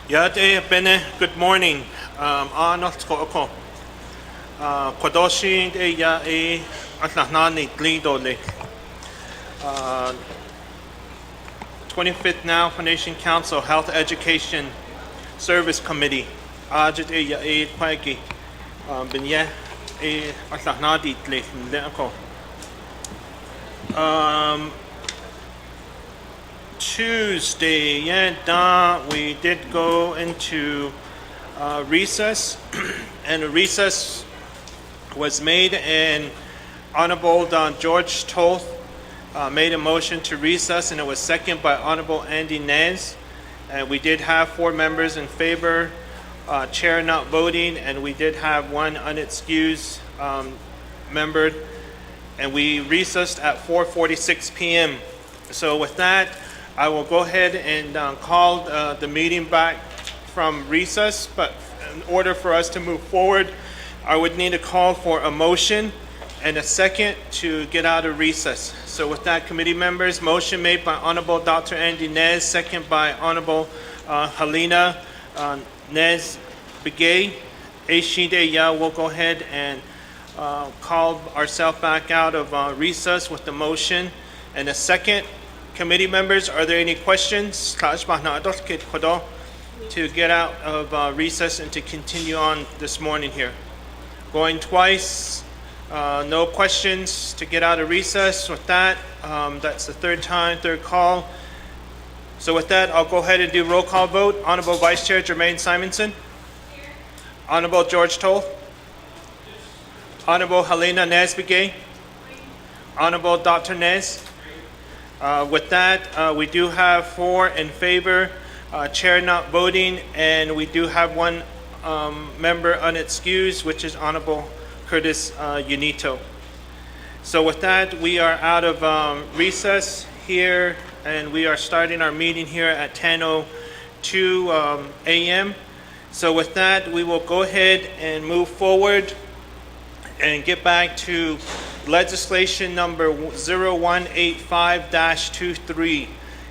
Good morning. Arnold Koko. Kodoshi ya Atlanani Glido le. 25th Now Foundation Council Health Education Service Committee. Ajit ya Kwagi. Binye Atlanadi le. Tuesday, we did go into recess, and a recess was made, and Honorable George Toth made a motion to recess, and it was seconded by Honorable Andy Nez. And we did have 4 members in favor, chair not voting, and we did have 1 unexcused member, and we recessed at 4:46 p.m. So with that, I will go ahead and call the meeting back from recess, but in order for us to move forward, I would need a call for a motion and a second to get out of recess. So with that, committee members, motion made by Honorable Dr. Andy Nez, second by Honorable Helena Nez Begay. Hehsc ya, we'll go ahead and call ourselves back out of recess with the motion and a second. Committee members, are there any questions to get out of recess and to continue on this morning here? Going twice, no questions to get out of recess. With that, that's the third call. So with that, I'll go ahead and do roll call vote. Honorable Vice Chair Jermaine Simonson. Here. Honorable George Toll. Honorable Helena Nesbegay. Honorable Dr. Nez. With that, we do have 4 in favor, chair not voting, and we do have 1 member unexcused, which is Honorable Curtis Unito. So with that, we are out of recess here, and we are starting our meeting here at 10:02 a.m. So with that, we will go ahead and move forward and get back to legislation number 0185-23,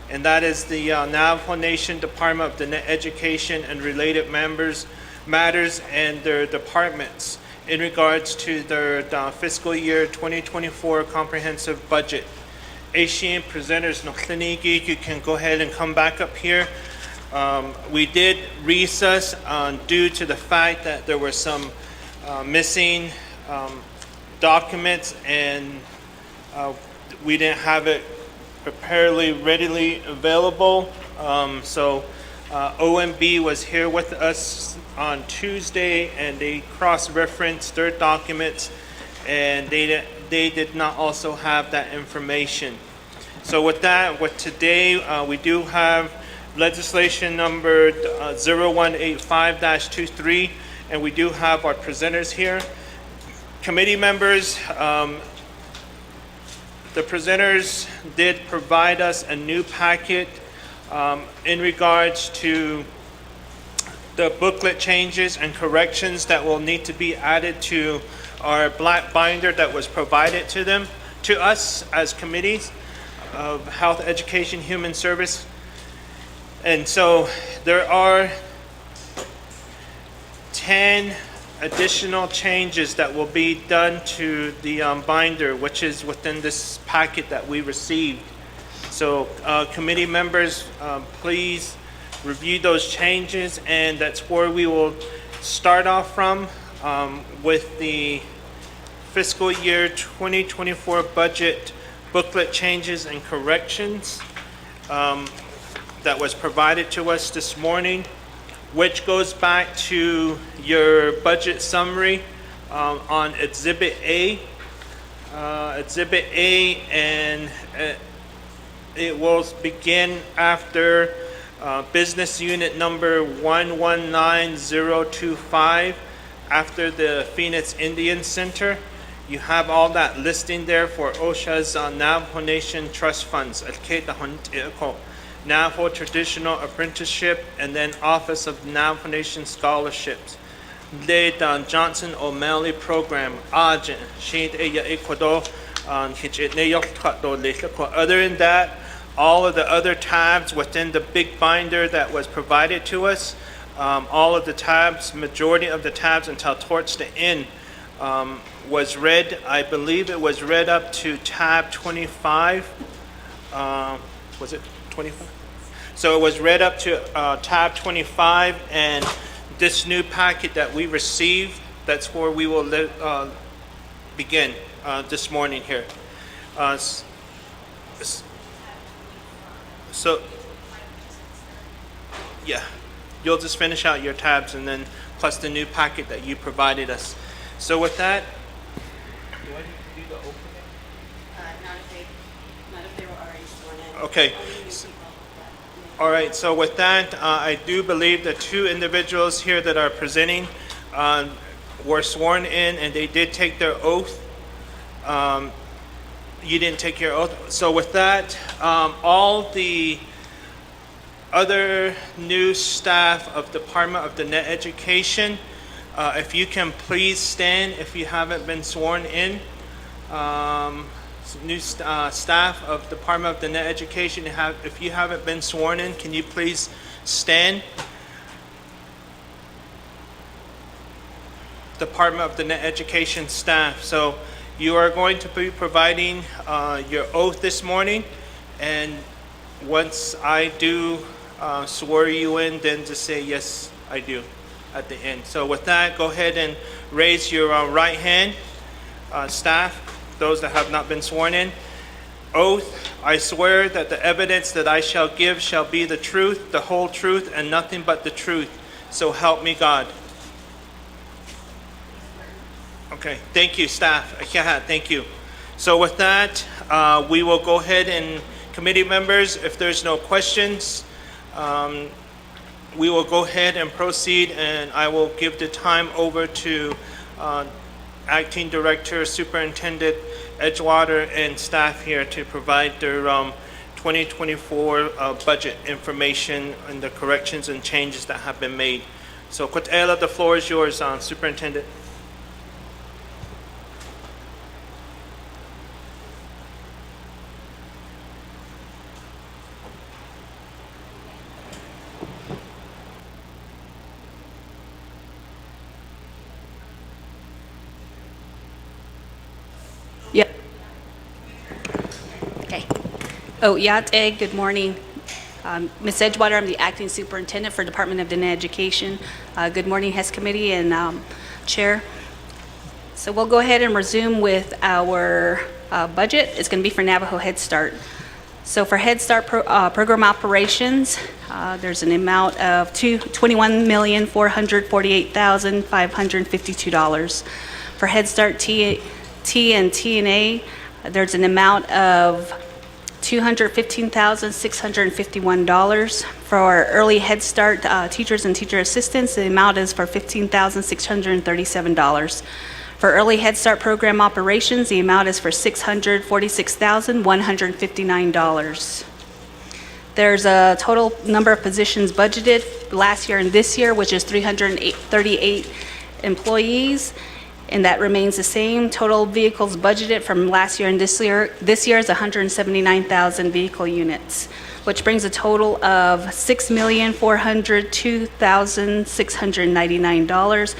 and that is the Navajo Nation Department of the Education and related matters and their departments in regards to their fiscal year 2024 comprehensive budget. Asian presenters, you can go ahead and come back up here. We did recess due to the fact that there were some missing documents, and we didn't have it readily available. So OMB was here with us on Tuesday, and they cross-referenced their documents, and they did not also have that information. So with that, today, we do have legislation number 0185-23, and we do have our presenters here. Committee members, the presenters did provide us a new packet in regards to the booklet changes and corrections that will need to be added to our black binder that was provided to us as committees of Health, Education, Human Service. And so there are 10 additional changes that will be done to the binder, which is within this packet that we received. So committee members, please review those changes, and that's where we will start off from with the fiscal year 2024 budget booklet changes and corrections that was provided to us this morning, which goes back to your budget summary on Exhibit A. And it will begin after business unit number 119025, after the Phoenix Indian Center. You have all that listing there for OSHA's Navajo Nation Trust Funds. Navajo Traditional Apprenticeship, and then Office of Navajo Nation Scholarships. Le Johnson O'Malley Program. Other than that, all of the other tabs within the big binder that was provided to us. All of the tabs, majority of the tabs until towards the end was read. I believe it was read up to tab 25. Was it 25? So it was read up to tab 25, and this new packet that we received, that's where we will begin this morning here. So, yeah, you'll just finish out your tabs and then plus the new packet that you provided us. So with that, do I need to do the opening? Not if they were already sworn in. Okay. All right, so with that, I do believe the two individuals here that are presenting were sworn in and they did take their oath. You didn't take your oath. So with that, all the other new staff of Department of the Net Education, if you can please stand if you haven't been sworn in. New staff of Department of the Net Education, if you haven't been sworn in, can you please stand? Department of the Net Education staff. So you are going to be providing your oath this morning, and once I do swear you in, then just say yes, I do at the end. So with that, go ahead and raise your right hand, staff. Those that have not been sworn in. Oath, I swear that the evidence that I shall give shall be the truth, the whole truth, and nothing but the truth. So help me God. Okay, thank you, staff. Thank you. So with that, we will go ahead and, committee members, if there's no questions, we will go ahead and proceed, and I will give the time over to Acting Director, Superintendent Edgewater, and staff here to provide their 2024 budget information and the corrections and changes that have been made. So, Kotela, the floor is yours, Superintendent. Yep. Okay. Oh, Yate, good morning. Ms. Edgewater, I'm the Acting Superintendent for Department of Net Education. Good morning, Hehsc Committee and Chair. So we'll go ahead and resume with our budget. It's going to be for Navajo Head Start. So for Head Start program operations, there's an amount of $21,448,552. For Head Start T and T&A, there's an amount of $215,651. For our early Head Start teachers and teacher assistants, the amount is for $15,637. For early Head Start program operations, the amount is for $646,159. There's a total number of positions budgeted last year and this year, which is 338 employees. And that remains the same. Total vehicles budgeted from last year and this year is 179,000 vehicle units, which brings a total of $6,402,699.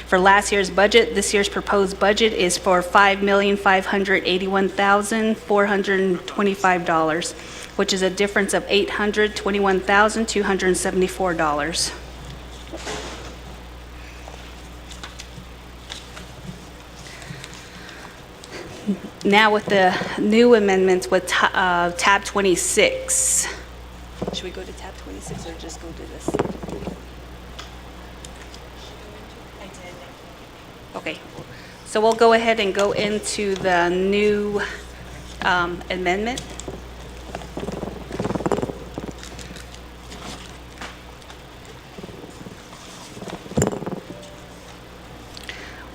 For last year's budget, this year's proposed budget is for $5,581,425, which is a difference of $821,274. Now with the new amendments with tab 26. Should we go to tab 26 or just go to this? I did. Okay. So we'll go ahead and go into the new amendment.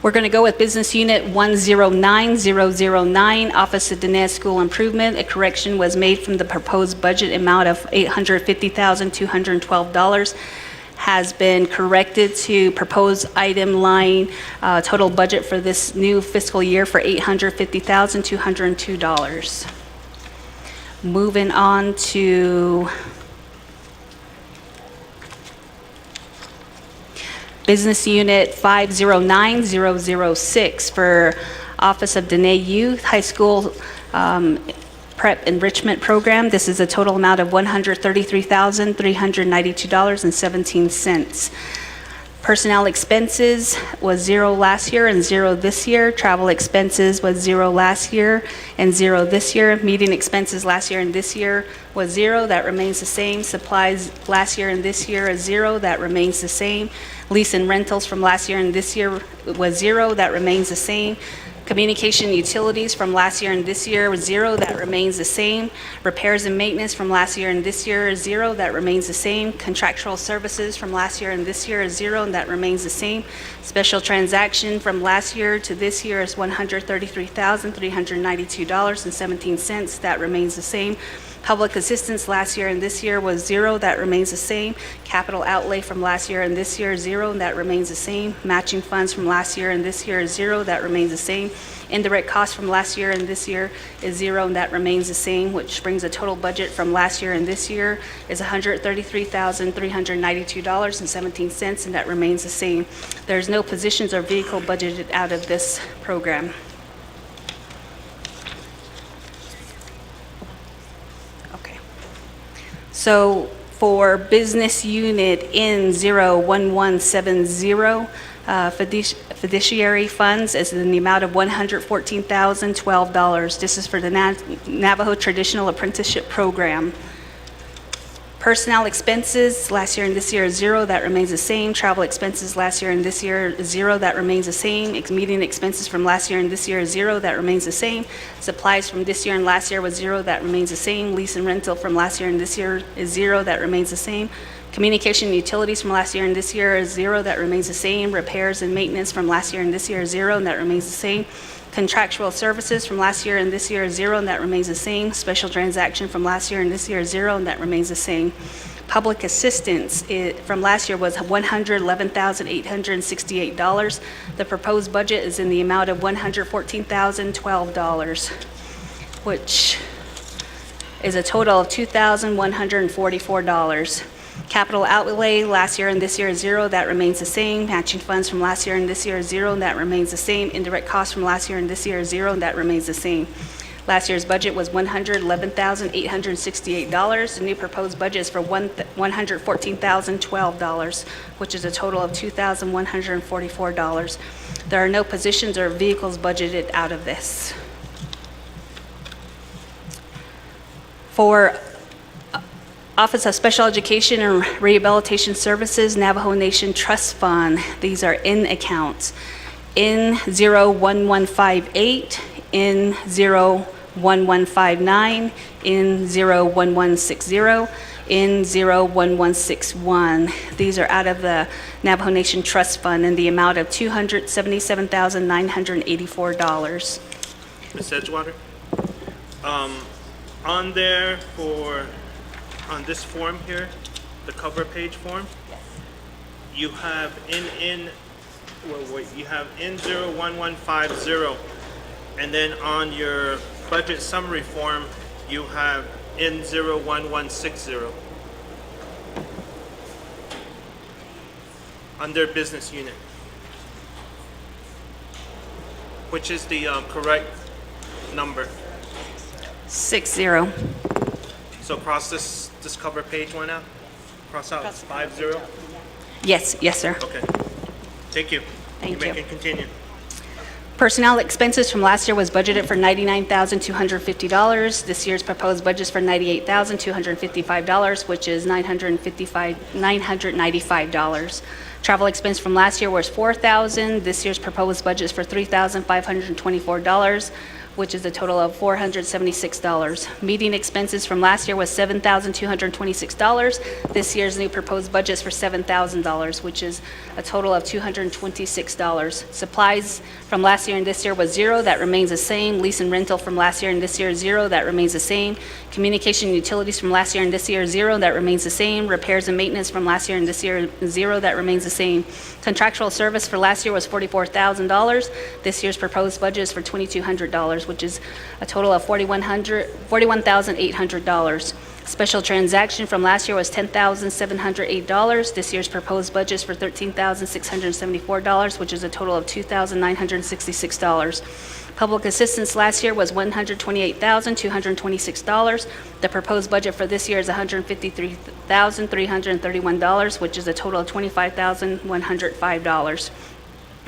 We're going to go with Business Unit 109009, Office of Diné School Improvement. A correction was made from the proposed budget amount of $850,212 has been corrected to proposed item line total budget for this new fiscal year for $850,202. Moving on to Business Unit 509006 for Office of Dene Youth High School Prep Enrichment Program. This is a total amount of $133,392.17. Personnel expenses was zero last year and zero this year. Travel expenses was zero last year and zero this year. Meeting expenses last year and this year was zero. That remains the same. Supplies last year and this year is zero. That remains the same. Lease and rentals from last year and this year was zero. That remains the same. Communication utilities from last year and this year was zero. That remains the same. Repairs and maintenance from last year and this year is zero. That remains the same. Contractual services from last year and this year is zero, and that remains the same. Special transaction from last year to this year is $133,392.17. That remains the same. Public assistance last year and this year was zero. That remains the same. Capital outlay from last year and this year is zero, and that remains the same. Matching funds from last year and this year is zero. That remains the same. Indirect costs from last year and this year is zero, and that remains the same, which brings the total budget from last year and this year is $133,392.17, and that remains the same. There's no positions or vehicle budgeted out of this program. Okay. So for business unit N01170, fiduciary funds is in the amount of $114,012. This is for the Navajo Traditional Apprenticeship Program. Personnel expenses last year and this year is zero. That remains the same. Travel expenses last year and this year is zero. That remains the same. Meeting expenses from last year and this year is zero. That remains the same. Supplies from this year and last year was zero. That remains the same. Lease and rental from last year and this year is zero. That remains the same. Communication and utilities from last year and this year is zero. That remains the same. Repairs and maintenance from last year and this year is zero, and that remains the same. Contractual services from last year and this year is zero, and that remains the same. Special transaction from last year and this year is zero, and that remains the same. Public assistance from last year was $111,868. The proposed budget is in the amount of $114,012, which is a total of $2,144. Capital outlay last year and this year is zero. That remains the same. Matching funds from last year and this year is zero, and that remains the same. Indirect costs from last year and this year is zero, and that remains the same. Last year's budget was $111,868. The new proposed budget is for $114,012, which is a total of $2,144. There are no positions or vehicles budgeted out of this. For Office of Special Education and Rehabilitation Services, Navajo Nation Trust Fund. These are in accounts. N01158, N01159, N01160, N01161. These are out of the Navajo Nation Trust Fund in the amount of $277,984. Ms. Edgewater, on there on this form here, the cover page form, you have you have N01150, and then on your budget summary form, you have N01160 under business unit. Which is the correct number? 60. So cross this cover page one out? Cross out 50? Yes, sir. Okay. Thank you. Thank you. You may continue. Personnel expenses from last year was budgeted for $99,250. This year's proposed budget is for $98,255, which is $995. Travel expense from last year was $4,000. This year's proposed budget is for $3,524, which is a total of $476. Meeting expenses from last year was $7,226. This year's new proposed budget is for $7,000, which is a total of $226. Supplies from last year and this year was zero. That remains the same. Lease and rental from last year and this year is zero. That remains the same. Communication and utilities from last year and this year is zero. That remains the same. Repairs and maintenance from last year and this year is zero. That remains the same. Contractual service for last year was $44,000. This year's proposed budget is for $2,200. $41,800, which is a total of $41,800. Special transaction from last year was $10,708. This year's proposed budget is for $13,674, which is a total of $2,966. Public assistance last year was $128,226. The proposed budget for this year is $153,331, which is a total of $25,105.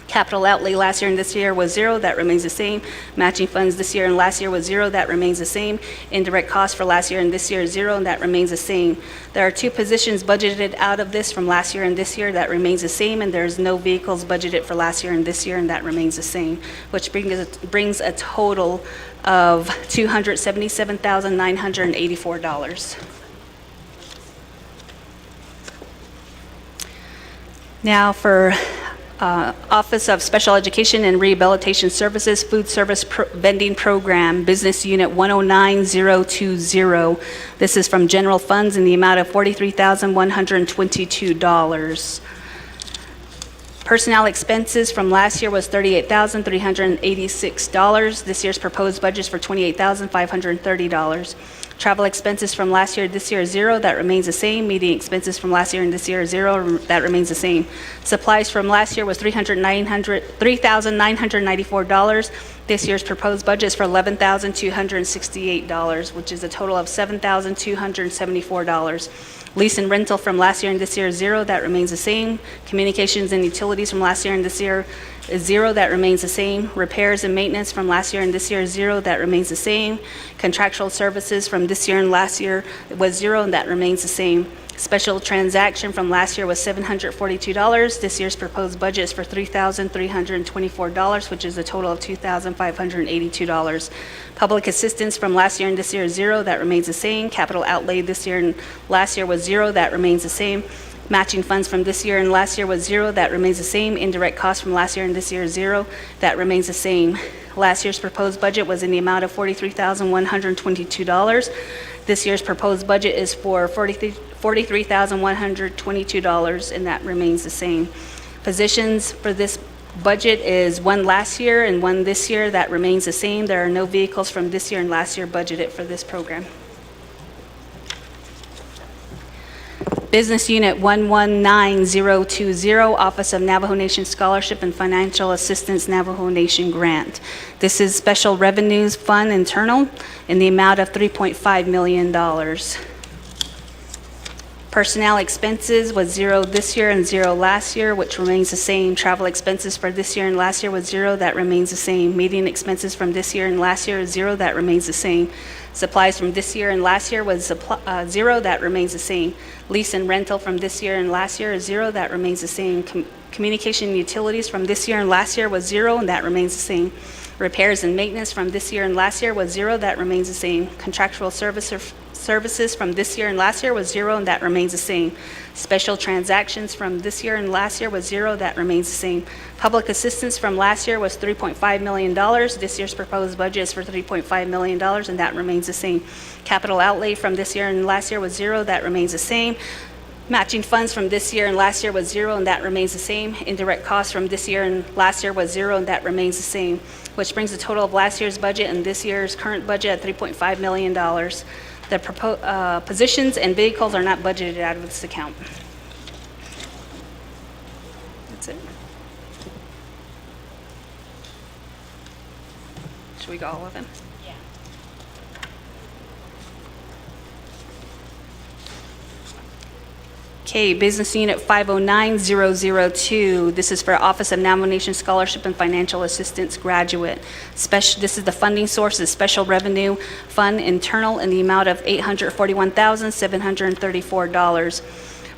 Capital outlay last year and this year was zero. That remains the same. Matching funds this year and last year was zero. That remains the same. Indirect costs for last year and this year is zero, and that remains the same. There are two positions budgeted out of this from last year and this year. That remains the same, and there's no vehicles budgeted for last year and this year, and that remains the same, which brings a total of $277,984. Now for Office of Special Education and Rehabilitation Services, Food Service Vending Program, Business Unit 109020. This is from general funds in the amount of $43,122. Personnel expenses from last year was $38,386. This year's proposed budget is for $28,530. Travel expenses from last year, this year is zero. That remains the same. Meeting expenses from last year and this year is zero. That remains the same. Supplies from last year was $3,994. This year's proposed budget is for $11,268, which is a total of $7,274. Lease and rental from last year and this year is zero. That remains the same. Communications and utilities from last year and this year is zero. That remains the same. Repairs and maintenance from last year and this year is zero. That remains the same. Contractual services from this year and last year was zero, and that remains the same. Special transaction from last year was $742. This year's proposed budget is for $3,324, which is a total of $2,582. Public assistance from last year and this year is zero. That remains the same. Capital outlay this year and last year was zero. That remains the same. Matching funds from this year and last year was zero. That remains the same. Indirect costs from last year and this year is zero. That remains the same. Last year's proposed budget was in the amount of $43,122. This year's proposed budget is for $43,122, and that remains the same. Positions for this budget is one last year and one this year. That remains the same. There are no vehicles from this year and last year budgeted for this program. Business Unit 119020, Office of Navajo Nation Scholarship and Financial Assistance Navajo Nation Grant. This is Special Revenues Fund Internal in the amount of $3.5 million. Personnel expenses was zero this year and zero last year, which remains the same. Travel expenses for this year and last year was zero. That remains the same. Meeting expenses from this year and last year is zero. That remains the same. Supplies from this year and last year was zero. That remains the same. Lease and rental from this year and last year is zero. That remains the same. Communication and utilities from this year and last year was zero, and that remains the same. Repairs and maintenance from this year and last year was zero. That remains the same. Contractual services from this year and last year was zero, and that remains the same. Special transactions from this year and last year was zero. That remains the same. Public assistance from last year was $3.5 million. This year's proposed budget is for $3.5 million, and that remains the same. Capital outlay from this year and last year was zero. That remains the same. Matching funds from this year and last year was zero, and that remains the same. Indirect costs from this year and last year was zero, and that remains the same, which brings the total of last year's budget and this year's current budget at $3.5 million. The positions and vehicles are not budgeted out of this account. That's it. Should we go all of them? Okay, Business Unit 509002. This is for Office of Navajo Nation Scholarship and Financial Assistance Graduate. This is the funding source, is Special Revenue Fund Internal in the amount of $841,734.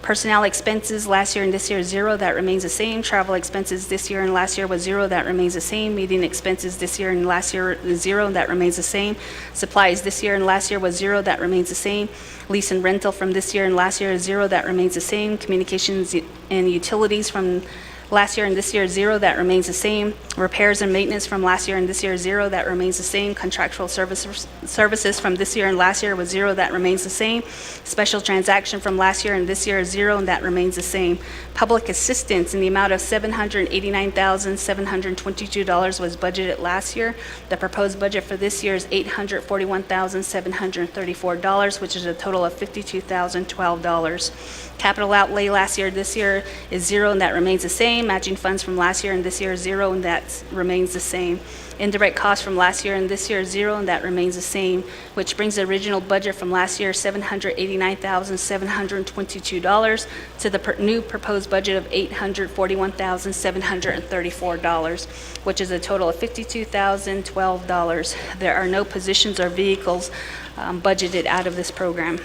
Personnel expenses last year and this year is zero. That remains the same. Travel expenses this year and last year was zero. That remains the same. Meeting expenses this year and last year is zero. That remains the same. Supplies this year and last year was zero. That remains the same. Lease and rental from this year and last year is zero. That remains the same. Communications and utilities from last year and this year, zero, that remains the same. Repairs and maintenance from last year and this year, zero, that remains the same. Contractual services from this year and last year was zero, that remains the same. Special transaction from last year and this year is zero, and that remains the same. Public assistance in the amount of $789,722 was budgeted last year. The proposed budget for this year is $841,734, which is a total of $52,012. Capital outlay last year, this year is zero, and that remains the same. Matching funds from last year and this year is zero, and that remains the same. Indirect costs from last year and this year is zero, and that remains the same, which brings the original budget from last year, $789,722, to the new proposed budget of $841,734, which is a total of $52,012. There are no positions or vehicles budgeted out of this program.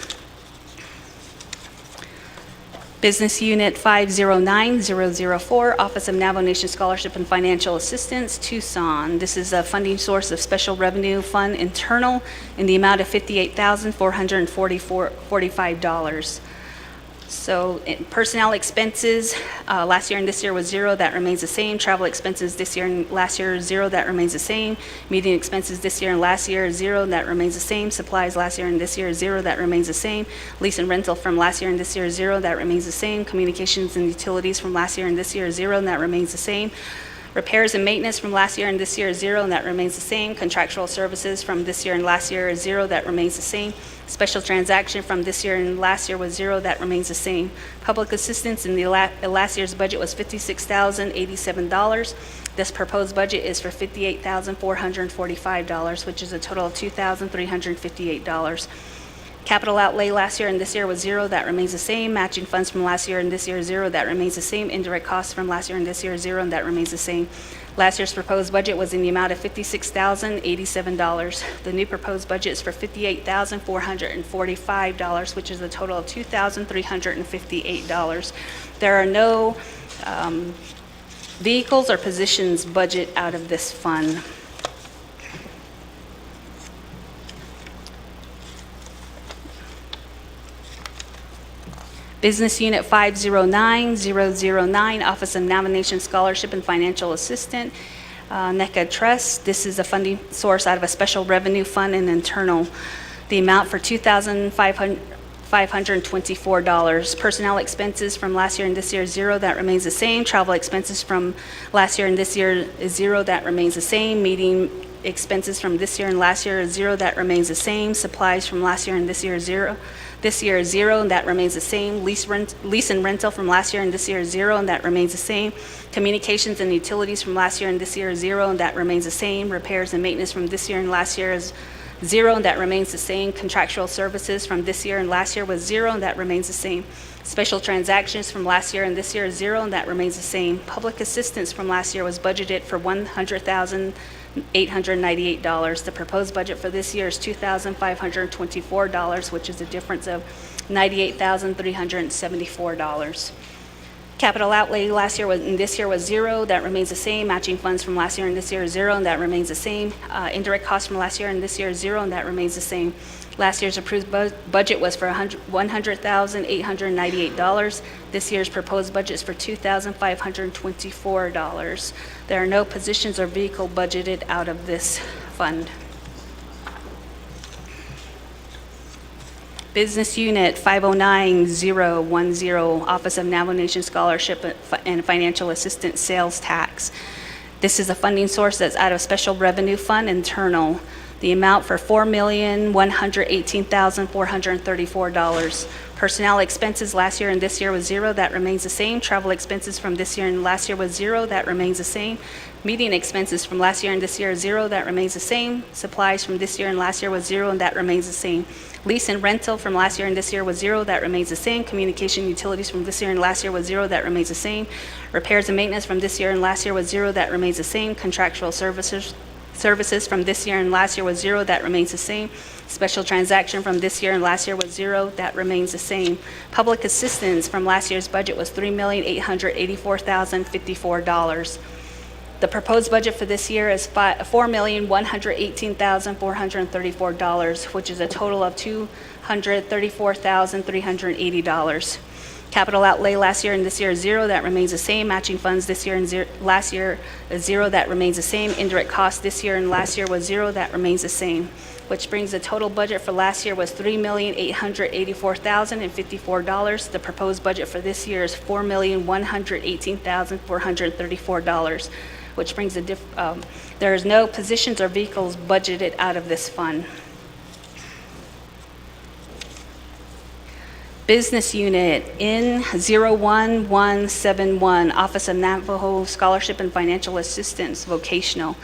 Business Unit 509004, Office of Navajo Nation Scholarship and Financial Assistance, Tucson. This is a funding source of Special Revenue Fund internal in the amount of $58,445. So personnel expenses, last year and this year was zero, that remains the same. Travel expenses this year and last year is zero, that remains the same. Meeting expenses this year and last year is zero, that remains the same. Supplies last year and this year is zero, that remains the same. Lease and rental from last year and this year is zero, that remains the same. Communications and utilities from last year and this year is zero, and that remains the same. Repairs and maintenance from last year and this year is zero, and that remains the same. Contractual services from this year and last year is zero, that remains the same. Special transaction from this year and last year was zero, that remains the same. Public assistance in the last year's budget was $56,087. This proposed budget is for $58,445, which is a total of $2,358. Capital outlay last year and this year was zero, that remains the same. Matching funds from last year and this year is zero, that remains the same. Indirect costs from last year and this year is zero, and that remains the same. Last year's proposed budget was in the amount of $56,087. The new proposed budget is for $58,445, which is a total of $2,358. There are no vehicles or positions budget out of this fund. Business Unit 509009, Office of Navajo Nation Scholarship and Financial Assistant, NECA Trust. This is a funding source out of a special revenue fund and internal. The amount for $2,524. Personnel expenses from last year and this year is zero, that remains the same. Travel expenses from last year and this year is zero, that remains the same. Meeting expenses from this year and last year is zero, that remains the same. Supplies from last year and this year is zero. This year is zero, and that remains the same. Lease and rental from last year and this year is zero, and that remains the same. Communications and utilities from last year and this year is zero, and that remains the same. Repairs and maintenance from this year and last year is zero, and that remains the same. Contractual services from this year and last year was zero, and that remains the same. Special transactions from last year and this year is zero, and that remains the same. Public assistance from last year was budgeted for $100,898. The proposed budget for this year is $2,524, which is a difference of $98,374. Capital outlay last year and this year was zero, that remains the same. Matching funds from last year and this year is zero, and that remains the same. Indirect costs from last year and this year is zero, and that remains the same. Last year's approved budget was for $100,898. This year's proposed budget is for $2,524. There are no positions or vehicle budgeted out of this fund. Business Unit 509010, Office of Navajo Nation Scholarship and Financial Assistance Sales Tax. This is a funding source that's out of Special Revenue Fund internal. The amount for $4,118,434. Personnel expenses last year and this year was zero, that remains the same. Travel expenses from this year and last year was zero, that remains the same. Meeting expenses from last year and this year is zero, that remains the same. Supplies from this year and last year was zero, and that remains the same. Lease and rental from last year and this year was zero, that remains the same. Communication utilities from this year and last year was zero, that remains the same. Repairs and maintenance from this year and last year was zero, that remains the same. Contractual services from this year and last year was zero, that remains the same. Special transaction from this year and last year was zero, that remains the same. Public assistance from last year's budget was $3,884,054. The proposed budget for this year is $4,118,434, which is a total of $234,380. Capital outlay last year and this year is zero, that remains the same. Matching funds this year and last year is zero, that remains the same. Indirect costs this year and last year was zero, that remains the same. Which brings the total budget for last year was $3,884,054. The proposed budget for this year is $4,118,434, which brings there is no positions or vehicles budgeted out of this fund. Business Unit N01171, Office of Navajo Scholarship and Financial Assistance, Vocational.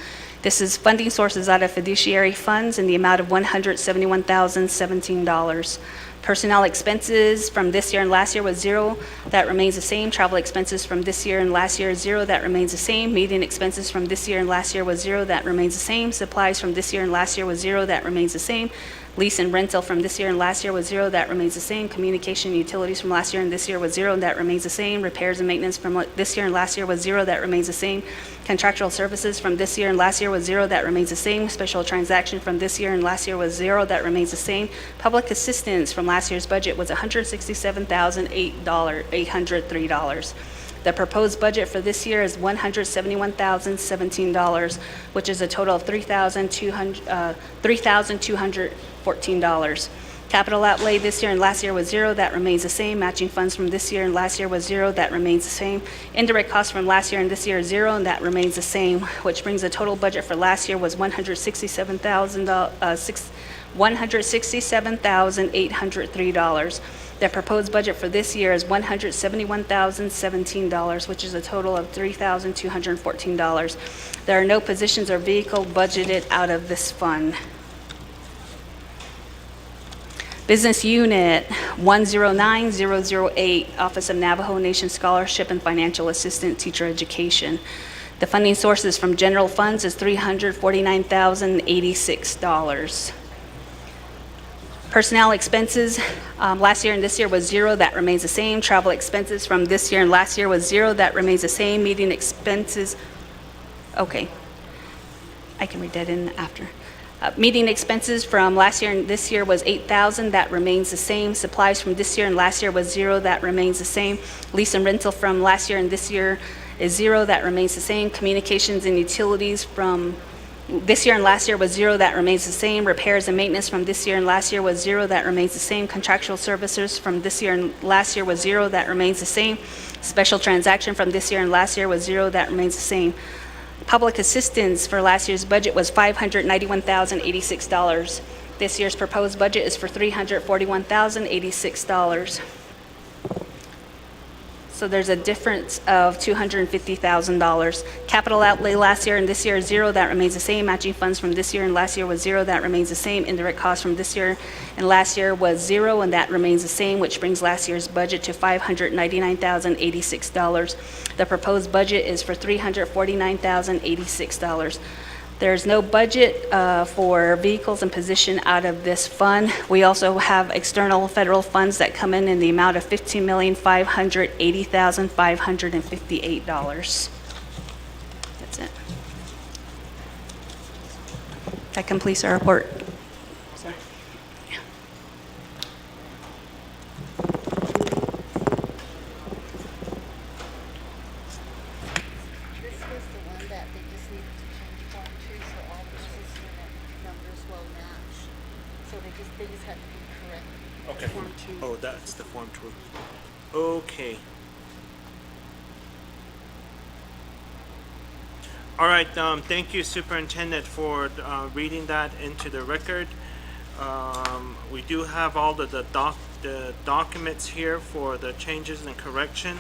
This is funding sources out of fiduciary funds in the amount of $171,017. Personnel expenses from this year and last year was zero, that remains the same. Travel expenses from this year and last year is zero, that remains the same. Meeting expenses from this year and last year was zero, that remains the same. Supplies from this year and last year was zero, that remains the same. Lease and rental from this year and last year was zero, that remains the same. Communication and utilities from last year and this year was zero, that remains the same. Repairs and maintenance from this year and last year was zero, that remains the same. Contractual services from this year and last year was zero, that remains the same. Special transaction from this year and last year was zero, that remains the same. Public assistance from last year's budget was $167,803. The proposed budget for this year is $171,017, which is a total of $3,214. Capital outlay this year and last year was zero, that remains the same. Matching funds from this year and last year was zero, that remains the same. Indirect costs from last year and this year is zero, and that remains the same, which brings the total budget for last year was $167,803. The proposed budget for this year is $171,017, which is a total of $3,214. There are no positions or vehicle budgeted out of this fund. Business Unit 109008, Office of Navajo Nation Scholarship and Financial Assistance, Teacher Education. The funding sources from general funds is $349,086. Personnel expenses last year and this year was zero, that remains the same. Travel expenses from this year and last year was zero, that remains the same. Meeting expenses, okay, I can read that in after. Meeting expenses from last year and this year was $8,000, that remains the same. Supplies from this year and last year was zero, that remains the same. Lease and rental from last year and this year is zero, that remains the same. Communications and utilities from this year and last year was zero, that remains the same. Repairs and maintenance from this year and last year was zero, that remains the same. Contractual services from this year and last year was zero, that remains the same. Special transaction from this year and last year was zero, that remains the same. Public assistance for last year's budget was $591,086. This year's proposed budget is for $341,086. So there's a difference of $250,000. Capital outlay last year and this year is zero, that remains the same. Matching funds from this year and last year was zero, that remains the same. Indirect costs from this year and last year was zero, and that remains the same, which brings last year's budget to $599,086. The proposed budget is for $349,086. There's no budget for vehicles and position out of this fund. We also have external federal funds that come in the amount of $15,580,558. That's it. That completes our report. Sorry. Yeah. This was the one that they just needed to change form to, so all business unit numbers will match. So they just had to be correct. Okay. Form two. Oh, that's the Form 2. Okay. All right, thank you, Superintendent, for reading that into the record. We do have all the documents here for the changes and correction.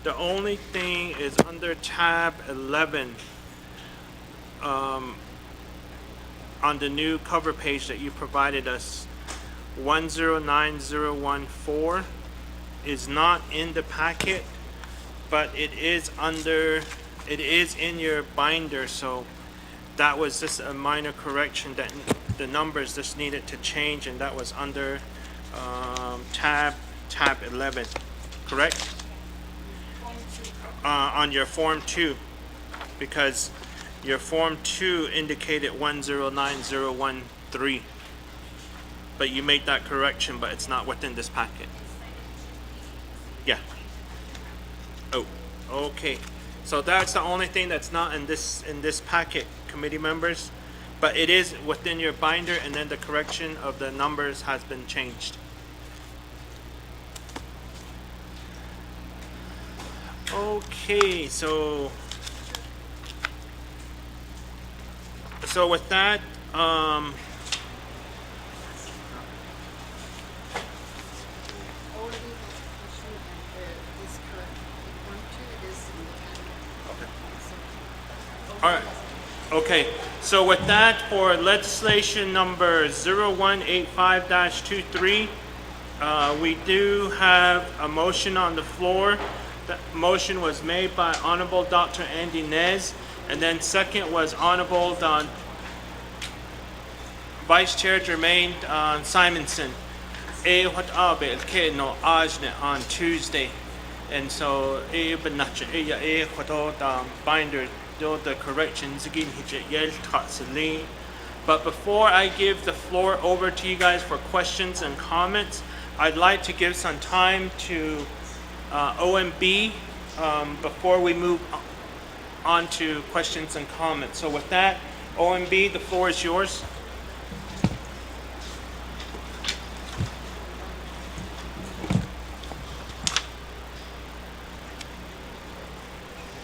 The only thing is under tab 11, on the new cover page that you provided us, 109014 is not in the packet, but it is in your binder, so that was just a minor correction that the numbers just needed to change, and that was under tab 11, correct? On your Form 2, because your Form 2 indicated 109013, but you made that correction, but it's not within this packet. Yeah. Oh, okay. So that's the only thing that's not in this packet, committee members. But it is within your binder, and then the correction of the numbers has been changed. Okay, so with that, O and B has issue and is correct. According to it is in the cabinet. all right. Okay, so with that, for legislation number 0185-23, we do have a motion on the floor. The motion was made by Honorable Dr. Andy Nez, and then second was Honorable Vice Chair Jermaine Simonson. On Tuesday. And so binder the corrections again. But before I give the floor over to you guys for questions and comments, I'd like to give some time to OMB before we move on to questions and comments. So with that, OMB, the floor is yours.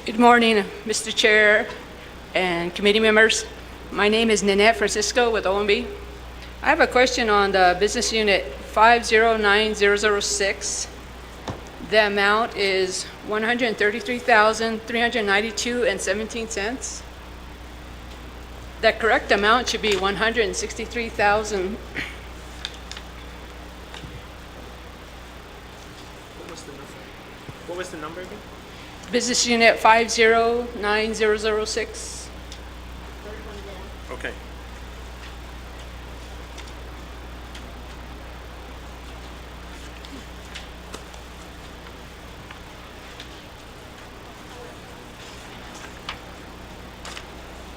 Good morning, Mr. Chair and committee members. My name is Nanette Francisco with OMB. I have a question on the business unit 509006. The amount is $133,392.17. The correct amount should be 163,000. What was the number again? Business unit 509006. Okay.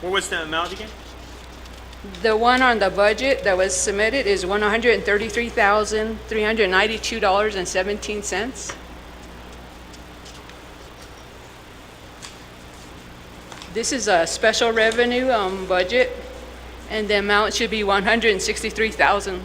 What was the amount again? The one on the budget that was submitted is $133,392.17. This is a special revenue budget, and the amount should be $163,000.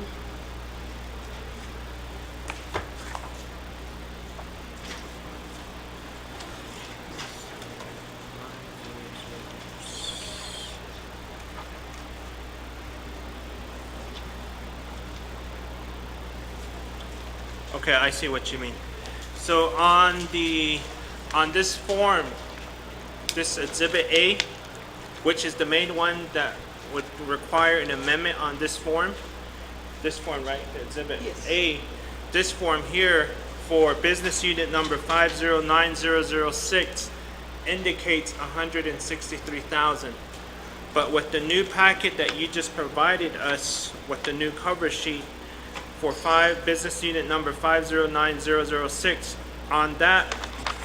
Okay, I see what you mean. So on this form, this Exhibit A, which is the main one that would require an amendment on this form, right, the Exhibit Yes. A, this form here for business unit number 509006 indicates 163,000. But with the new packet that you just provided us with the new cover sheet for business unit number 509006, on that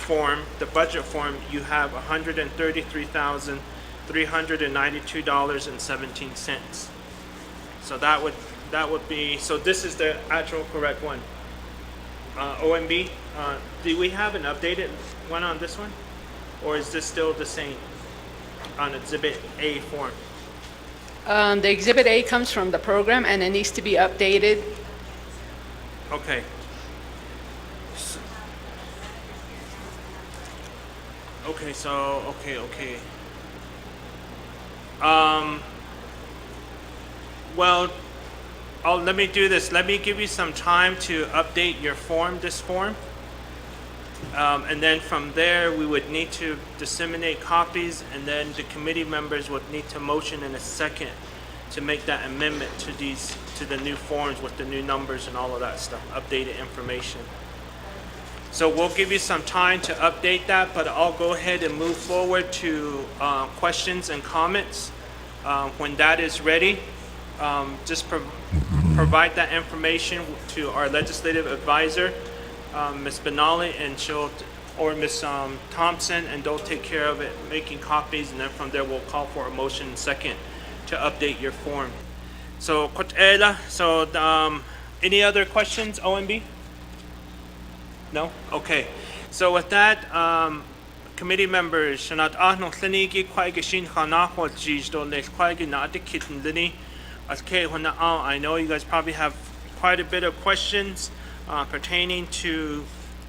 form, the budget form, you have $133,392.17. So that would be, so this is the actual correct one. OMB, do we have an updated one on this one? Or is this still the same on Exhibit A form? The Exhibit A comes from the program, and it needs to be updated. Okay. Okay, so, okay. Well, let me do this. Let me give you some time to update your form, this form. And then from there, we would need to disseminate copies, and then the committee members would need to motion in a second to make that amendment to the new forms with the new numbers and all of that stuff, updated information. So we'll give you some time to update that, but I'll go ahead and move forward to questions and comments. When that is ready, just provide that information to our legislative advisor, Ms. Benali, and or Ms. Thompson, and they'll take care of it, making copies, and then from there we'll call for a motion second to update your form. So, any other questions, OMB? No? Okay. So with that, committee members, shanat ahno tlinigi kwaige shin hanahwa jijdo le kwaige na adikitin lini. Okay, I know you guys probably have quite a bit of questions pertaining to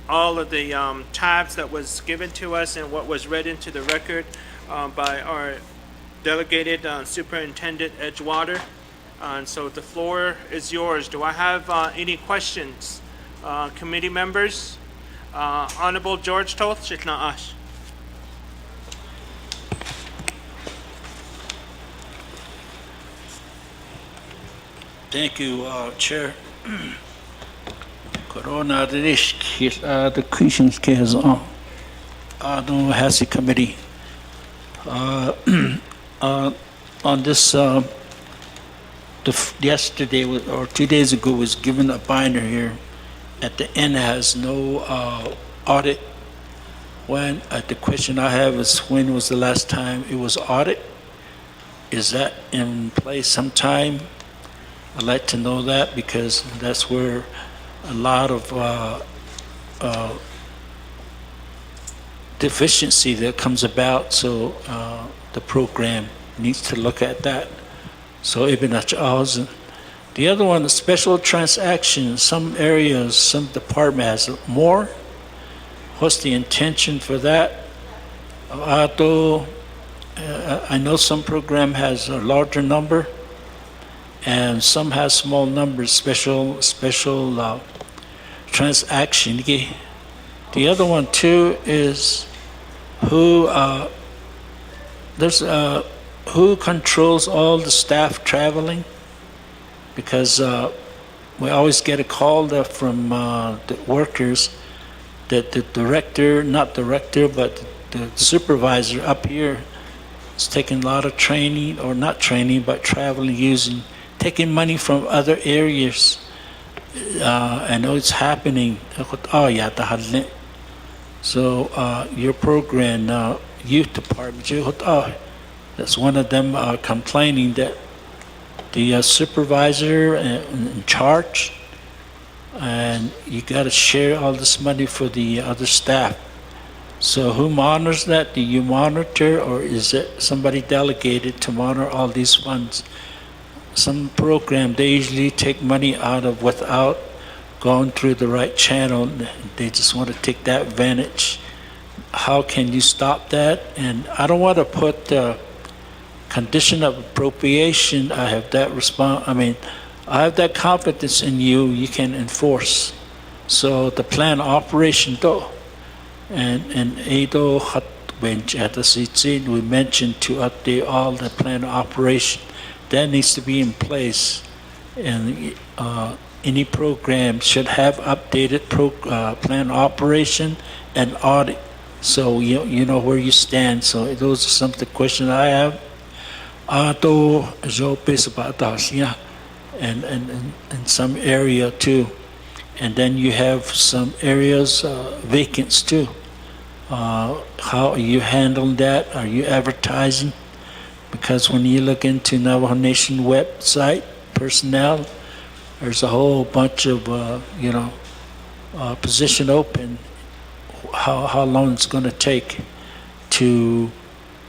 all of the tabs that was given to us and what was read into the record by our delegated Superintendent Edgewater. And so the floor is yours. Do I have any questions, committee members? Honorable George Toth, Shitna Ash. Thank you, Chair. Corona risk the questions case on the Hehsc committee on this yesterday or 2 days ago was given a binder here. At the end has no audit. When the question I have is when was the last time it was audit? Is that in place sometime? I'd like to know that because that's where a lot of deficiency that comes about. So the program needs to look at that. So Ibn Achaz. The other one, the special transactions. Some areas, some department has more. What's the intention for that? I know some program has a larger number, and some has small numbers. Special transaction. The other one too is who who controls all the staff traveling? Because we always get a call from the workers that the director, not director, but the supervisor up here is taking a lot of training, or not training, but traveling, taking money from other areas. I know it's happening. So your program, youth department, that's one of them complaining that the supervisor in charge, and you got to share all this money for the other staff. So who monitors that? Do you monitor, or is it somebody delegated to monitor all these funds? Some program, they usually take money out of without going through the right channel. They just want to take that advantage. How can you stop that? And I don't want to put the condition of appropriation. I have that I have that confidence in you. You can enforce. So the plan operation though, and Edo we mentioned to update all the plan operation. That needs to be in place, and any program should have updated plan operation and audit, so you know where you stand. So those are some of the questions I have. And some area too, and then you have some areas vacants too. How are you handling that? Are you advertising? Because when you look into Navajo Nation website personnel, there's a whole bunch of position open. How long it's going to take to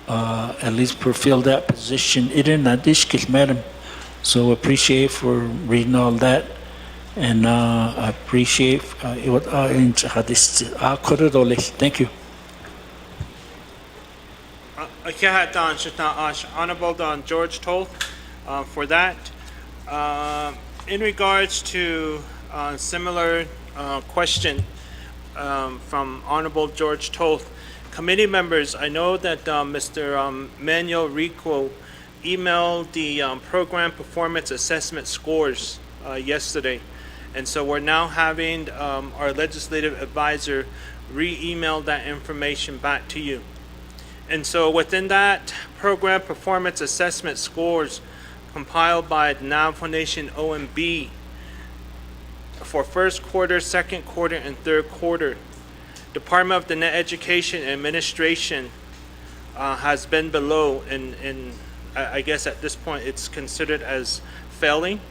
at least fulfill that position? So appreciate for reading all that, and I appreciate thank you. Honorable George Toth for that. In regards to similar question from Honorable George Toth, committee members, I know that Mr. Manuel Rico emailed the program performance assessment scores yesterday, and so we're now having our legislative advisor re-email that information back to you. And so within that program performance assessment scores compiled by the Navajo Nation OMB for first quarter, second quarter, and third quarter, Department of the Net Education Administration has been below, and I guess at this point it's considered as failing,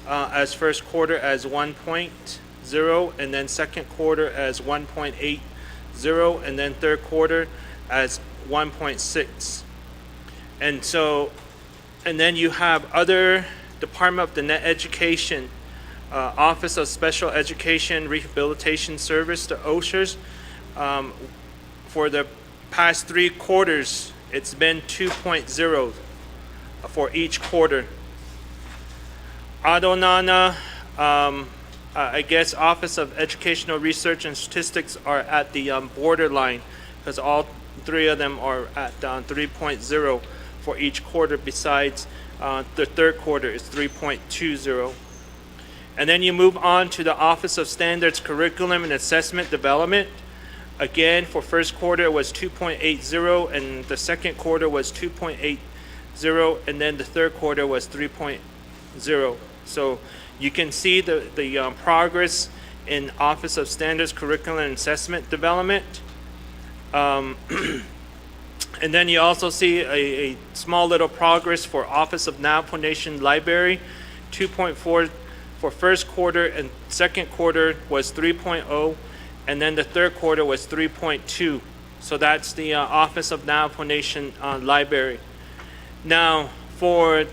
as first quarter as 1.0 and then second quarter as 1.8. 2.0, and then third quarter as 1.6. And so, and then you have other Department of the Net Education, Office of Special Education Rehabilitation Service, the OSHERS. For the past 3 quarters, it's been 2.0 for each quarter. Adonana, I guess Office of Educational Research and Statistics are at the borderline, because all 3 of them are at 3.0 for each quarter, besides the third quarter is 3.20. And then you move on to the Office of Standards, Curriculum, and Assessment Development. Again, for first quarter it was 2.80, and the second quarter was 2.80, and then the third quarter was 3.0. So you can see the progress in Office of Standards, Curriculum, and Assessment Development. And then you also see a small little progress for Office of Navajo Nation Library, 2.4 for first quarter, and second quarter was 3.0, and then the third quarter was 3.2. So that's the Office of Navajo Nation Library. Now, for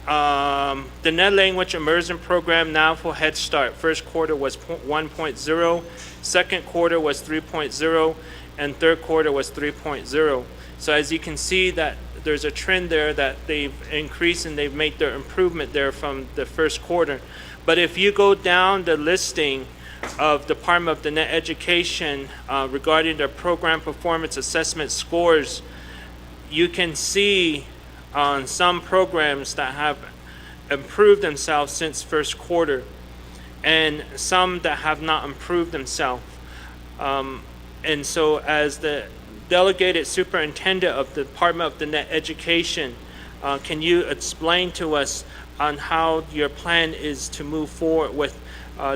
the Net Language Immersion Program, Navajo Head Start, first quarter was 1.0, second quarter was 3.0, and third quarter was 3.0. So as you can see, that there's a trend there that they've increased and they've made their improvement there from the first quarter. But if you go down the listing of Department of the Net Education regarding their program performance assessment scores, you can see on some programs that have improved themselves since first quarter, and some that have not improved themselves. And so as the delegated superintendent of the Department of the Net Education, can you explain to us on how your plan is to move forward with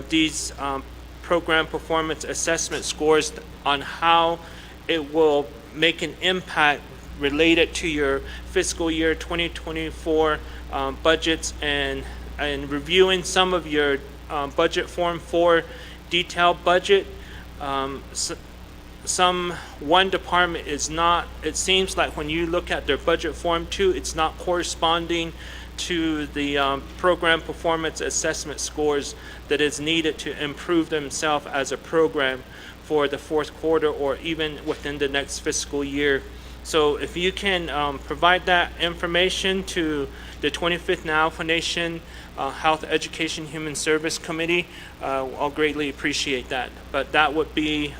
these program performance assessment scores, on how it will make an impact related to your fiscal year 2024 budgets, and reviewing some of your budget form 4 detailed budget. One department is not, it seems like when you look at their budget form 2, it's not corresponding to the program performance assessment scores that is needed to improve themselves as a program for the fourth quarter or even within the next fiscal year. So if you can provide that information to the 25th Navajo Nation Health, Education, Human Service Committee, I'll greatly appreciate that. But that would be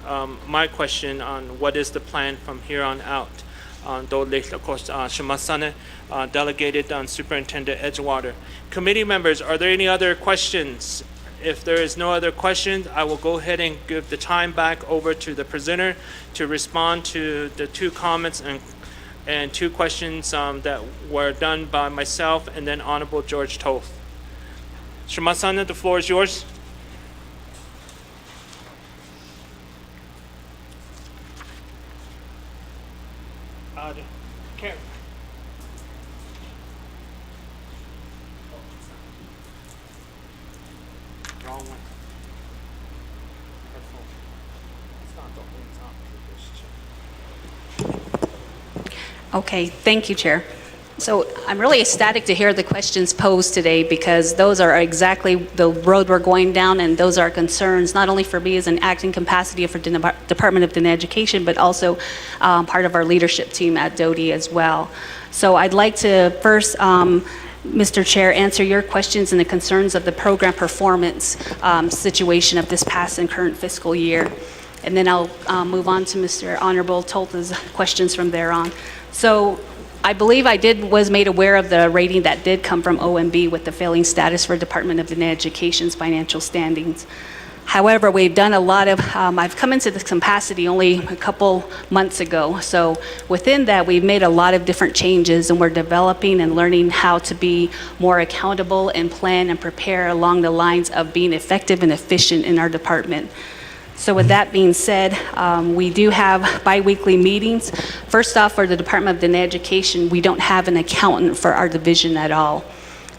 my question on what is the plan from here on out. Delegated Superintendent Edgewater. Committee members, are there any other questions? If there is no other questions, I will go ahead and give the time back over to the presenter to respond to the 2 comments and 2 questions that were done by myself and then Honorable George Toth. Shimasana, the floor is yours. Wrong one. Okay, thank you, Chair. So I'm really ecstatic to hear the questions posed today, because those are exactly the road we're going down, and those are concerns not only for me as an acting capacity for the Department of Net Education, but also part of our leadership team at DOTI as well. So I'd like to first, Mr. Chair, answer your questions and the concerns of the program performance situation of this past and current fiscal year. And then I'll move on to Mr. Honorable Tolta's questions from there on. So I believe I was made aware of the rating that did come from OMB with the failing status for Department of Net Education's financial standings. However, we've done a lot of, I've come into this capacity only a couple months ago. So within that, we've made a lot of different changes, and we're developing and learning how to be more accountable and plan and prepare along the lines of being effective and efficient in our department. So with that being said, we do have bi-weekly meetings. First off, for the Department of Net Education, we don't have an accountant for our division at all.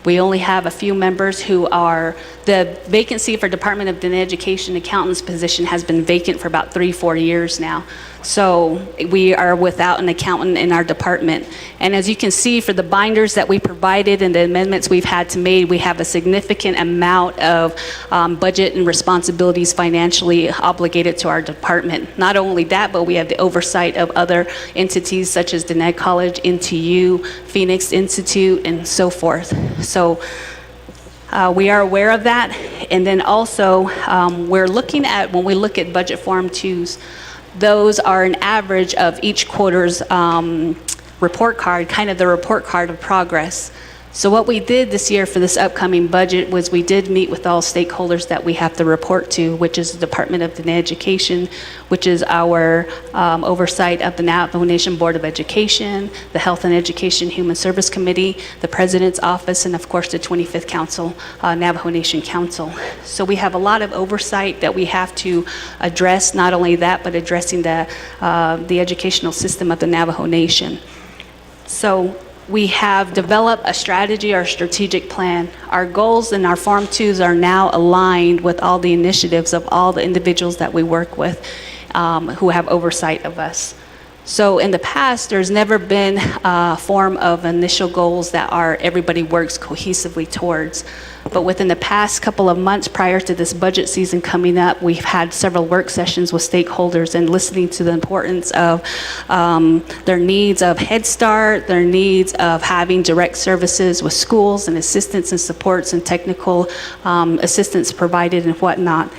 We only have a few members who are, the vacancy for Department of Education accountant's position has been vacant for about 3-4 years now. So we are without an accountant in our department. And as you can see, for the binders that we provided and the amendments we've had to make, we have a significant amount of budget and responsibilities financially obligated to our department. Not only that, but we have the oversight of other entities such as Diné College, NTU, Phoenix Institute, and so forth. So we are aware of that. And then also, we're looking at, when we look at budget Form 2s, those are an average of each quarter's report card, kind of the report card of progress. So what we did this year for this upcoming budget was we did meet with all stakeholders that we have to report to, which is the Department of Education, which is our oversight of the Navajo Nation Board of Education, the Health and Education Human Service Committee, the President's Office, and of course the 25th Council, Navajo Nation Council. So we have a lot of oversight that we have to address, not only that, but addressing the educational system of the Navajo Nation. So we have developed a strategy or strategic plan. Our goals and our Form 2s are now aligned with all the initiatives of all the individuals that we work with who have oversight of us. So in the past, there's never been a form of initial goals that everybody works cohesively towards. But within the past couple of months prior to this budget season coming up, we've had several work sessions with stakeholders and listening to the importance of their needs of Head Start, their needs of having direct services with schools and assistance and supports and technical assistance provided and whatnot.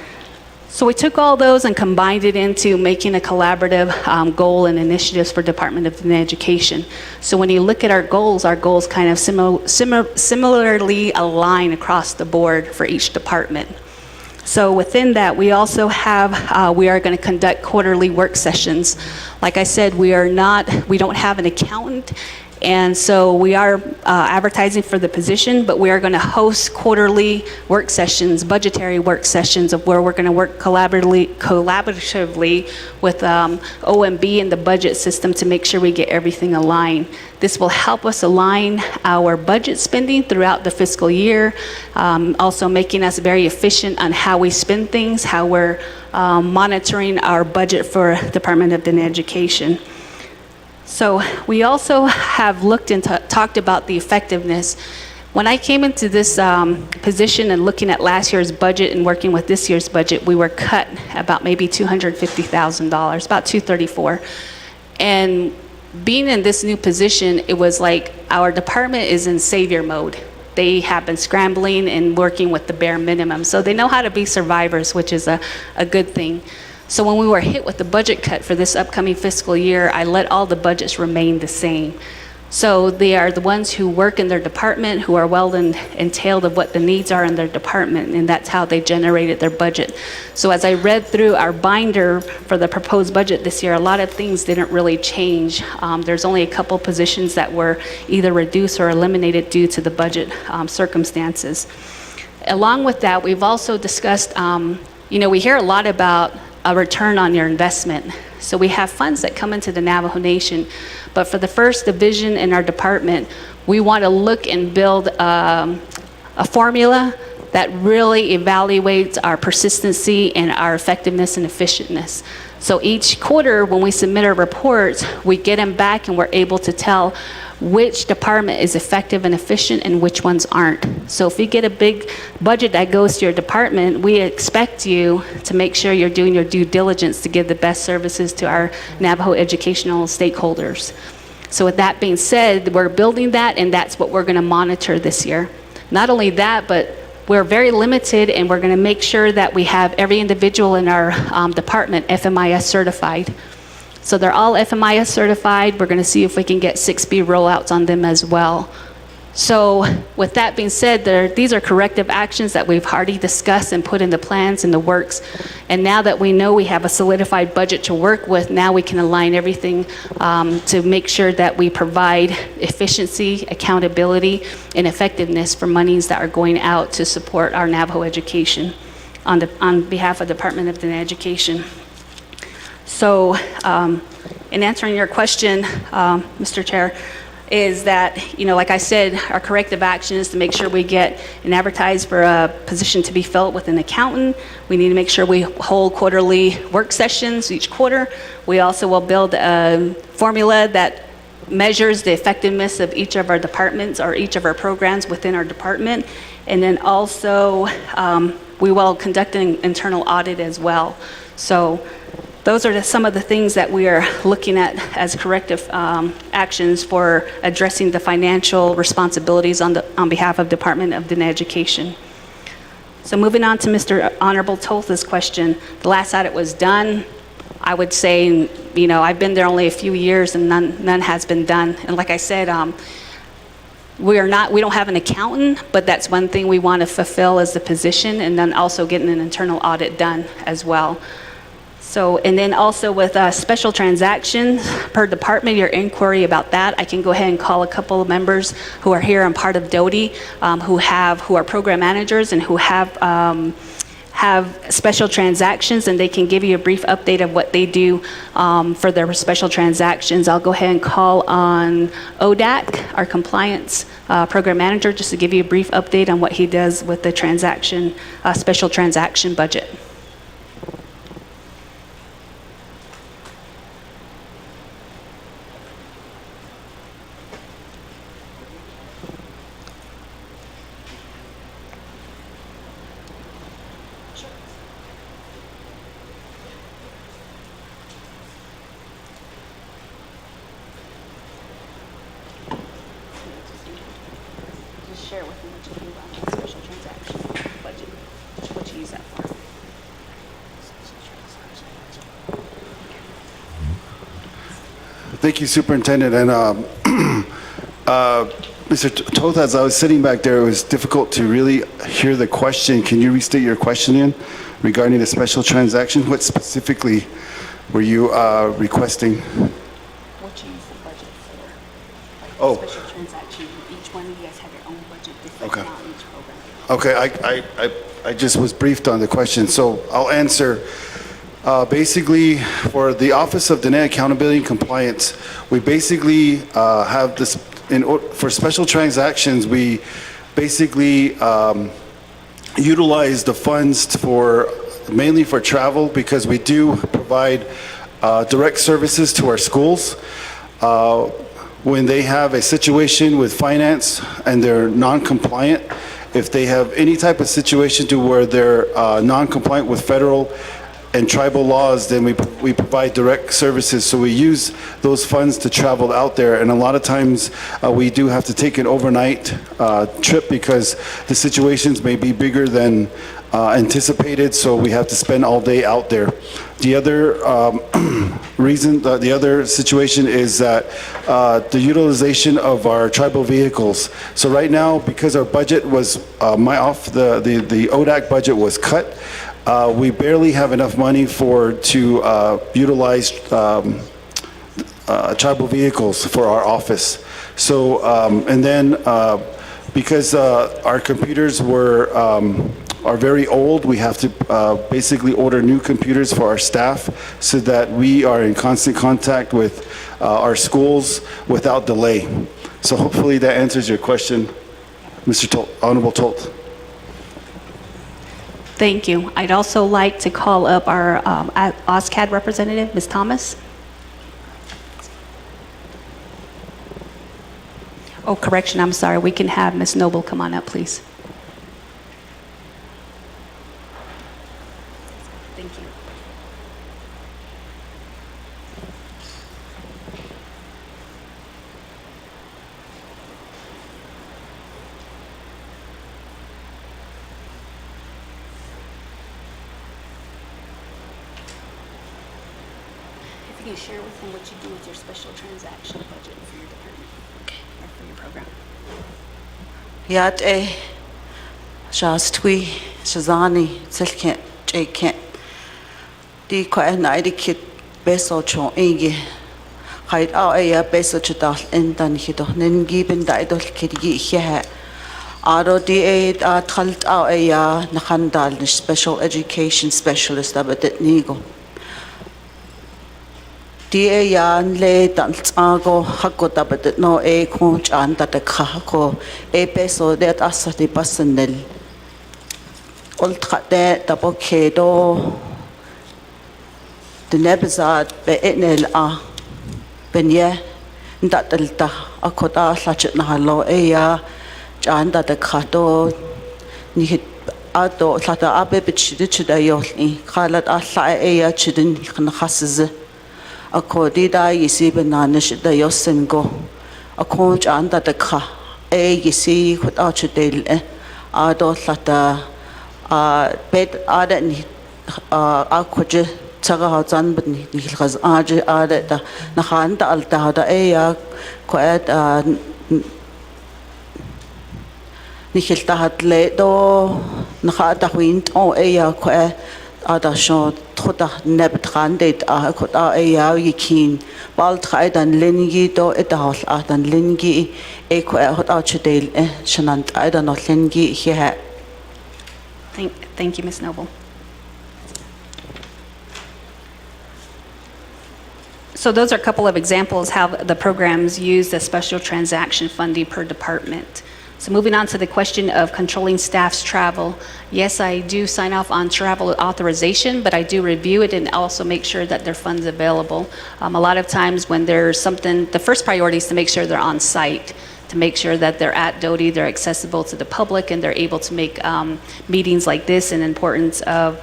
So we took all those and combined it into making a collaborative goal and initiatives for Department of Education. So when you look at our goals kind of similarly align across the board for each department. So within that, we also have, we are going to conduct quarterly work sessions. Like I said, we don't have an accountant. And so we are advertising for the position, but we are going to host quarterly work sessions, budgetary work sessions of where we're going to work collaboratively with OMB and the budget system to make sure we get everything aligned. This will help us align our budget spending throughout the fiscal year, also making us very efficient on how we spend things, how we're monitoring our budget for Department of Education. So we also have looked and talked about the effectiveness. When I came into this position and looking at last year's budget and working with this year's budget, we were cut about maybe $250,000, about $234,000. And being in this new position, it was like our department is in savior mode. They have been scrambling and working with the bare minimum. So they know how to be survivors, which is a good thing. So when we were hit with the budget cut for this upcoming fiscal year, I let all the budgets remain the same. So they are the ones who work in their department, who are well entailed of what the needs are in their department, and that's how they generated their budget. So as I read through our binder for the proposed budget this year, a lot of things didn't really change. There's only a couple positions that were either reduced or eliminated due to the budget circumstances. Along with that, we've also discussed, we hear a lot about a return on your investment. So we have funds that come into the Navajo Nation, but for the first division in our department, we want to look and build a formula that really evaluates our persistency and our effectiveness and efficientness. So each quarter when we submit our reports, we get them back and we're able to tell which department is effective and efficient and which ones aren't. So if you get a big budget that goes to your department, we expect you to make sure you're doing your due diligence to give the best services to our Navajo educational stakeholders. So with that being said, we're building that, and that's what we're going to monitor this year. Not only that, but we're very limited, and we're going to make sure that we have every individual in our department FMIS certified. So they're all FMIS certified. We're going to see if we can get 6B rollouts on them as well. So with that being said, these are corrective actions that we've already discussed and put in the plans and the works. And now that we know we have a solidified budget to work with, now we can align everything to make sure that we provide efficiency, accountability, and effectiveness for monies that are going out to support our Navajo education on behalf of the Department of Education. So in answering your question, Mr. Chair, is that, like I said, our corrective action is to make sure we get and advertise for a position to be filled with an accountant. We need to make sure we hold quarterly work sessions each quarter. We also will build a formula that measures the effectiveness of each of our departments or each of our programs within our department. And then also, we will conduct an internal audit as well. So those are some of the things that we are looking at as corrective actions for addressing the financial responsibilities on behalf of Department of Diné Education. So moving on to Mr. Honorable Tolth's question, the last audit was done. I would say, I've been there only a few years and none has been done. And like I said, we don't have an accountant, but that's one thing we want to fulfill as the position, and then also getting an internal audit done as well. So, and then also with special transactions per department, your inquiry about that, I can go ahead and call a couple of members who are here and part of DOTI, who are program managers and who have special transactions, and they can give you a brief update of what they do for their special transactions. I'll go ahead and call on ODAC, our compliance program manager, just to give you a brief update on what he does with the special transaction budget. Just share with them what you do on the special transaction budget, what you use that for. Thank you, Superintendent. And Mr. Toth, as I was sitting back there, it was difficult to really hear the question. Can you restate your question in regarding the special transaction? What specifically were you requesting? What you use the budget for. Oh. Special transaction, each one of you guys have your own budget Okay. different on each program. Okay, I just was briefed on the question, so I'll answer. Basically, for the Office of Diné Accountability and Compliance, we basically have this, for special transactions, we basically utilize the funds mainly for travel, because we do provide direct services to our schools. When they have a situation with finance and they're non-compliant, if they have any type of situation to where they're non-compliant with federal and tribal laws, then we provide direct services. So we use those funds to travel out there, and a lot of times we do have to take an overnight trip because the situations may be bigger than anticipated, so we have to spend all day out there. The other the other situation is that the utilization of our tribal vehicles. So right now, because our budget was the ODAC budget was cut, we barely have enough money to utilize tribal vehicles for our office. So, and then because our computers are very old, we have to basically order new computers for our staff so that we are in constant contact with our schools without delay. So hopefully that answers your question, Mr. Honorable Tolt. Thank you. I'd also like to call up our OSCAD representative, Ms. Thomas. Oh, correction, I'm sorry. We can have Ms. Noble come on up, please. Thank you. If you can share with him what you do with your special transaction budget for your department, or for your program. Yat Shastwi Shazani Silkent Jakent Di Quainidikit Beso Chon Ege Hide Aya Beso Chadal Endan Hido Ningiben Didol Kidgi He Aro Di Talt Aya Nakandal Special Education Specialist Abadet Nigo Dia yan le dan tsago hako dapat no ko chan data ko peso de asa di personal. Old de double kedo the nebazad be enel a benye ndatalta akoda sachet na halo ya chan data kato ni hit ato lata abe bichida yoli khalat alla ya chidin khna khasiz ako di da yisi bananish da yosingo ako chan da kha yisi khut a chidel ado lata bed ada ni a khoje chaga ha chan ban ni khaz aje ada da na khan da alta da ya ko ni khilta hat le do na kha da wind o ya ko ada sho thoda nebt khandet a khota ya yikin bal khai dan lengi do etahol a dan lengi ko hot a chedel shanant I don't know lengi he. Thank you, Ms. Noble. So those are a couple of examples how the programs use the special transaction funding per department. So moving on to the question of controlling staff's travel. Yes, I do sign off on travel authorization, but I do review it and also make sure that there are funds available. A lot of times when there's something, the first priority is to make sure they're on site, to make sure that they're at Doty, they're accessible to the public, and they're able to make meetings like this and importance of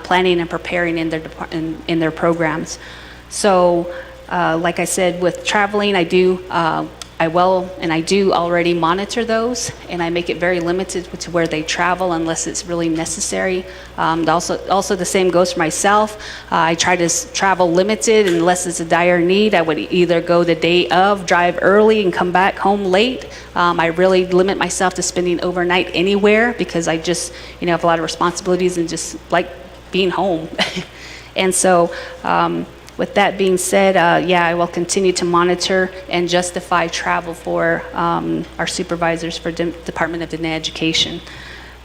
planning and preparing in their programs. So like I said, with traveling, I do already monitor those, and I make it very limited to where they travel unless it's really necessary. Also the same goes for myself. I try to travel limited unless it's a dire need. I would either go the day of, drive early, and come back home late. I really limit myself to spending overnight anywhere because I just, have a lot of responsibilities and just like being home. And so, with that being said, I will continue to monitor and justify travel for our supervisors for Department of Diné Education.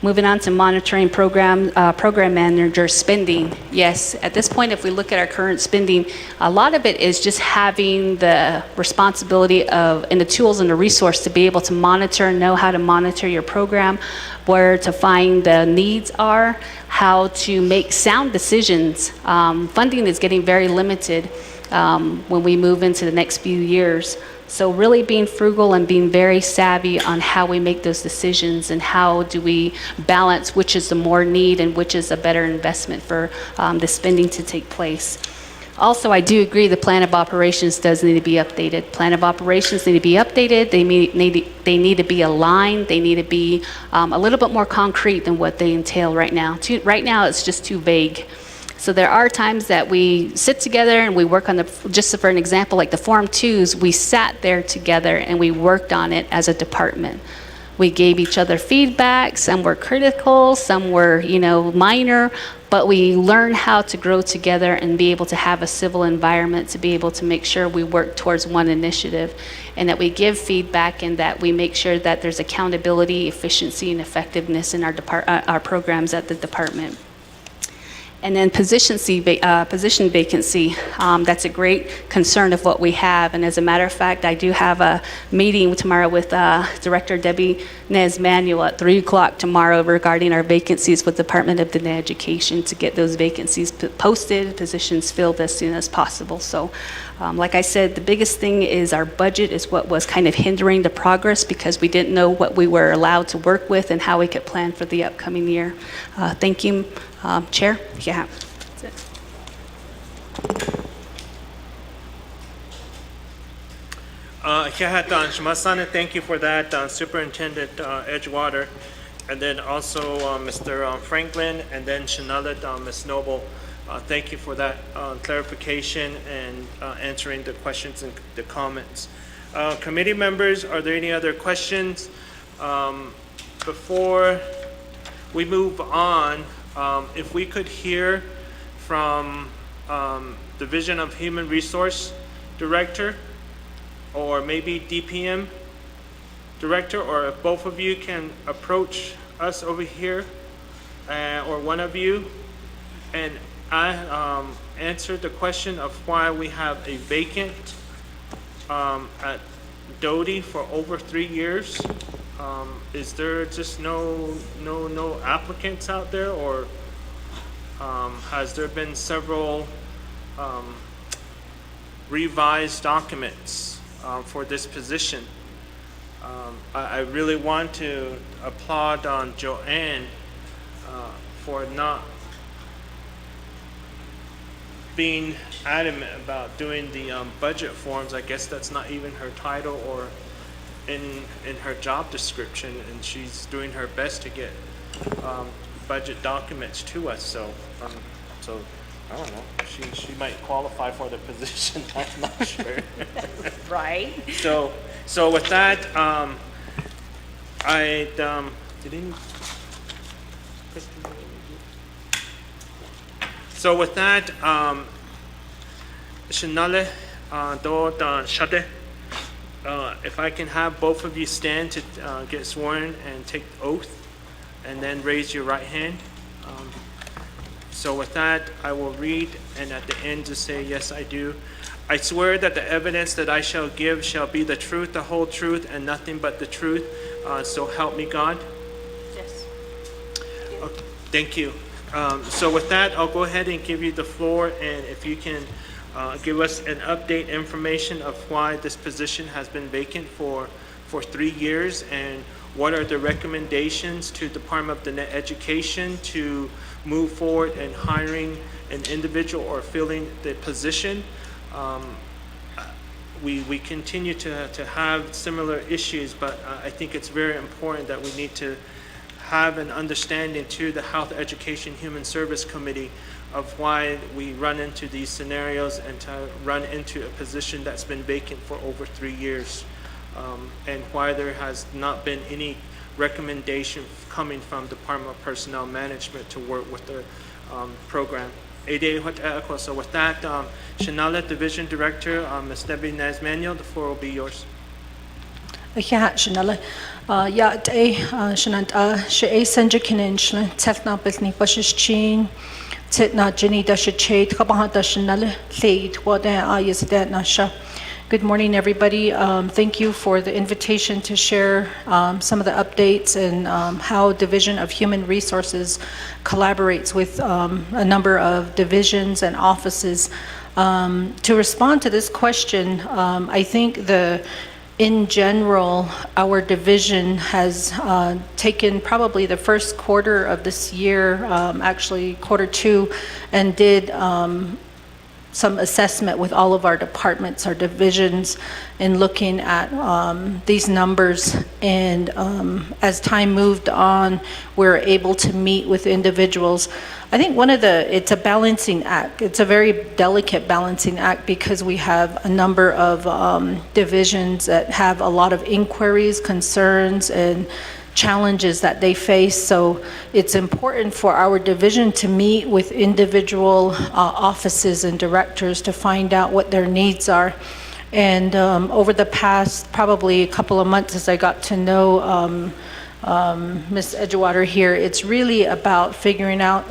Moving on to monitoring program manager spending. Yes, at this point, if we look at our current spending, a lot of it is just having the responsibility of and the tools and the resource to be able to monitor, know how to monitor your program, where to find the needs are, how to make sound decisions. Funding is getting very limited when we move into the next few years. So really being frugal and being very savvy on how we make those decisions and how do we balance which is the more need and which is a better investment for the spending to take place. Also, I do agree the plan of operations does need to be updated. Plan of operations need to be updated. They need to be aligned. They need to be a little bit more concrete than what they entail right now. Right now, it's just too vague. So there are times that we sit together and we work on just for an example, like the Form 2s, we sat there together and we worked on it as a department. We gave each other feedback. Some were critical, some were, minor, but we learned how to grow together and be able to have a civil environment to be able to make sure we work towards one initiative and that we give feedback and that we make sure that there's accountability, efficiency, and effectiveness in our programs at the department. And then position vacancy, that's a great concern of what we have. And as a matter of fact, I do have a meeting tomorrow with Director Debbie Nez-Manuel at 3 o'clock tomorrow regarding our vacancies with Department of Diné Education to get those vacancies posted, positions filled as soon as possible. So like I said, the biggest thing is our budget is what was kind of hindering the progress because we didn't know what we were allowed to work with and how we could plan for the upcoming year. Thank you. Chair? Yeah, that's it. Thank you for that, Superintendent Edgewater, and then also Mr. Franklin, and then Shanalit, Ms. Noble. Thank you for that clarification and answering the questions and the comments. Committee members, are there any other questions? Before we move on, if we could hear from Division of Human Resource Director or maybe DPM Director, or if both of you can approach us over here or one of you and answered the question of why we have a vacant at Doty for over 3 years. Is there just no applicants out there, or has there been several revised documents for this position? I really want to applaud on Joanne for not being adamant about doing the budget forms. I guess that's not even her title or in her job description, and she's doing her best to get budget documents to us. So I don't know. She might qualify for the position. I'm not sure. Right. So with that, did any? So with that, Shanale, Shade, if I can have both of you stand to get sworn and take the oath, and then raise your right hand. So with that, I will read, and at the end just say, yes, I do. I swear that the evidence that I shall give shall be the truth, the whole truth, and nothing but the truth. So help me God. Yes. Okay, thank you. So with that, I'll go ahead and give you the floor, and if you can give us an update information of why this position has been vacant for 3 years, and what are the recommendations to Department of Education to move forward in hiring an individual or filling the position. We continue to have similar issues, but I think it's very important that we need to have an understanding to the Health, Education, Human Service Committee of why we run into these scenarios and to run into a position that's been vacant for over 3 years, and why there has not been any recommendation coming from Department of Personnel Management to work with the program. So with that, Shanala, Division Director, Ms. Debbie Nazmanuel, the floor will be yours. Shanala, ya day, Shanant, she a sender kinin, Tefna Bethany Bushes Chin, Titna Jenny Dasha Kabahata Shanala, Lead, what is that Nasha. Good morning, everybody. Thank you for the invitation to share some of the updates and how Division of Human Resources collaborates with a number of divisions and offices. To respond to this question, I think in general, our division has taken probably the first quarter of this year, actually Q2, and did some assessment with all of our departments, our divisions, in looking at these numbers. And as time moved on, we're able to meet with individuals. I think it's a balancing act. It's a very delicate balancing act because we have a number of divisions that have a lot of inquiries, concerns, and challenges that they face. So it's important for our division to meet with individual offices and directors to find out what their needs are. And over the past probably a couple of months, as I got to know Ms. Edgewater here, it's really about figuring out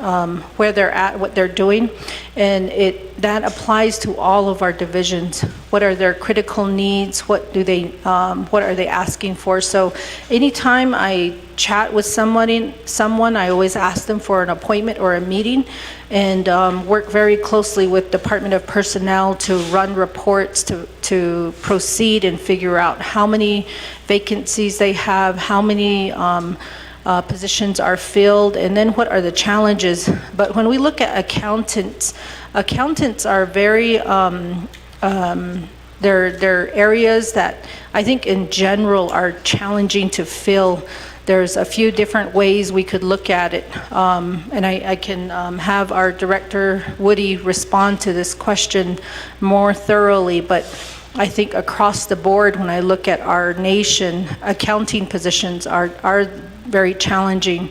where they're at, what they're doing, and that applies to all of our divisions. What are their critical needs? What are they asking for? So anytime I chat with someone, I always ask them for an appointment or a meeting, and work very closely with Department of Personnel to run reports to proceed and figure out how many vacancies they have, how many positions are filled, and then what are the challenges. But when we look at accountants are very, they're areas that I think in general are challenging to fill. There's a few different ways we could look at it, and I can have our Director Woody respond to this question more thoroughly, but I think across the board, when I look at our nation, accounting positions are very challenging.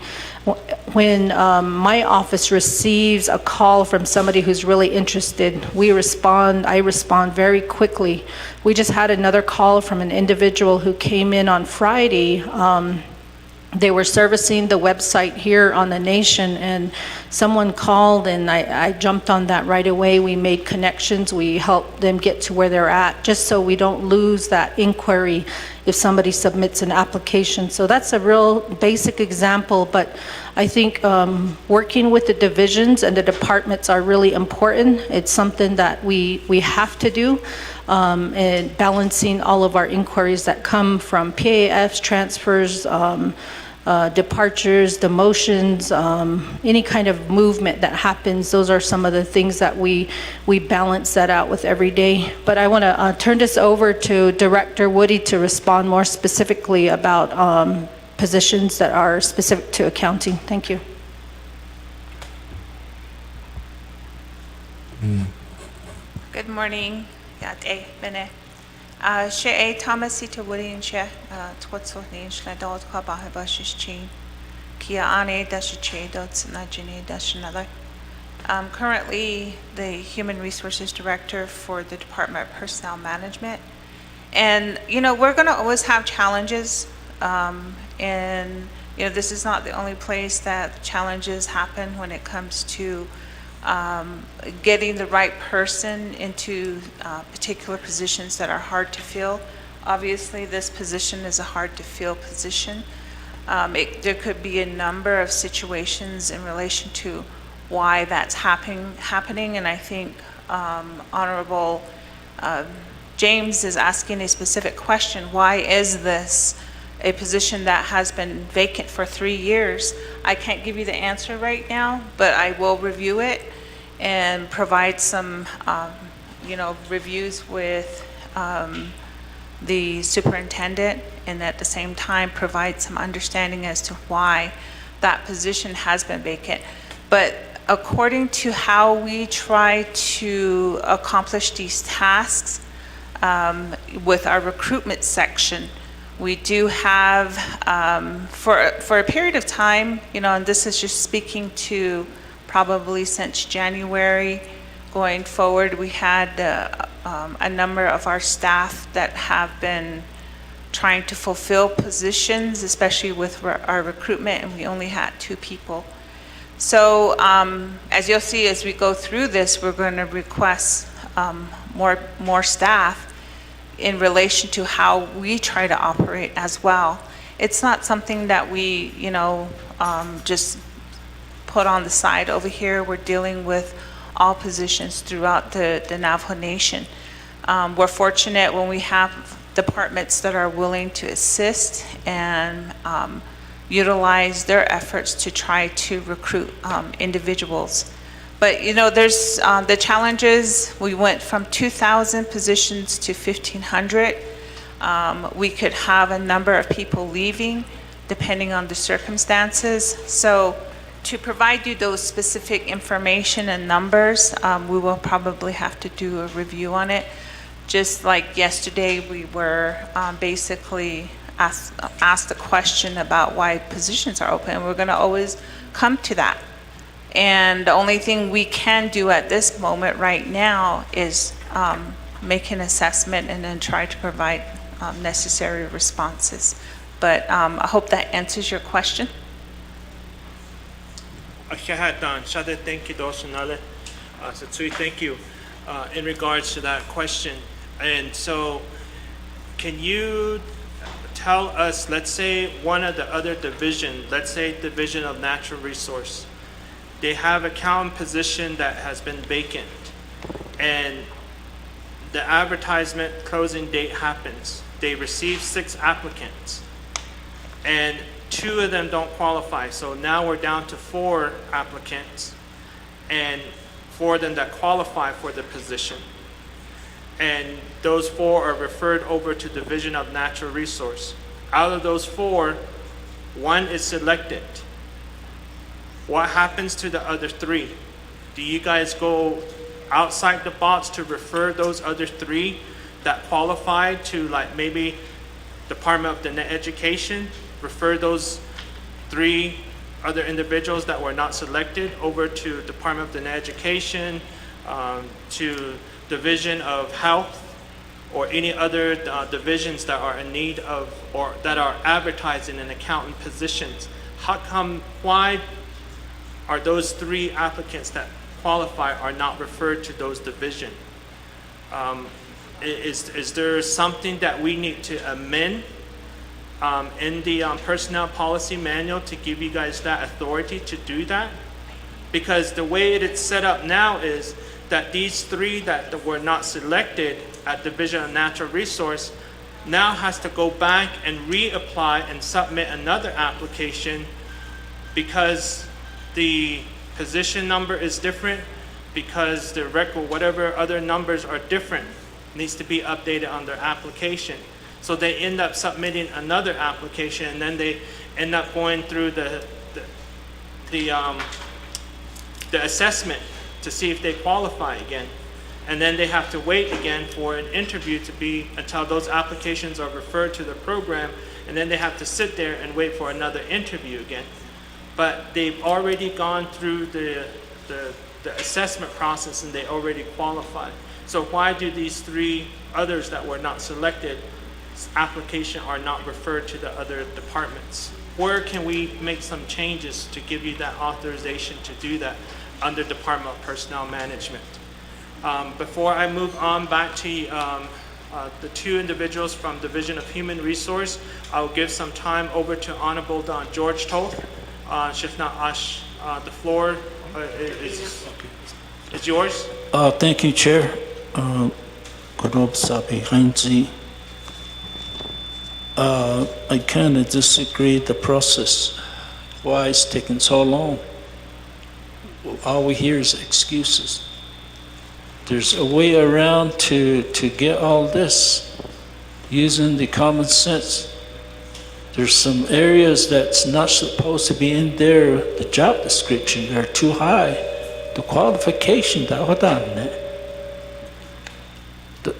When my office receives a call from somebody who's really interested, I respond very quickly. We just had another call from an individual who came in on Friday, they were servicing the website here on the nation, and someone called, and I jumped on that right away. We made connections. We helped them get to where they're at, just so we don't lose that inquiry if somebody submits an application. So that's a real basic example, but I think working with the divisions and the departments are really important. It's something that we have to do, and balancing all of our inquiries that come from PAFs, transfers, departures, demotions, any kind of movement that happens. Those are some of the things that we balance that out with every day. But I want to turn this over to Director Woody to respond more specifically about positions that are specific to accounting. Thank you. Good morning. Yate Bene. She Thomasita Woodin She Twatso Ninch Ladot Kabahabashish Chin Kia Ane Dashiche Dots Najini Dashanala. I'm currently the Human Resources Director for the Department of Personnel Management. And, you know, we're going to always have challenges. And, you know, this is not the only place that challenges happen when it comes to getting the right person into particular positions that are hard to fill. Obviously, this position is a hard to fill position. There could be a number of situations in relation to why that's happening, and I think Honorable James is asking a specific question. Why is this a position that has been vacant for 3 years? I can't give you the answer right now, but I will review it and provide some, reviews with the superintendent, and at the same time provide some understanding as to why that position has been vacant. But according to how we try to accomplish these tasks with our recruitment section, we do have, for a period of time, and this is just speaking to probably since January going forward, we had a number of our staff that have been trying to fulfill positions, especially with our recruitment, and we only had 2 people. So as you'll see, as we go through this, we're going to request more staff in relation to how we try to operate as well. It's not something that we, just put on the side over here. We're dealing with all positions throughout the Navajo Nation. We're fortunate when we have departments that are willing to assist and utilize their efforts to try to recruit individuals. But there's the challenges. We went from 2,000 positions to 1,500. We could have a number of people leaving depending on the circumstances. So to provide you those specific information and numbers, we will probably have to do a review on it. Just like yesterday, we were basically asked a question about why positions are open. We're going to always come to that. And the only thing we can do at this moment right now is make an assessment and then try to provide necessary responses. But I hope that answers your question. Thank you in regards to that question. And so can you tell us, let's say one of the other division, let's say Division of Natural Resource, they have accountant position that has been vacant, and the advertisement closing date happens. They receive 6 applicants, and 2 of them don't qualify. So now we're down to 4 applicants, and 4 of them that qualify for the position. And those 4 are referred over to Division of Natural Resource. Out of those 4, 1 is selected. What happens to the other 3? Do you guys go outside the box to refer those other 3 that qualify to, like, maybe Department of the Net Education, refer those 3 other individuals that were not selected over to Department of the Net Education, to Division of Health, or any other divisions that are in need of or that are advertising an accountant positions, why are those 3 applicants that qualify are not referred to those division? Is there something that we need to amend in the personnel policy manual to give you guys that authority to do that? Because the way it is set up now is that these 3 that were not selected at Division of Natural Resource now has to go back and reapply and submit another application because the position number is different, because the record, whatever other numbers are different, needs to be updated on their application. So they end up submitting another application, and then they end up going through the assessment to see if they qualify again. And then they have to wait again for an interview to be until those applications are referred to the program, and then they have to sit there and wait for another interview again. But they've already gone through the assessment process and they already qualified. So why do these 3 others that were not selected application are not referred to the other departments? Where can we make some changes to give you that authorization to do that under Department of Personnel Management? Before I move on back to the 2 individuals from Division of Human Resource, I'll give some time over to Honorable George Toth. Shifna Ash, the floor is yours. Thank you, Chair. Kodob Sabi Heinzi. I kind of disagree with the process. Why it's taking so long? All we hear is excuses. There's a way around to get all this using the common sense. There's some areas that's not supposed to be in there, the job description, they're too high. The qualification,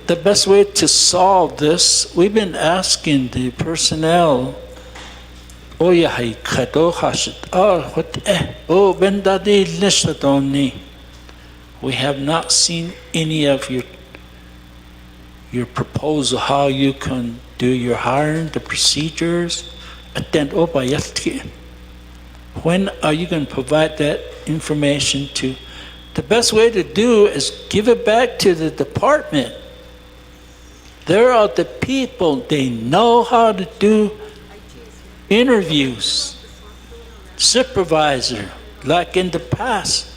the best way to solve this, we've been asking the personnel, we have not seen any of your proposal, how you can do your hiring, the procedures. When are you going to provide that information to? The best way to do is give it back to the department. There are the people, they know how to do interviews. Supervisor, like in the past.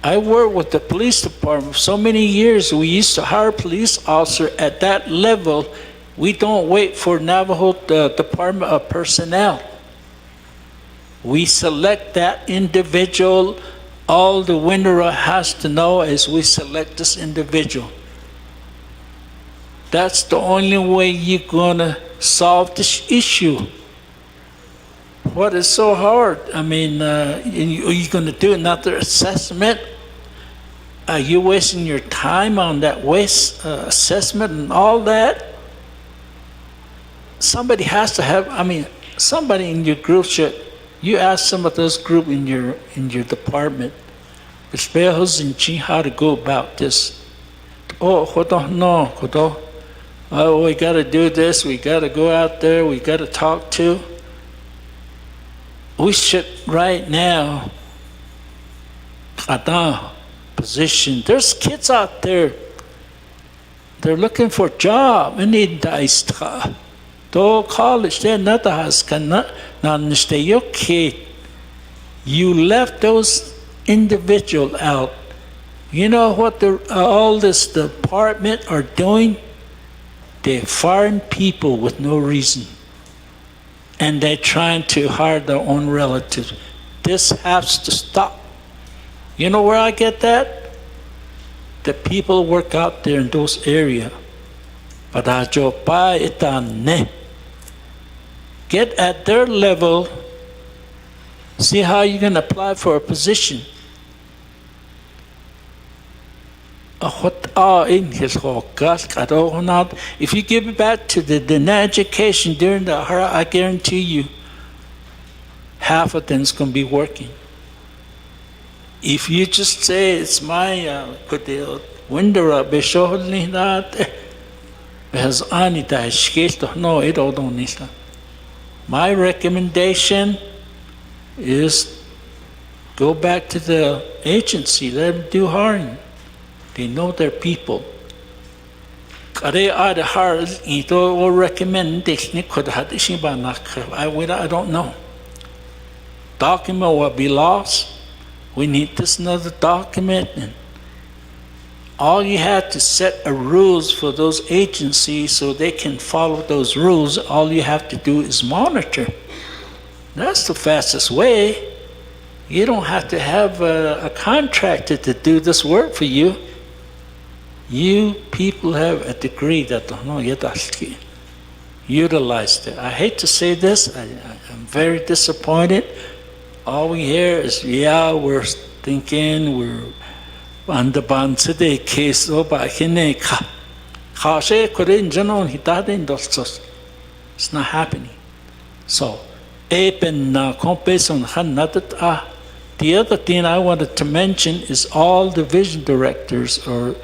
I worked with the police department for so many years. We used to hire a police officer at that level. We don't wait for Navajo Department of Personnel. We select that individual. All the winner has to know is we select this individual. That's the only way you're gonna solve this issue. What is so hard? I mean, are you going to do another assessment? Are you wasting your time on that assessment and all that? Somebody has to have, somebody in your group should, you ask some of those group in your department, how to go about this. Oh, we got to do this, we got to go out there, we got to talk to. We should right now, position. There's kids out there. They're looking for a job. And need to college. They're not your kid. You left those individuals out. You know what all this department are doing? They're firing people with no reason. And they're trying to hire their own relatives. This has to stop. You know where I get that? The people work out there in those areas. Get at their level. See how you can apply for a position. If you give it back to the education during the hara, I guarantee you, half of them is going to be working. If you just say it's my Windera beshohli that has anita esketo no it odonista. My recommendation is go back to the agency, let them do hiring. They know their people. Kare ada har ito will recommend this ni could had I don't know. Document will be lost. We need this another document, and all you have to set a rules for those agencies so they can follow those rules. All you have to do is monitor. That's the fastest way. You don't have to have a contractor to do this work for you. You people have a degree that utilized it. I hate to say this. I'm very disappointed. All we hear is, yeah, we're thinking, we're on the band today, case over Hineka. It's not happening. So, the other thing I wanted to mention is all division directors or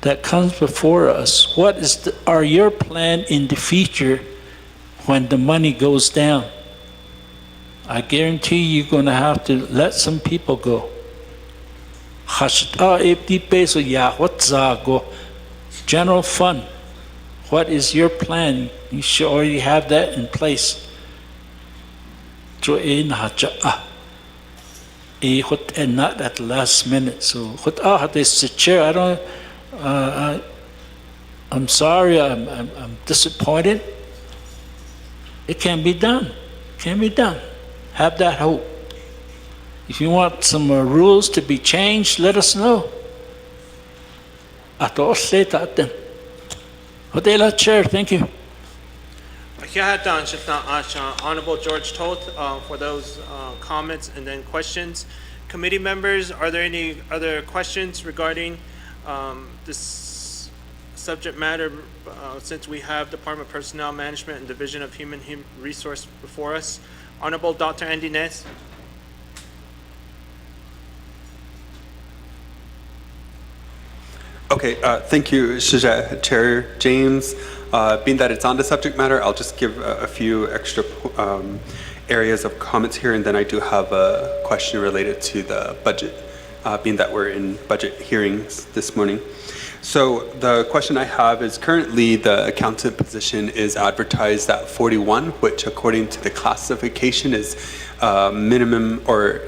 that comes before us. What is are your plan in the future when the money goes down? I guarantee you're going to have to let some people go. General fund. What is your plan? You should already have that in place. And not at the last minute. So, this is chair. I don't. I'm sorry. I'm disappointed. It can be done. Can be done. Have that hope. If you want some rules to be changed, let us know. Chair, thank you. Honorable George Toth for those comments and then questions. Committee members, are there any other questions regarding this subject matter since we have Department of Personnel Management and Division of Human Resource before us? Honorable Dr. Andy Nez. Okay, thank you, Chair James. Being that it's on the subject matter, I'll just give a few extra areas of comments here, and then I do have a question related to the budget, being that we're in budget hearings this morning. So the question I have is currently the accountant position is advertised at 41, which according to the classification is minimum or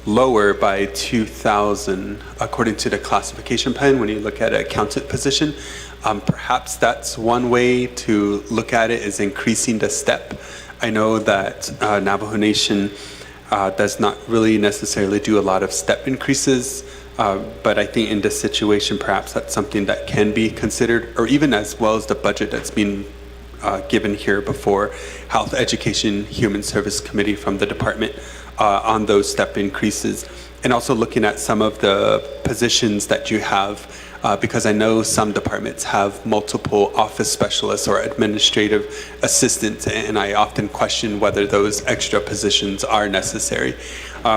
lower by 2,000 according to the classification plan when you look at an accountant position. Perhaps that's one way to look at it, is increasing the step. I know that Navajo Nation does not really necessarily do a lot of step increases, but I think in this situation perhaps that's something that can be considered, or even as well as the budget that's been given here before Health, Education, Human Service Committee from the department on those step increases, and also looking at some of the positions that you have, because I know some departments have multiple office specialists or administrative assistants, and I often question whether those extra positions are necessary.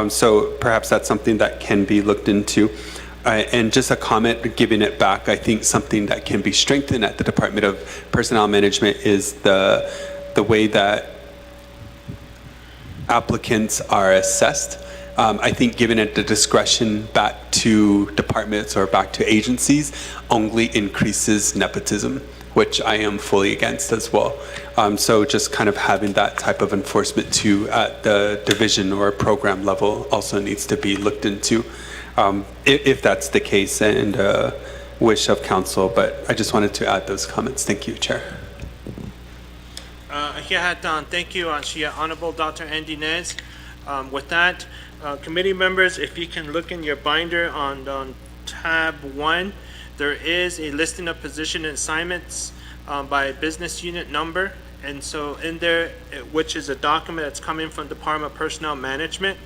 So perhaps that's something that can be looked into. And just a comment, giving it back, I think something that can be strengthened at the Department of Personnel Management is the way that applicants are assessed. I think giving it the discretion back to departments or back to agencies only increases nepotism, which I am fully against as well. So just kind of having that type of enforcement too at the division or program level also needs to be looked into, if that's the case and wish of council. But I just wanted to add those comments. Thank you, Chair. Thank you, Honorable Dr. Andy Nez. With that, committee members, if you can look in your binder on tab 1, there is a listing of position and assignments by business unit number. And so in there, which is a document that's coming from Department of Personnel Management.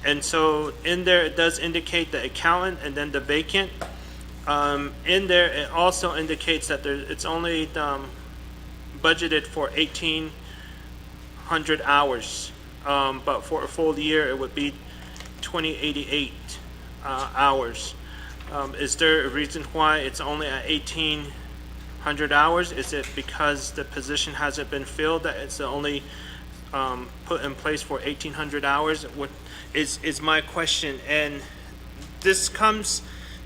And so in there, it does indicate the accountant and then the vacant. In there, it also indicates that it's only budgeted for 1,800 hours, but for a full year it would be 2,088 hours. Is there a reason why it's only at 1,800 hours? Is it because the position hasn't been filled that it's only put in place for 1,800 hours? What is my question? And this comes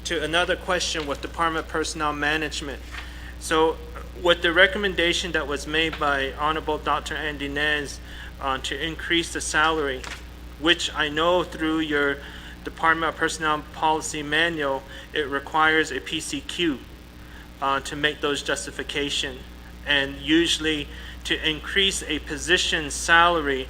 to another question with Department of Personnel Management. So with the recommendation that was made by Honorable Dr. Andy Nez to increase the salary, which I know through your Department of Personnel Policy Manual, it requires a PCQ to make those justification. And usually to increase a position's salary,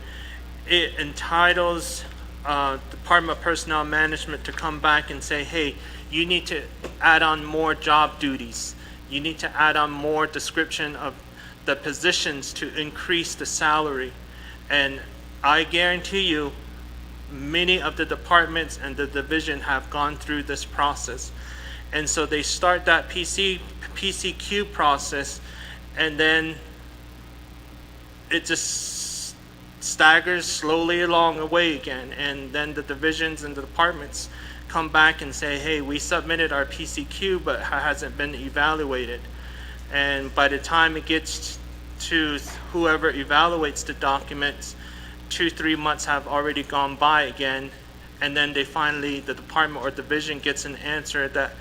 it entitles Department of Personnel Management to come back and say, hey, you need to add on more job duties. You need to add on more description of the positions to increase the salary. And I guarantee you, many of the departments and the division have gone through this process. And so they start that PCQ process, and then it just staggers slowly along the way again. And then the divisions and the departments come back and say, hey, we submitted our PCQ, but it hasn't been evaluated. And by the time it gets to whoever evaluates the documents, 2-3 months have already gone by again, and then they finally, the department or division gets an answer that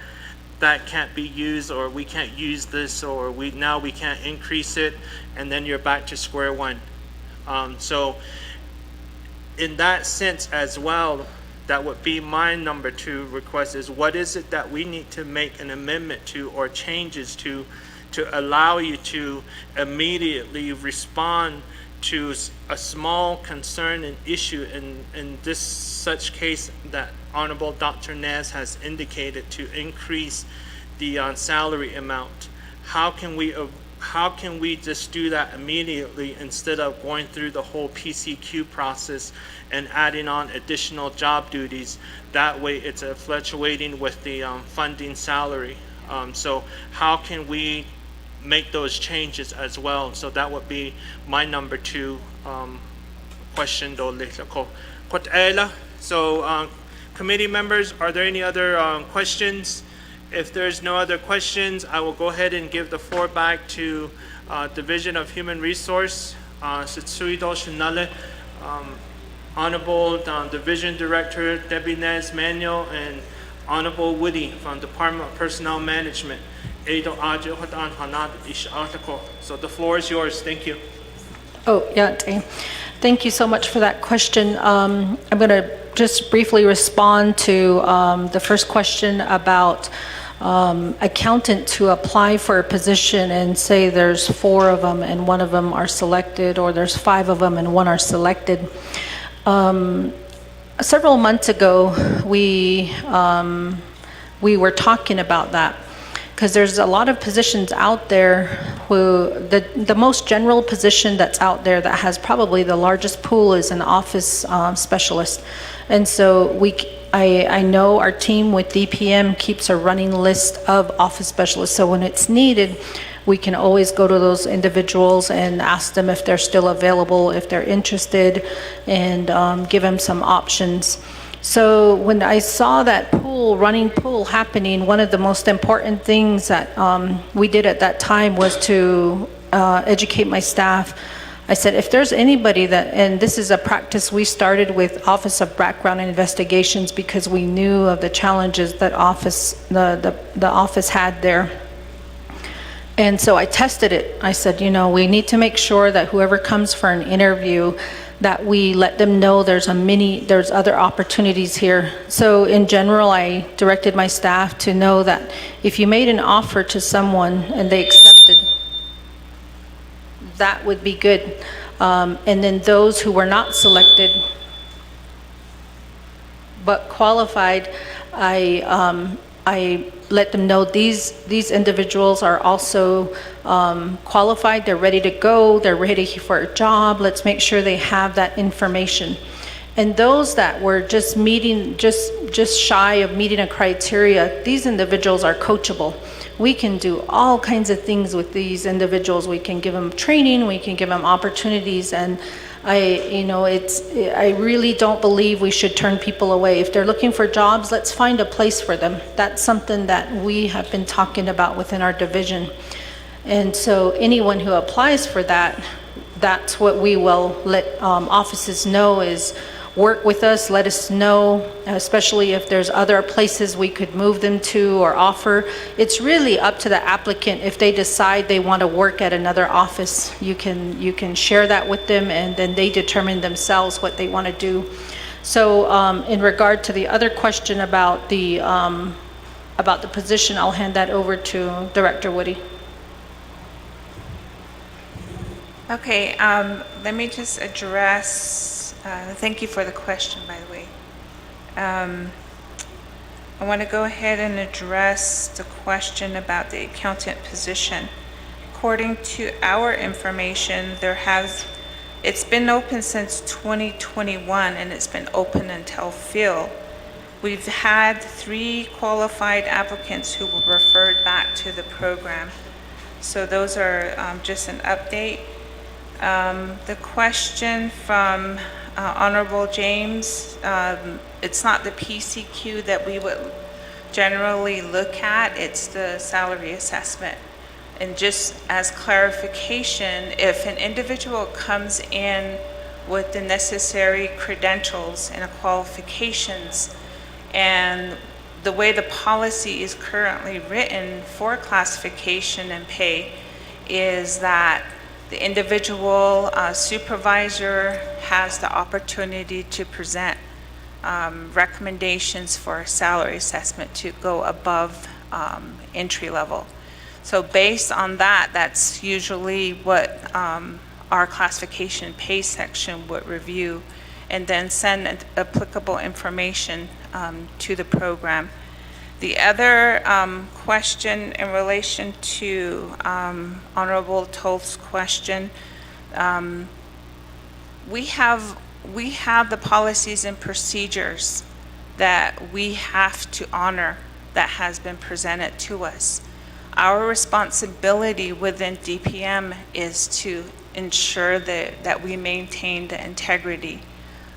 can't be used, or we can't use this, or we can't increase it, and then you're back to square one. So in that sense as well, that would be my number 2 request, is what is it that we need to make an amendment to or changes to allow you to immediately respond to a small concern and issue in this such case that Honorable Dr. Nez has indicated, to increase the salary amount. How can we just do that immediately instead of going through the whole PCQ process and adding on additional job duties? That way it's fluctuating with the funding salary. So how can we make those changes as well? So that would be my number 2 question. So committee members, are there any other questions? If there's no other questions, I will go ahead and give the floor back to Division of Human Resource, Honorable Division Director Debbie Nez Manuel, and Honorable Woody from Department of Personnel Management. So the floor is yours. Thank you. Oh, yeah, thank you so much for that question. I'm going to just briefly respond to the first question about accountant to apply for a position and say there's 4 of them and 1 of them are selected, or there's 5 of them and 1 are selected. Several months ago, we were talking about that, because there's a lot of positions out there who, the most general position that's out there that has probably the largest pool is an office specialist. And so I know our team with DPM keeps a running list of office specialists. So when it's needed, we can always go to those individuals and ask them if they're still available, if they're interested, and give them some options. So when I saw that running pool happening, one of the most important things that we did at that time was to educate my staff. I said, if there's anybody that, and this is a practice we started with Office of Background Investigations, because we knew of the challenges that the office had there. And so I tested it. I said, we need to make sure that whoever comes for an interview, that we let them know there's other opportunities here. So in general, I directed my staff to know that if you made an offer to someone and they accepted, that would be good. And then those who were not selected but qualified, I let them know these individuals are also qualified, they're ready to go, they're ready for a job, let's make sure they have that information. And those that were just shy of meeting a criteria, these individuals are coachable. We can do all kinds of things with these individuals. We can give them training, we can give them opportunities, and I really don't believe we should turn people away. If they're looking for jobs, let's find a place for them. That's something that we have been talking about within our division. And so anyone who applies for that, that's what we will let offices know is work with us, let us know, especially if there's other places we could move them to or offer. It's really up to the applicant if they decide they want to work at another office. You can share that with them, and then they determine themselves what they want to do. So in regard to the other question about the position, I'll hand that over to Director Woody. Okay, let me just address, thank you for the question, by the way. I want to go ahead and address the question about the accountant position. According to our information, it's been open since 2021, and it's been open until filled. We've had 3 qualified applicants who were referred back to the program. So those are just an update. The question from Honorable James, it's not the PCQ that we would generally look at, it's the salary assessment. And just as clarification, if an individual comes in with the necessary credentials and qualifications, and the way the policy is currently written for classification and pay is that the individual supervisor has the opportunity to present recommendations for salary assessment to go above entry level. So based on that, that's usually what our classification pay section would review and then send applicable information to the program. The other question in relation to Honorable Tolf's question, we have the policies and procedures that we have to honor that has been presented to us. Our responsibility within DPM is to ensure that we maintain the integrity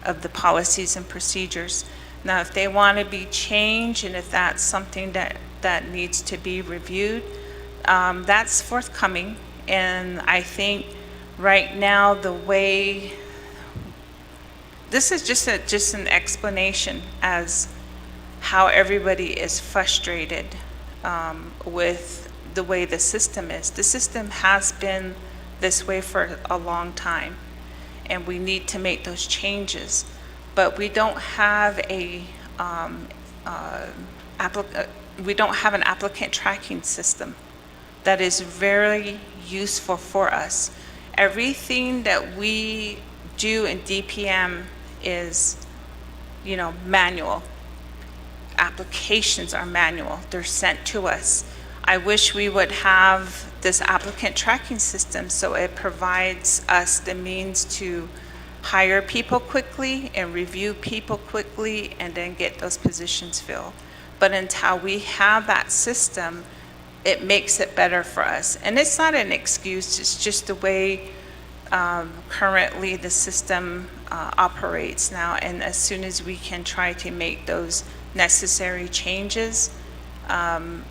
of the policies and procedures. Now, if they want to be changed and if that's something that needs to be reviewed, that's forthcoming. And I think right now the way, this is just an explanation as how everybody is frustrated with the way the system is. The system has been this way for a long time, and we need to make those changes. But we don't have an applicant tracking system that is very useful for us. Everything that we do in DPM is, manual. Applications are manual. They're sent to us. I wish we would have this applicant tracking system so it provides us the means to hire people quickly and review people quickly and then get those positions filled. But until we have that system, it makes it better for us. And it's not an excuse, it's just the way currently the system operates now. And as soon as we can try to make those necessary changes, I'm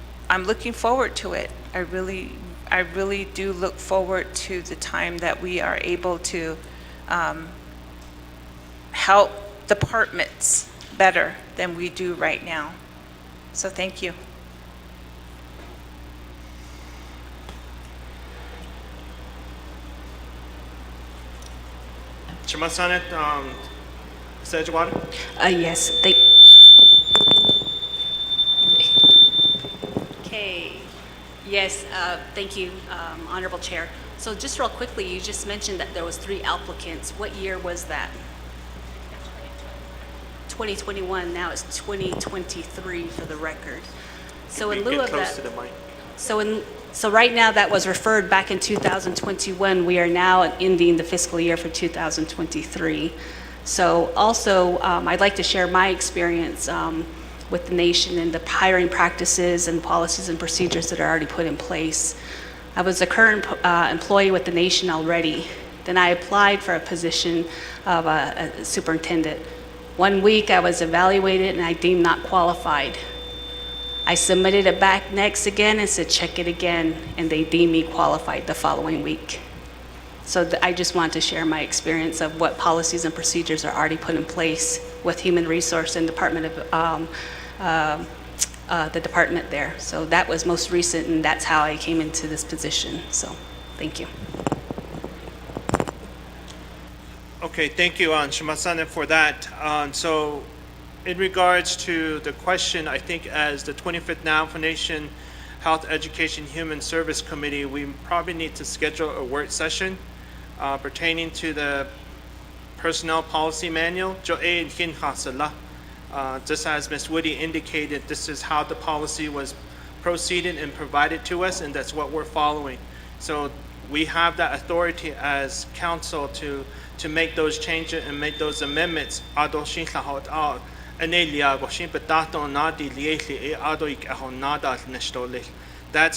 looking forward to it. I really do look forward to the time that we are able to help departments better than we do right now. So thank you. Chairman Senate, Mr. Edgewater? Yes, okay. Yes, thank you, Honorable Chair. So just real quickly, you just mentioned that there was 3 applicants. What year was that? 2021, now it's 2023 for the record. So in lieu Get of close that, to the mic. so right now that was referred back in 2021. We are now ending the fiscal year for 2023. So also, I'd like to share my experience with the nation and the hiring practices and policies and procedures that are already put in place. I was a current employee with the nation already. Then I applied for a position of a superintendent. 1 week I was evaluated and I deemed not qualified. I submitted it back next again and said, check it again, and they deemed me qualified the following week. So I just want to share my experience of what policies and procedures are already put in place with Human Resource and Department of, the department there. So that was most recent, and that's how I came into this position. So, thank you. Okay, thank you, Shimasane, for that. So, in regards to the question, I think as the 25th Navajo Nation Health, Education, Human Service Committee, we probably need to schedule a work session pertaining to the Personnel Policy Manual. Just as Ms. Woody indicated, this is how the policy was proceeded and provided to us, and that's what we're following. So we have that authority as council to make those changes and make those amendments. That's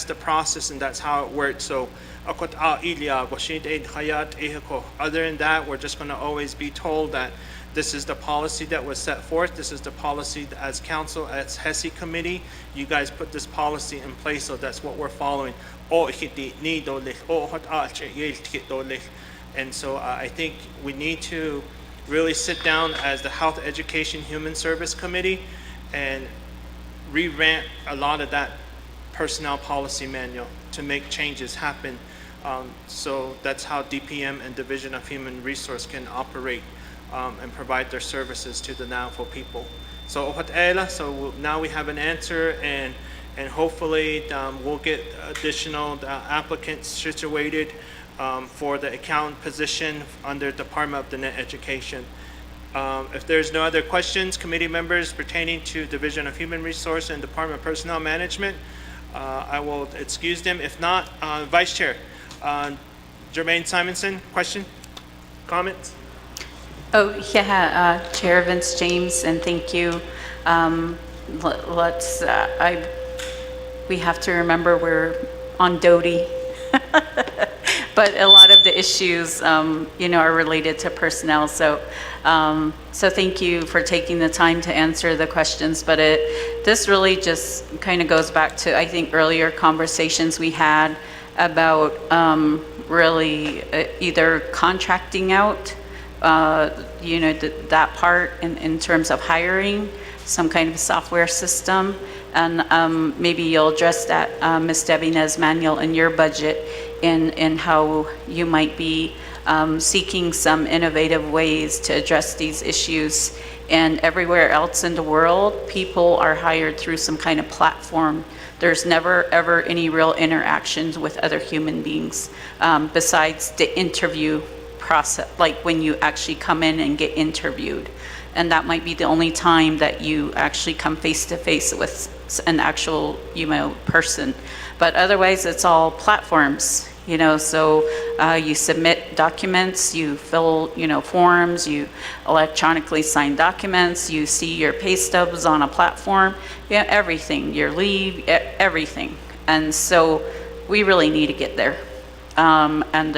the process and that's how it works. So other than that, we're just going to always be told that this is the policy that was set forth. This is the policy that as council, as Hehsc committee, you guys put this policy in place, so that's what we're following. And so I think we need to really sit down as the Health, Education, Human Service Committee and revamp a lot of that personnel policy manual to make changes happen. So that's how DPM and Division of Human Resource can operate and provide their services to the Navajo people. So now we have an answer, and hopefully we'll get additional applicants situated for the accountant position under Department of the Net Education. If there's no other questions, committee members pertaining to Division of Human Resource and Department of Personnel Management, I will excuse them. If not, Vice Chair, Jermaine Simonson, question, comments? Oh, yeah, Chair Vince James, and thank you. We have to remember we're on Doty. But a lot of the issues, are related to personnel. So thank you for taking the time to answer the questions. But this really just kind of goes back to, I think, earlier conversations we had about really either contracting out, that part in terms of hiring some kind of software system. And maybe you'll address that, Ms. Debbie Manuel, in your budget, in how you might be seeking some innovative ways to address these issues. And everywhere else in the world, people are hired through some kind of platform. There's never, ever any real interactions with other human beings besides the interview process, like when you actually come in and get interviewed. And that might be the only time that you actually come face to face with an actual, person. But otherwise, it's all platforms, so you submit documents, you fill, forms, you electronically sign documents, you see your pay stubs on a platform, everything, your leave, everything. And so we really need to get there. And I'm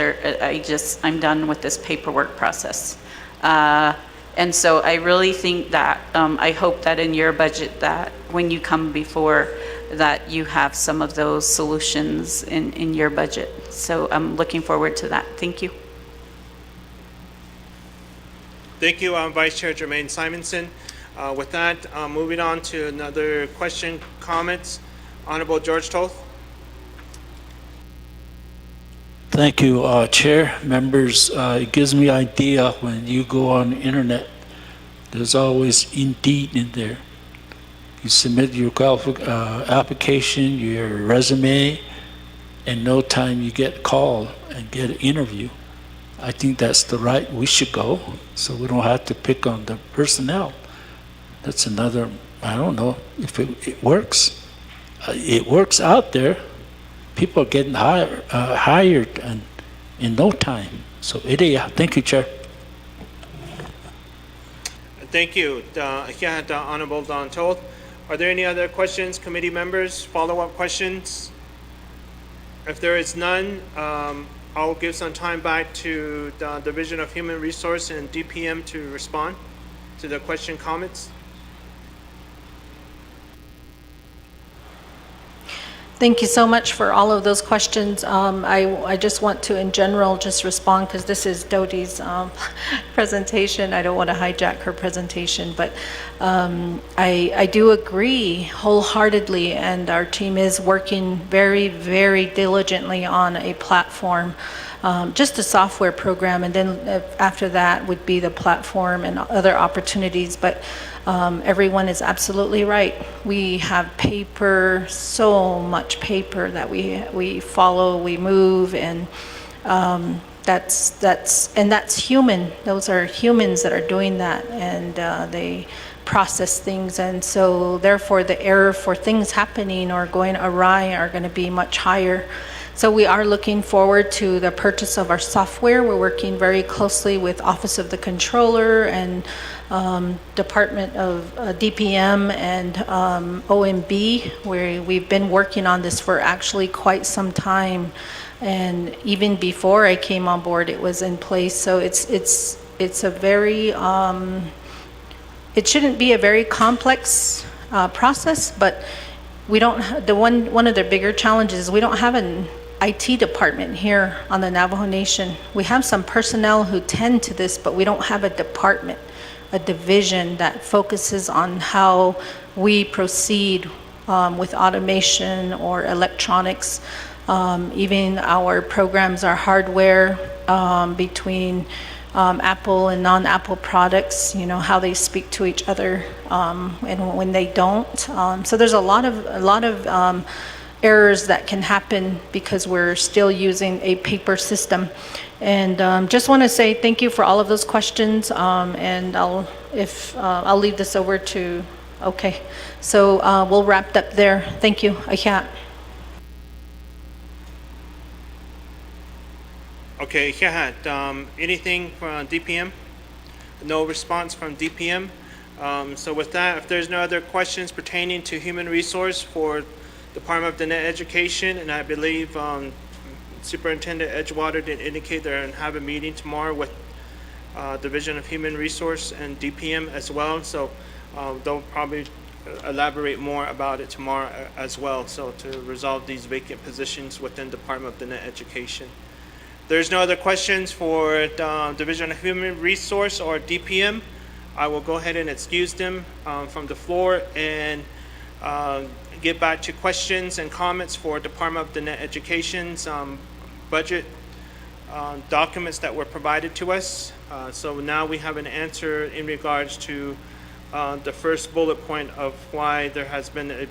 done with this paperwork process. And so I really think that, I hope that in your budget, that when you come before, that you have some of those solutions in your budget. So I'm looking forward to that. Thank you. Thank you, Vice Chair Jermaine Simonson. With that, moving on to another question, comments. Honorable George Toth. Thank you, Chair, members. It gives me idea when you go on the internet, there's always Indeed in there. You submit your application, your resume, in no time you get called and get an interview. I think that's the right we should go, so we don't have to pick on the personnel. That's another, I don't know if it works. It works out there. People are getting hired and in no time. So, thank you, Chair. Thank you, Honorable Don Toth. Are there any other questions, committee members, follow-up questions? If there is none, I'll give some time back to the Division of Human Resource and DPM to respond to the question comments. Thank you so much for all of those questions. I just want to, in general, just respond because this is Dodi's presentation. I don't want to hijack her presentation, but I do agree wholeheartedly, and our team is working very, very diligently on a platform, just a software program, and then after that would be the platform and other opportunities. But everyone is absolutely right. We have paper, so much paper that we follow, we move, and that's human. Those are humans that are doing that, and they process things, and so therefore the error for things happening or going awry are going to be much higher. So we are looking forward to the purchase of our software. We're working very closely with Office of the Controller and Department of DPM and OMB, where we've been working on this for actually quite some time. And even before I came on board, it was in place. So it's a very, it shouldn't be a very complex process, but we don't, one of the bigger challenges is we don't have an IT department here on the Navajo Nation. We have some personnel who tend to this, but we don't have a department, a division that focuses on how we proceed with automation or electronics. Even our programs, our hardware between Apple and non-Apple products, you know, how they speak to each other and when they don't. So there's a lot of errors that can happen because we're still using a paper system. And just want to say thank you for all of those questions. And I'll leave this over to, okay. So we'll wrap up there. Thank you. Hehsc. Okay, Hehsc, anything from DPM? No response from DPM. So with that, if there's no other questions pertaining to human resource for Department of Diné Education, and I believe Superintendent Edgewater did indicate they're going to have a meeting tomorrow with Division of Human Resource and DPM as well. So they'll probably elaborate more about it tomorrow as well. So to resolve these vacant positions within Department of Diné Education. There's no other questions for Division of Human Resource or DPM. I will go ahead and excuse them from the floor and get back to questions and comments for Department of Diné Education's budget documents that were provided to us. So now we have an answer in regards to the first bullet point of why there has been a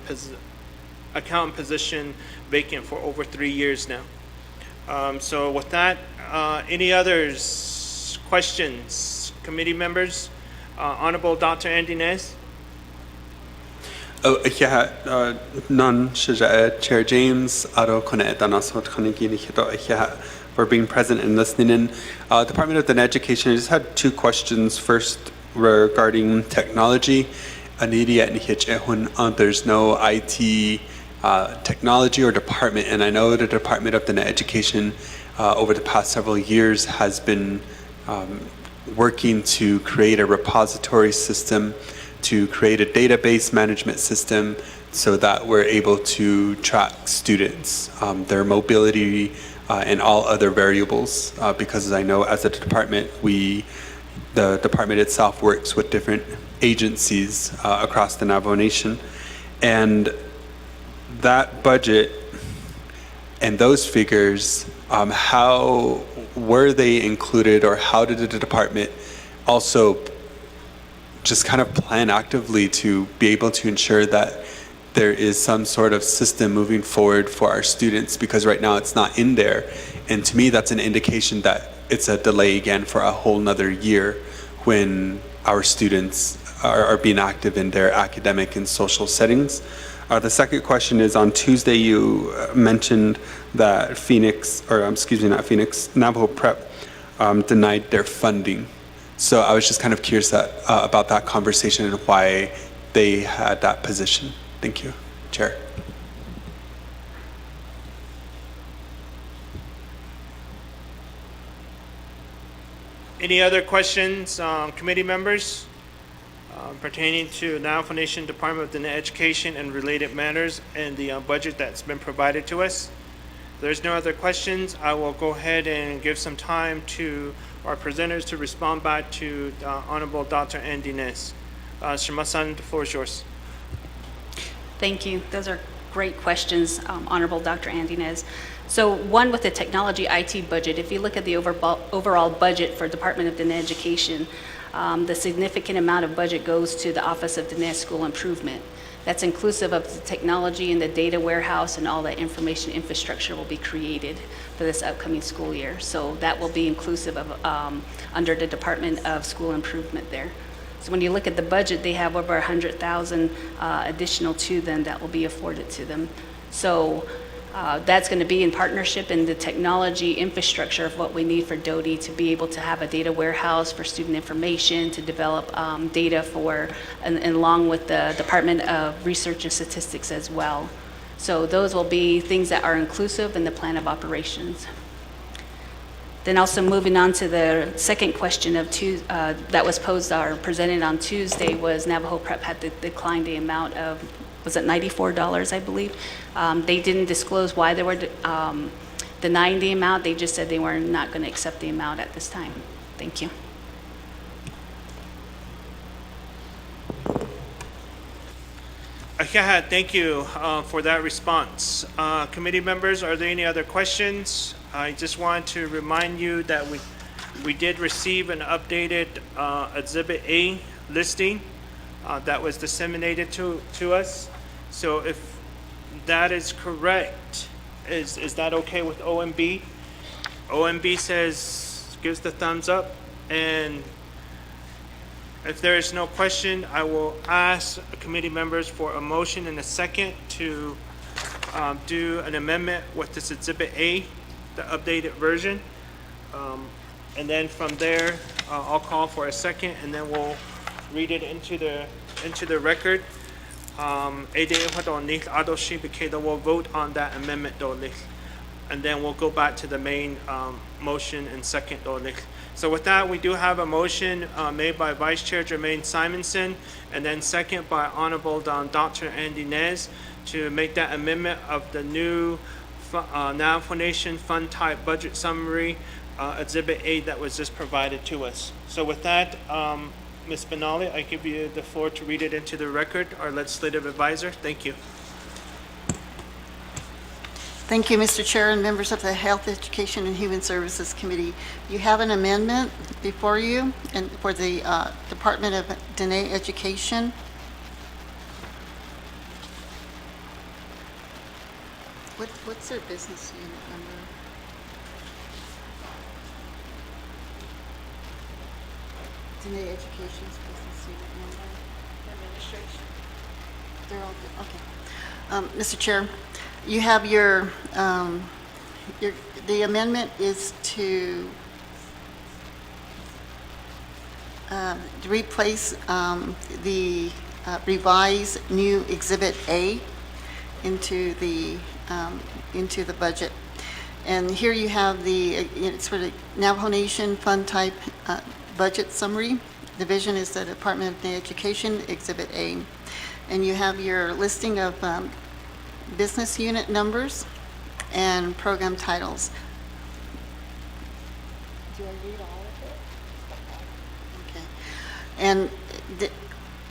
accountant position vacant for over 3 years now. So with that, any others, questions, committee members? Honorable Dr. Andy Nez. None, Chair James, Aro Kone Danasot Konigini Hito for being present and listening in. Department of Diné Education, I just had two questions. First, regarding technology. There's no IT technology or department, and I know the Department of Diné Education over the past several years has been working to create a repository system, to create a database management system so that we're able to track students, their mobility, and all other variables. Because I know as a department, the department itself works with different agencies across the Navajo Nation. And that budget and those figures, how were they included, or how did the department also just kind of plan actively to be able to ensure that there is some sort of system moving forward for our students? Because right now it's not in there. And to me, that's an indication that it's a delay again for a whole nother year when our students are being active in their academic and social settings. The second question is, on Tuesday you mentioned that Navajo Prep denied their funding. So I was just kind of curious about that conversation and why they had that position. Thank you, Chair. Any other questions, committee members, pertaining to Navajo Nation Department of Diné Education and related matters and the budget that's been provided to us? If there's no other questions, I will go ahead and give some time to our presenters to respond back to Honorable Dr. Ann Dinez. Shima-san, the floor is yours. Thank you. Those are great questions, Honorable Dr. Andinez. So one, with the technology IT budget, if you look at the overall budget for Department of Diné Education, the significant amount of budget goes to the Office of Diné School Improvement. That's inclusive of the technology and the data warehouse, and all that information infrastructure will be created for this upcoming school year. So that will be inclusive of under the Department of School Improvement there. So when you look at the budget, they have over 100,000 additional to them that will be afforded to them. So that's going to be in partnership in the technology infrastructure of what we need for DOTI to be able to have a data warehouse for student information, to develop data for, and along with the Department of Research and Statistics as well. So those will be things that are inclusive in the plan of operations. Then also moving on to the second question of that was posed or presented on Tuesday, was Navajo Prep had to decline the amount of, was it $94, I believe? They didn't disclose why they were denying the amount. They just said they were not going to accept the amount at this time. Thank you. Yeah, thank you for that response. Committee members, are there any other questions? I just want to remind you that we did receive an updated Exhibit A listing that was disseminated to us. So if that is correct, is that okay with OMB? OMB says, gives the thumbs up, and if there is no question, I will ask committee members for a motion and a second to do an amendment with this Exhibit A, the updated version. And then from there, I'll call for a second, and then we'll read it into the record. We'll vote on that amendment, and then we'll go back to the main motion and second. So with that, we do have a motion made by Vice Chair Jermaine Simonson, and then second by Honorable Dr. Andy Nez, to make that amendment of the new Navajo Nation Fund Type Budget Summary, Exhibit A, that was just provided to us. So with that, Ms. Benali, I give you the floor to read it into the record, our legislative advisor. Thank you. Thank you, Mr. Chair and members of the Health, Education, and Human Services Committee. You have an amendment before you and for the Department of Diné Education. What's their business unit number? Diné Education's business unit number. Administration. They're all good. Okay. Mr. Chair, you have the amendment is to replace the revised new Exhibit A into the budget. And here you have it's for the Navajo Nation Fund Type Budget Summary. Division is the Department of Education, Exhibit A. And you have your listing of business unit numbers and program titles. Do I read all of it? Okay. And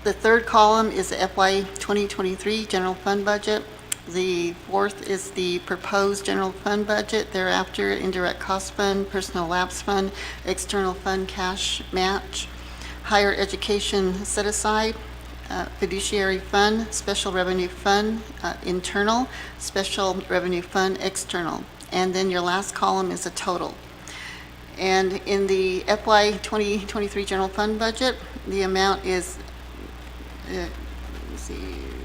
the third column is the FY 2023 general fund budget. The fourth is the proposed general fund budget. Thereafter, indirect cost fund, personal lapse fund, external fund cash match, higher education set aside, fiduciary fund, special revenue fund, internal, special revenue fund, external. And then your last column is a total. And in the FY 2023 general fund budget, the amount is,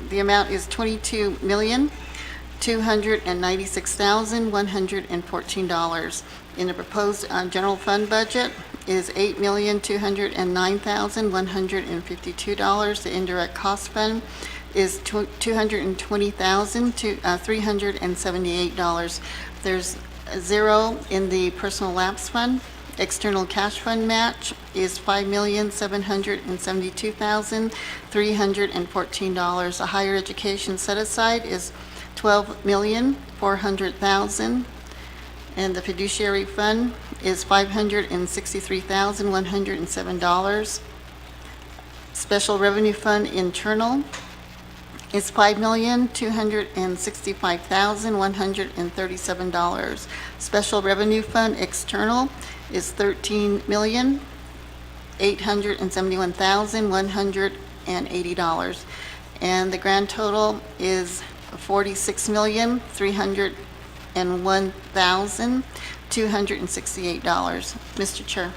$22,296,114. In the proposed general fund budget is $8,209,152. The indirect cost fund is $220,378. There's zero in the personal lapse fund, external cash fund match is $5,772,314. A higher education set aside is $12,400,000. And the fiduciary fund is $563,107. Special revenue fund internal is $5,265,137. Special revenue fund external is $13,871,180. And the grand total is $46,301,268. Mr. Chair.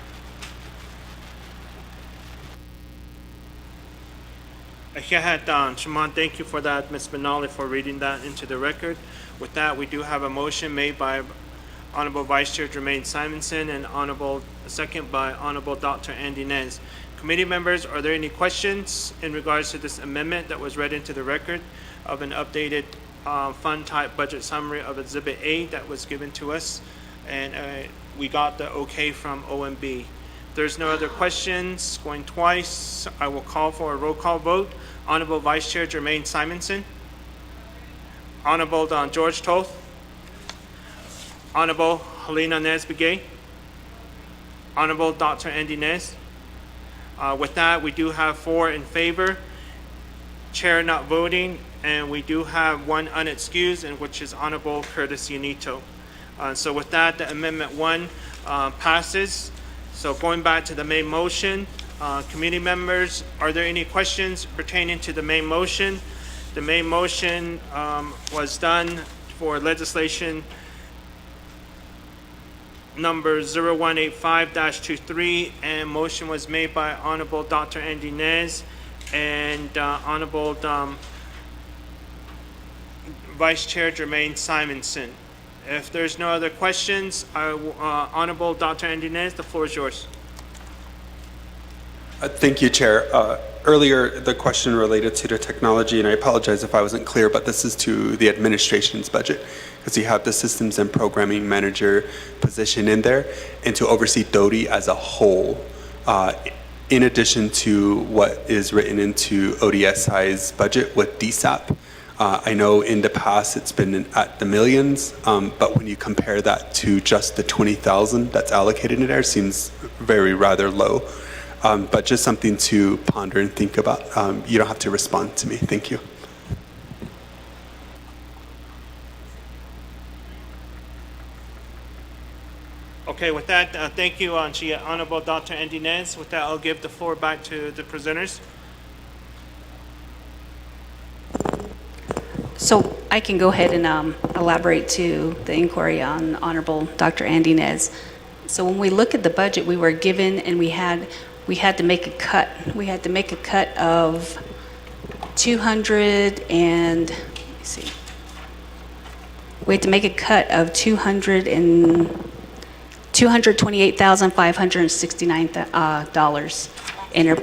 Shimon, thank you for that, Ms. Benali, for reading that into the record. With that, we do have a motion made by Honorable Vice Chair Jermaine Simonson and second by Honorable Dr. Andy Nez. Committee members, are there any questions in regards to this amendment that was read into the record of an updated fund type budget summary of Exhibit A that was given to us? And we got the okay from OMB. If there's no other questions, going twice, I will call for a roll call vote. Honorable Vice Chair Jermaine Simonson. Honorable George Toth. Honorable Helena Nez-Begay. Honorable Dr. Andy Nez. With that, we do have 4 in favor, Chair not voting, and we do have 1 unexcused, and which is Honorable Curtis Unito. So with that, the Amendment 1 passes. So going back to the main motion, committee members, are there any questions pertaining to the main motion? The main motion was done for legislation number 0185-23, and motion was made by Honorable Dr. Andy Nez and Honorable Vice Chair Jermaine Simonson. If there's no other questions, Honorable Dr. Andy Nez, the floor is yours. Thank you, Chair. Earlier, the question related to the technology, and I apologize if I wasn't clear, but this is to the administration's budget, because you have the systems and programming manager position in there, and to oversee DOTI as a whole, in addition to what is written into ODSI's budget with DSAP. I know in the past it's been at the millions, but when you compare that to just the 20,000 that's allocated in there, it seems rather low. But just something to ponder and think about. You don't have to respond to me. Thank you. Okay, with that, thank you, Honorable Dr. Andy Nez. With that, I'll give the floor back to the presenters. So I can go ahead and elaborate to the inquiry on Honorable Dr. Andy Nez. So when we look at the budget, we were given, and we had to make a cut. We had to make a cut of 228,569 dollars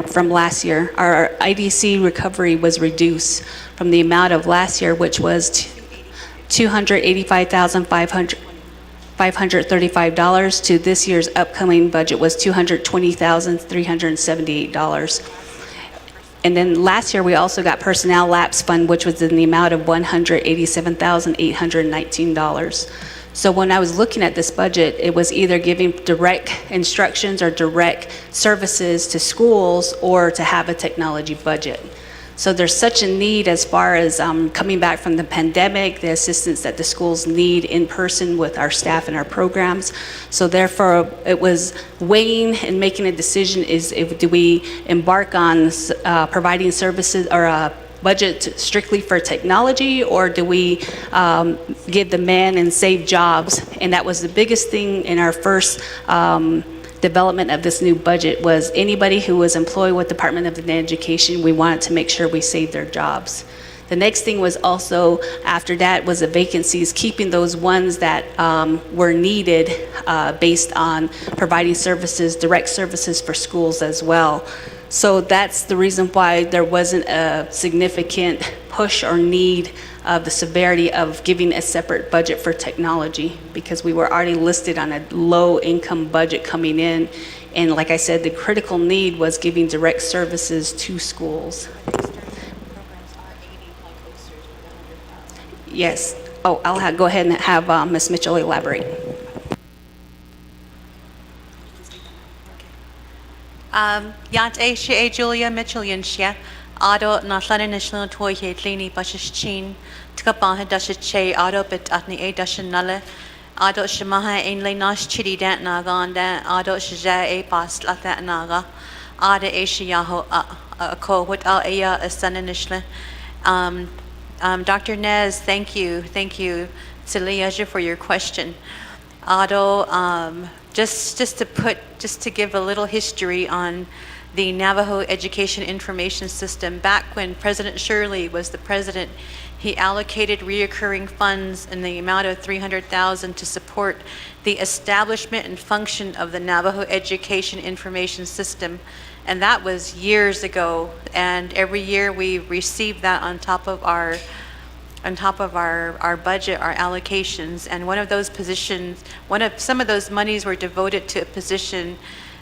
from last year. Our IDC recovery was reduced from the amount of last year, which was $285,535 to this year's upcoming budget was $220,378. And then last year, we also got personnel lapse fund, which was in the amount of $187,819. So when I was looking at this budget, it was either giving direct instructions or direct services to schools or to have a technology budget. So there's such a need as far as coming back from the pandemic, the assistance that the schools need in person with our staff and our programs. So therefore, it was weighing and making a decision do we embark on providing services or a budget strictly for technology, or do we give the man and save jobs? And that was the biggest thing in our first development of this new budget, was anybody who was employed with Department of Education, we wanted to make sure we saved their jobs. The next thing was also, after that, was the vacancies, keeping those ones that were needed based on providing services, direct services for schools as well. So that's the reason why there wasn't a significant push or need of the severity of giving a separate budget for technology, because we were already listed on a low-income budget coming in. And like I said, the critical need was giving direct services to schools. Yes. Oh, I'll go ahead and have Ms. Mitchell elaborate. Yant A she Julia Mitchell Yinshia, Ado na Lana National Toy He Lini Bashish Chin, Tkapah Dasha Che, Ado bit Atni A Dashan Nulle, Ado Shamaha in Le Nash Chidi Dant Naganda, Ado Shaja A Past Lata Naga, Ada A Shiaho a ko what Al Aya a Sananishla. Dr. Nez, thank you to Leisure for your question. Ado, just to give a little history on the Navajo Education Information System. Back when President Shirley was the president, he allocated reoccurring funds in the amount of $300,000 to support the establishment and function of the Navajo Education Information System. And that was years ago. And every year we receive that on top of our budget, our allocations. And one of those positions, some of those monies were devoted to a position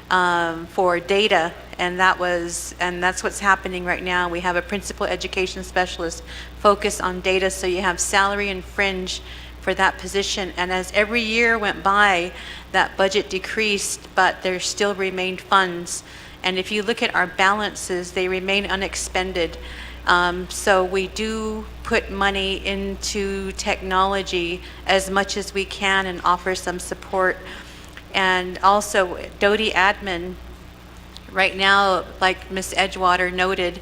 for data, and that's what's happening right now. We have a principal education specialist focused on data, so you have salary and fringe for that position. And as every year went by, that budget decreased, but there still remained funds. And if you look at our balances, they remain unexpended. So we do put money into technology as much as we can and offer some support. And also, Dodie admin, right now, like Ms. Edgewater noted,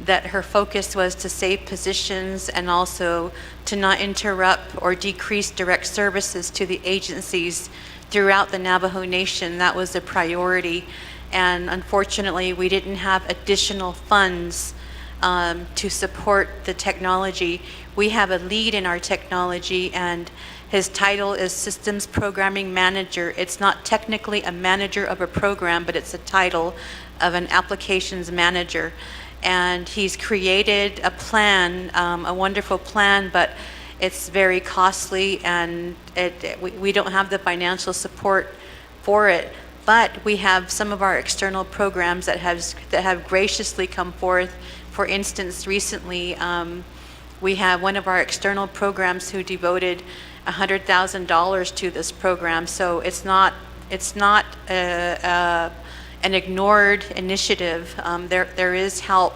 that her focus was to save positions and also to not interrupt or decrease direct services to the agencies throughout the Navajo Nation. That was a priority. And unfortunately, we didn't have additional funds to support the technology. We have a lead in our technology, and his title is Systems Programming Manager. It's not technically a manager of a program, but it's a title of an applications manager. And he's created a plan, a wonderful plan, but it's very costly, and we don't have the financial support for it. But we have some of our external programs that have graciously come forth. For instance, recently, we have one of our external programs who devoted $100,000 to this program. So it's not an ignored initiative. There is help.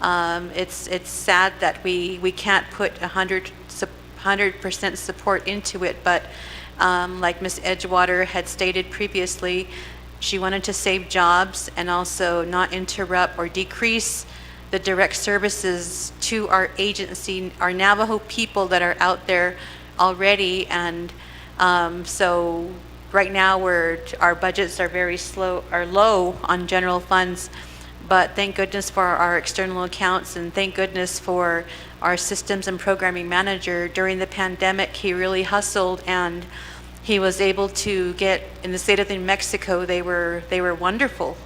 It's sad that we can't put 100% support into it, but like Ms. Edgewater had stated previously, she wanted to save jobs and also not interrupt or decrease the direct services to our agency, our Navajo people that are out there already. And so right now our budgets are low on general funds, but thank goodness for our external accounts, and thank goodness for our systems and programming manager. During the pandemic, he really hustled, and he was able to get, in the state of New Mexico, they were wonderful.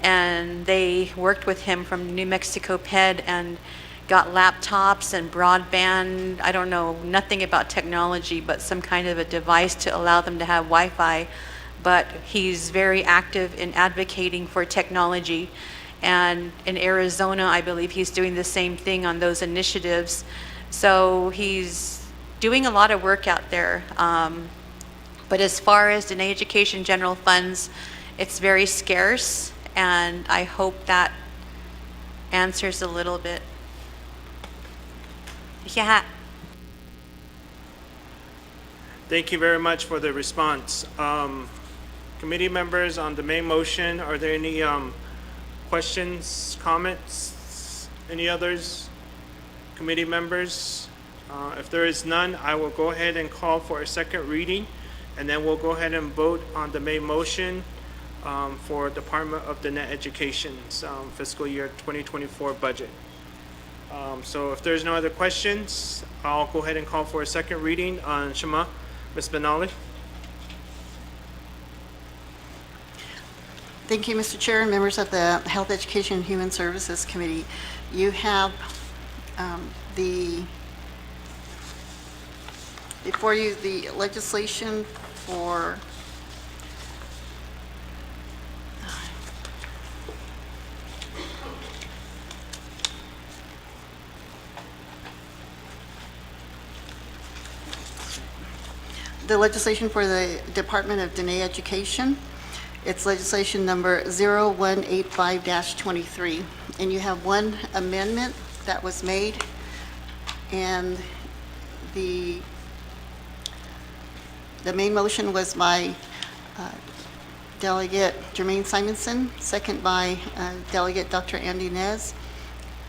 And they worked with him from New Mexico PED and got laptops and broadband. I don't know nothing about technology, but some kind of a device to allow them to have Wi-Fi. But he's very active in advocating for technology. And in Arizona, I believe he's doing the same thing on those initiatives. So he's doing a lot of work out there. But as far as the education general funds, it's very scarce. And I hope that answers a little bit. Yeah. Thank you very much for the response. Committee members, on the main motion, are there any questions, comments, any others? Committee members? If there is none, I will go ahead and call for a second reading, and then we'll go ahead and vote on the main motion for Department of the Net Education's fiscal year 2024 budget. So if there's no other questions, I'll go ahead and call for a second reading on Shema. Ms. Benali? Thank you, Mr. Chair and members of the Health, Education, and Human Services Committee. You have before you the legislation for the Department of Dene Education. It's legislation number 0185-23. And you have one amendment that was made, and the main motion was by Delegate Jermaine Simonson, second by Delegate Dr. Andy Nez,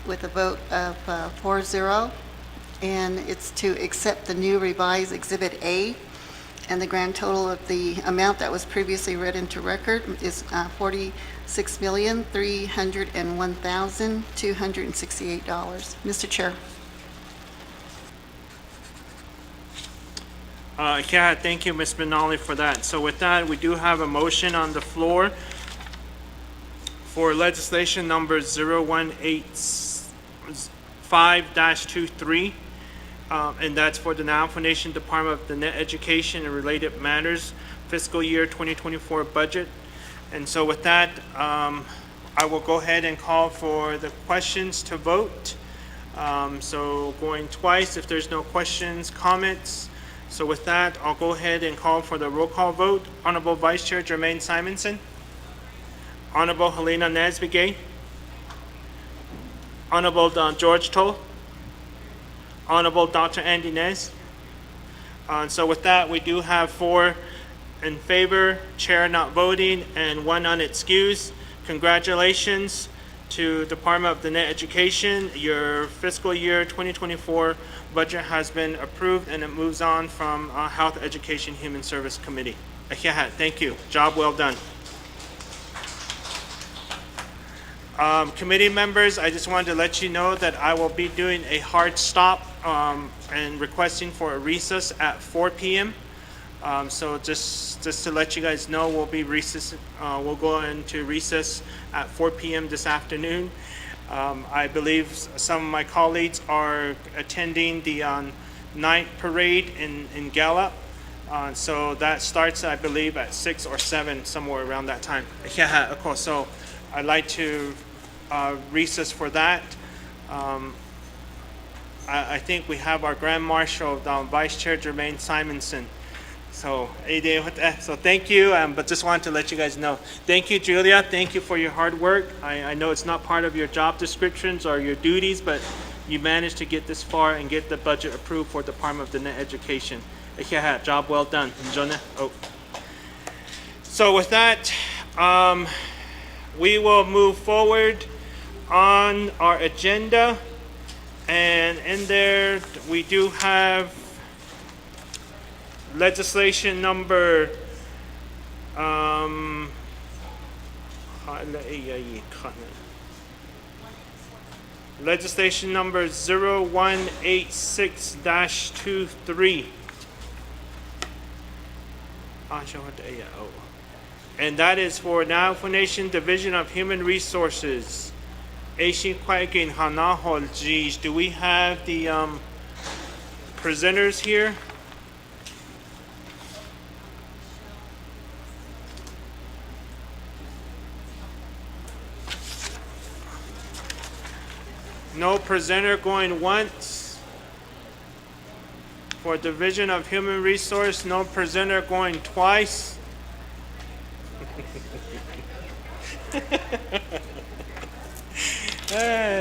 with a vote of 4-0. And it's to accept the new revised Exhibit A, and the grand total of the amount that was previously read into record is $46,301,268. Mr. Chair. Yeah, thank you, Ms. Benali, for that. So with that, we do have a motion on the floor for legislation number 0185-23, and that's for the Navajo Nation Department of the Net Education and Related Matters fiscal year 2024 budget. And so with that, I will go ahead and call for the questions to vote. So going twice, if there's no questions, comments. So with that, I'll go ahead and call for the roll call vote. Honorable Vice Chair Jermaine Simonson. Honorable Helena Nesbigay. Honorable George Toll. Honorable Dr. Andy Nez. So with that, we do have 4 in favor, chair not voting, and 1 unexcused. Congratulations to Department of the Net Education. Your fiscal year 2024 budget has been approved, and it moves on from Health, Education, Human Service Committee. Thank you. Job well done. Committee members, I just wanted to let you know that I will be doing a hard stop and requesting for a recess at 4 p.m. So just to let you guys know, we'll be we'll go into recess at 4 p.m. this afternoon. I believe some of my colleagues are attending the night parade in Gallup. So that starts, I believe, at 6 or 7, somewhere around that time. Yeah, of course. So I'd like to recess for that. I think we have our Grand Marshal, Vice Chair Jermaine Simonson. So thank you, but just wanted to let you guys know. Thank you, Julia. Thank you for your hard work. I know it's not part of your job descriptions or your duties, but you managed to get this far and get the budget approved for Department of the Net Education. Job well done. So with that, we will move forward on our agenda. And in there, we do have legislation number legislation number 0186-23. And that is for Navajo Nation Division of Human Resources. Do we have the presenters here? No presenter going once. For Division of Human Resource, no presenter going twice.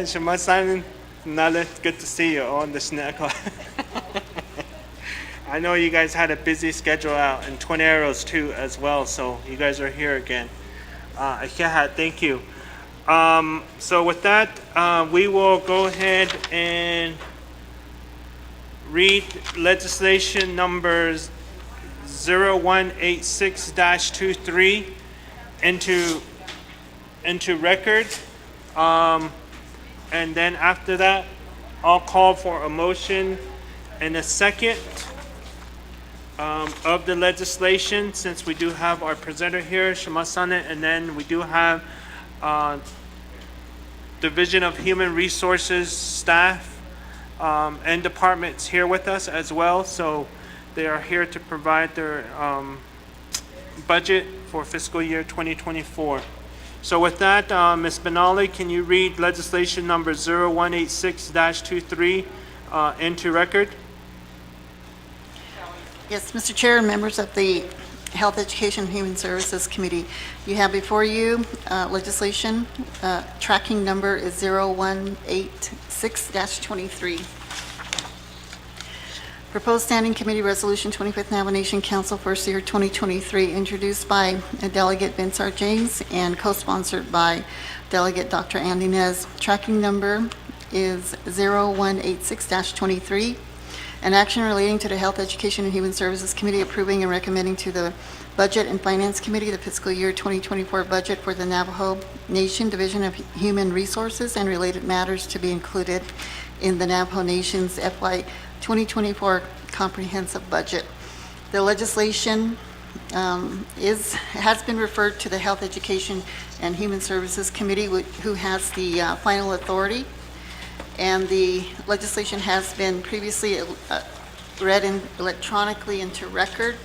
Shema Simon, Nale, good to see you on the snack. I know you guys had a busy schedule out, and Twin Arrows too as well, so you guys are here again. Thank you. So with that, we will go ahead and read legislation numbers 0186-23 into record. And then after that, I'll call for a motion and a second of the legislation, since we do have our presenter here, Shamasane, and then we do have Division of Human Resources staff and departments here with us as well. So they are here to provide their budget for fiscal year 2024. So with that, Ms. Benali, can you read legislation number 0186-23 into record? Yes, Mr. Chair and members of the Health, Education, and Human Services Committee, you have before you legislation. Tracking number is 0186-23. Proposed Standing Committee Resolution 25th Nomination Council First Year 2023, introduced by Delegate Vincent James and co-sponsored by Delegate Dr. Andy Nez. Tracking number is 0186-23. An action relating to the Health, Education, and Human Services Committee approving and recommending to the Budget and Finance Committee the fiscal year 2024 budget for the Navajo Nation Division of Human Resources and related matters to be included in the Navajo Nation's FY 2024 comprehensive budget. The legislation has been referred to the Health, Education, and Human Services Committee, who has the final authority. And the legislation has been previously read electronically into record.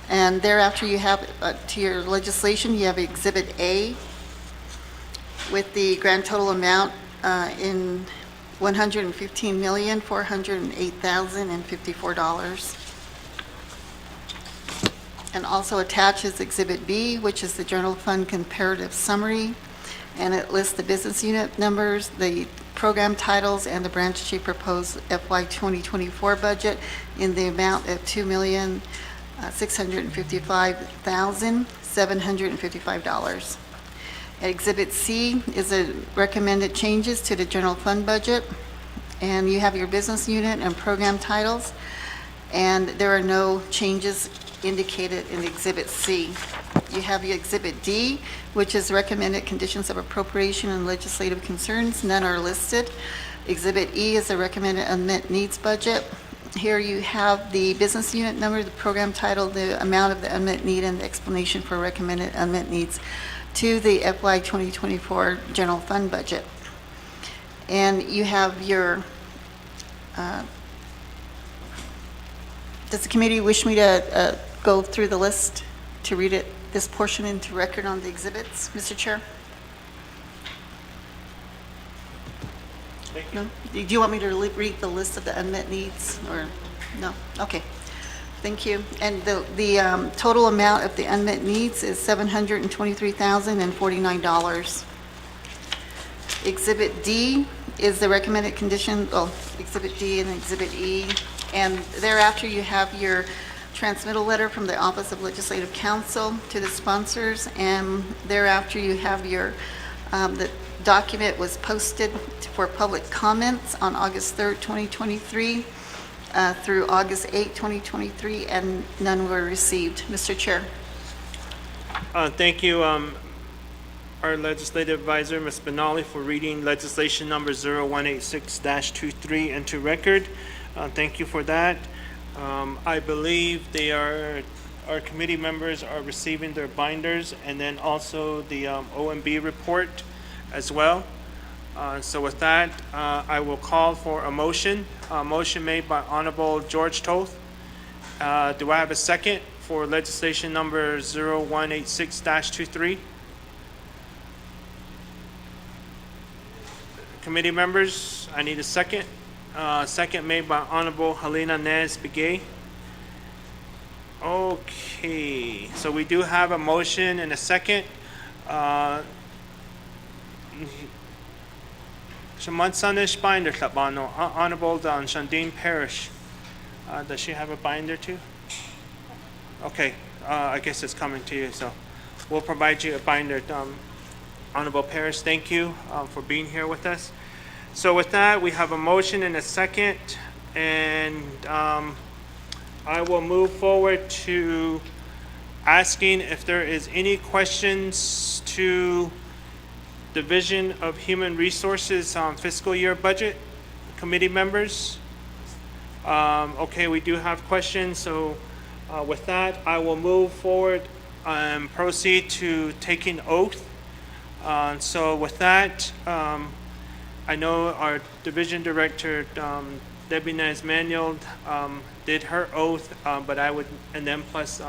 And thereafter, you have to your legislation, you have Exhibit A with the grand total amount in $115,408,054. And also attached is Exhibit B, which is the General Fund Comparative Summary. And it lists the business unit numbers, the program titles, and the branch chief proposed FY 2024 budget in the amount of $2,655,755. Exhibit C is the recommended changes to the general fund budget, and you have your business unit and program titles, and there are no changes indicated in Exhibit C. You have your Exhibit D, which is recommended conditions of appropriation and legislative concerns. None are listed. Exhibit E is the recommended unmet needs budget. Here you have the business unit number, the program title, the amount of the unmet need, and the explanation for recommended unmet needs to the FY 2024 general fund budget. And you have your, does the committee wish me to go through the list to read it, this portion into record on the exhibits, Mr. Chair? No? Do you want me to read the list of the unmet needs, or no? Okay. Thank you. And the total amount of the unmet needs is $723,049. Exhibit D is the recommended condition, Exhibit D and Exhibit E. And thereafter, you have your transmittal letter from the Office of Legislative Counsel to the sponsors. And thereafter, you have your, the document was posted for public comments on August 3rd, 2023. Through August 8, 2023, and none were received. Mr. Chair. Thank you, our legislative advisor, Ms. Benali, for reading legislation number 0186-23 into record. Thank you for that. I believe our committee members are receiving their binders, and then also the OMB report as well. So with that, I will call for a motion. A motion made by Honorable George Toth. Do I have a second for legislation number 0186-23? Committee members, I need a second. Second made by Honorable Helena Nez Begay. Okay, so we do have a motion and a second. Shamansanish binder tlabano. Honorable Don Shandine Parrish. Does she have a binder too? Okay, I guess it's coming to you, so we'll provide you a binder. Honorable Parrish, thank you for being here with us. So with that, we have a motion and a second, and I will move forward to asking if there is any questions to Division of Human Resources fiscal year budget. Committee members? Okay, we do have questions, so With that, I will move forward and proceed to taking oath. So with that, I know our division director, Debbie Nez Manuel, did her oath, but I would, and then plus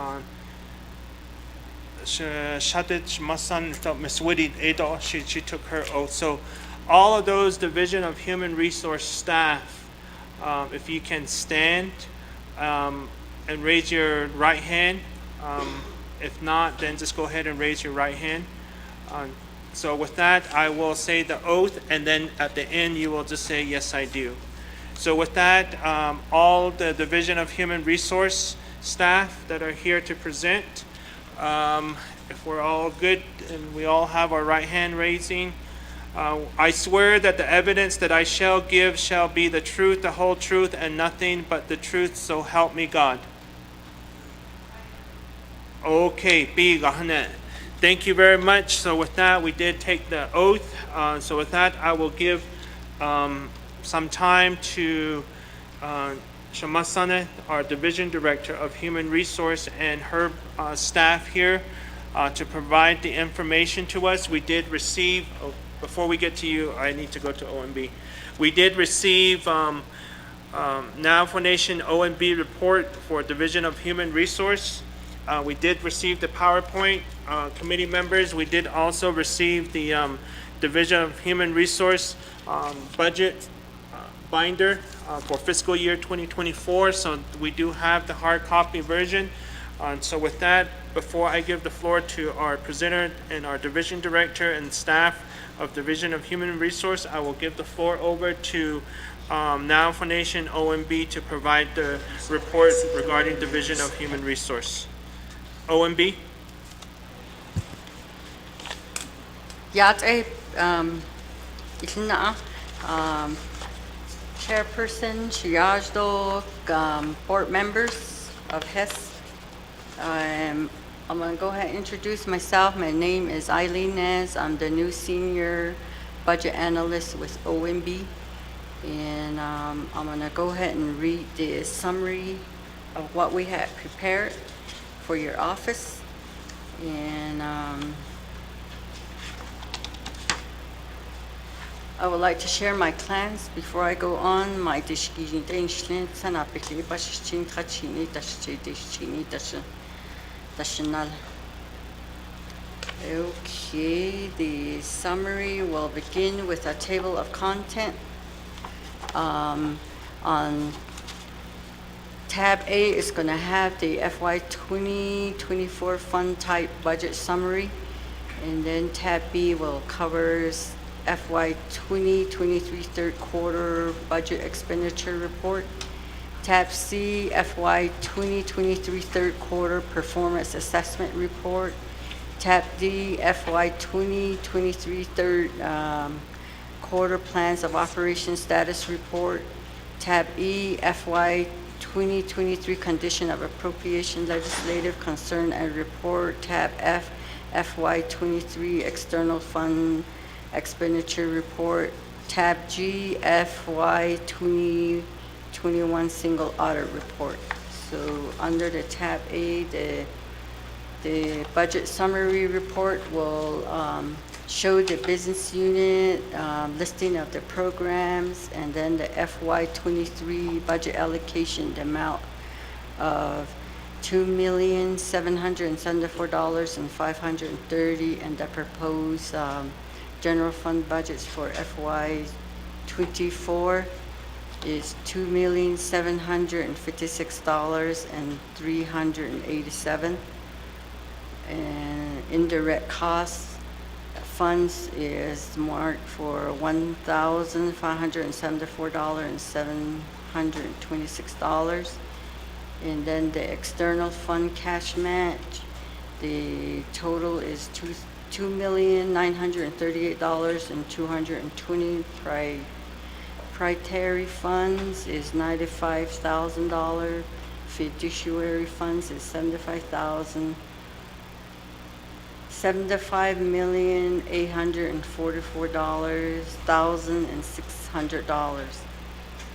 Shatich Masan, Miss Woody Edo, she took her oath. So all of those Division of Human Resource staff, if you can stand and raise your right hand. If not, then just go ahead and raise your right hand. So with that, I will say the oath, and then at the end, you will just say, yes, I do. So with that, all the Division of Human Resource staff that are here to present, if we're all good and we all have our right hand raising, I swear that the evidence that I shall give shall be the truth, the whole truth, and nothing but the truth, so help me God. Okay, thank you very much. So with that, we did take the oath. So with that, I will give some time to Shamasane, our Division Director of Human Resource, and her staff here to provide the information to us. We did receive, before we get to you, I need to go to OMB. We did receive Now for Nation OMB report for Division of Human Resource. We did receive the PowerPoint, committee members. We did also receive the Division of Human Resource budget binder for fiscal year 2024. So we do have the hard copy version. So with that, before I give the floor to our presenter and our division director and staff of Division of Human Resource, I will give the floor over to Now for Nation OMB to provide the report regarding Division of Human Resource. OMB? Yate, Itlina, Chairperson, Chiajdo, board members of Hehsc. I'm going to go ahead and introduce myself. My name is Eileen Nez. I'm the new senior budget analyst with OMB. And I'm going to go ahead and read the summary of what we had prepared for your office. And I would like to share my plans before I go on. My okay, the summary will begin with a table of content. On tab A is going to have the FY 2024 fund type budget summary, and then tab B will cover FY 2023 third quarter budget expenditure report. Tab C, FY 2023 third quarter performance assessment report. Tab D, FY 2023 third quarter plans of operation status report. Tab E, FY 2023 condition of appropriation legislative concern and report. Tab F, FY 23 external fund expenditure report. Tab G, FY 2021 single audit report. So under the tab A, the budget summary report will show the business unit, listing of the programs, and then the FY 23 budget allocation, the amount of $2,774,530, and the proposed general fund budgets for FY 24 is $2,756,387, and indirect costs funds is marked for $1,574,726, and then the external fund cash match, the total is $2,938,220. Proprietary funds is $95,000. Fiduciary funds is $75,844,600.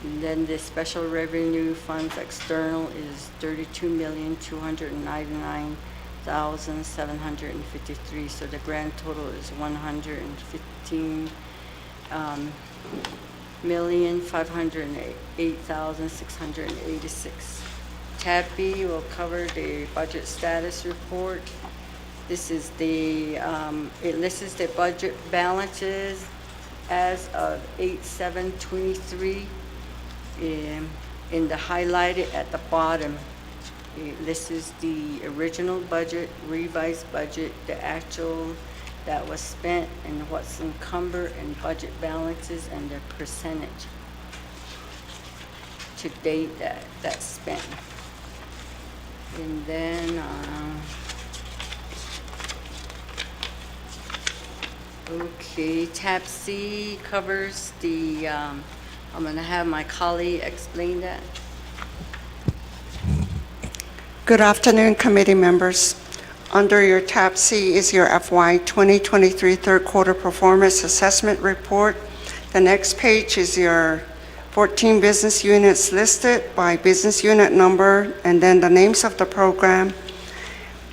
And then the special revenue funds external is 32,299,753. So the grand total is 115,508,686. Tab B will cover the budget status report. This is the, it lists the budget balances as of 8/7/23. In the highlighted at the bottom, this is the original budget, revised budget, the actual that was spent, and what's encumbered, and budget balances, and the percentage to date that's spent. And then, okay, tab C covers the, I'm going to have my colleague explain that. Good afternoon, committee members. Under your tab C is your FY 2023 third quarter performance assessment report. The next page is your 14 business units listed by business unit number and then the names of the program.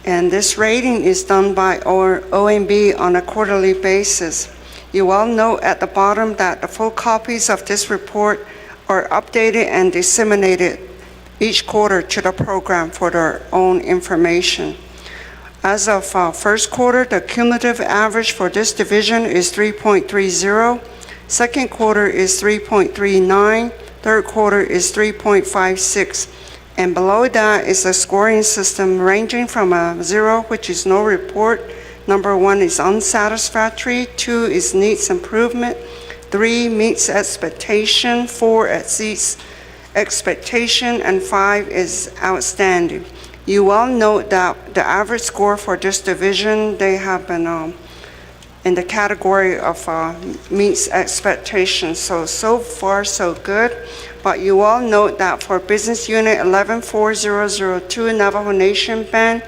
And this rating is done by our OMB on a quarterly basis. You all know at the bottom that the full copies of this report are updated and disseminated each quarter to the program for their own information. As of first quarter, the cumulative average for this division is 3.30, second quarter is 3.39, third quarter is 3.56, and below that is a scoring system ranging from a 0, which is no report, number 1 is unsatisfactory, 2 is needs improvement, 3 meets expectation, 4 exceeds expectation, and 5 is outstanding. You all note that the average score for this division, they have been in the category of meets expectations. So far so good. But you all note that for business unit 114002 Navajo Nation Band,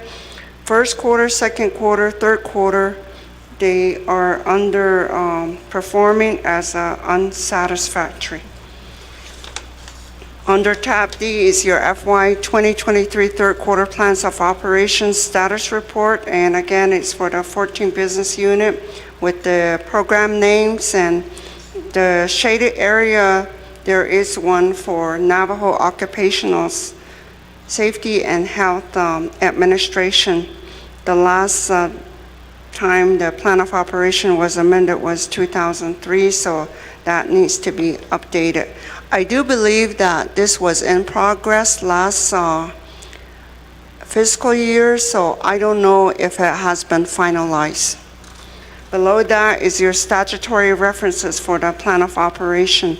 first quarter, second quarter, third quarter, they are underperforming as unsatisfactory. Under tab D is your FY 2023 third quarter plans of operations status report. And again, it's for the 14 business unit with the program names, and the shaded area, there is one for Navajo Occupational Safety and Health Administration. The last time the plan of operation was amended was 2003, so that needs to be updated. I do believe that this was in progress last fiscal year, so I don't know if it has been finalized. Below that is your statutory references for the plan of operation.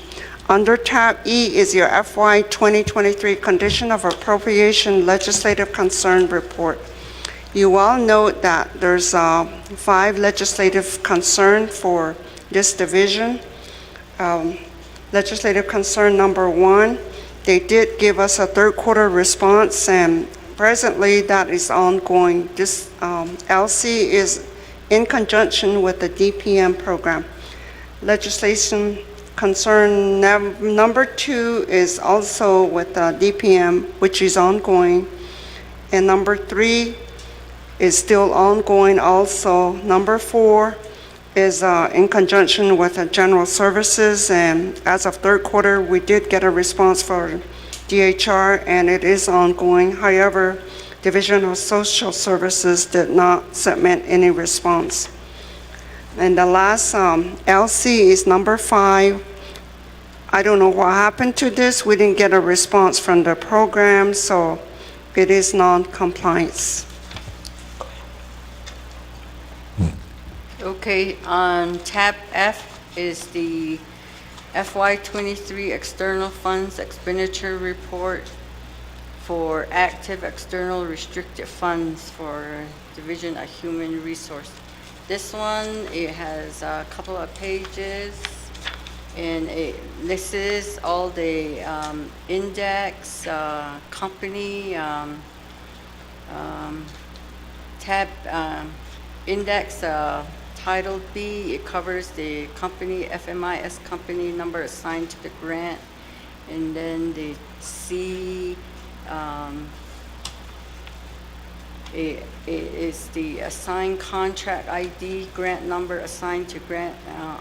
Under tab E is your FY 2023 condition of appropriation legislative concern report. You all note that there's 5 legislative concern for this division. Legislative concern number 1, they did give us a third quarter response, and presently that is ongoing. This LC is in conjunction with the DPM program. Legislation concern number 2 is also with the DPM, which is ongoing. And number 3 is still ongoing also. Number 4 is in conjunction with general services, and as of third quarter, we did get a response for DHR, and it is ongoing. However, Division of Social Services did not submit any response. And the last LC is number 5. I don't know what happened to this. We didn't get a response from the program, so it is non-compliance. Okay, on tab F is the FY 23 external funds expenditure report for active external restricted funds for Division of Human Resource. This one, it has a couple of pages, and it lists all the index, company, tab index, Title B, it covers the company, FMIS company number assigned to the grant, And then the C, is the assigned contract ID, grant number assigned to grant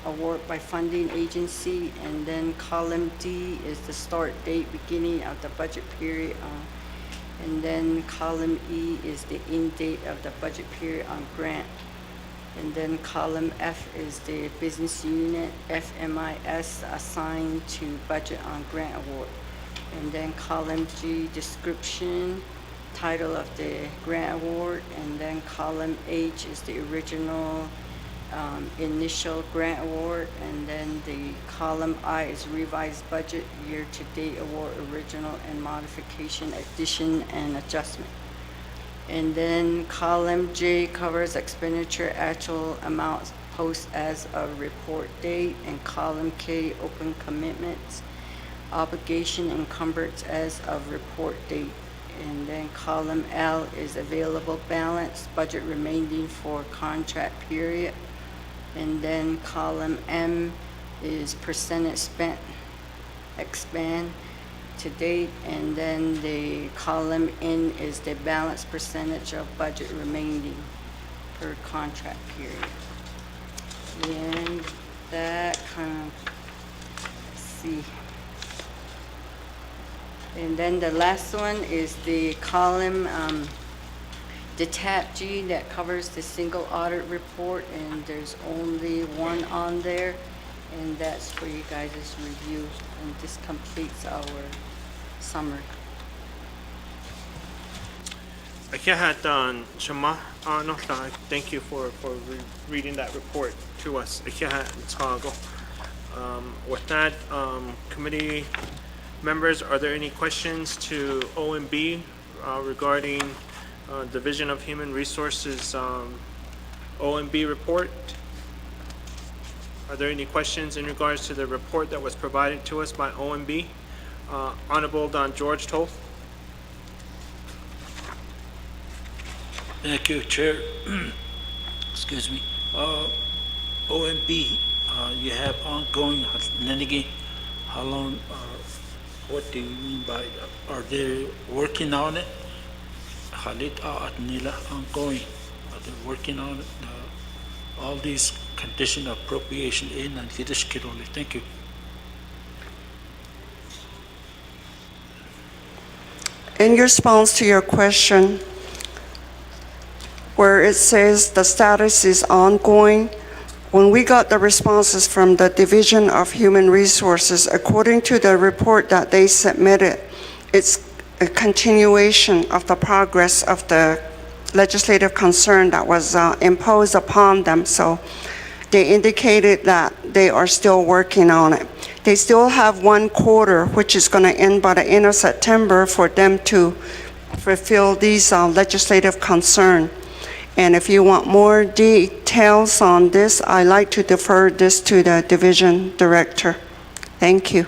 award by funding agency. And then column D is the start date, beginning of the budget period. And then column E is the end date of the budget period on grant. And then column F is the business unit, FMIS, assigned to budget on grant award. And then column G, description, title of the grant award. And then column H is the original initial grant award. And then the column I is revised budget, year-to-date award, original and modification, addition and adjustment. And then column J covers expenditure, actual amounts, post as of report date. And column K, open commitments, obligation encumbrance as of report date. And then column L is available balance, budget remaining for contract period. And then column M is percentage spent, expand to date. And then the column N is the balance percentage of budget remaining per contract period. And that kind of, let's see. And then the last one is the column, the tab G that covers the single audit report, and there's only one on there, and that's for you guys' review, and this completes our summary. Shema, no, thank you for reading that report to us. With that, committee members, are there any questions to OMB regarding Division of Human Resources OMB report? Are there any questions in regards to the report that was provided to us by OMB? Honorable Don George Toth. Thank you, Chair. Excuse me. OMB, you have ongoing, how long, what do you mean by, are they working on it? Halit at nila ongoing. Are they working on it? All these condition appropriation in and Kiddush Kiroli. Thank you. In response to your question, where it says the status is ongoing, when we got the responses from the Division of Human Resources, according to the report that they submitted, it's a continuation of the progress of the legislative concern that was imposed upon them. So they indicated that they are still working on it. They still have 1 quarter, which is going to end by the end of September, for them to fulfill these legislative concerns. And if you want more details on this, I'd like to defer this to the division director. Thank you.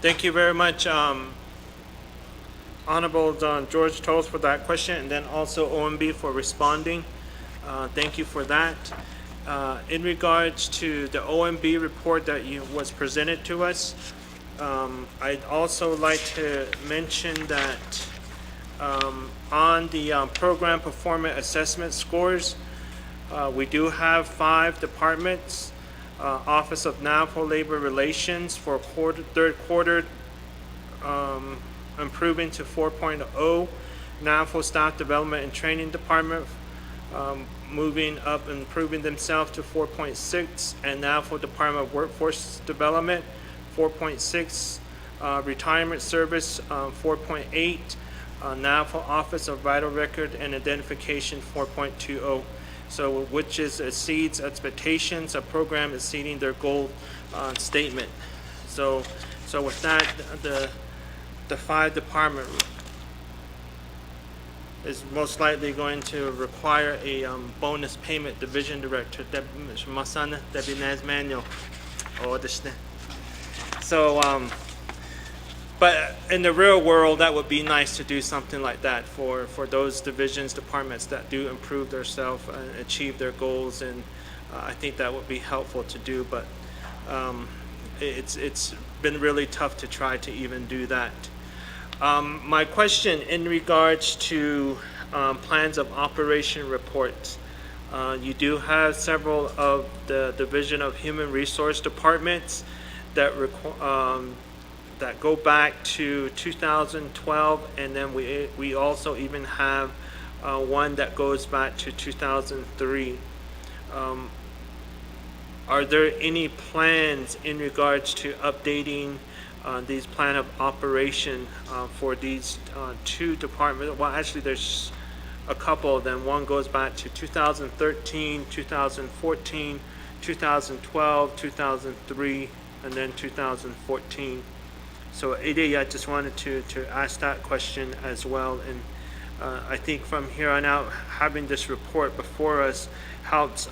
Thank you very much, Honorable Don George Toth, for that question, and then also OMB for responding. Thank you for that. In regards to the OMB report that was presented to us, I'd also like to mention that on the program performance assessment scores, we do have 5 departments. Office of NAFO Labor Relations for third quarter improving to 4.0. NAFO Staff Development and Training Department moving up and improving themselves to 4.6, and NAFO Department of Workforce Development 4.6, Retirement Service 4.8, NAFO Office of Vital Record and Identification 4.20. So which exceeds expectations, a program exceeding their goal statement. So with that, the 5 department is most likely going to require a bonus payment. Division Director Masana Debbie Manuel. So But in the real world, that would be nice to do something like that for those divisions, departments that do improve themselves and achieve their goals. And I think that would be helpful to do, but it's been really tough to try to even do that. My question in regards to plans of operation reports. You do have several of the Division of Human Resource Departments that that go back to 2012, and then we also even have one that goes back to 2003. Are there any plans in regards to updating these plan of operation for these two departments? Well, actually, there's a couple of them. One goes back to 2013, 2014, 2012, 2003, and then 2014. So AD, I just wanted to ask that question as well. And I think from here on out, having this report before us helps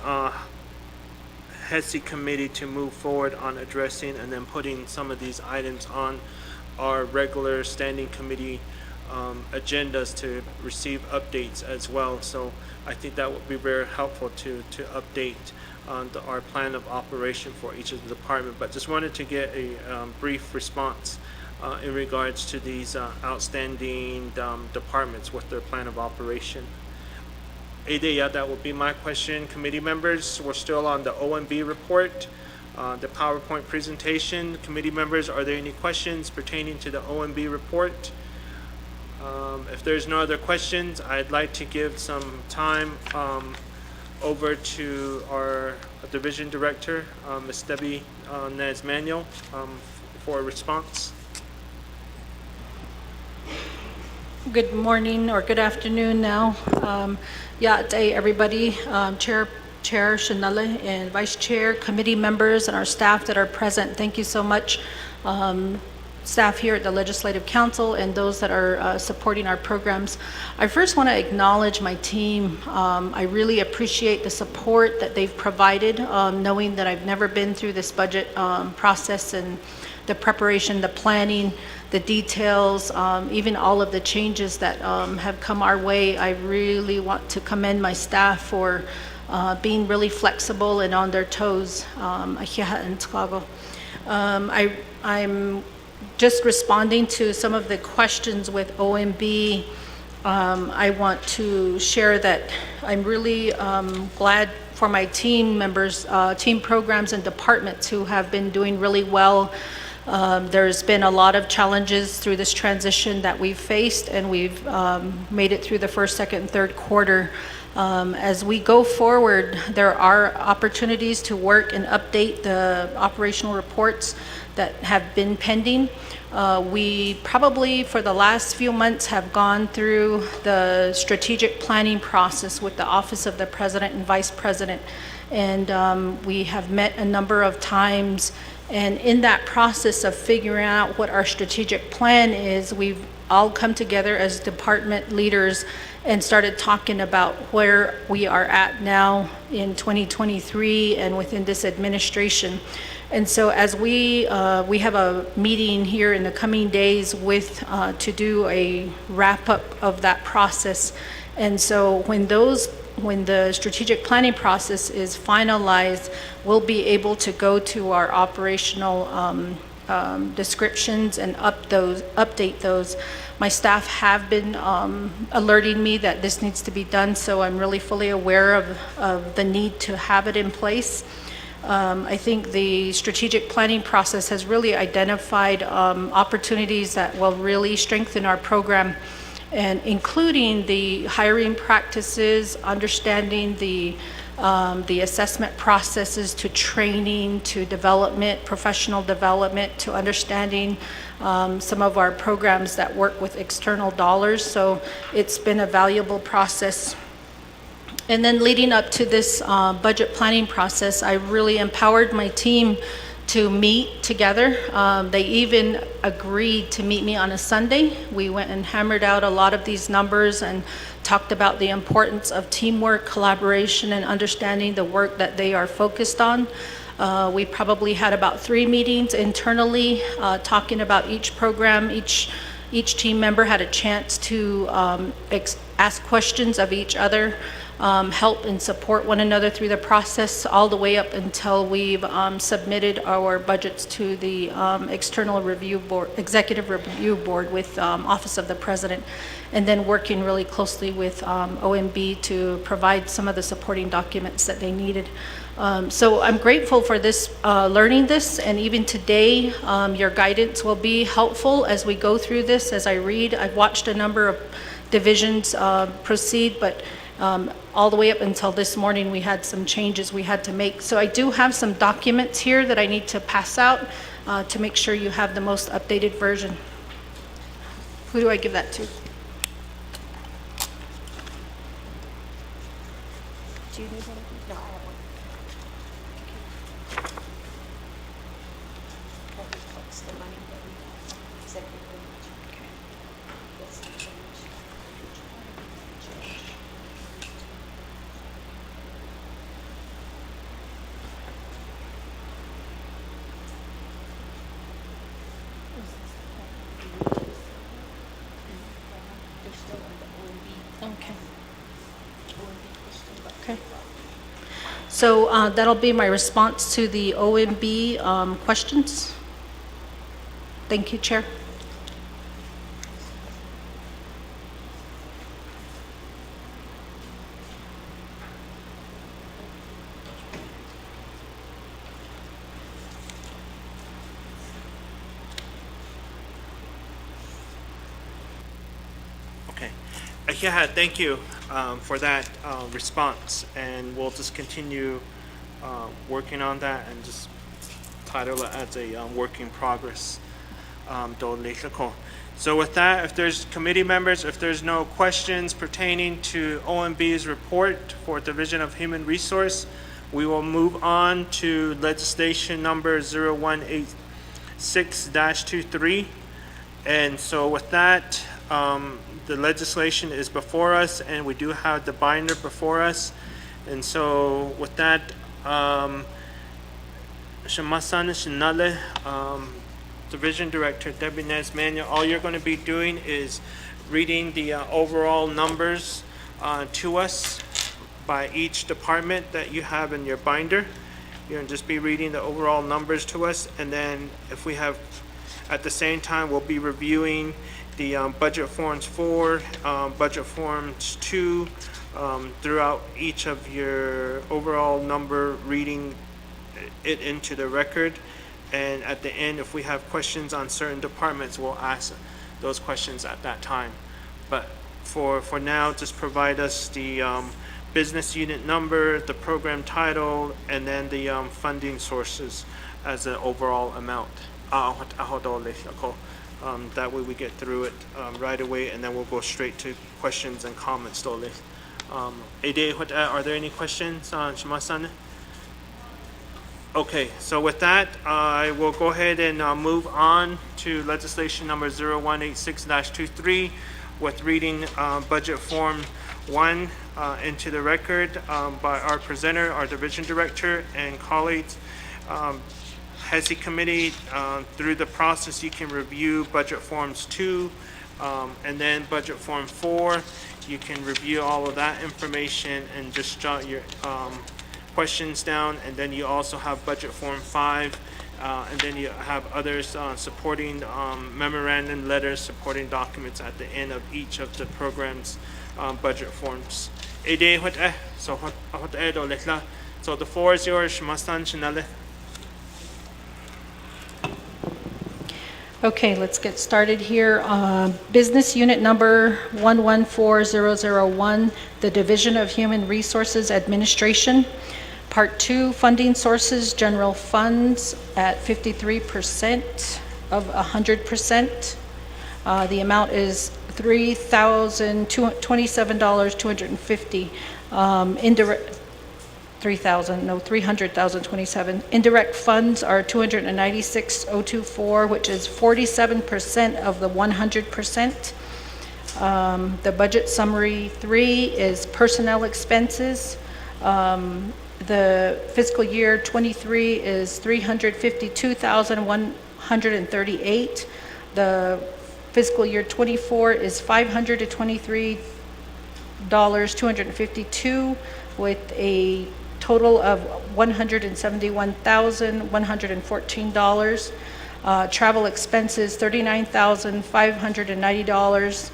Hehsc committee to move forward on addressing and then putting some of these items on our regular standing committee agendas to receive updates as well. So I think that would be very helpful to update on our plan of operation for each of the department. But just wanted to get a brief response in regards to these outstanding departments with their plan of operation. AD, yeah, that would be my question. Committee members, we're still on the OMB report, the PowerPoint presentation. Committee members, are there any questions pertaining to the OMB report? If there's no other questions, I'd like to give some time over to our division director, Ms. Debbie Nez-Manuel, for a response. Good morning or good afternoon now. Day, everybody, Chair Shanelle and Vice Chair, committee members, and our staff that are present. Thank you so much. Staff here at the Legislative Council and those that are supporting our programs. I first want to acknowledge my team. I really appreciate the support that they've provided, knowing that I've never been through this budget process and the preparation, the planning, the details, even all of the changes that have come our way. I really want to commend my staff for being really flexible and on their toes. I'm just responding to some of the questions with OMB. I want to share that I'm really glad for my team members, team programs and departments who have been doing really well. There's been a lot of challenges through this transition that we've faced, and we've made it through the first, second, and third quarter. As we go forward, there are opportunities to work and update the operational reports that have been pending. We probably, for the last few months, have gone through the strategic planning process with the Office of the President and Vice President, and we have met a number of times. And in that process of figuring out what our strategic plan is, we've all come together as department leaders and started talking about where we are at now in 2023 and within this administration. And so as we have a meeting here in the coming days with to do a wrap up of that process. And so when the strategic planning process is finalized, we'll be able to go to our operational descriptions and update those. My staff have been alerting me that this needs to be done, so I'm really fully aware of the need to have it in place. I think the strategic planning process has really identified opportunities that will really strengthen our program, and including the hiring practices, understanding the assessment processes, to training, to development, professional development, to understanding some of our programs that work with external dollars. So it's been a valuable process. And then leading up to this budget planning process, I really empowered my team to meet together. They even agreed to meet me on a Sunday. We went and hammered out a lot of these numbers and talked about the importance of teamwork, collaboration, and understanding the work that they are focused on. We probably had about 3 meetings internally talking about each program. Each team member had a chance to ask questions of each other, help and support one another through the process, all the way up until we've submitted our budgets to the executive review board with Office of the President, and then working really closely with OMB to provide some of the supporting documents that they needed. So I'm grateful for this, learning this, and even today, your guidance will be helpful as we go through this, as I read. I've watched a number of divisions proceed, but all the way up until this morning, we had some changes we had to make. So I do have some documents here that I need to pass out to make sure you have the most updated version. Who do I give that to? Do you need one? No, I have one. The money that we said we were going to. Okay. That's the change. Okay. Okay. So that'll be my response to the OMB questions. Thank you, Chair. Okay. Yeah, thank you for that response, and we'll just continue working on that and just title it as a work in progress. So with that, if there's committee members, if there's no questions pertaining to OMB's report for Division of Human Resource, we will move on to legislation number 0186-23. And so with that, the legislation is before us, and we do have the binder before us. And so with that, Shamasan Shinale, Division Director Debbie Nez-Manuel, all you're going to be doing is reading the overall numbers to us by each department that you have in your binder. You're going to just be reading the overall numbers to us, and then if we have, at the same time, we'll be reviewing the budget forms 4, budget forms 2, throughout each of your overall number, reading it into the record. And at the end, if we have questions on certain departments, we'll ask those questions at that time. But for now, just provide us the business unit number, the program title, and then the funding sources as an overall amount. That way we get through it right away, and then we'll go straight to questions and comments. Are there any questions on Shima-san? Okay, so with that, I will go ahead and move on to legislation number 0186-23 with reading budget form 1 into the record by our presenter, our division director, and colleagues. Hehsc committee, through the process, you can review budget forms 2 and then budget form 4. You can review all of that information and just jot your questions down, and then you also have budget form 5, and then you have others supporting memorandum letters, supporting documents at the end of each of the program's budget forms. So the floor is yours, Shima-san, Shinale. Okay, let's get started here. Business unit number 114001, the Division of Human Resources Administration. Part 2, funding sources, general funds at 53% of 100%. The amount is $3,027,250. Indirect, $300,027. Indirect funds are $296,024, which is 47% of the 100%. The budget summary 3 is personnel expenses. The fiscal year '23 is $352,138. The fiscal year '24 is $523,252, with a total of $171,114. Travel expenses, $39,590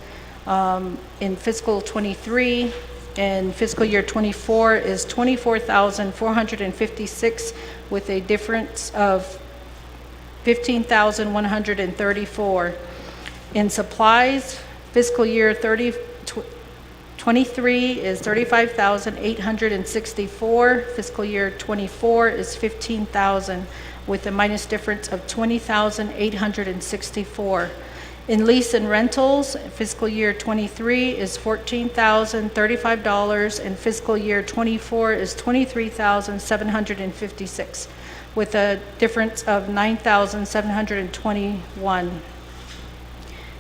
in fiscal '23, and fiscal year '24 is $24,456, with a difference of $15,134. In supplies, fiscal year 23 is $35,864. Fiscal year '24 is $15,000, with a minus difference of $20,864. In lease and rentals, fiscal year '23 is $14,035, and fiscal year '24 is $23,756, with a difference of $9,721.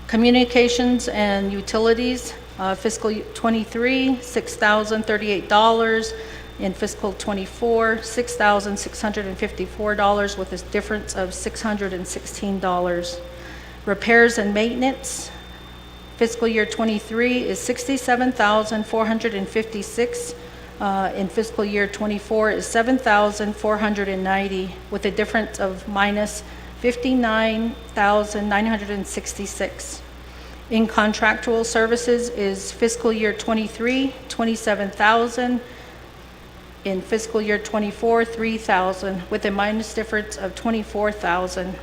Communications and utilities, fiscal '23, $6,038. In fiscal '24, $6,654, with a difference of $616. Repairs and maintenance, fiscal year '23 is $67,456. In fiscal year '24 is $7,490, with a difference of minus $59,966. In contractual services is fiscal year '23, $27,000. In fiscal year '24, $3,000, with a minus difference of $24,000.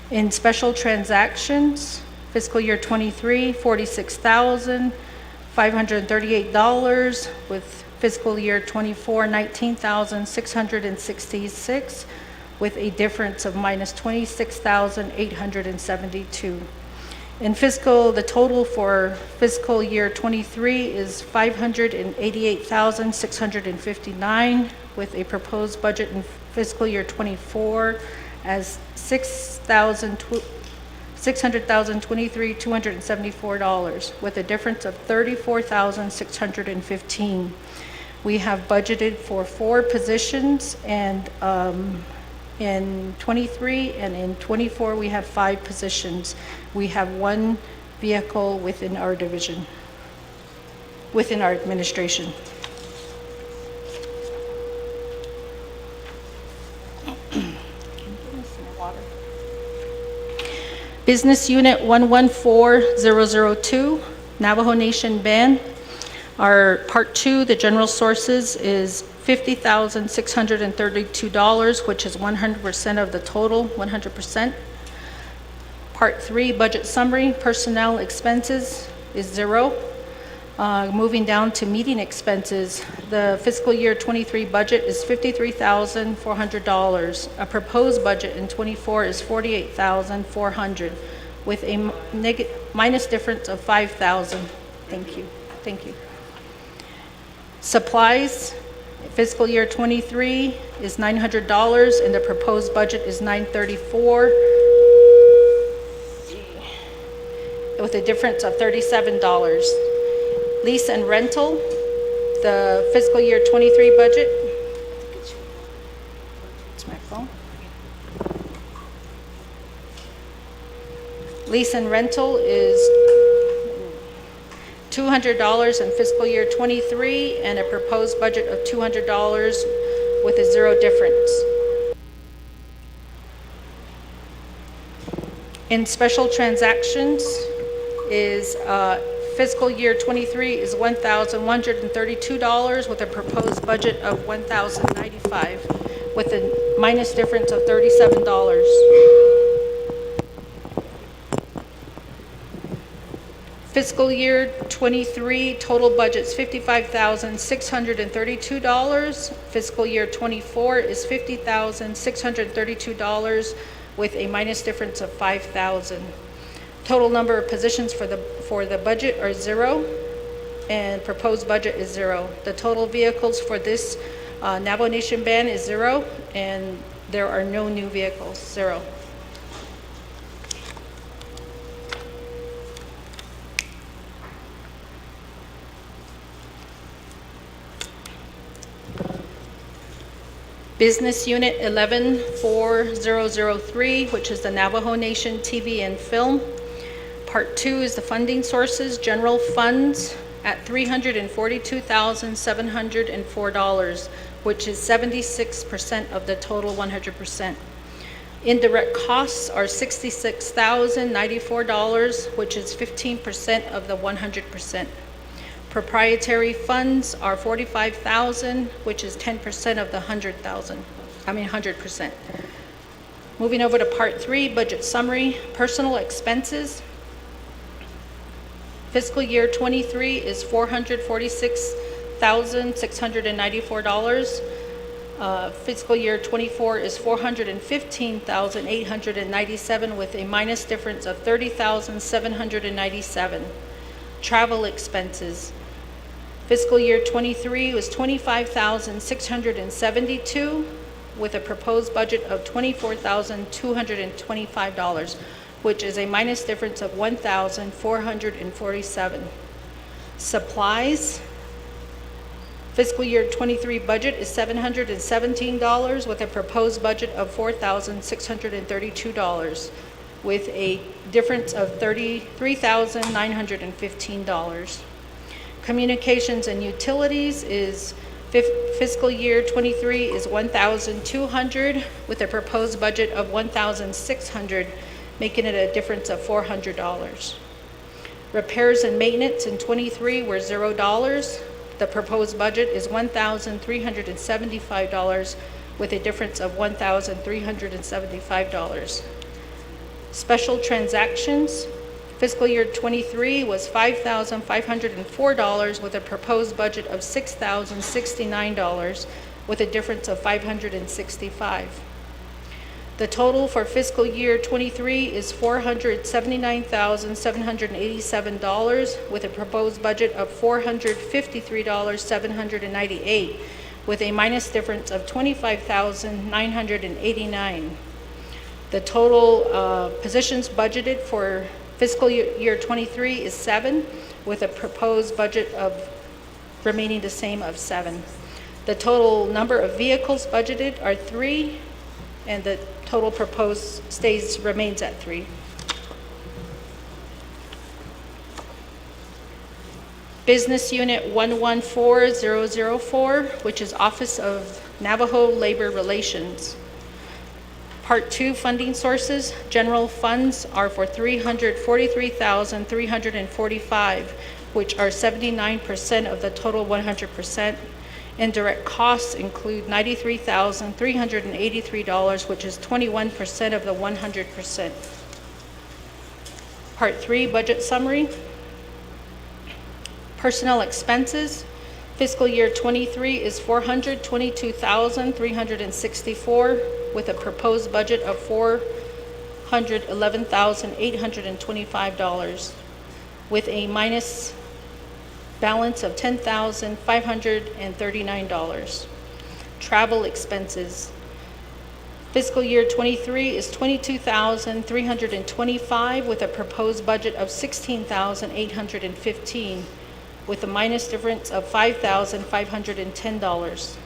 In special transactions, fiscal year '23, $46,538, with fiscal year '24, $19,666, with a difference of minus $26,872. The total for fiscal year '23 is $588,659, with a proposed budget in fiscal year '24 as $600,023,274, with a difference of $34,615. We have budgeted for 4 positions, and in '23 and in '24 we have 5 positions. We have 1 vehicle within our division, within our administration. Business Unit 114002, Navajo Nation Band. Our Part 2, the general sources, is $50,632, which is 100% of the total, 100%. Part 3, budget summary, personnel expenses is 0. Moving down to meeting expenses, the fiscal year '23 budget is $53,400. A proposed budget in '24 is $48,400, with a minus difference of $5,000. Thank you. Thank you. Supplies, fiscal year '23 is $900, and the proposed budget is $934, with a difference of $37. Lease and rental, the fiscal year '23 budget. It's my phone. Lease and rental is $200 in fiscal year '23, and a proposed budget of $200, with a 0 difference. In special transactions is fiscal year '23 is $1,132, with a proposed budget of $1,095, with a minus difference of $37. Fiscal year '23 total budget's $55,632. Fiscal year '24 is $50,632, with a minus difference of $5,000. Total number of positions for the budget are 0, and proposed budget is 0. The total vehicles for this Navajo Nation Band is 0, and there are no new vehicles, 0. Business Unit 114003, which is the Navajo Nation TV and Film. Part 2 is the funding sources, general funds at $342,704, which is 76% of the total 100%. Indirect costs are $66,094, which is 15% of the 100%. Proprietary funds are $45,000, which is 10% of the 100%. Moving over to Part 3, budget summary, personal expenses. Fiscal year 23 is $446,694. Fiscal year 24 is $415,897 with a minus difference of $30,797. Travel expenses. Fiscal year 23 was $25,672 with a proposed budget of $24,225, which is a minus difference of $1,447. Supplies. Fiscal year 23 budget is $717 with a proposed budget of $4,632 with a difference of $33,915. Communications and utilities is fiscal year 23 is $1,200 with a proposed budget of $1,600, making it a difference of $400. Repairs and maintenance in 23 were $0. The proposed budget is $1,375 with a difference of $1,375. Special transactions, fiscal year 23 was $5,504 with a proposed budget of $6,069 with a difference of $565. The total for fiscal year 23 is $479,787 with a proposed budget of $453,798 with a minus difference of $25,989. The total positions budgeted for fiscal year 23 is 7 with a proposed budget of remaining the same of 7. The total number of vehicles budgeted are 3 and the total proposed remains at 3. Business Unit 114004, which is Office of Navajo Labor Relations. Part 2 funding sources, general funds are for $343,345, which are 79% of the total 100%. Indirect costs include $93,383, which is 21% of the 100%. Part 3 budget summary. Personnel expenses. Fiscal year 23 is $422,364 with a proposed budget of $411,825 with a minus balance of $10,539. Travel expenses. Fiscal year 23 is $22,325 with a proposed budget of $16,815 with a minus difference of $5,510.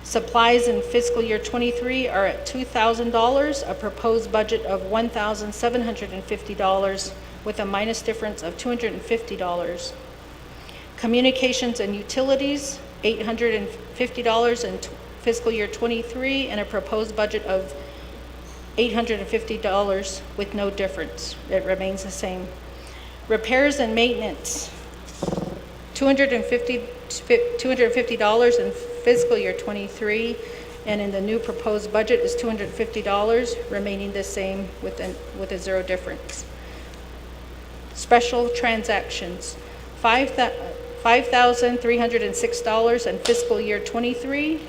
Supplies in fiscal year 23 are at $2,000, a proposed budget of $1,750 with a minus difference of $250. Communications and utilities, $850 in fiscal year 23 and a proposed budget of $850 with no difference. It remains the same. Repairs and maintenance, $250 in fiscal year 23 and in the new proposed budget is $250, remaining the same with a zero difference. Special transactions, $5,306 in fiscal year 23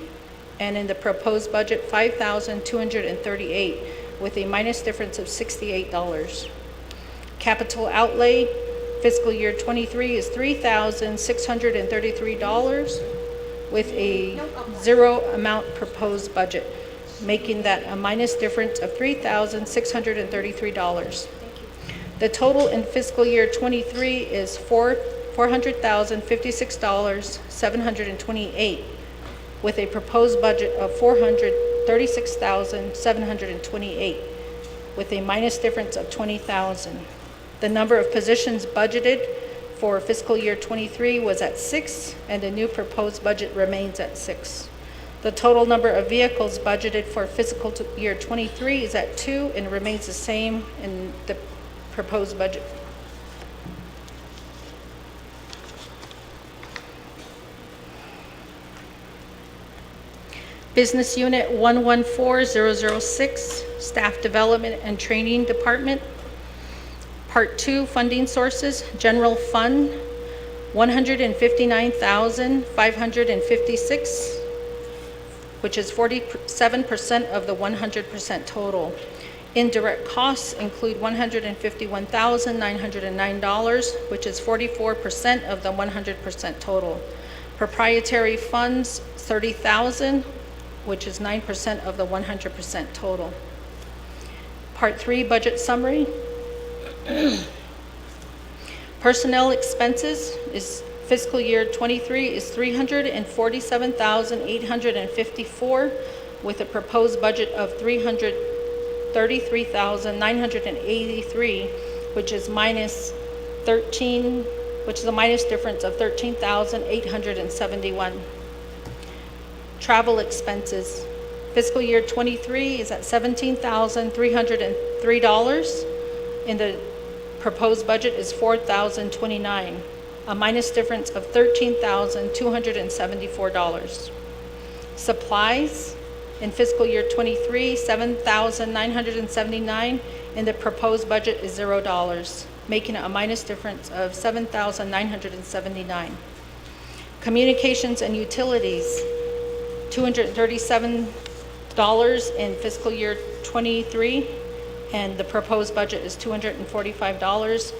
and in the proposed budget $5,238 with a minus difference of $68. Capital outlay fiscal year 23 is $3,633 with a zero amount proposed budget, making that a minus difference of $3,633. The total in fiscal year 23 is $400,056, $728 with a proposed budget of $436,728, with a minus difference of $20,000. The number of positions budgeted for fiscal year '23 was at 6, and the new proposed budget remains at 6. The total number of vehicles budgeted for fiscal year '23 is at 2 and remains the same in the proposed budget. Business Unit 114006, Staff Development and Training Department. Part 2, Funding Sources, General Fund, $159,556, which is 47% of the 100% total. Indirect costs include $151,909, which is 44% of the 100% total. Proprietary funds, $30,000, which is 9% of the 100% total. Part 3, Budget Summary. Personnel expenses is fiscal year '23 is $347,854, with a proposed budget of $333,983, which is a minus difference of $13,871. Travel expenses. Fiscal year '23 is at $17,303, and the proposed budget is $4,029, a minus difference of $13,274. Supplies in fiscal year '23, $7,979, and the proposed budget is $0, making it a minus difference of $7,979. Communications and utilities, $237 in fiscal year '23, and the proposed budget is $245,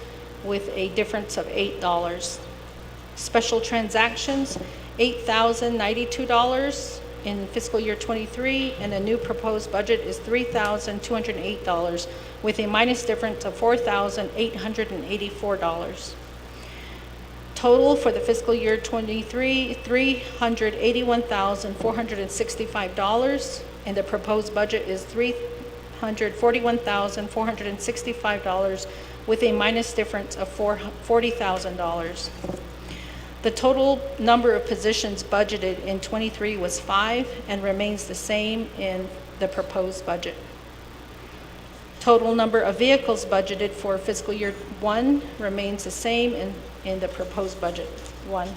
with a difference of $8. Special transactions, $8,092 in fiscal year '23, and the new proposed budget is $3,208, with a minus difference of $4,884. Total for the fiscal year '23, $381,465, and the proposed budget is $341,465, with a minus difference of $40,000. The total number of positions budgeted in '23 was 5 and remains the same in the proposed budget. Total number of vehicles budgeted for fiscal year '1 remains the same in the proposed budget '1.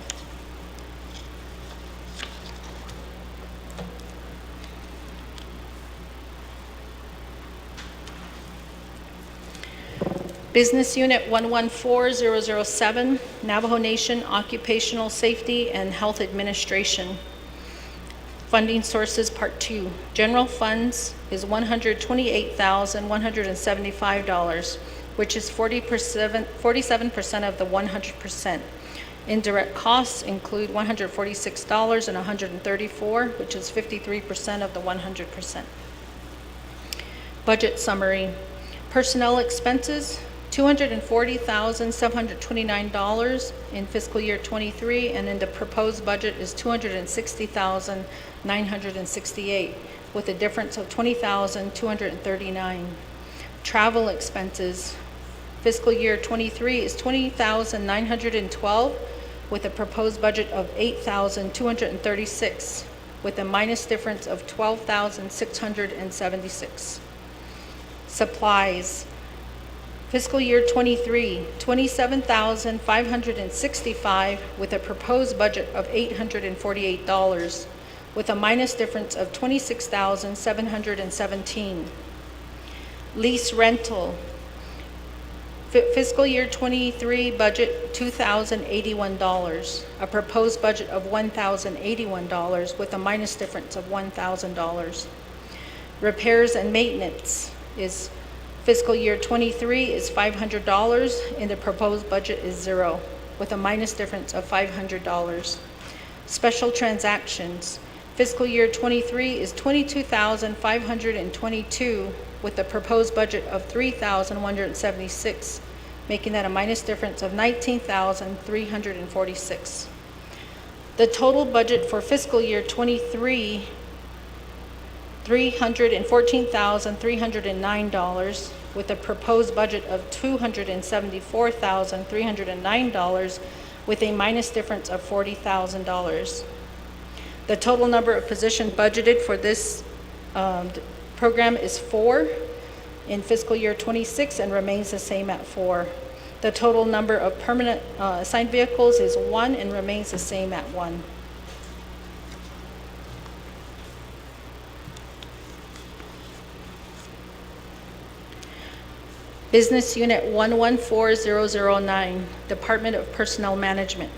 Business Unit 114007, Navajo Nation Occupational Safety and Health Administration. Funding sources, Part 2. General funds is $128,175, which is 47% of the 100%. Indirect costs include $146 and $134, which is 53% of the 100%. Budget summary. Personnel expenses, $240,729 in fiscal year '23, and in the proposed budget is $260,968, with a difference of $20,239. Travel expenses, fiscal year '23 is $20,912, with a proposed budget of $8,236, with a minus difference of $12,676. Supplies, fiscal year '23, $27,565, with a proposed budget of $848, with a minus difference of $26,717. Lease rental, fiscal year '23 budget $2,081, a proposed budget of $1,081, with a minus difference of $1,000. Repairs and maintenance is fiscal year '23 is $500, and the proposed budget is $0, with a minus difference of $500. Special transactions, fiscal year '23 is $22,522, with a proposed budget of $3,176, making that a minus difference of $19,346. The total budget for fiscal year '23, $314,309, with a proposed budget of $274,309, with a minus difference of $40,000. The total number of positions budgeted for this program is 4 in fiscal year '26 and remains the same at 4. The total number of permanent assigned vehicles is 1 and remains the same at 1. Business Unit 114009, Department of Personnel Management.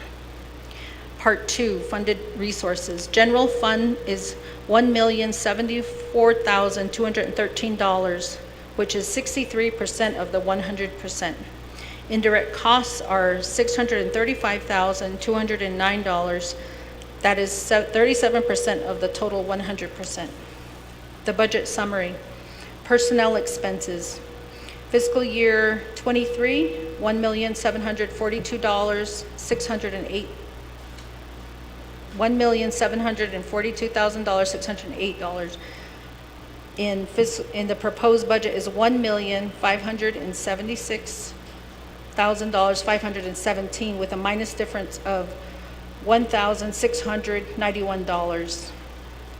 Part 2, Funded Resources. General Fund is $1,074,213, which is 63% of the 100%. Indirect costs are $635,209. That is 37% of the total 100%. The budget summary. Personnel expenses. Fiscal year '23, $1,742,608. $1,742,608. In the proposed budget is $1,576,517, with a minus difference of $1,691.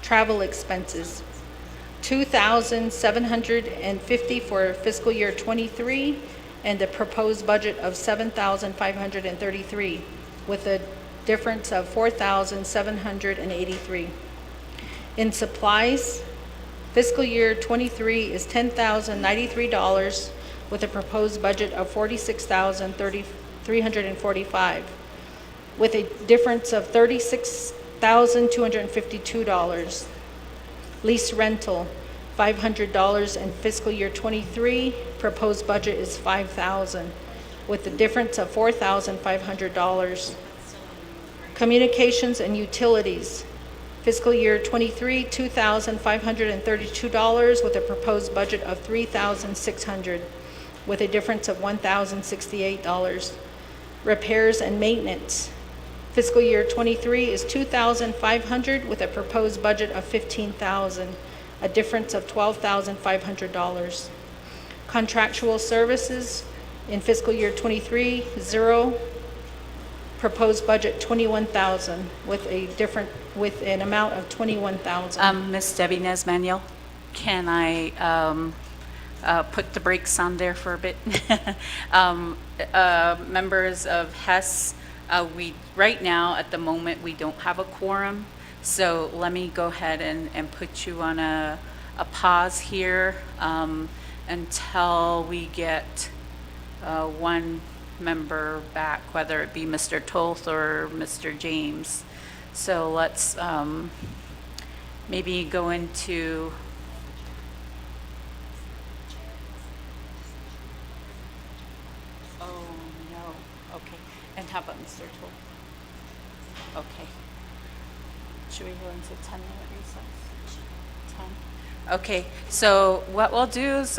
Travel expenses, $2,750 for fiscal year '23, and a proposed budget of $7,533, with a difference of $4,783. In supplies, fiscal year '23 is $10,093, with a proposed budget of $46,345, with a difference of $36,252. Lease rental, $500 in fiscal year '23. Proposed budget is $5,000, with the difference of $4,500. Communications and utilities, fiscal year '23, $2,532, with a proposed budget of $3,600, with a difference of $1,068. Repairs and maintenance, fiscal year '23 is $2,500, with a proposed budget of $15,000, a difference of $12,500. Contractual services, in fiscal year '23, 0. Proposed budget $21,000, with an amount of $21,000. Ms. Debbie Nesmanuel, can I put the brakes on there for a bit? Members of Hehsc, right now, at the moment, we don't have a quorum, so let me go ahead and put you on a pause here until we get one member back, whether it be Mr. Toth or Mr. James. So let's maybe go into no, okay. And how about Mr. Toth? Okay. Should we go into 10-minute recess? 10? Okay, so what we'll do is,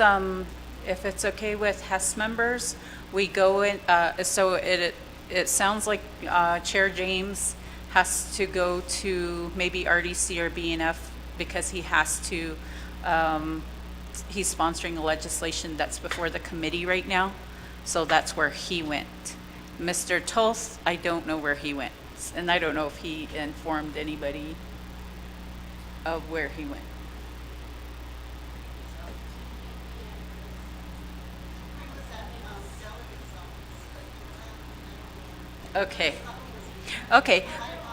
if it's okay with Hehsc members, we go in, so it sounds like Chair James has to go to maybe RDC or BNF because he has to, he's sponsoring a legislation that's before the committee right now. So that's where he went. Mr. Toth, I don't know where he went. And I don't know if he informed anybody of where he went. Okay. Okay.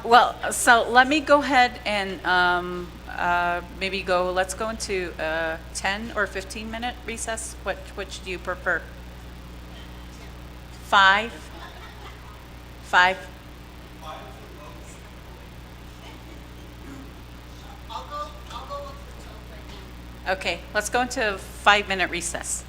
Well, so let me go ahead and let's go into 10 or 15-minute recess. Which do you prefer? 5? 5? Okay, let's go into a 5-minute recess.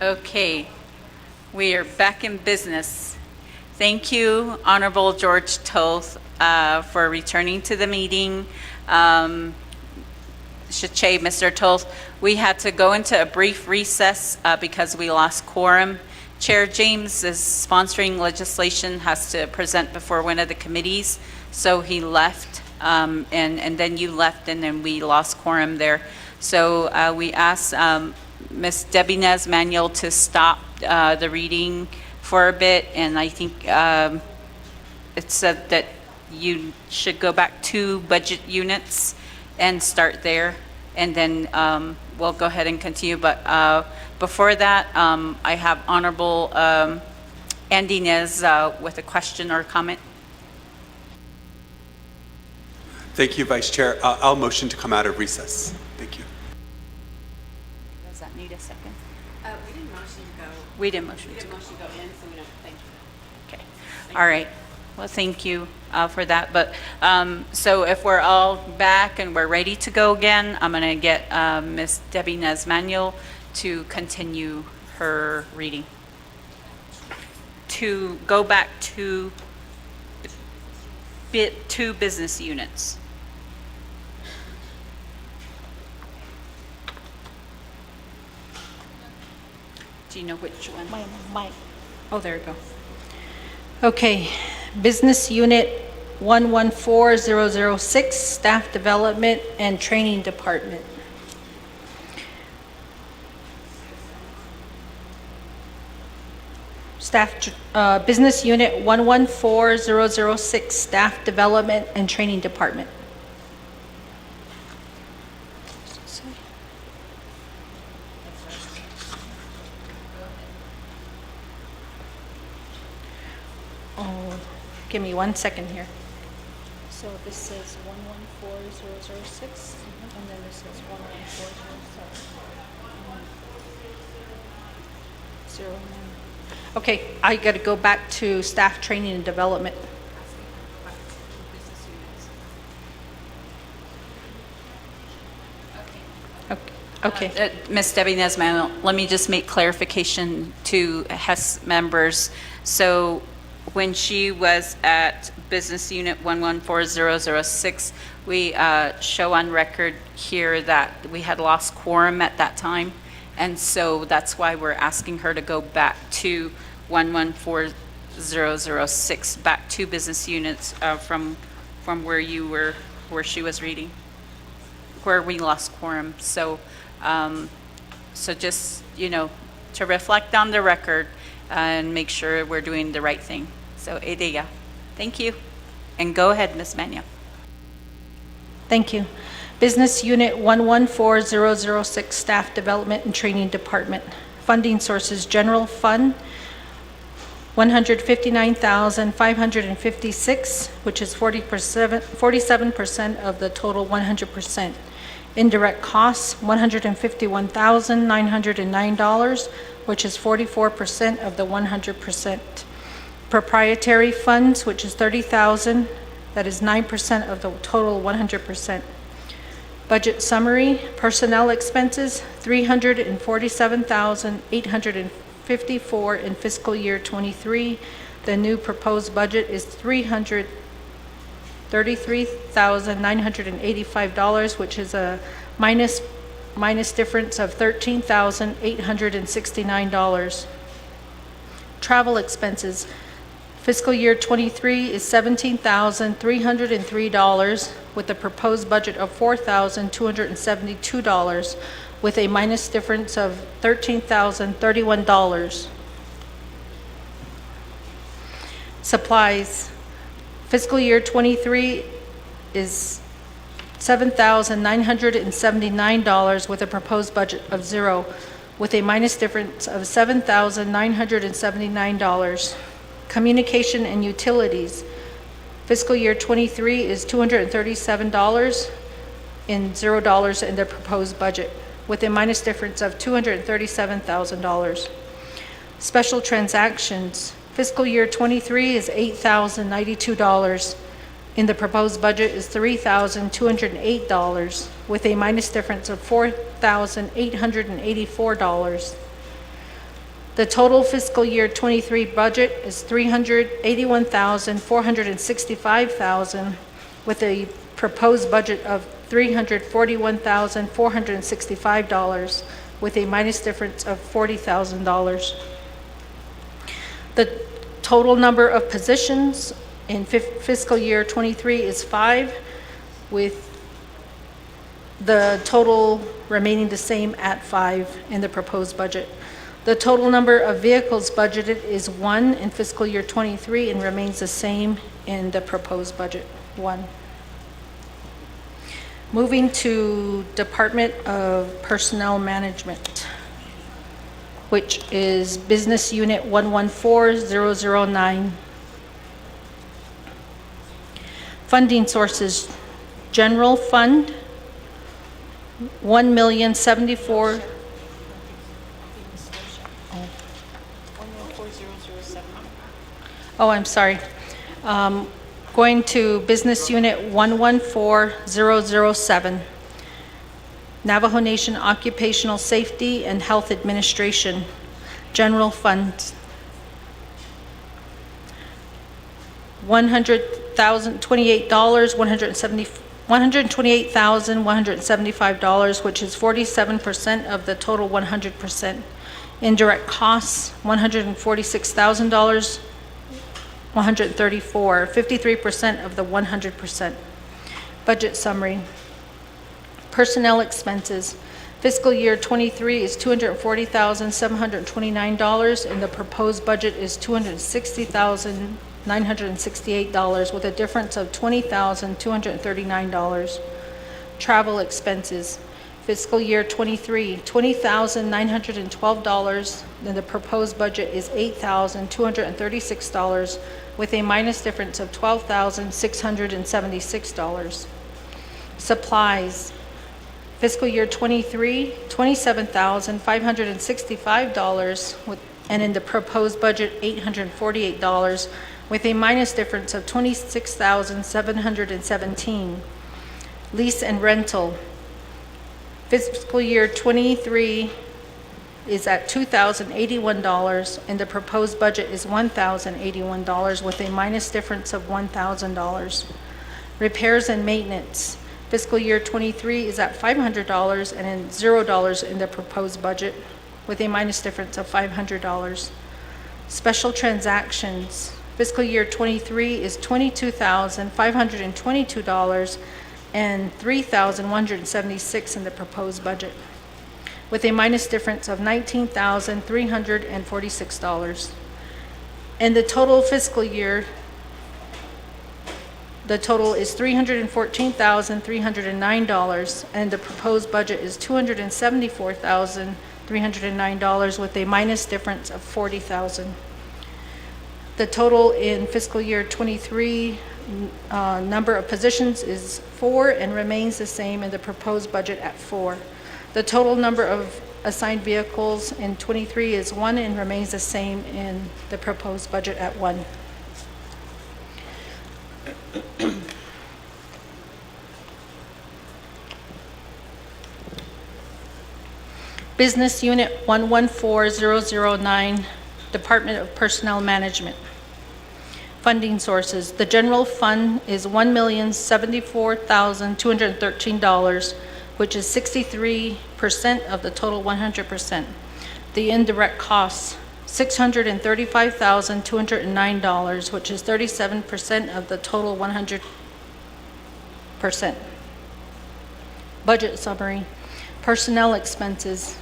Okay, we are back in business. Thank you, Honorable George Toth, for returning to the meeting. Should say, Mr. Toth, we had to go into a brief recess because we lost quorum. Chair James is sponsoring legislation, has to present before one of the committees, so he left, and then you left, and then we lost quorum there. So we asked Ms. Debbie Nez-Manuel to stop the reading for a bit, and I think it said that you should go back 2 budget units and start there, and then we'll go ahead and continue. But before that, I have Honorable Andy Nez with a question or comment. Thank you, Vice Chair. I'll motion to come out of recess. Thank you. Does that need a second? We didn't motion to go. We didn't motion to. motion to go in, so we don't, thank you. Okay. All right. Well, thank you for that. But so if we're all back and we're ready to go again, I'm going to get Ms. Debbie Nez-Manuel to continue her reading. To go back to 2 business units. Do you know which one? Oh, there you go. Okay, Business Unit 114006, Staff Development and Training Department. Business Unit 114006, Staff Development and Training Department. Oh, give me 1 second here. So this says 114006, and then this says 114007. Okay, I got to go back to staff training and development. Okay. Ms. Debbie Nez-Manuel, let me just make clarification to Hehsc members. So when she was at Business Unit 114006, we show on record here that we had lost quorum at that time. And so that's why we're asking her to go back to 114006, back 2 business units from where you were, where she was reading, where we lost quorum. So, so just, you know, to reflect on the record and make sure we're doing the right thing. So, Edeya, thank you. And go ahead, Ms. Manuel. Thank you. Business Unit 114006, Staff Development and Training Department. Funding sources, General Fund, $159,556, which is 47% of the total 100%. Indirect costs, $151,909, which is 44% of the 100%. Proprietary funds, which is $30,000, that is 9% of the total 100%. Budget summary, personnel expenses, $347,854 in fiscal year '23. The new proposed budget is $333,985, which is a minus difference of $13,869. Travel expenses, fiscal year '23 is $17,303 with a proposed budget of $4,272 with a minus difference of $13,031. Supplies, fiscal year '23 is $7,979 with a proposed budget of $0 with a minus difference of $7,979. Communication and utilities, fiscal year '23 is $237 and $0 in the proposed budget, with a minus difference of $237,000. Special transactions, fiscal year '23 is $8,092. In the proposed budget is $3,208, with a minus difference of $4,884. The total fiscal year '23 budget is $381,465,000, with a proposed budget of $341,465, with a minus difference of $40,000. The total number of positions in fiscal year '23 is 5, with the total remaining the same at 5 in the proposed budget. The total number of vehicles budgeted is 1 in fiscal year '23 and remains the same in the proposed budget, 1. Moving to Department of Personnel Management, which is Business Unit 114009. Funding sources, General Fund, $1,074,000. Oh, I'm sorry. Going to Business Unit 114007, Navajo Nation Occupational Safety and Health Administration, General Fund, $128,175, which is 47% of the total 100%. Indirect costs, $146,000, 134, 53% of the 100%. Budget summary. Personnel expenses. Fiscal year '23 is $240,729, and the proposed budget is $260,968, with a difference of $20,239. Travel expenses. Fiscal year '23, $20,912, and the proposed budget is $8,236, with a minus difference of $12,676. Supplies. Fiscal year '23, $27,565, and in the proposed budget, $848, with a minus difference of $26,717. Lease and rental. Fiscal year '23 is at $2,081, and the proposed budget is $1,081, with a minus difference of $1,000. Repairs and maintenance. Fiscal year '23 is at $500 and then $0 in the proposed budget, with a minus difference of $500. Special transactions. Fiscal year '23 is $22,522 and $3,176 in the proposed budget, with a minus difference of $19,346. And the total fiscal year, the total is $314,309, and the proposed budget is $274,309, with a minus difference of $40,000. The total in fiscal year '23 number of positions is 4 and remains the same in the proposed budget at 4. The total number of assigned vehicles in '23 is 1 and remains the same in the proposed budget at 1. Business Unit 114009, Department of Personnel Management. Funding sources. The general fund is $1,074,213, which is 63% of the total 100%. The indirect costs, $635,209, which is 37% of the total 100%. Budget summary. Personnel expenses.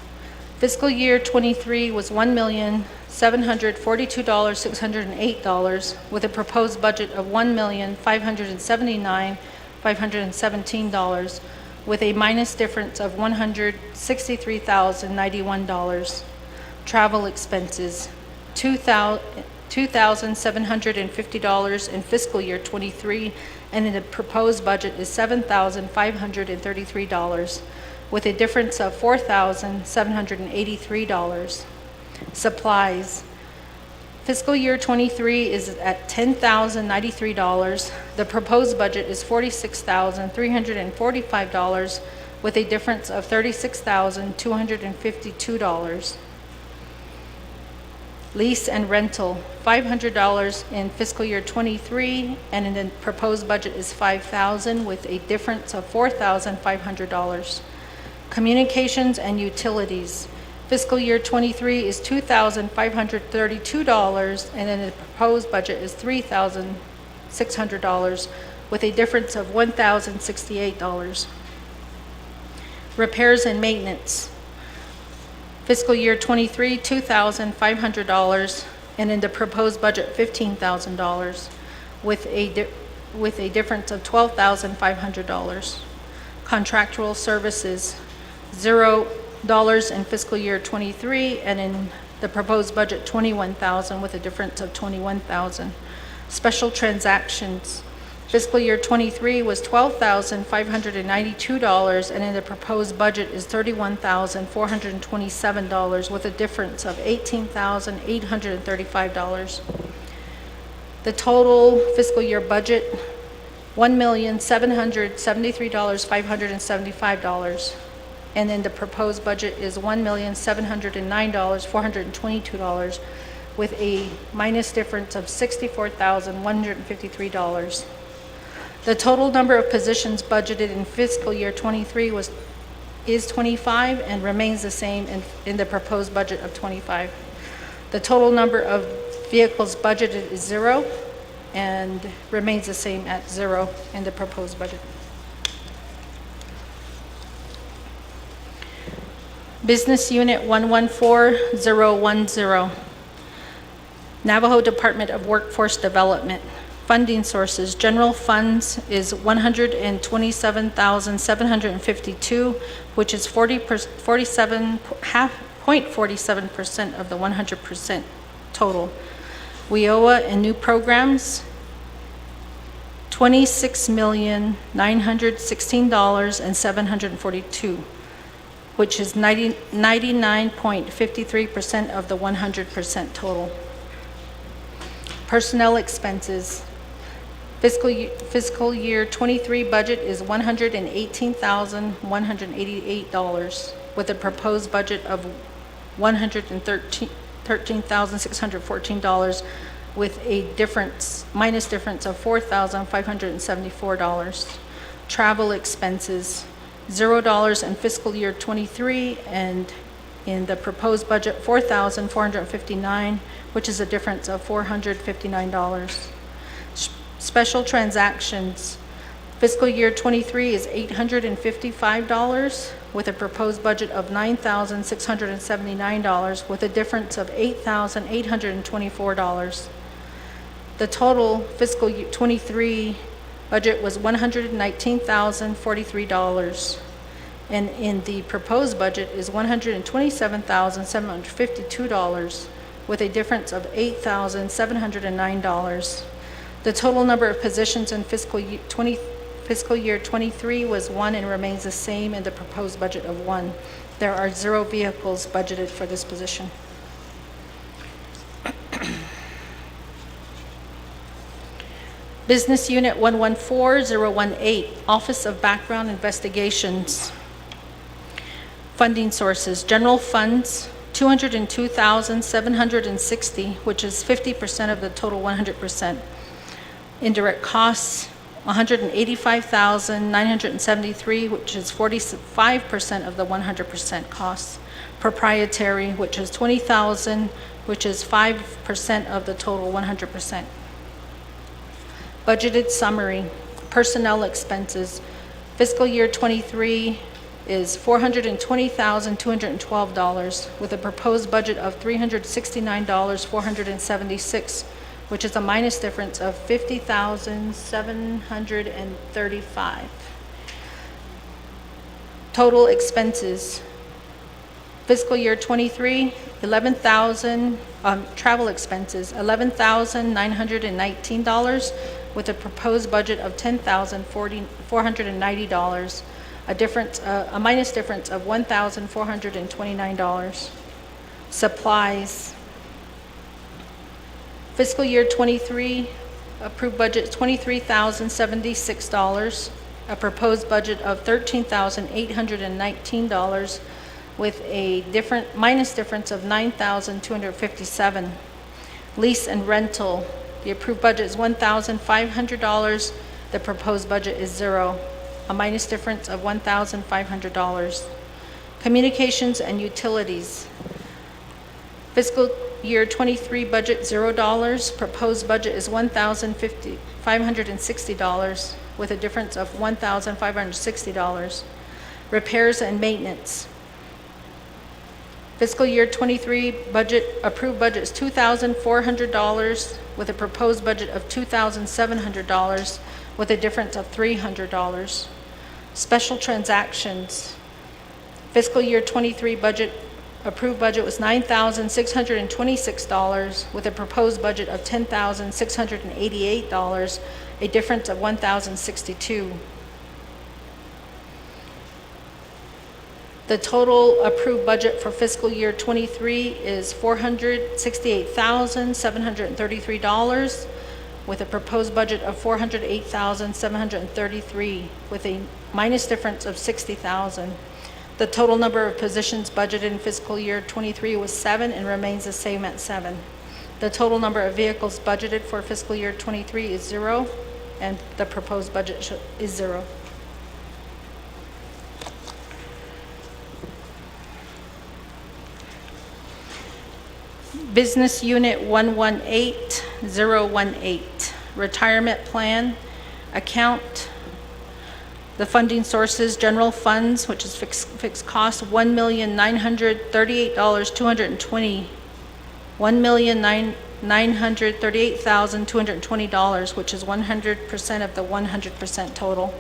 Fiscal year '23 was $1,742,608, with a proposed budget of $1,579,517, with a minus difference of $163,091. Travel expenses, $2,750 in fiscal year '23, and in the proposed budget is $7,533, with a difference of $4,783. Supplies. Fiscal year '23 is at $10,093. The proposed budget is $46,345, with a difference of $36,252. Lease and rental, $500 in fiscal year '23, and in the proposed budget is $5,000 with a difference of $4,500. Communications and utilities, fiscal year '23 is $2,532, and then the proposed budget is $3,600 with a difference of $1,068. Repairs and maintenance, fiscal year '23, $2,500, and in the proposed budget, $15,000, with a difference of $12,500. Contractual services, $0 in fiscal year '23, and in the proposed budget, $21,000, with a difference of $21,000. Special transactions, fiscal year '23 was $12,592, and in the proposed budget is $31,427, with a difference of $18,835. The total fiscal year budget, $1,773,575, and then the proposed budget is $1,709,422, with a minus difference of $64,153. The total number of positions budgeted in fiscal year '23 is 25 and remains the same in the proposed budget of 25. The total number of vehicles budgeted is 0 and remains the same at 0 in the proposed budget. Business Unit 114010, Navajo Department of Workforce Development. Funding sources, general funds is $127,752, which is 0.47% of the 100% total. WIOA and new programs, $26,916,742, which is 99.53% of the 100% total. Personnel expenses, fiscal year '23 budget is $118,188, with a proposed budget of $113,614, with a minus difference of $4,574. Travel expenses, $0 in fiscal year '23, and in the proposed budget, $4,459, which is a difference of $459. Special transactions, fiscal year '23 is $855, with a proposed budget of $9,679, with a difference of $8,824. The total fiscal year '23 budget was $119,043, and in the proposed budget is $127,752, with a difference of $8,709. The total number of positions in fiscal year '23 was 1 and remains the same in the proposed budget of 1. There are 0 vehicles budgeted for this position. Business Unit 114018, Office of Background Investigations. Funding sources, general funds, $202,760, which is 50% of the total 100%. Indirect costs, $185,973, which is 45% of the 100% costs. Proprietary, which is $20,000, which is 5% of the total 100%. Budgeted summary, personnel expenses, fiscal year '23 is $420,212, with a proposed budget of $369,476, which is a minus difference of $50,735. Total expenses, fiscal year '23, travel expenses, $11,919, with a proposed budget of $10,490, a minus difference of $1,429. Supplies, fiscal year '23 approved budget $23,076, a proposed budget of $13,819, with a minus difference of $9,257. Lease and rental, the approved budget is $1,500. The proposed budget is zero, a minus difference of $1,500. Communications and utilities, fiscal year '23 budget $0. Proposed budget is $1,560 with a difference of $1,560. Repairs and maintenance, fiscal year '23 budget, approved budget is $2,400 with a proposed budget of $2,700 with a difference of $300. Special transactions, fiscal year '23 budget, approved budget was $9,626 with a proposed budget of $10,688, a difference of $1,062. The total approved budget for fiscal year '23 is $468,733 with a proposed budget of $408,733 with a minus difference of $60,000. The total number of positions budgeted in fiscal year '23 was 7 and remains the same at 7. The total number of vehicles budgeted for fiscal year '23 is 0, and the proposed budget is 0. Business Unit 118018, Retirement Plan, Account. The funding sources, general funds, which is fixed cost, $1,938,220, $1,938,220, which is 100% of the 100% total.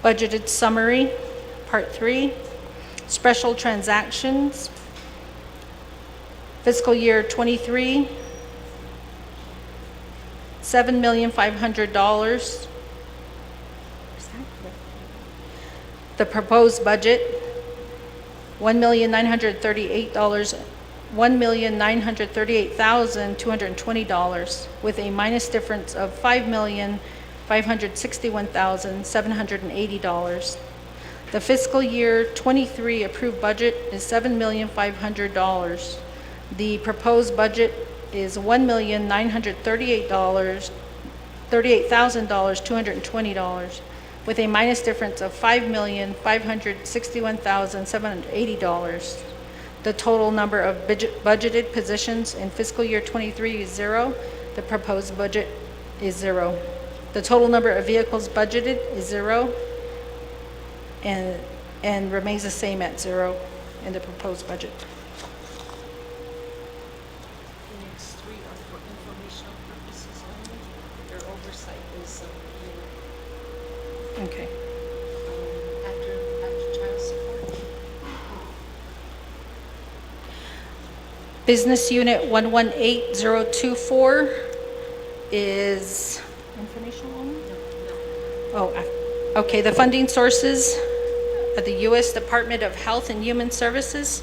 Budgeted summary, Part 3, special transactions, fiscal year '23, $7,500,000. The proposed budget, $1,938,220 with a minus difference of $5,561,780. The fiscal year '23 approved budget is $7,500,000. The proposed budget is $1,938,220 with a minus difference of $5,561,780. The total number of budgeted positions in fiscal year '23 is 0. The proposed budget is 0. The total number of vehicles budgeted is 0 and remains the same at 0 in the proposed budget. The next three are for informational purposes only. Their oversight is Okay. after child support. Business Unit 118024 is informational only? Oh, okay. The funding sources of the U.S. Department of Health and Human Services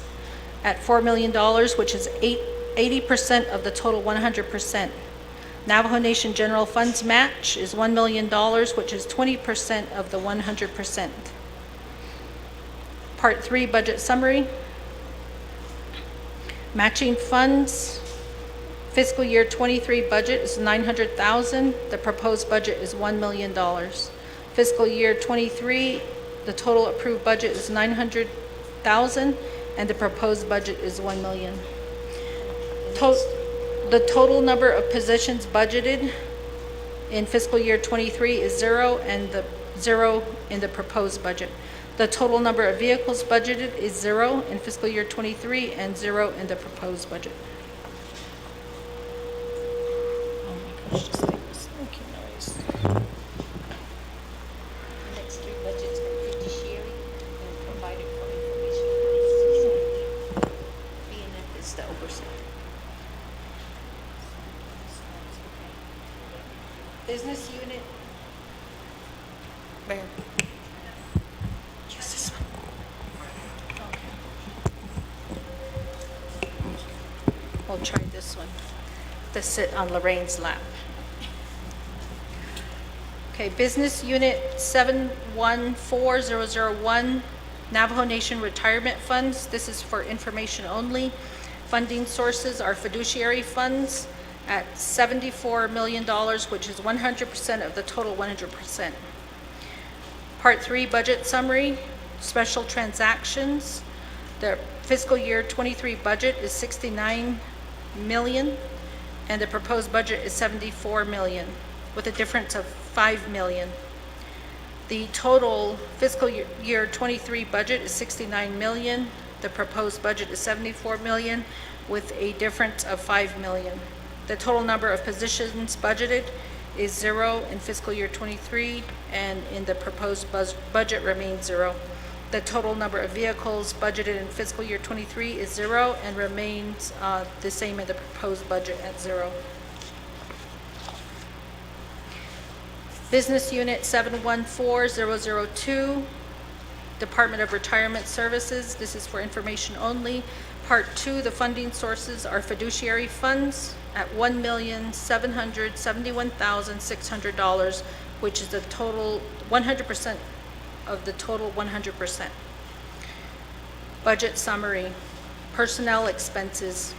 at $4 million, which is 80% of the total 100%. Navajo Nation General Funds match is $1 million, which is 20% of the 100%. Part 3 budget summary. Matching funds, fiscal year '23 budget is $900,000. The proposed budget is $1 million. Fiscal year '23, the total approved budget is $900,000, and the proposed budget is $1 million. The total number of positions budgeted in fiscal year '23 is 0, and the 0 in the proposed budget. The total number of vehicles budgeted is 0 in fiscal year '23 and 0 in the proposed budget. Oh my gosh, this thing is making noise. The next three budgets are fiduciary and provided for information purposes only. BNF is the oversight. Business unit. Where? Use this one. Okay. We'll try this one to sit on Lorraine's lap. Okay, business unit 714001, Navajo Nation Retirement Funds, this is for information only. Funding sources are fiduciary funds at $74 million, which is 100% of the total 100%. Part 3 budget summary, special transactions. The fiscal year 23 budget is 69 million, and the proposed budget is 74 million, with a difference of 5 million. The total fiscal year 23 budget is 69 million. The proposed budget is 74 million, with a difference of 5 million. The total number of positions budgeted is 0 in fiscal year 23, and in the proposed budget remains 0. The total number of vehicles budgeted in fiscal year 23 is 0 and remains the same in the proposed budget at 0. Business Unit 714002, Department of Retirement Services. This is for information only. Part 2, the funding sources are fiduciary funds at $1,771,600, which is the total 100% of the total 100%. Budget summary. Personnel expenses.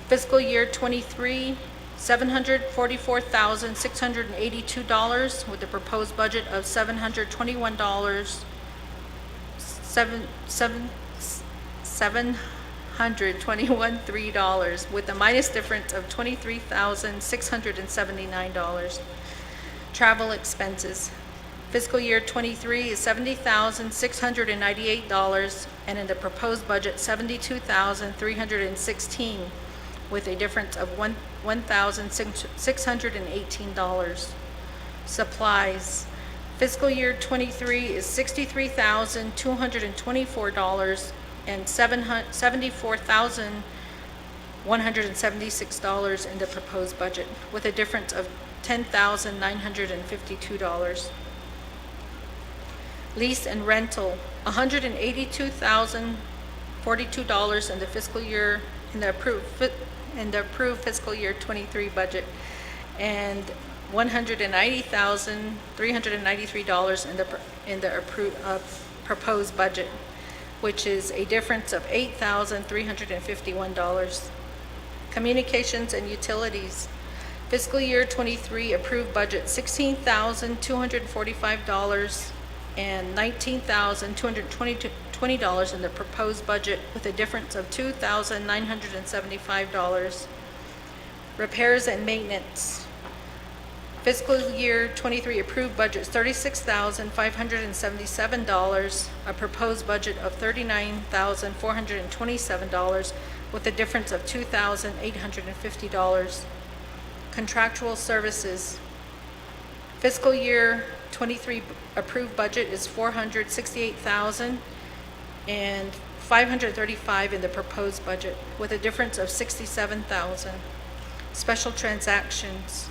Fiscal year 23, $744,682 with a proposed budget of $721,300 with a minus difference of $23,679. Travel expenses. Fiscal year 23 is $70,698, and in the proposed budget, $72,316, with a difference of $1,618. Supplies. Fiscal year 23 is $63,224 and $74,176 in the proposed budget, with a difference of $10,952. Lease and rental, $182,042 in the fiscal year, in the approved fiscal year 23 budget, and $190,393 in the approved proposed budget, which is a difference of $8,351. Communications and utilities. Fiscal year 23 approved budget, $16,245 and $19,220 in the proposed budget, with a difference of $2,975. Repairs and maintenance. Fiscal year 23 approved budget is $36,577, a proposed budget of $39,427, with a difference of $2,850. Contractual services. Fiscal year 23 approved budget is $468,000 and $535 in the proposed budget, with a difference of $67,000. Special transactions.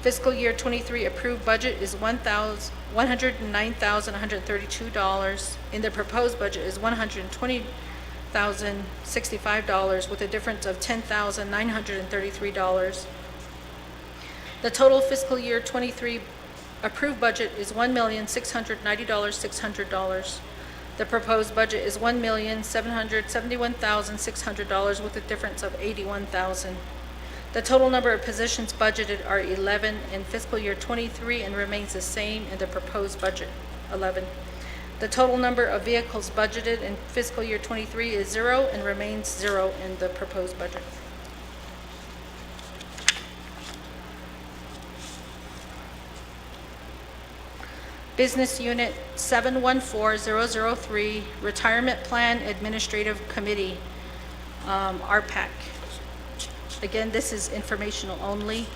Fiscal year 23 approved budget is $109,132. In the proposed budget is $120,065, with a difference of $10,933. The total fiscal year 23 approved budget is $1,690,600. The proposed budget is $1,771,600, with a difference of $81,000. The total number of positions budgeted are 11 in fiscal year 23 and remains the same in the proposed budget, 11. The total number of vehicles budgeted in fiscal year 23 is 0 and remains 0 in the proposed budget. Business Unit 714003, Retirement Plan Administrative Committee, RPAC. Again, this is informational only.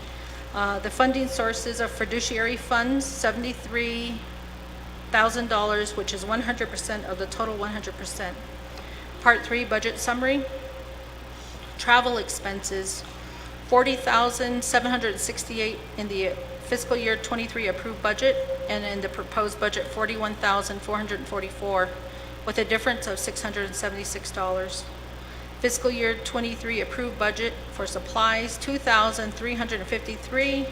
The funding sources are fiduciary funds, $73,000, which is 100% of the total 100%. Part 3 budget summary. Travel expenses, $40,768 in the fiscal year 23 approved budget, and in the proposed budget, $41,444, with a difference of $676. Fiscal year 23 approved budget for supplies, $2,353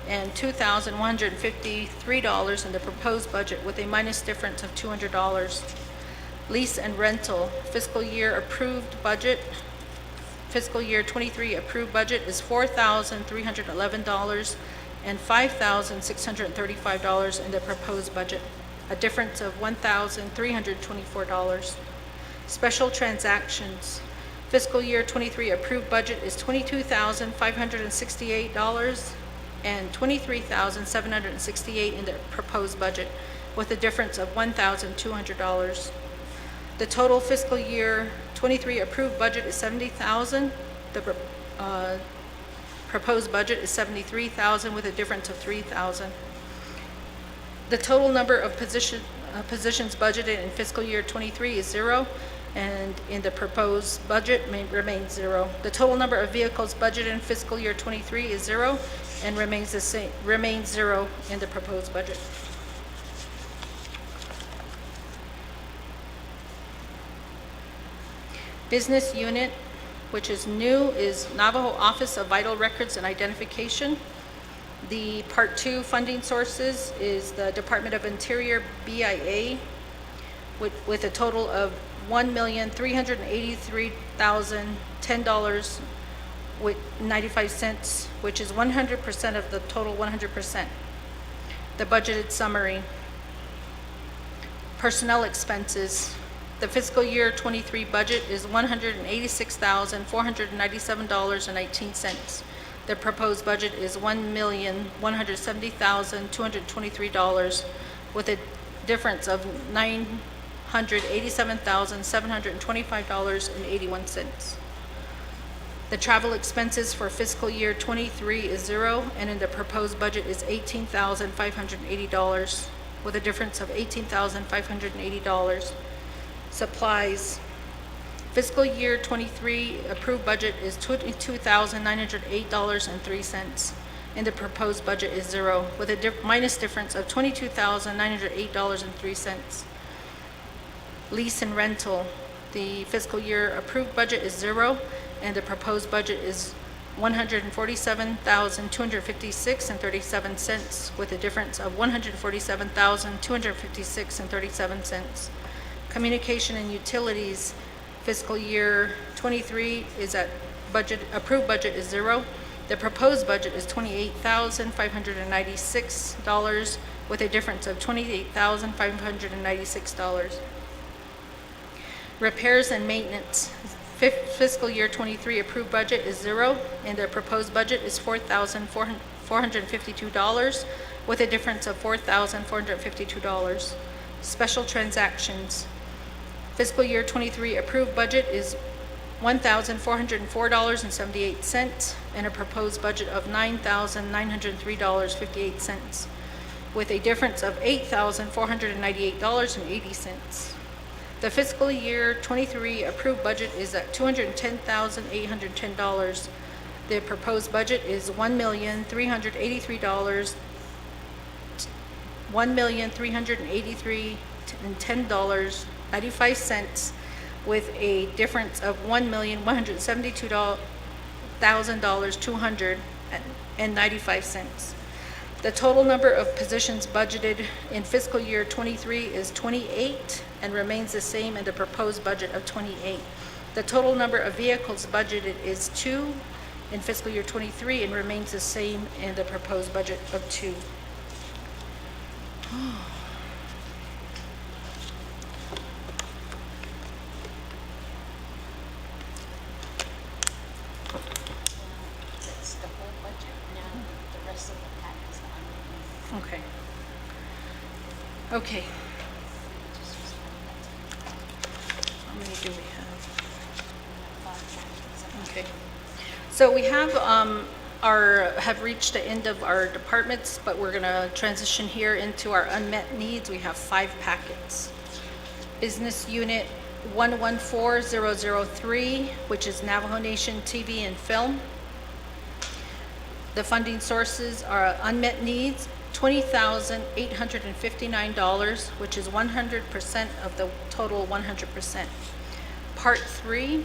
and $2,153 in the proposed budget, with a minus difference of $200. Lease and rental, fiscal year approved budget, fiscal year 23 approved budget is $4,311 and $5,635 in the proposed budget, a difference of $1,324. Special transactions, fiscal year 23 approved budget is $22,568 and $23,768 in the proposed budget, with a difference of $1,200. The total fiscal year 23 approved budget is $70,000. The proposed budget is $73,000 with a difference of $3,000. The total number of positions budgeted in fiscal year 23 is 0, and in the proposed budget remains 0. The total number of vehicles budgeted in fiscal year 23 is 0 and remains 0 in the proposed budget. Business unit, which is new, is Navajo Office of Vital Records and Identification. The Part 2 funding sources is the Department of Interior BIA with a total of $1,383,010 with 95 cents, which is 100% of the total 100%. The budgeted summary. Personnel expenses. The fiscal year 23 budget is $186,497.19. The proposed budget is $1,170,223 with a difference of $987,725.81. The travel expenses for fiscal year 23 is 0, and in the proposed budget is $18,580 with a difference of $18,580. Supplies. Fiscal year 23 approved budget is $22,908.03, and the proposed budget is 0 with a minus difference of $22,908.03. Lease and rental. The fiscal year approved budget is 0, and the proposed budget is $147,256.37 with a difference of $147,256.37. Communication and utilities, fiscal year 23 is at approved budget is 0. The proposed budget is $28,596 with a difference of $28,596. Repairs and maintenance, fiscal year 23 approved budget is 0, and the proposed budget is $4,452 with a difference of $4,452. Special transactions. Fiscal year 23 approved budget is $1,404.78 and a proposed budget of $9,903.58 with a difference of $8,498.80. The fiscal year 23 approved budget is at $210,810. The proposed budget is $1,383,10.95 with a difference of $1,172,200.95. The total number of positions budgeted in fiscal year 23 is 28 and remains the same in the proposed budget of 28. The total number of vehicles budgeted is 2 in fiscal year 23 and remains the same in the proposed budget of 2. That's the whole budget. Now, the rest of the pack is on. Okay. Okay. How many do we have? Okay. So we have have reached the end of our departments, but we're going to transition here into our unmet needs. We have 5 packets. Business Unit 114003, which is Navajo Nation TV and Film. The funding sources are unmet needs, $20,859, which is 100% of the total 100%. Part 3,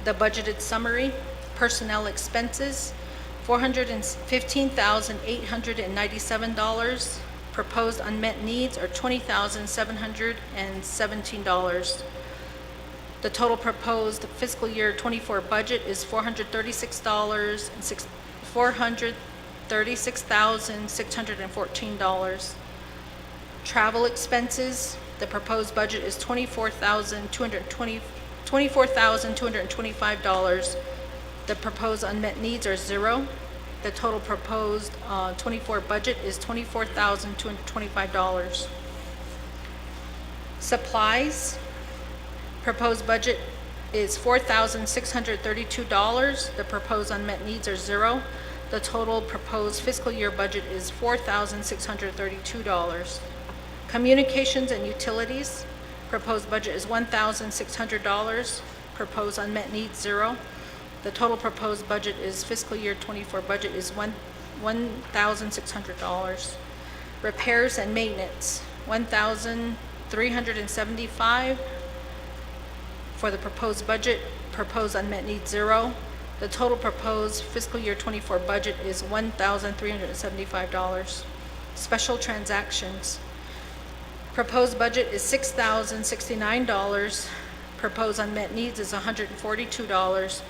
the budgeted summary, personnel expenses, $415,897. proposed unmet needs are $20,717. The total proposed fiscal year '24 budget is $436,614. Travel expenses, the proposed budget is $24,225. The proposed unmet needs are 0. The total proposed '24 budget is $24,225. Supplies, proposed budget is $4,632. The proposed unmet needs are 0. The total proposed fiscal year budget is $4,632. Communications and utilities, proposed budget is $1,600. Proposed unmet needs 0. The total proposed budget is fiscal year '24 budget is $1,600. Repairs and maintenance, $1,375 for the proposed budget. Proposed unmet needs 0. The total proposed fiscal year '24 budget is $1,375. Special transactions, proposed budget is $6,069. Proposed unmet needs is $142.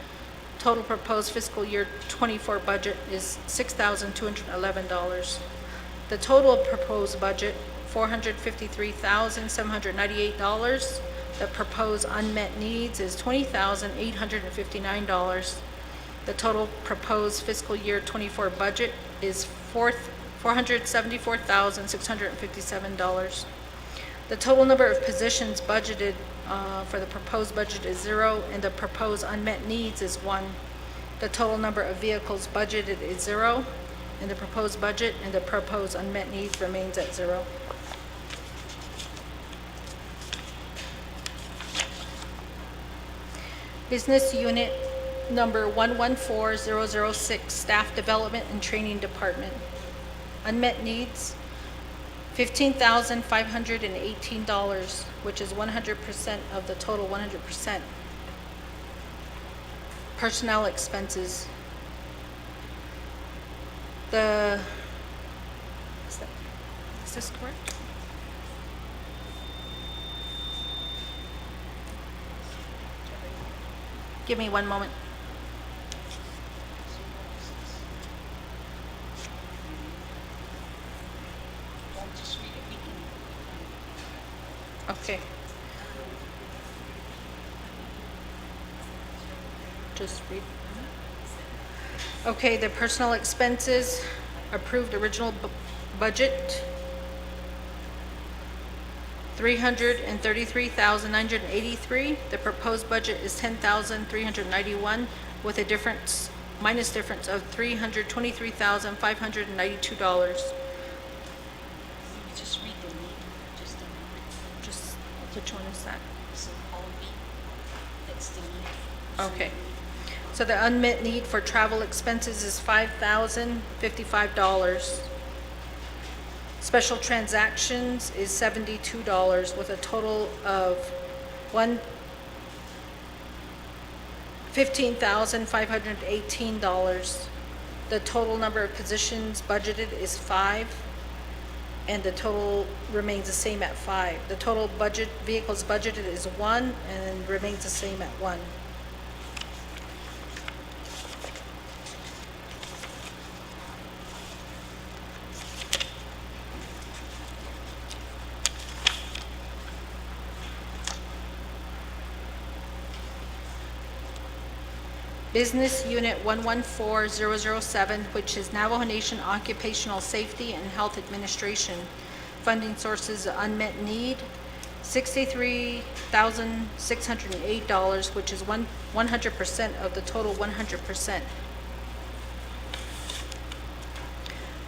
Total proposed fiscal year '24 budget is $6,211. The total proposed budget, $453,798. The proposed unmet needs is $20,859. The total proposed fiscal year '24 budget is $474,657. The total number of positions budgeted for the proposed budget is 0, and the proposed unmet needs is 1. The total number of vehicles budgeted is 0 in the proposed budget, and the proposed unmet needs remains at 0. Business Unit Number 114006, Staff Development and Training Department. Unmet needs, $15,518, which is 100% of the total 100%. Personnel expenses. Is this correct? Give me one moment. Okay. Just read. Okay, the personnel expenses, approved original budget, $333,983. The proposed budget is $10,391 with a minus difference of $323,592. Just read the name, just a moment. Just, which one is that? So all B, that's the need. Okay. So the unmet need for travel expenses is $5,055. Special transactions is $72 with a total of $15,518. The total number of positions budgeted is 5, and the total remains the same at 5. The total budget, vehicles budgeted is 1 and remains the same at 1. Business Unit 114007, which is Navajo Nation Occupational Safety and Health Administration. Funding sources, unmet need, $63,608, which is 100% of the total 100%.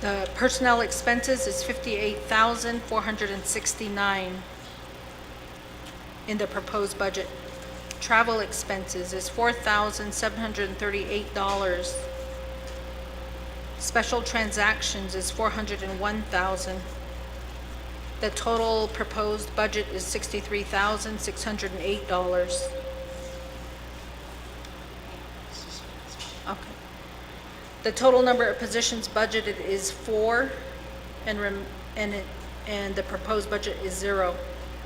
The personnel expenses is $58,469 in the proposed budget. Travel expenses is $4,738. Special transactions is $401,000. The total proposed budget is $63,608. Okay. The total number of positions budgeted is 4 and and the proposed budget is 0.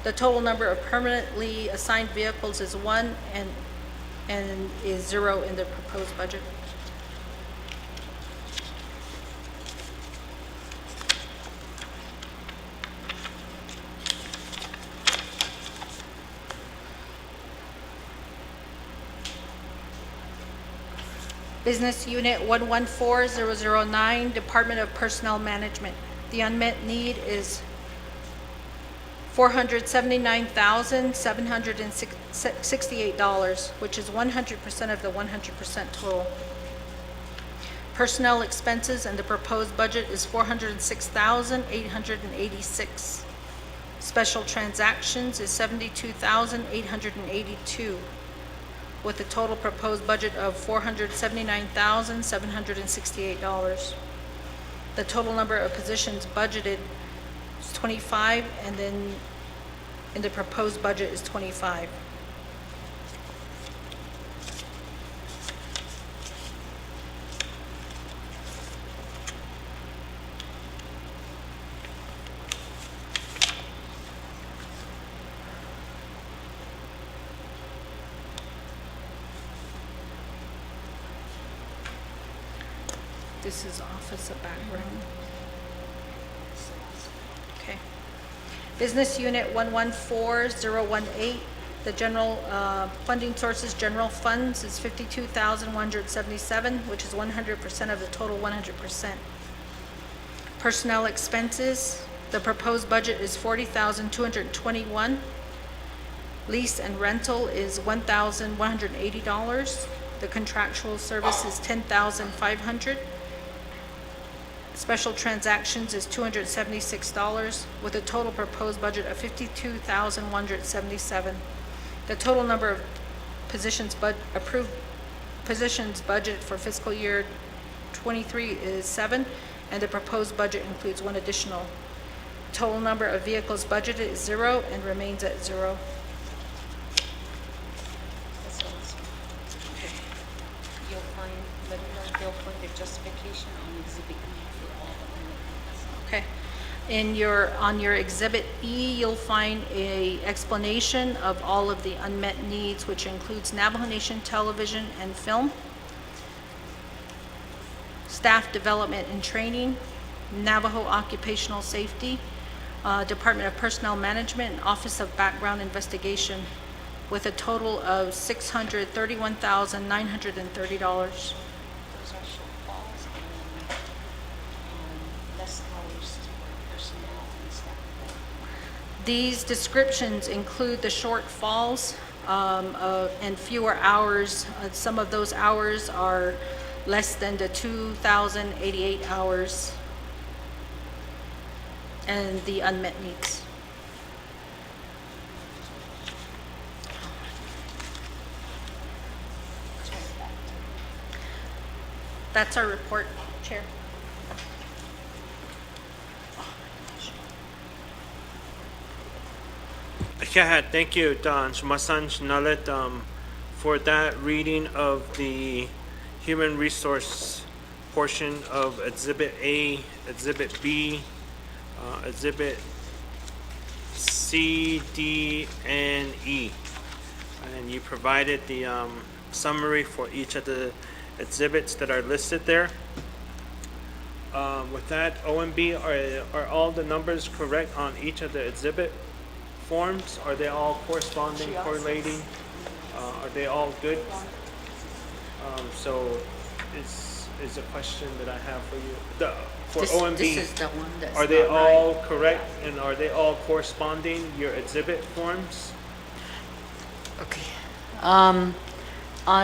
The total number of permanently assigned vehicles is 1 and is 0 in the proposed budget. Business Unit 114009, Department of Personnel Management. The unmet need is $479,768, which is 100% of the 100% total. Personnel expenses and the proposed budget is $406,886. Special transactions is $72,882, with a total proposed budget of $479,768. The total number of positions budgeted is 25, and then in the proposed budget is 25. This is Office of Background. Okay. Business Unit 114018, the general funding sources, general funds is $52,177, which is 100% of the total 100%. Personnel expenses, the proposed budget is $40,221. Lease and rental is $1,180. The contractual service is $10,500. Special transactions is $276, with a total proposed budget of $52,177. The total number of positions approved positions budgeted for fiscal year 23 is 7, and the proposed budget includes 1 additional. Total number of vehicles budgeted is 0 and remains at 0. You'll find, let me know, they'll find the justification on Exhibit E for all the amendments. Okay. On your Exhibit E, you'll find a explanation of all of the unmet needs, which includes Navajo Nation television and film, staff development and training, Navajo occupational safety, Department of Personnel Management, and Office of Background Investigation, with a total of $631,930. Those are shortfalls and less hours for personnel and staff development. These descriptions include the shortfalls and fewer hours. Some of those hours are less than the 2,088 hours, and the unmet needs. That's our report, Chair. Yeah, thank you, Don Shumasan Shinalet, for that reading of the human resource portion of Exhibit A, Exhibit B, Exhibit C, D, and E. And you provided the summary for each of the exhibits that are listed there. With that, OMB, are all the numbers correct on each of the exhibit forms? Are they all corresponding, correlating? Are they all good? So is a question that I have for you. For OMB, This is the one that's are they not right. all correct and are they all corresponding, your exhibit forms? Okay. On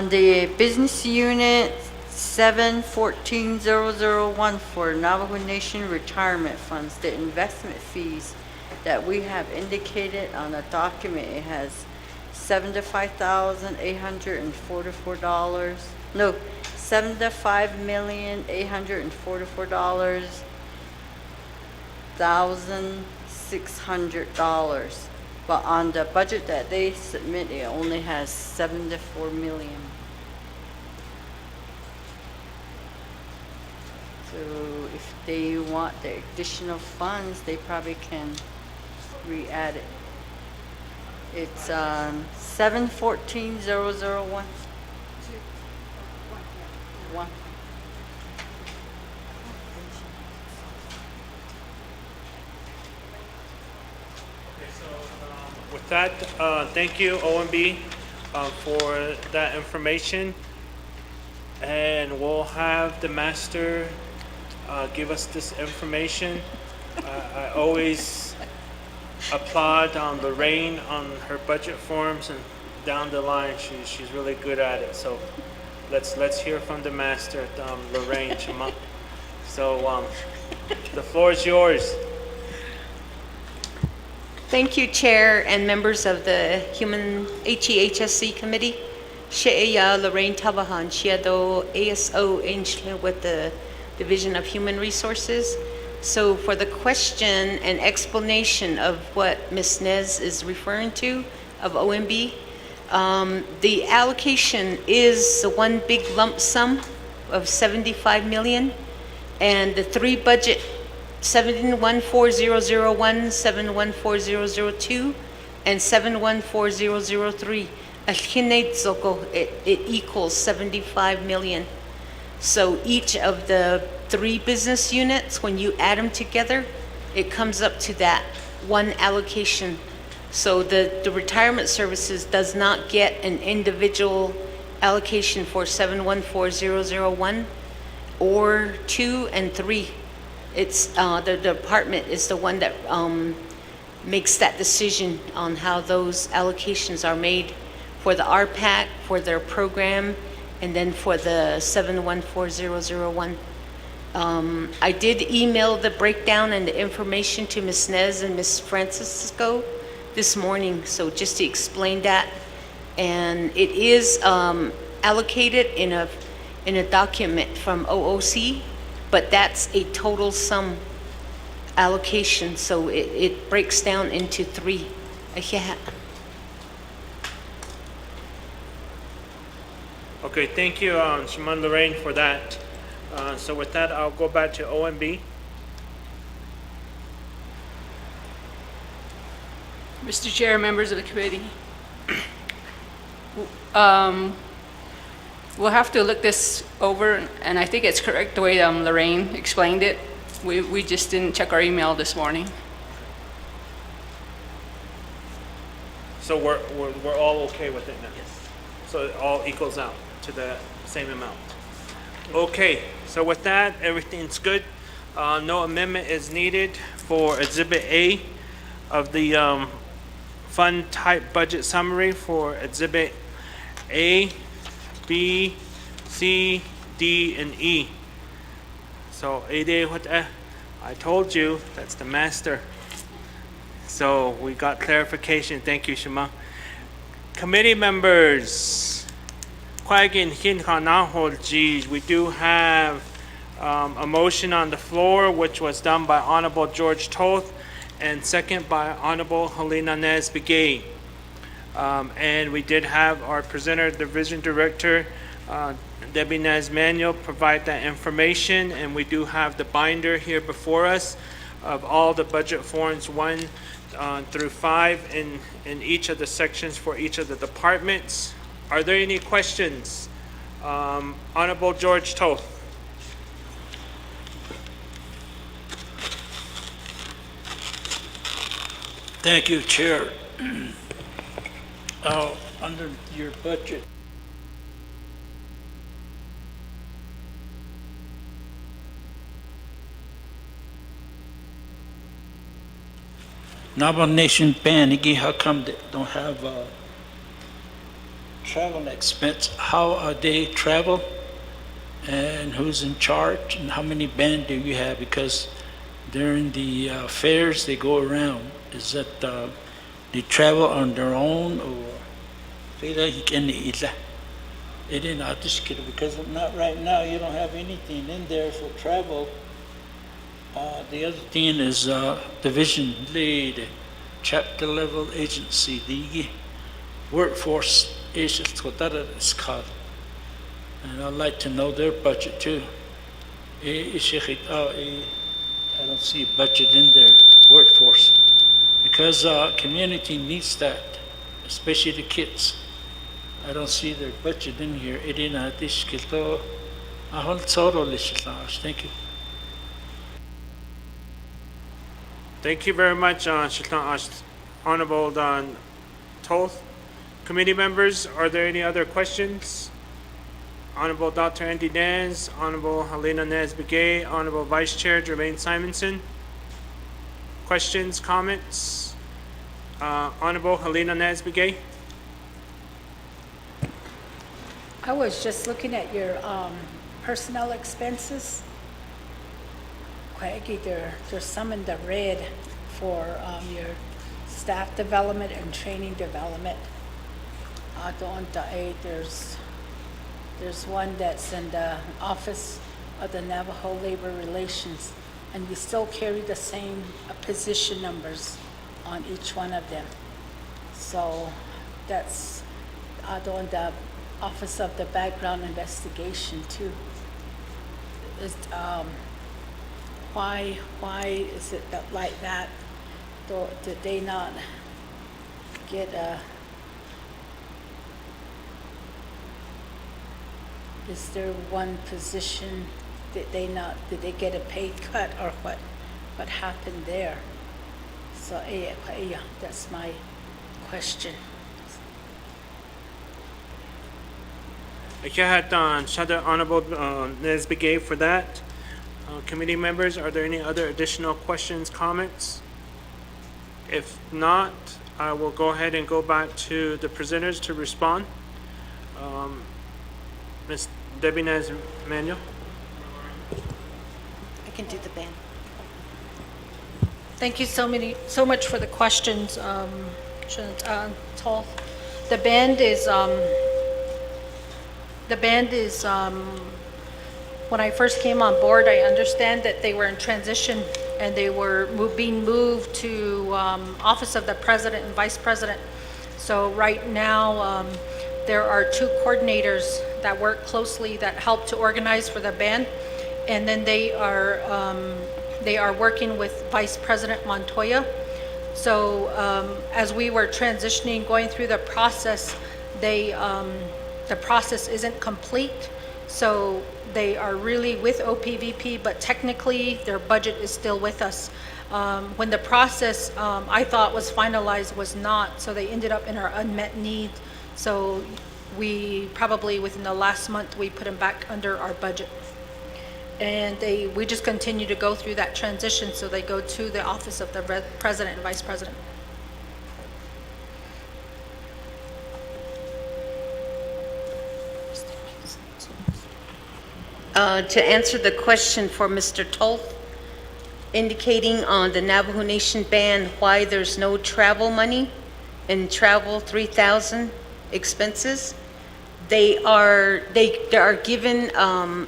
the business unit 7140001 for Navajo Nation retirement funds, the investment fees that we have indicated on the document, it has $75,844. No, $75,844,600. But on the budget that they submit, it only has 74 million. So So if they want the additional funds, they probably can re-add it. It's 714,001. One. With that, thank you, OMB, for that information. And we'll have the master give us this information. I always applaud Lorraine on her budget forms, and down the line, she's really good at it. So let's hear from the master, Lorraine Chima. So the floor is yours. Thank you, Chair and members of the Hehsc Committee. She'eya Lorraine Tabahan, Shiado ASO Angela with the Division of Human Resources. So for the question and explanation of what Ms. Nez is referring to of OMB, the allocation is the one big lump sum of 75 million, and the three budget 714001, 714002, and 714003. It equals 75 million. So each of the three business units, when you add them together, it comes up to that one allocation. So the retirement services does not get an individual allocation for 714001 or 2 and 3. It's the department is the one that makes that decision on how those allocations are made for the RPAC, for their program, and then for the 714001. I did email the breakdown and the information to Ms. Nez and Ms. Francisco this morning, so just to explain that. And it is allocated in a document from OOC, but that's a total sum allocation, so it breaks down into three. Okay, thank you, Shimon Lorraine, for that. So with that, I'll go back to OMB. Mr. Chair, members of the committee, we'll have to look this over, and I think it's correct the way Lorraine explained it. We just didn't check our email this morning. So we're all okay with it now? Yes. So it all equals out to the same amount? Okay, so with that, everything's good. No amendment is needed for Exhibit A of the fund type budget summary for Exhibit A, B, C, D, and E. So I told you, that's the master. So we got clarification. Thank you, Shima. Committee members, we do have a motion on the floor, which was done by Honorable George Toth and second by Honorable Helena Nez Begay. And we did have our presenter, Division Director, Debbie Nez Manuel, provide that information, and we do have the binder here before us of all the budget forms 1 through 5 in each of the sections for each of the departments. Are there any questions? Honorable George Toth. Thank you, Chair. Under your budget, Navajo Nation Band, again, how come they don't have travel expense? How they travel, and who's in charge, and how many band do you have? Because during the fairs they go around, is that they travel on their own, or because not right now you don't have anything in there for travel. The other thing is division lead, chapter level agency, the workforce agency, what that is called. And I'd like to know their budget too. I don't see a budget in there, workforce, because community needs that, especially the kids. I don't see their budget in here. Thank you. Thank you very much, Honorable Toth. Committee members, are there any other questions? Honorable Dr. Andy Naz, Honorable Helena Naz-Begay, Honorable Vice Chair Jermaine Simonson. Questions, comments? Honorable Helena Naz-Begay. I was just looking at your personnel expenses. Craigie, there's some in the red for your staff development and training development. There's one that's in the Office of the Navajo Labor Relations, and we still carry the same position numbers on each one of them. So that's on the Office of the Background Investigation too. Why is it like that? Did they not get a? Is there one position did they get a pay cut or what happened there? So yeah, that's my question. Honorable Naz-Begay for that. Committee members, are there any other additional questions, comments? If not, I will go ahead and go back to the presenters to respond. Ms. Debbie Naz-Manuel. I can do the band. Thank you so much for the questions, Toth. The band is when I first came on board, I understand that they were in transition and they were being moved to Office of the President and Vice President. So right now, there are 2 coordinators that work closely that help to organize for the band, and then they are working with Vice President Montoya. So as we were transitioning, going through the process, the process isn't complete. So they are really with OPVP, but technically their budget is still with us. When the process I thought was finalized was not, so they ended up in our unmet need. So we probably within the last month, we put them back under our budget. And we just continue to go through that transition, so they go to the Office of the President and Vice President. To answer the question for Mr. Toth, indicating on the Navajo Nation band why there's no travel money and travel 3,000 expenses, they are given a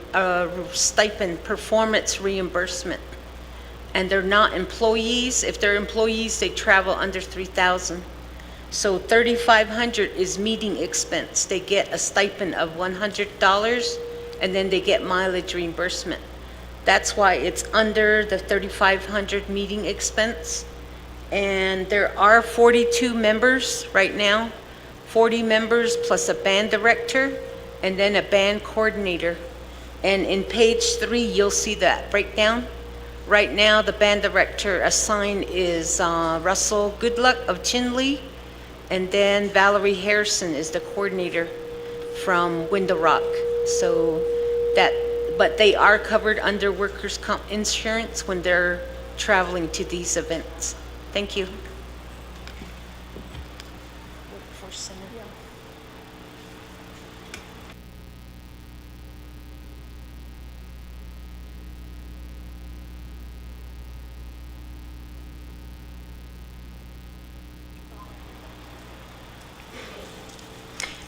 stipend, performance reimbursement, and they're not employees. If they're employees, they travel under 3,000. So 3,500 is meeting expense. They get a stipend of $100, and then they get mileage reimbursement. That's why it's under the 3,500 meeting expense. And there are 42 members right now. 40 members plus a band director and then a band coordinator. And in page 3, you'll see that breakdown. Right now, the band director assigned is Russell Goodluck of Chinle, and then Valerie Harrison is the coordinator from Window Rock. So but they are covered under workers' comp insurance when they're traveling to these events. Thank you.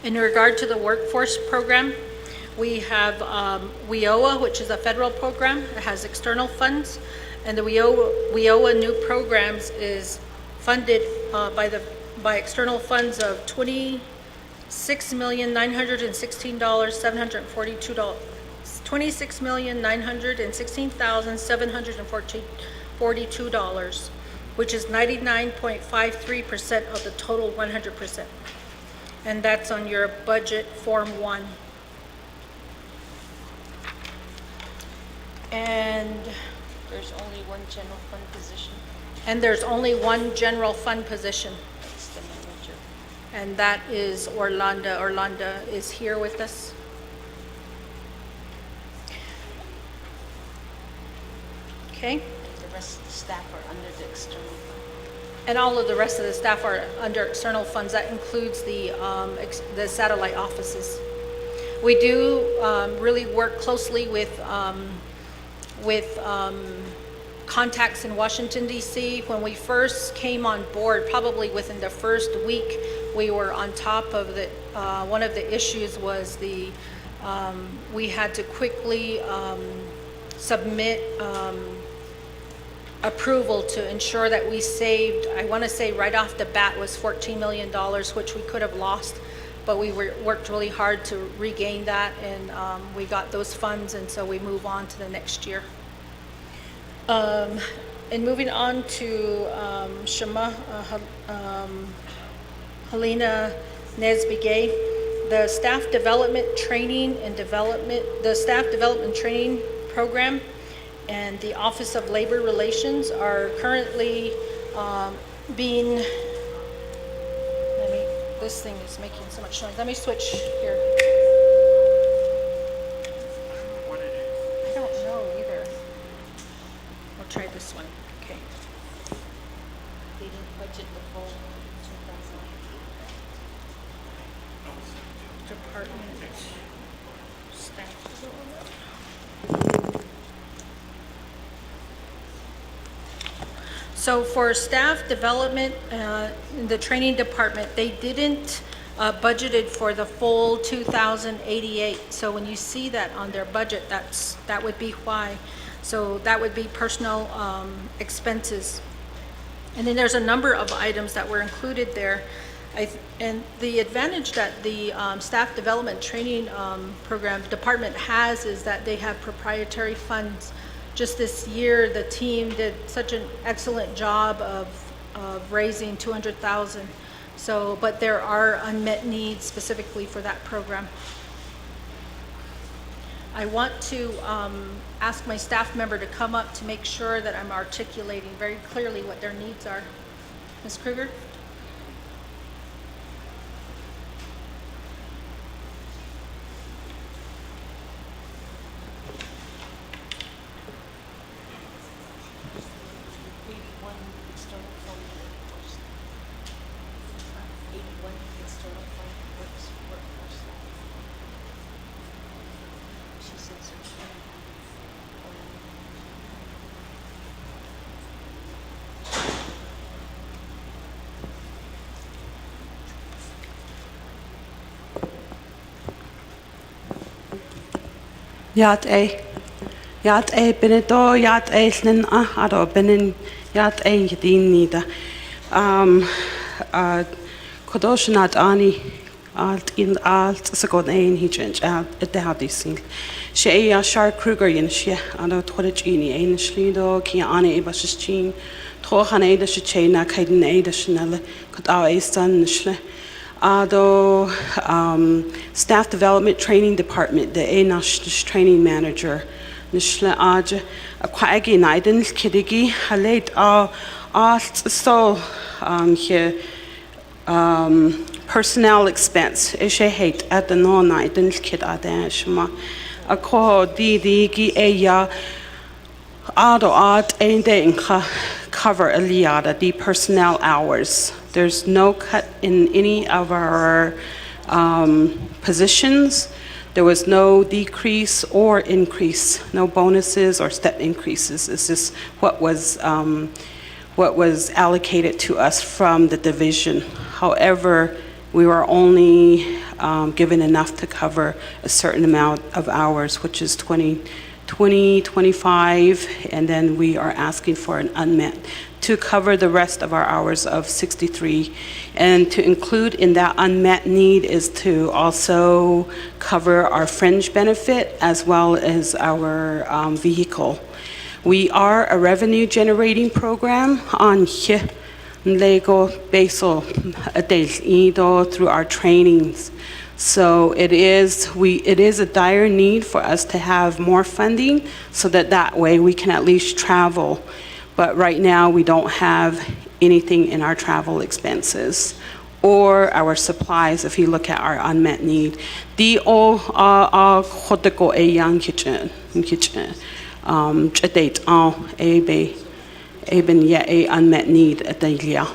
In regard to the workforce program, we have WIOA, which is a federal program. It has external funds, and the WIOA new programs is funded by external funds of $26,916,742. $26,916,742, which is 99.53% of the total 100%. And that's on your budget Form 1. And There's only one general fund position. there's only one general fund position, That's the manager. and that is Orlando. Orlando is here with us. Okay, The rest of the staff are under the external fund. and all of the rest of the staff are under external funds. That includes the satellite offices. We do really work closely with contacts in Washington, D.C. When we first came on board, probably within the first week, we were on top of the, one of the issues was we had to quickly submit approval to ensure that we saved, I want to say right off the bat was $14 million, which we could have lost, but we worked really hard to regain that, and we got those funds, and so we move on to the next year. And moving on to Helena Nesbigay, the staff development training program and the Office of Labor Relations are currently being, this thing is making so much noise. Let me switch here. I don't know either. We'll try this one. Okay. They didn't budget the full 2018. Department staff. So for staff development, in the training department, they didn't budgeted for the full 2,088. So when you see that on their budget, that would be why. So that would be personnel expenses. And then there's a number of items that were included there. And the advantage that the staff development training program department has is that they have proprietary funds. Just this year, the team did such an excellent job of raising $200,000. So, but there are unmet needs specifically for that program. I want to ask my staff member to come up to make sure that I'm articulating very clearly what their needs are. Ms. Kruger? Yat A Benedo, Yat A Lin Ado Benin, Yat A Yadin Nida. Kodoshanat Ani Alt in Alt Sagon Ain Hitch out at the Hadising. She Shar Kruger Yin She Ado Toragini Ain Shlido, Kiani Ebashchin, Tohan Ada Shachena, Kaiden Ada Chanel, Kota Easton Shle. Ado staff development training department, the Nash training manager, Nishla Aj, Aquagi Naiden Kidigi, Halate so here personnel expense, Ishe hate at the no Naiden Kid Adashma, a co Digi Aya Ado Art Ain de cover Eliada, the personnel hours. There's no cut in any of our positions. There was no decrease or increase, no bonuses or step increases. It's just what was allocated to us from the division. However, we were only given enough to cover a certain amount of hours, which is 20 2025, and then we are asking for an unmet to cover the rest of our hours of 63. And to include in that unmet need is to also cover our fringe benefit as well as our vehicle. We are a revenue generating program on Lego Basel through our trainings. So it is a dire need for us to have more funding so that way we can at least travel. But right now we don't have anything in our travel expenses or our supplies if you look at our unmet need. The all khoteko e yang kitchen date a ben ya a unmet need at the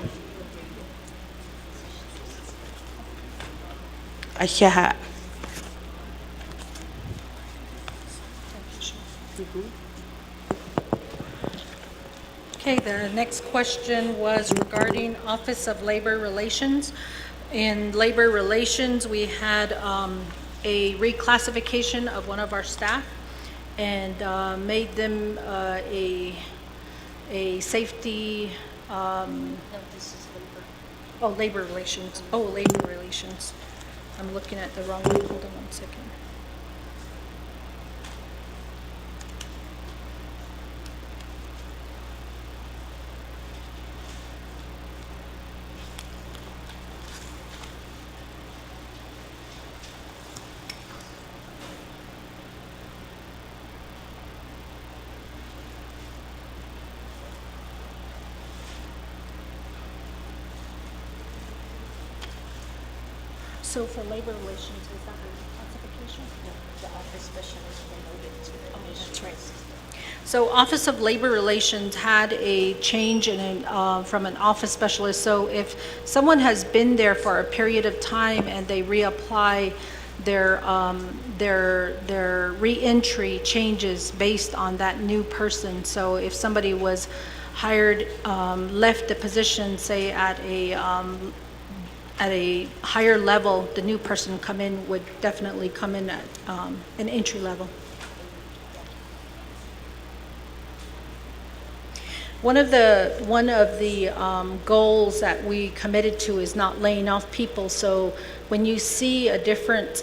Okay, the next question was regarding Office of Labor Relations. In Labor Relations, we had a reclassification of one of our staff and made them a safety, labor relations. Oh, labor relations. I'm looking at the wrong one. Hold on 1 second. So for labor relations, is that a classification? No, the office specialist promoted to. Oh, that's right. So Office of Labor Relations had a change from an office specialist. So if someone has been there for a period of time and they reapply, their reentry changes based on that new person. So if somebody was hired, left the position, say at a higher level, the new person would definitely come in at an entry level. One of the goals that we committed to is not laying off people. So when you see a difference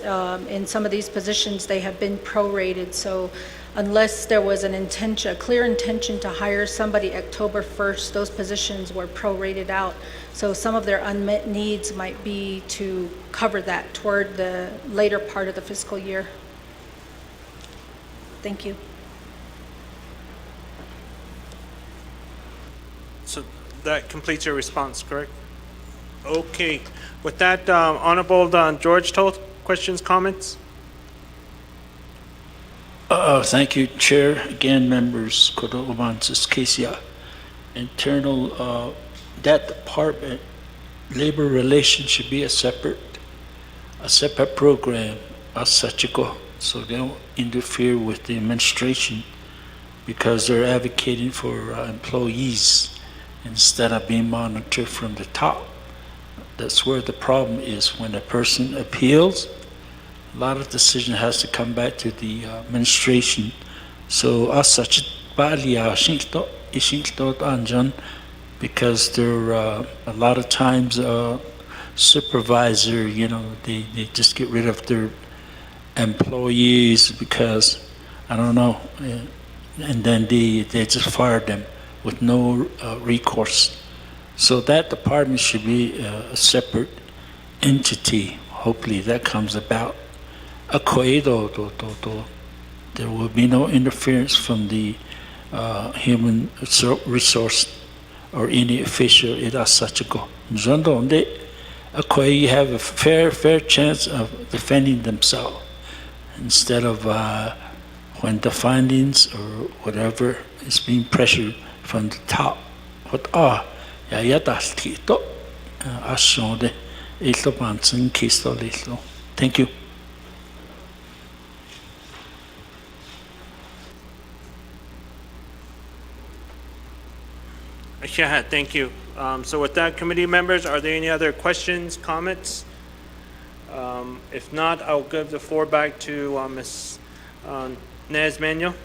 in some of these positions, they have been prorated. So unless there was a clear intention to hire somebody October 1st, those positions were prorated out. So some of their unmet needs might be to cover that toward the later part of the fiscal year. Thank you. So that completes your response, correct? Okay. With that, Honorable George Toth, questions, comments? Thank you, Chair. Again, members, Kodo Obansis Kesia. Internal, that department, labor relations should be a separate program, so they don't interfere with the administration because they're advocating for employees instead of being monitored from the top. That's where the problem is. When a person appeals, a lot of decision has to come back to the administration. So because there a lot of times supervisor, they just get rid of their employees because, I don't know, and then they just fire them with no recourse. So that department should be a separate entity. Hopefully that comes about. There will be no interference from the human resource or any official. You have a fair chance of defending themselves instead of when the findings or whatever is being pressured from the top. Thank you. Yeah, thank you. So with that, committee members, are there any other questions, comments? If not, I'll give the floor back to Ms. Nez Manuel.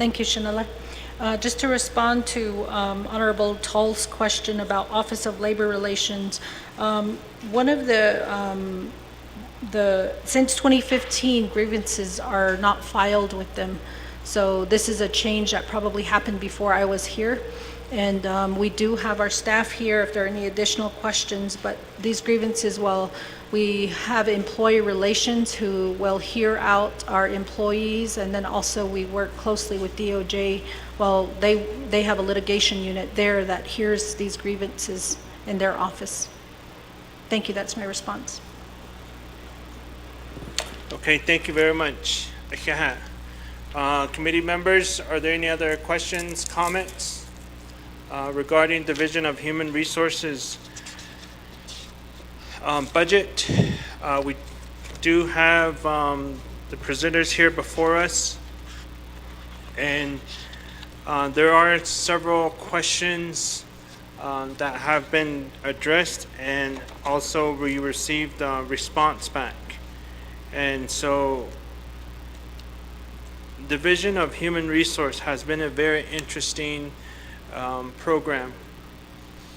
Thank you, Shanila. Just to respond to Honorable Toll's question about Office of Labor Relations, one of since 2015, grievances are not filed with them. So this is a change that probably happened before I was here. And we do have our staff here if there are any additional questions, but these grievances, well, we have employee relations who will hear out our employees, and then also we work closely with DOJ. Well, they have a litigation unit there that hears these grievances in their office. Thank you, that's my response. Okay, thank you very much. Committee members, are there any other questions, comments regarding Division of Human Resources budget? We do have the presenters here before us, and there are several questions that have been addressed, and also we received a response back. And so Division of Human Resource has been a very interesting program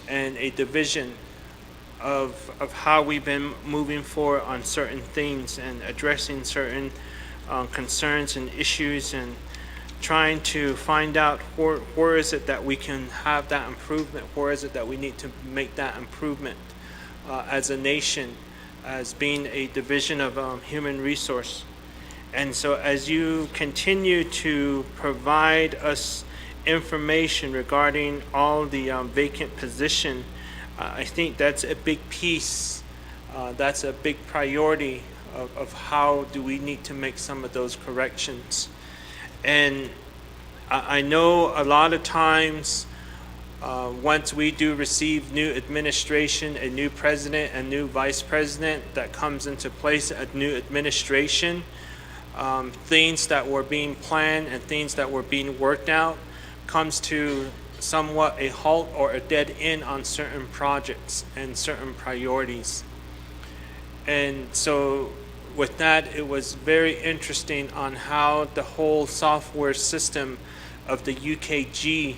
and a division of how we've been moving forward on certain things and addressing certain concerns and issues, and trying to find out where is it that we can have that improvement, where is it that we need to make that improvement as a nation, as being a division of human resource. And so as you continue to provide us information regarding all the vacant position, I think that's a big piece, that's a big priority of how do we need to make some of those corrections. And I know a lot of times once we do receive new administration, a new president, a new vice president that comes into place, a new administration, things that were being planned and things that were being worked out comes to somewhat a halt or a dead end on certain projects and certain priorities. And so with that, it was very interesting on how the whole software system of the UKG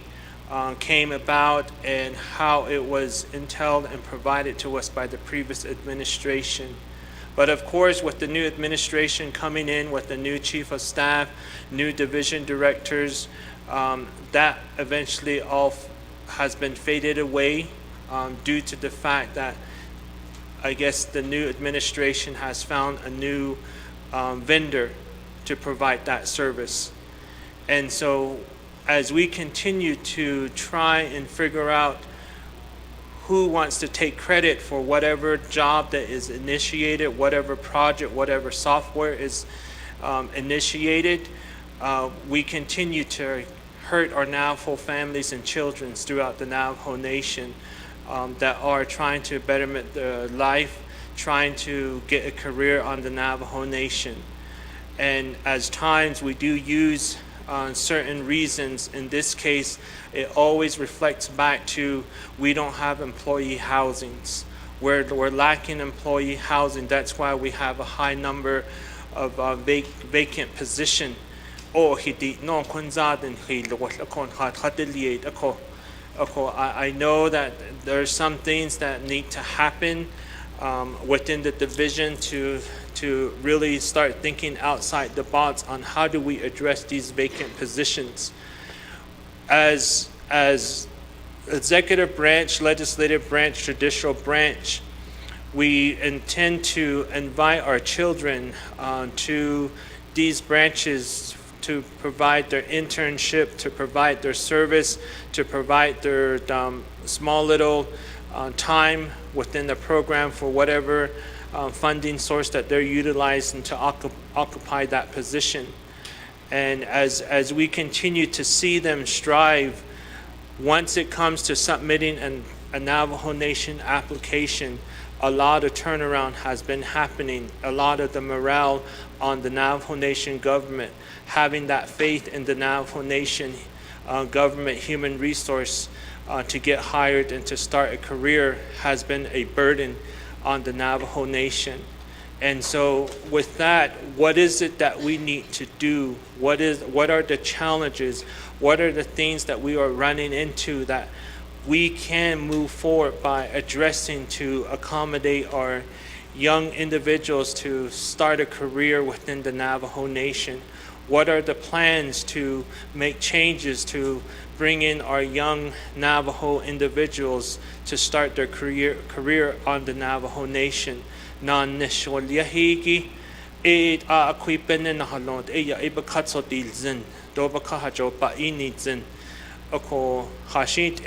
came about and how it was entailed and provided to us by the previous administration. But of course, with the new administration coming in, with the new chief of staff, new division directors, that eventually all has been faded away due to the fact that I guess the new administration has found a new vendor to provide that service. And so as we continue to try and figure out who wants to take credit for whatever job that is initiated, whatever project, whatever software is initiated, we continue to hurt our Navajo families and children throughout the Navajo Nation that are trying to betterment their life, trying to get a career on the Navajo Nation. And as times we do use certain reasons, in this case, it always reflects back to we don't have employee housings. We're lacking employee housing. That's why we have a high number of vacant position. I know that there are some things that need to happen within the division to really start thinking outside the box on how do we address these vacant positions. As executive branch, legislative branch, judicial branch, we intend to invite our children to these branches to provide their internship, to provide their service, to provide their small little time within the program for whatever funding source that they're utilizing to occupy that position. And as we continue to see them strive, once it comes to submitting a Navajo Nation application, a lot of turnaround has been happening. A lot of the morale on the Navajo Nation government, having that faith in the Navajo Nation government human resource to get hired and to start a career has been a burden on the Navajo Nation. And so with that, what is it that we need to do? What are the challenges? What are the things that we are running into that we can move forward by addressing to accommodate our young individuals to start a career within the Navajo Nation? What are the plans to make changes to bring in our young Navajo individuals to start their career on the Navajo Nation? Non nishwal yahigi a akwipen na halot ya ibakatso dilzin do bakahajo pa inizin ako hashit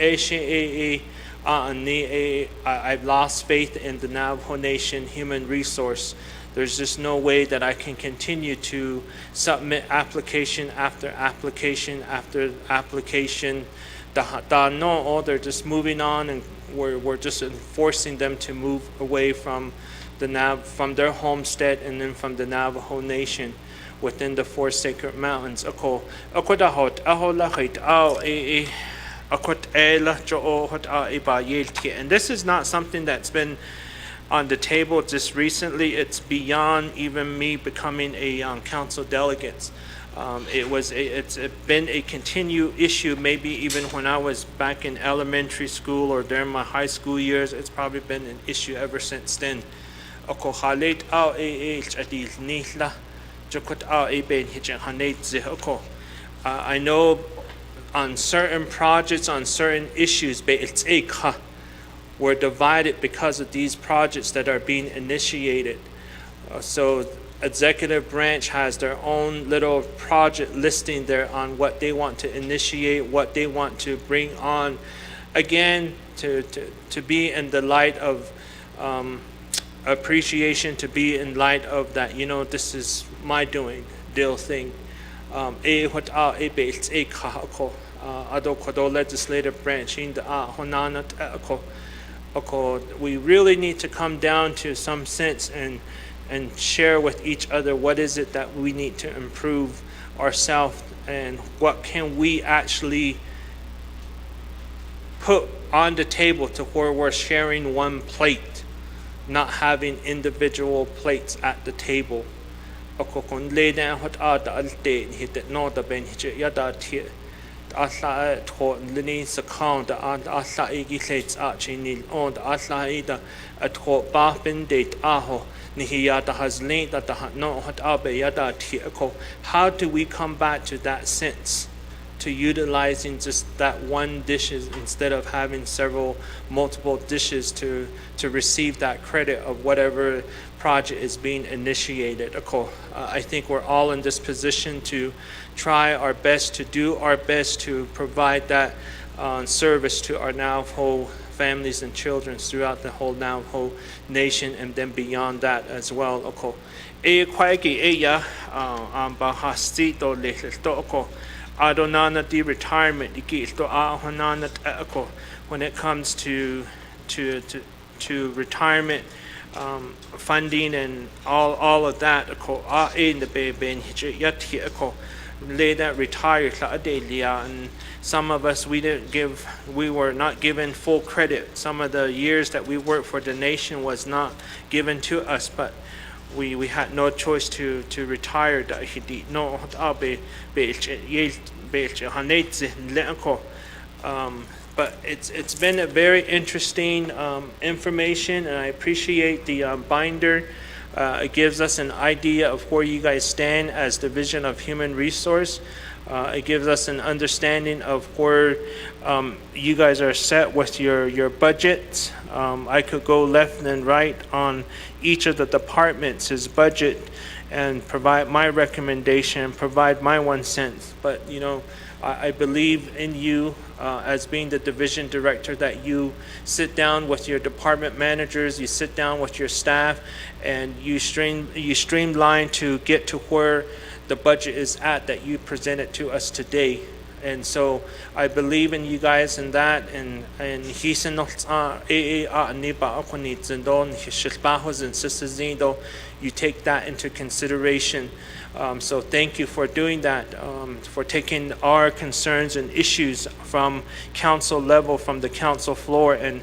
I've lost faith in the Navajo Nation human resource. There's just no way that I can continue to submit application after application after application. They're just moving on, and we're just forcing them to move away from from their homestead and then from the Navajo Nation within the four sacred mountains. And this is not something that's been on the table just recently. It's beyond even me becoming a council delegate. It's been a continued issue, maybe even when I was back in elementary school or during my high school years. It's probably been an issue ever since then. I know on certain projects, on certain issues, we're divided because of these projects that are being initiated. So executive branch has their own little project listing there on what they want to initiate, what they want to bring on. Again, to be in the light of appreciation, to be in light of that, this is my doing, deal thing. Legislative branch we really need to come down to some sense and share with each other what is it that we need to improve ourselves, and what can we actually put on the table to where we're sharing one plate, not having individual plates at the table. Lini sakang da igi plates chinil on the at bapin date aho nihiyata has linked that the no hot abe yada tiako. How do we come back to that sense, to utilizing just that one dishes instead of having multiple dishes to receive that credit of whatever project is being initiated? I think we're all in this position to try our best, to do our best to provide that service to our Navajo families and children throughout the whole Navajo Nation, and then beyond that as well. Adonana di retirement when it comes to retirement funding and all of that. Lay that retired and some of us we were not given full credit. Some of the years that we worked for the nation was not given to us, but we had no choice to retire. But it's been a very interesting information, and I appreciate the binder. It gives us an idea of where you guys stand as Division of Human Resource. It gives us an understanding of where you guys are set with your budgets. I could go left and right on each of the departments' budget and provide my recommendation, provide my 1 cent. But I believe in you as being the division director, that you sit down with your department managers, you sit down with your staff, and you streamline to get to where the budget is at that you presented to us today. And so I believe in you guys in that, and you take that into consideration. So thank you for doing that, for taking our concerns and issues from council level, from the council floor, and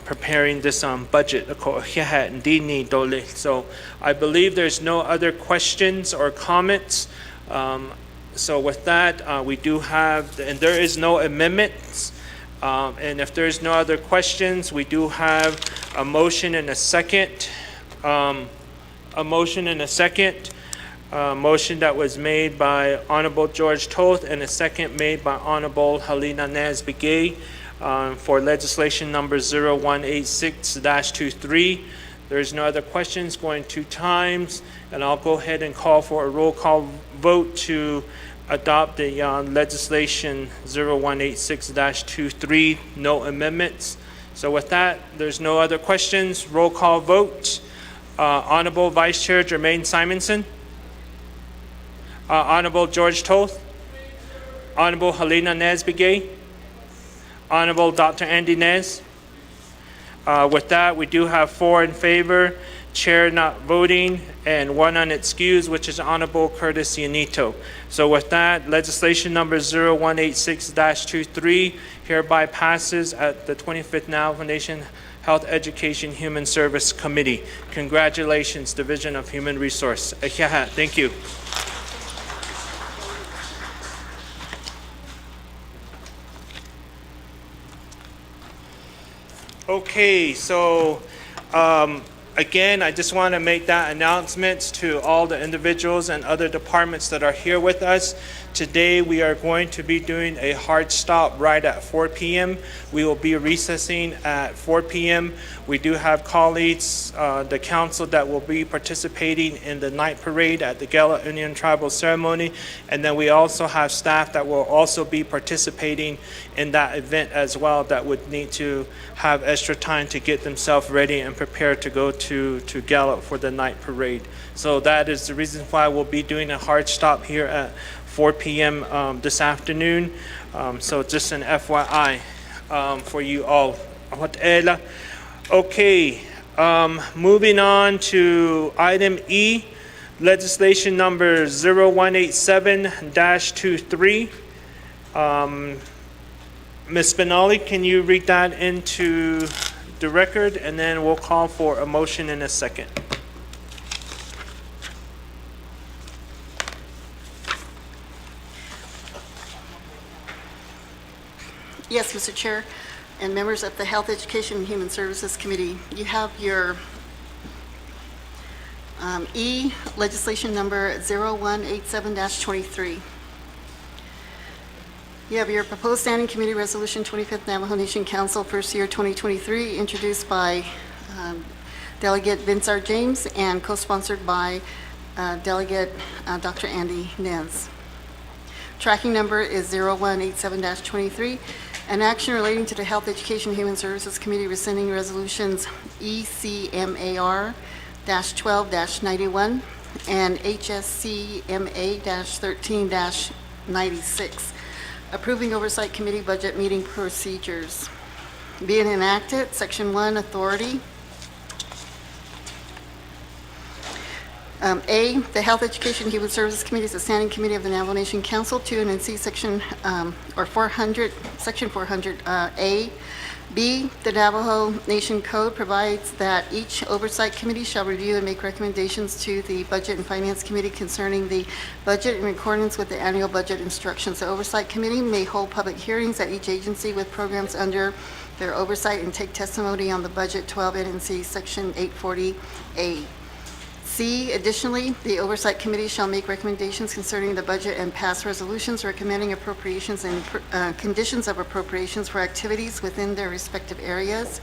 preparing this budget. So I believe there's no other questions or comments. So with that, we do have, and there is no amendments. And if there's no other questions, we do have a motion and a second. Motion that was made by Honorable George Toth and a second made by Honorable Helena Naz-Begay for legislation number 0186-23. There's no other questions, going 2 times, and I'll go ahead and call for a roll call vote to adopt the legislation 0186-23, no amendments. So with that, there's no other questions. Roll call vote. Honorable Vice Chair Jermaine Simonson. Honorable George Toth. Honorable Helena Naz-Begay. Honorable Dr. Andy Nez. With that, we do have 4 in favor, Chair not voting, and 1 unexcused, which is Honorable Curtis Yanito. So with that, legislation number 0186-23 hereby passes at the 25th Navajo Nation Health, Education, Human Service Committee. Congratulations, Division of Human Resource. Thank you. Okay, so again, I just want to make that announcement to all the individuals and other departments that are here with us. Today, we are going to be doing a hard stop right at 4 p.m. We will be recessing at 4 p.m. We do have colleagues, the council that will be participating in the night parade at the Gala Indian Tribal Ceremony. And then we also have staff that will also be participating in that event as well that would need to have extra time to get themselves ready and prepared to go to Gala for the night parade. So that is the reason why we'll be doing a hard stop here at 4 p.m. This afternoon. So just an FYI for you all. Okay, moving on to item E, legislation number 0187-23. Ms. Spinelli, can you read that into the record, and then we'll call for a motion in a second. Yes, Mr. Chair, and members of the Health, Education, and Human Services Committee. You have your E, legislation number 0187-23. You have your proposed standing committee resolution, 25th Navajo Nation Council, first year 2023, introduced by Delegate Vince R. James and co-sponsored by Delegate Dr. Andy Nez. Tracking number is 0187-23. An action relating to the Health, Education, and Human Services Committee rescinding resolutions ECMAR-12-91 and HSCMA-13-96, approving Oversight Committee budget meeting procedures. Being enacted, Section 1, Authority. A, the Health, Education, and Human Services Committee is a standing committee of the Navajo Nation Council. 2, and in C, Section 400, Section 400A. B, the Navajo Nation Code provides that each oversight committee shall review and make recommendations to the Budget and Finance Committee concerning the budget in accordance with the annual budget instructions. The Oversight Committee may hold public hearings at each agency with programs under their oversight and take testimony on the budget. 12 NNC Section 840A. C, additionally, the Oversight Committee shall make recommendations concerning the budget and pass resolutions recommending appropriations and conditions of appropriations for activities within their respective areas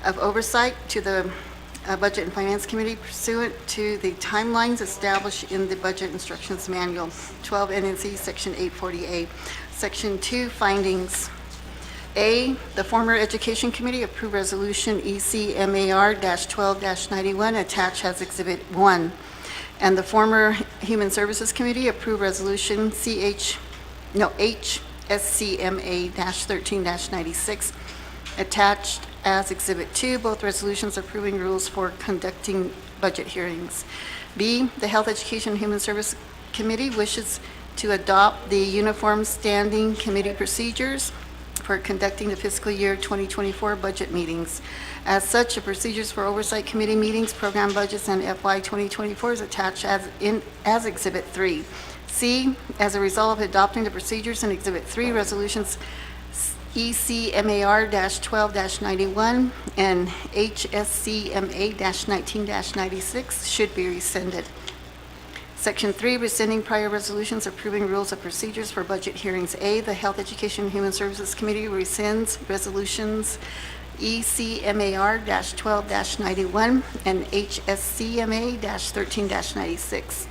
of oversight to the Budget and Finance Committee pursuant to the timelines established in the Budget Instructions Manual, 12 NNC Section 840A. Section 2, findings. A, the former Education Committee approved Resolution ECMAR-12-91 attached as Exhibit 1, and the former Human Services Committee approved Resolution HSCMA-13-96 attached as Exhibit 2, both resolutions approving rules for conducting budget hearings. B, the Health, Education, and Human Service Committee wishes to adopt the Uniform Standing Committee Procedures for conducting the fiscal year 2024 budget meetings. As such, the procedures for oversight committee meetings, program budgets, and FY 2024 is attached as Exhibit 3. C, as a result of adopting the procedures in Exhibit 3, resolutions ECMAR-12-91 and HSCMA-19-96 should be rescinded. Section 3, rescinding prior resolutions approving rules of procedures for budget hearings. A, the Health, Education, and Human Services Committee rescinds resolutions ECMAR-12-91 and HSCMA-13-96.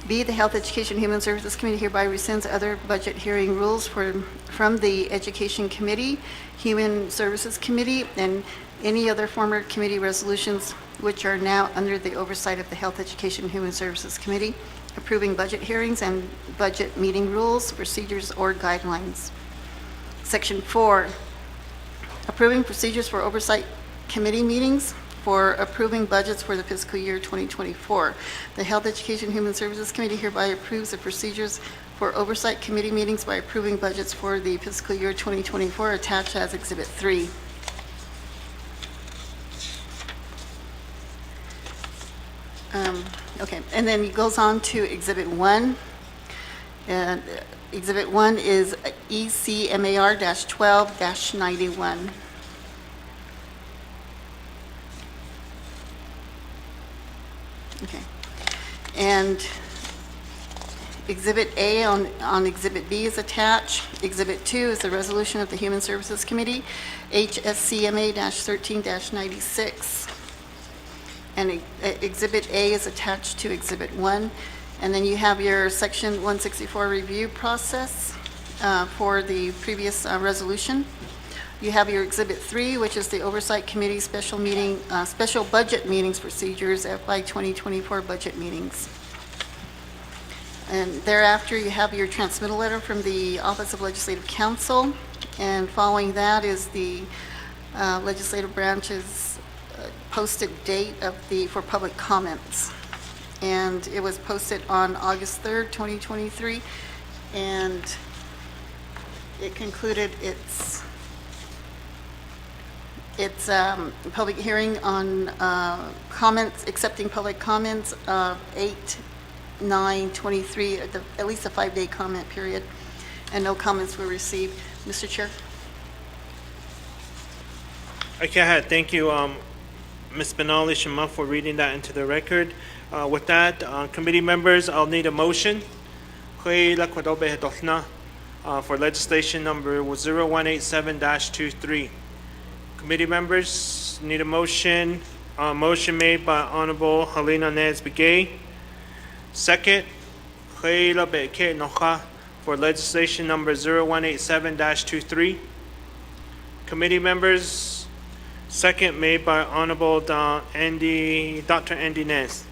B, the Health, Education, and Human Services Committee hereby rescinds other budget hearing rules from the Education Committee, Human Services Committee, and any other former committee resolutions which are now under the oversight of the Health, Education, and Human Services Committee, approving budget hearings and budget meeting rules, procedures, or guidelines. Section 4, approving procedures for oversight committee meetings for approving budgets for the fiscal year 2024. The Health, Education, and Human Services Committee hereby approves the procedures for oversight committee meetings by approving budgets for the fiscal year 2024 attached as Exhibit 3. Okay, and then it goes on to Exhibit 1. And Exhibit 1 is ECMAR-12-91. Okay. And Exhibit A on Exhibit B is attached. Exhibit 2 is the resolution of the Human Services Committee, HSCMA-13-96. And Exhibit A is attached to Exhibit 1. And then you have your Section 164 review process for the previous resolution. You have your Exhibit 3, which is the Oversight Committee special budget meetings procedures, FY 2024 budget meetings. And thereafter, you have your transmittal letter from the Office of Legislative Counsel. And following that is the legislative branch's posted date for public comments. And it was posted on August 3rd, 2023, and it concluded its public hearing on comments, accepting public comments of 8/9/23, at least a 5-day comment period, and no comments were received. Mr. Chair? Okay, thank you, Ms. Benali Shema, for reading that into the record. With that, committee members, I'll need a motion for legislation number 0187-23. Committee members, need a motion. Motion made by Honorable Helena Nez-Begay. Second, for legislation number 0187-23. Committee members, second made by Honorable Dr. Andy Nez.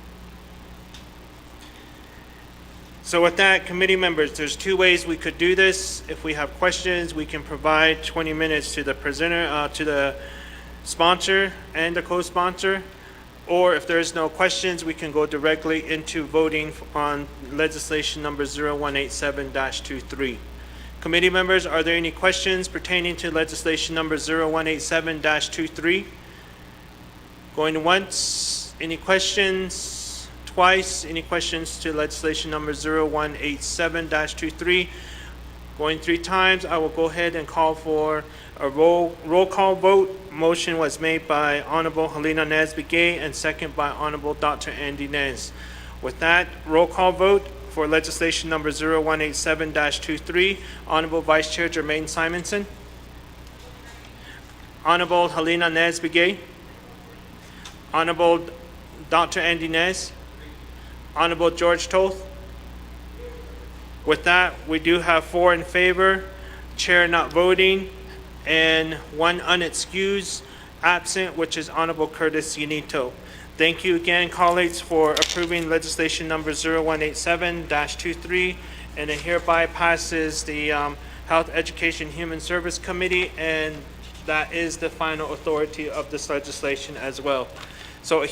So with that, committee members, there's two ways we could do this. If we have questions, we can provide 20 minutes to the presenter, to the sponsor and the co-sponsor. Or if there's no questions, we can go directly into voting on legislation number 0187-23. Committee members, are there any questions pertaining to legislation number 0187-23? Going once, any questions? Twice, any questions to legislation number 0187-23? Going 3 times, I will go ahead and call for a roll call vote. Motion was made by Honorable Helena Nez-Begay and second by Honorable Dr. Andy Nez. With that, roll call vote for legislation number 0187-23. Honorable Vice Chair Jermaine Simonson. Honorable Helena Nez-Begay. Honorable Dr. Andy Nez. Honorable George Toth. With that, we do have 4 in favor, chair not voting, and 1 unexcused absent, which is Honorable Curtis Unito. Thank you again, colleagues, for approving legislation number 0187-23, and it hereby passes the Health, Education, Human Service Committee, and that is the final authority of this legislation as well. So,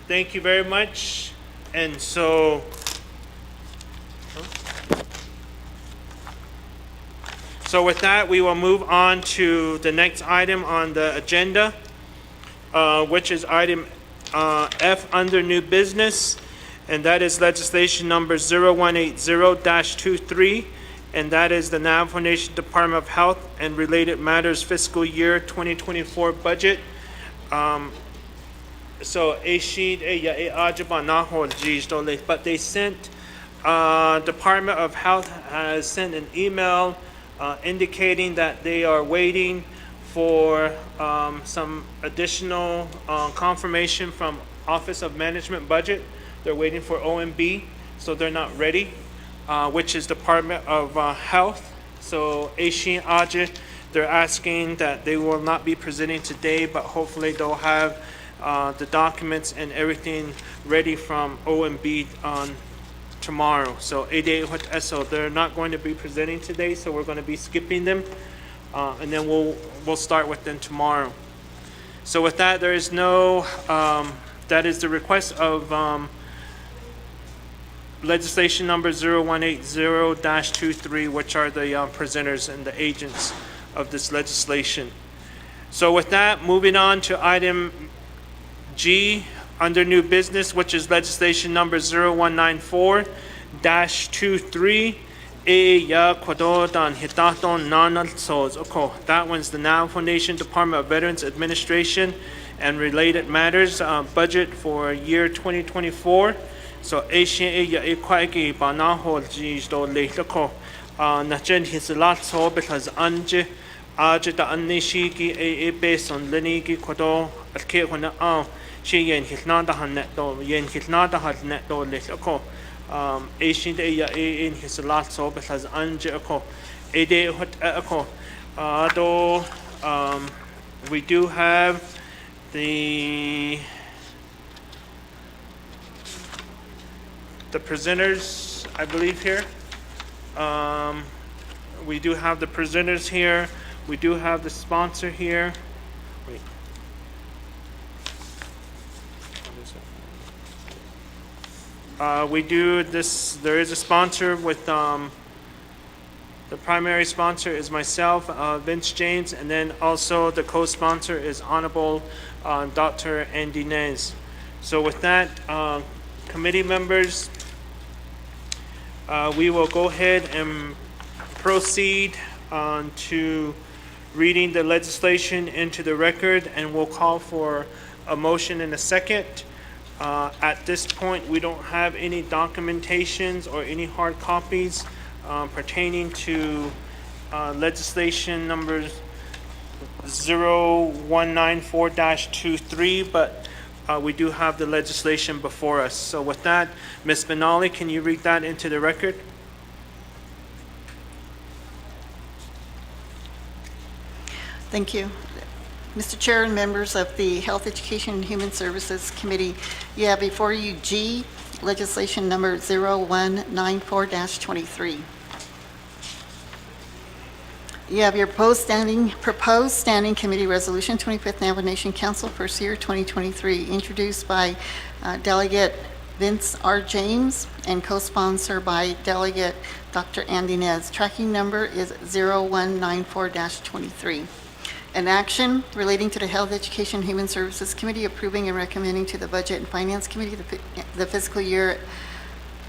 thank you very much. And so, So with that, we will move on to the next item on the agenda, which is item F under new business, and that is legislation number 0180-23, and that is the Navajo Nation Department of Health and Related Matters fiscal year 2024 budget. So but they sent, Department of Health has sent an email indicating that they are waiting for some additional confirmation from Office of Management Budget. They're waiting for OMB, so they're not ready, which is Department of Health. So Hehsc Aje, they're asking that they will not be presenting today, but hopefully they'll have the documents and everything ready from OMB on tomorrow. So they're not going to be presenting today, so we're going to be skipping them, and then we'll start with them tomorrow. So with that, there is no, that is the request of legislation number 0180-23, which are the presenters and the agents of this legislation. So with that, moving on to item G under new business, which is legislation number 0194-23. That one's the Navajo Nation Department of Veterans Administration and Related Matters budget for year 2024. So Asian de in his lot so because anje we do have the presenters, I believe, here. We do have the presenters here. We do have the sponsor here. Wait. We do this, there is a sponsor with, the primary sponsor is myself, Vince James, and then also the co-sponsor is Honorable Dr. Andy Nez. So with that, committee members, we will go ahead and proceed to reading the legislation into the record, and we'll call for a motion in a second. At this point, we don't have any documentations or any hard copies pertaining to legislation numbers 0194-23, but we do have the legislation before us. So with that, Ms. Benali, can you read that into the record? Thank you. Mr. Chair and members of the Health, Education, and Human Services Committee, you have before you G, legislation number 0194-23. You have your proposed standing committee resolution, 25th Navajo Nation Council, first year 2023, introduced by Delegate Vince R. James and co-sponsor by Delegate Dr. Andy Nez. Tracking number is 0194-23. An action relating to the Health, Education, and Human Services Committee approving and recommending to the Budget and Finance Committee the fiscal year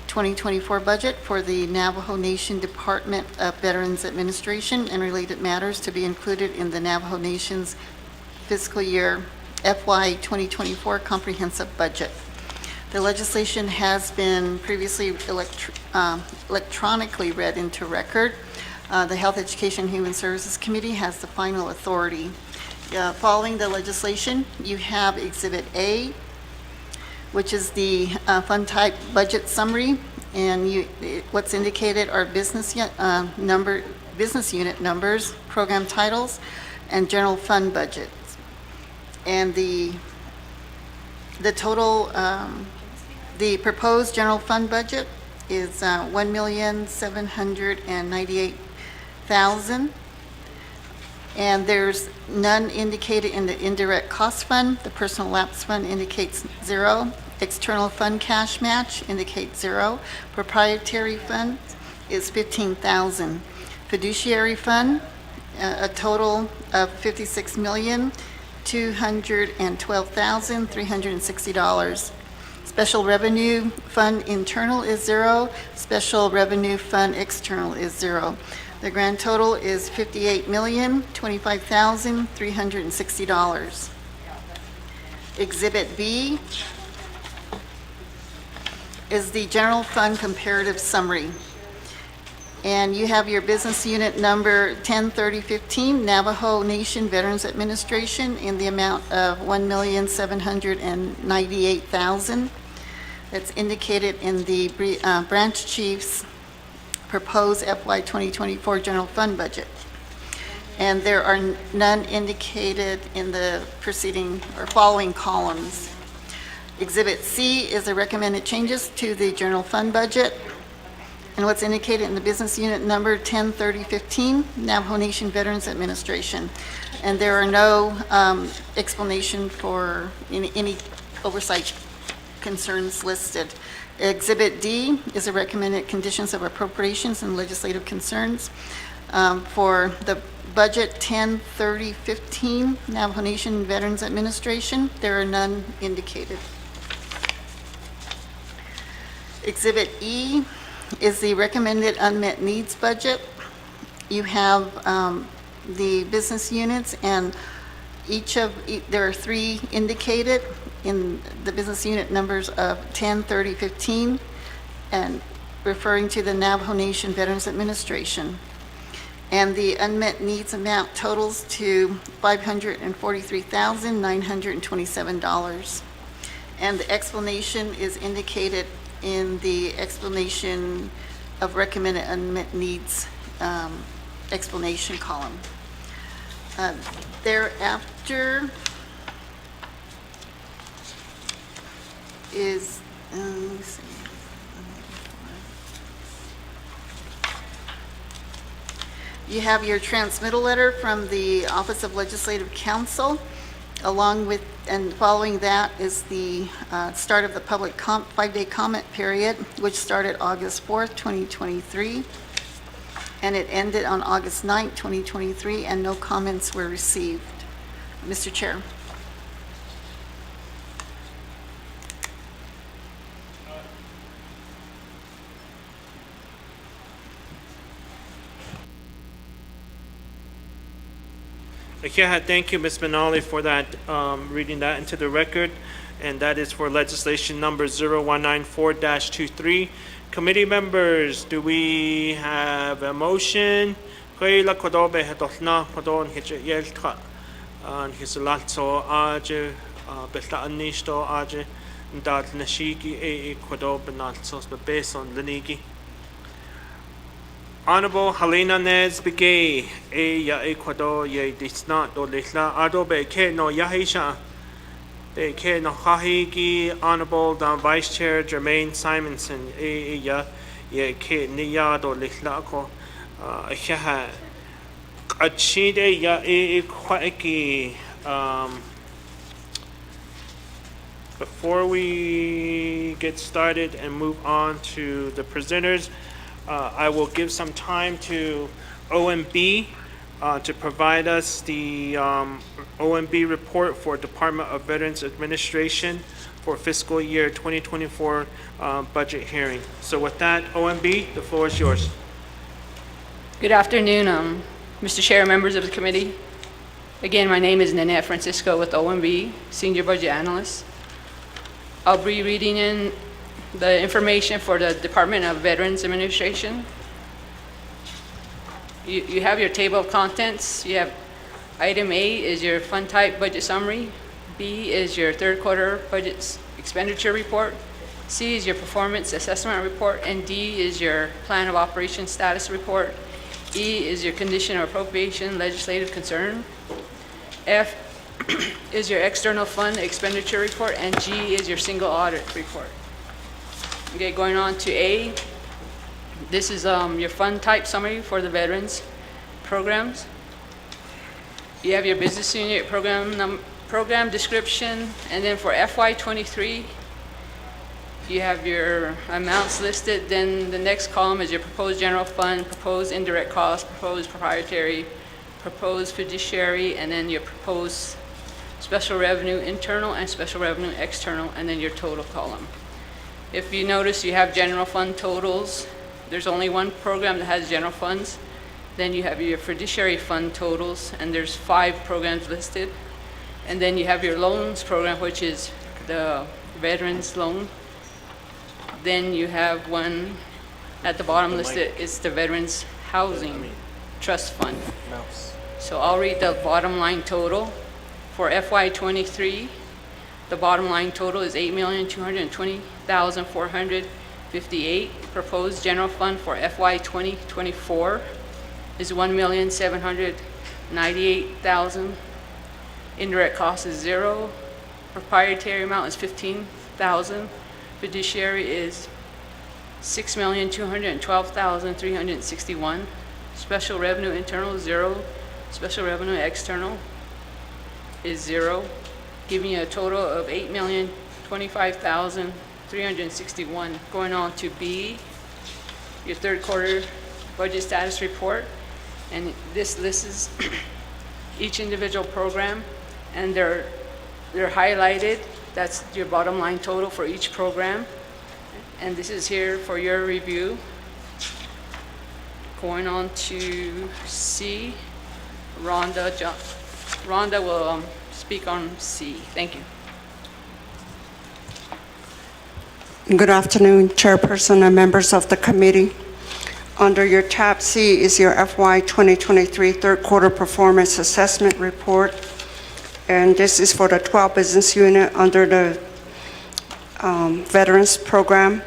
2024 budget for the Navajo Nation Department of Veterans Administration and Related Matters to be included in the Navajo Nation's fiscal year FY 2024 comprehensive budget. The legislation has been previously electronically read into record. The Health, Education, and Human Services Committee has the final authority. Following the legislation, you have Exhibit A, which is the fund type budget summary, and what's indicated are business unit numbers, program titles, and general fund budgets. And the total, the proposed general fund budget is $1,798,000, and there's none indicated in the indirect cost fund. The personal lapse fund indicates 0. External fund cash match indicates 0. Proprietary fund is $15,000. Fiduciary Fund, a total of $56,212,360. Special Revenue Fund internal is 0. Special Revenue Fund external is 0. The grand total is $58,025,360. Exhibit B is the General Fund Comparative Summary. And you have your business unit number 103015, Navajo Nation Veterans Administration, in the amount of $1,798,000. That's indicated in the branch chief's proposed FY 2024 general fund budget. And there are none indicated in the preceding or following columns. Exhibit C is the recommended changes to the general fund budget. And what's indicated in the business unit number 103015, Navajo Nation Veterans Administration. And there are no explanation for any oversight concerns listed. Exhibit D is the recommended conditions of appropriations and legislative concerns. For the budget 103015, Navajo Nation Veterans Administration, there are none indicated. Exhibit E is the recommended unmet needs budget. You have the business units, and there are 3 indicated in the business unit numbers of 103015 and referring to the Navajo Nation Veterans Administration. And the unmet needs amount totals to $543,927. And the explanation is indicated in the explanation of recommended unmet needs explanation column. Thereafter is, let me see. You have your transmittal letter from the Office of Legislative Counsel, along with, and following that is the start of the public 5-day comment period, which started August 4th, 2023, and it ended on August 9th, 2023, and no comments were received. Mr. Chair. Okay, thank you, Ms. Benali, for that, reading that into the record. And that is for legislation number 0194-23. Committee members, do we have a motion? Kaya kodobe hedolna podon hijyelta an hisalatso aje belta anisto aje ndat nashiki e kodobe nalsos bebeson lenigi. Honorable Helena Nez Begay, ya Ecuador, ye disnat do lehla adobe ke no yahisha. De ke no hahigi, Honorable Vice Chair Jermaine Simonson, ya ye ke niya do lehla ko. Yaha achide ya kwaki. Before we get started and move on to the presenters, I will give some time to OMB to provide us the OMB report for Department of Veterans Administration for fiscal year 2024 budget hearing. So with that, OMB, the floor is yours. Good afternoon, Mr. Chair, members of the committee. Again, my name is Nanette Francisco with OMB, Senior Budget Analyst. I'll be reading in the information for the Department of Veterans Administration. You have your table of contents. You have item A is your fund type budget summary. B is your third quarter budget expenditure report. C is your performance assessment report. And D is your plan of operation status report. E is your condition of appropriation legislative concern. F is your external fund expenditure report. And G is your single audit report. Okay, going on to A, this is your fund type summary for the veterans programs. You have your business unit program description, and then for FY23, you have your amounts listed, then the next column is your proposed general fund, proposed indirect costs, proposed proprietary, proposed fiduciary, and then your proposed special revenue internal and special revenue external, and then your total column. If you notice, you have general fund totals. There's only one program that has general funds. Then you have your fiduciary fund totals, and there's 5 programs listed. And then you have your loans program, which is the veterans loan. Then you have one at the bottom listed, it's the Veterans Housing Trust Fund. So I'll read the bottom line total. For FY23, the bottom line total is $8,220,458. Proposed general fund for FY 2024 is $1,798,000. Indirect cost is 0. Proprietary amount is $15,000. Fiduciary is $6,212,361. Special revenue internal is 0. Special revenue external is 0, giving you a total of $8,025,361. Going on to B, your third quarter budget status report, and this lists each individual program, and they're highlighted. That's your bottom line total for each program, and this is here for your review. Going on to C, Rhonda will speak on C. Thank you. Good afternoon, Chairperson and members of the committee. Under your tab C is your FY 2023 third quarter performance assessment report. And this is for the 12 business unit under the Veterans Program.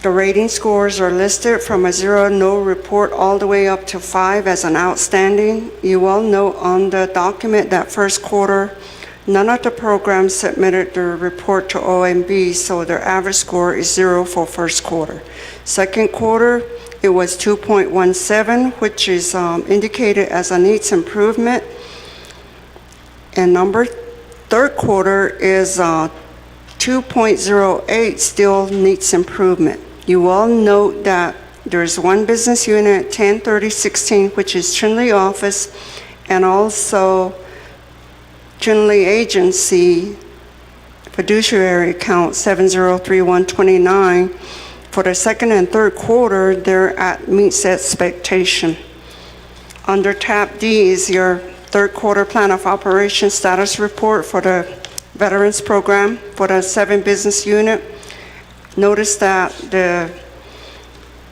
The rating scores are listed from a 0, no report, all the way up to 5 as an outstanding. You will note on the document that first quarter, none of the programs submitted their report to OMB, so their average score is 0 for first quarter. Second quarter, it was 2.17, which is indicated as a needs improvement. And third quarter is 2.08, still needs improvement. You will note that there's one business unit, 103016, which is Trinley Office, and also Trinley Agency fiduciary account 703129. For the second and third quarter, they're at meets expectation. Under tab D is your third quarter plan of operation status report for the Veterans Program for the 7 business unit. Notice that the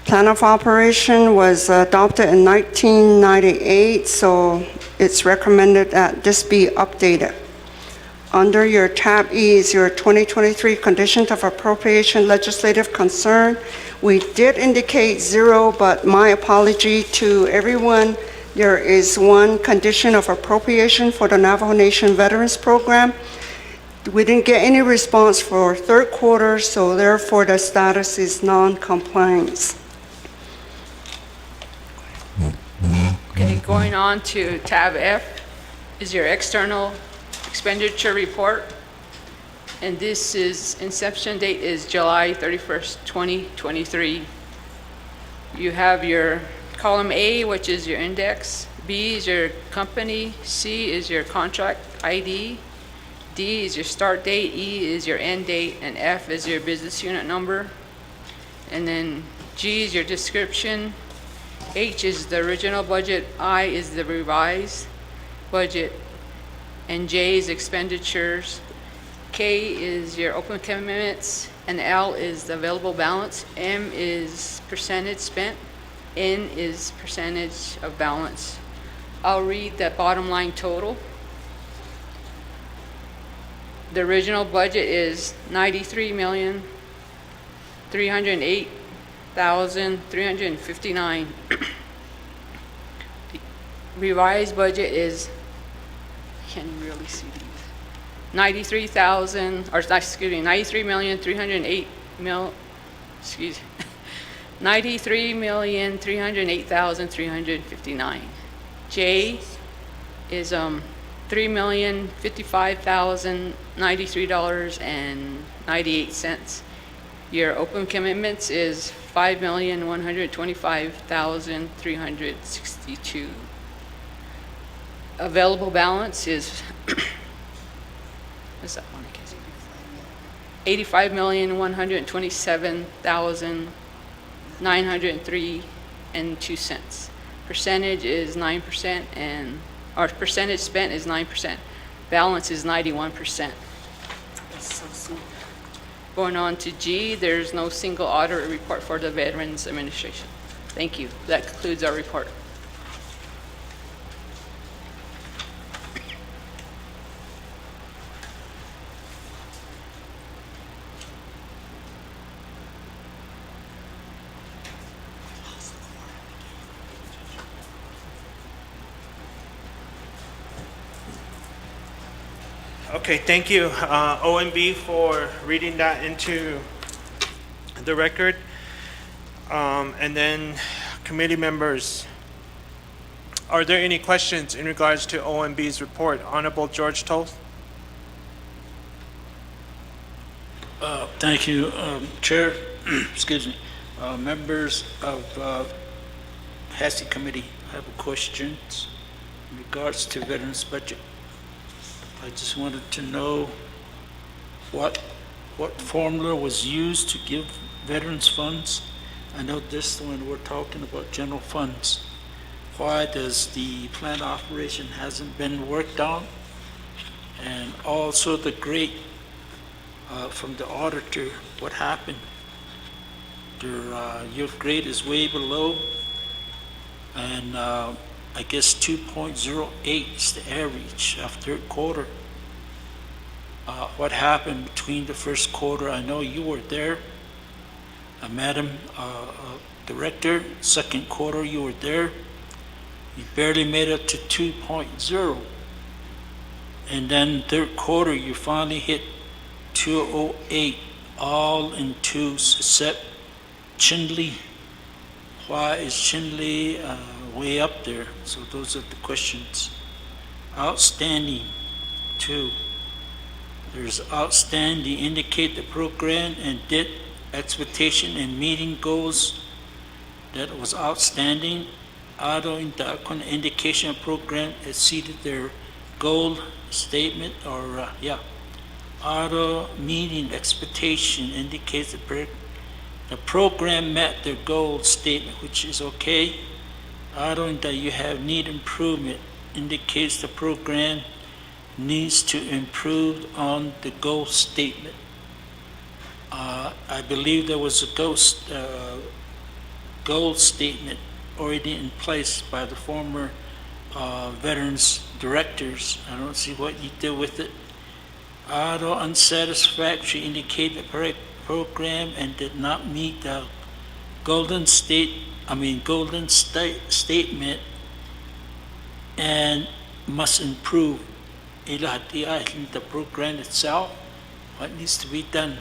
plan of operation was adopted in 1998, so it's recommended that this be updated. Under your tab E is your 2023 conditions of appropriation legislative concern. We did indicate 0, but my apology to everyone. There is one condition of appropriation for the Navajo Nation Veterans Program. We didn't get any response for third quarter, so therefore the status is non-compliance. Okay, going on to tab F is your external expenditure report. And this is, inception date is July 31st, 2023. You have your column A, which is your index. B is your company. C is your contract ID. D is your start date, E is your end date, and F is your business unit number. And then G is your description. H is the original budget. I is the revised budget. And J is expenditures. K is your open commitments, and L is the available balance. M is percentage spent. N is percentage of balance. I'll read the bottom line total. The original budget is $93,308,359. The revised budget is, can you really see these? 93,308,359. J is $3,055,093.98. Your open commitments is $5,125,362. Available balance is, what's that one? I can't see. $85,127,903.02. Percentage is 9%, and our percentage spent is 9%. Balance is 91%. Going on to G, there's no single audit report for the Veterans Administration. Thank you. That concludes our report. Okay, thank you, OMB, for reading that into the record. And then, committee members, are there any questions in regards to OMB's report? Honorable George Toth. Thank you, Chair. Excuse me. Members of Hehsc Committee, I have questions in regards to veterans budget. I just wanted to know what formula was used to give veterans funds. I know this one we're talking about general funds. Why does the plan operation hasn't been worked on? And also the grade from the auditor, what happened? Your grade is way below, and I guess 2.08 is the average of third quarter. What happened between the first quarter? I know you were there, Madam Director. Second quarter, you were there. You barely made it to 2.0. And then third quarter, you finally hit 208, all into except Chinle. Why is Chinle way up there? So those are the questions. Outstanding, 2. There's outstanding, indicate the program and debt expectation and meeting goals that was outstanding. Auto indication program exceeded their goal statement, or auto meeting expectation indicates the program met their goal statement, which is okay. Auto that you have need improvement indicates the program needs to improve on the goal statement. I believe there was a goal statement already in place by the former veterans directors. I don't see what you did with it. Auto unsatisfactory indicate the program and did not meet the golden statement and must improve. The program itself, what needs to be done.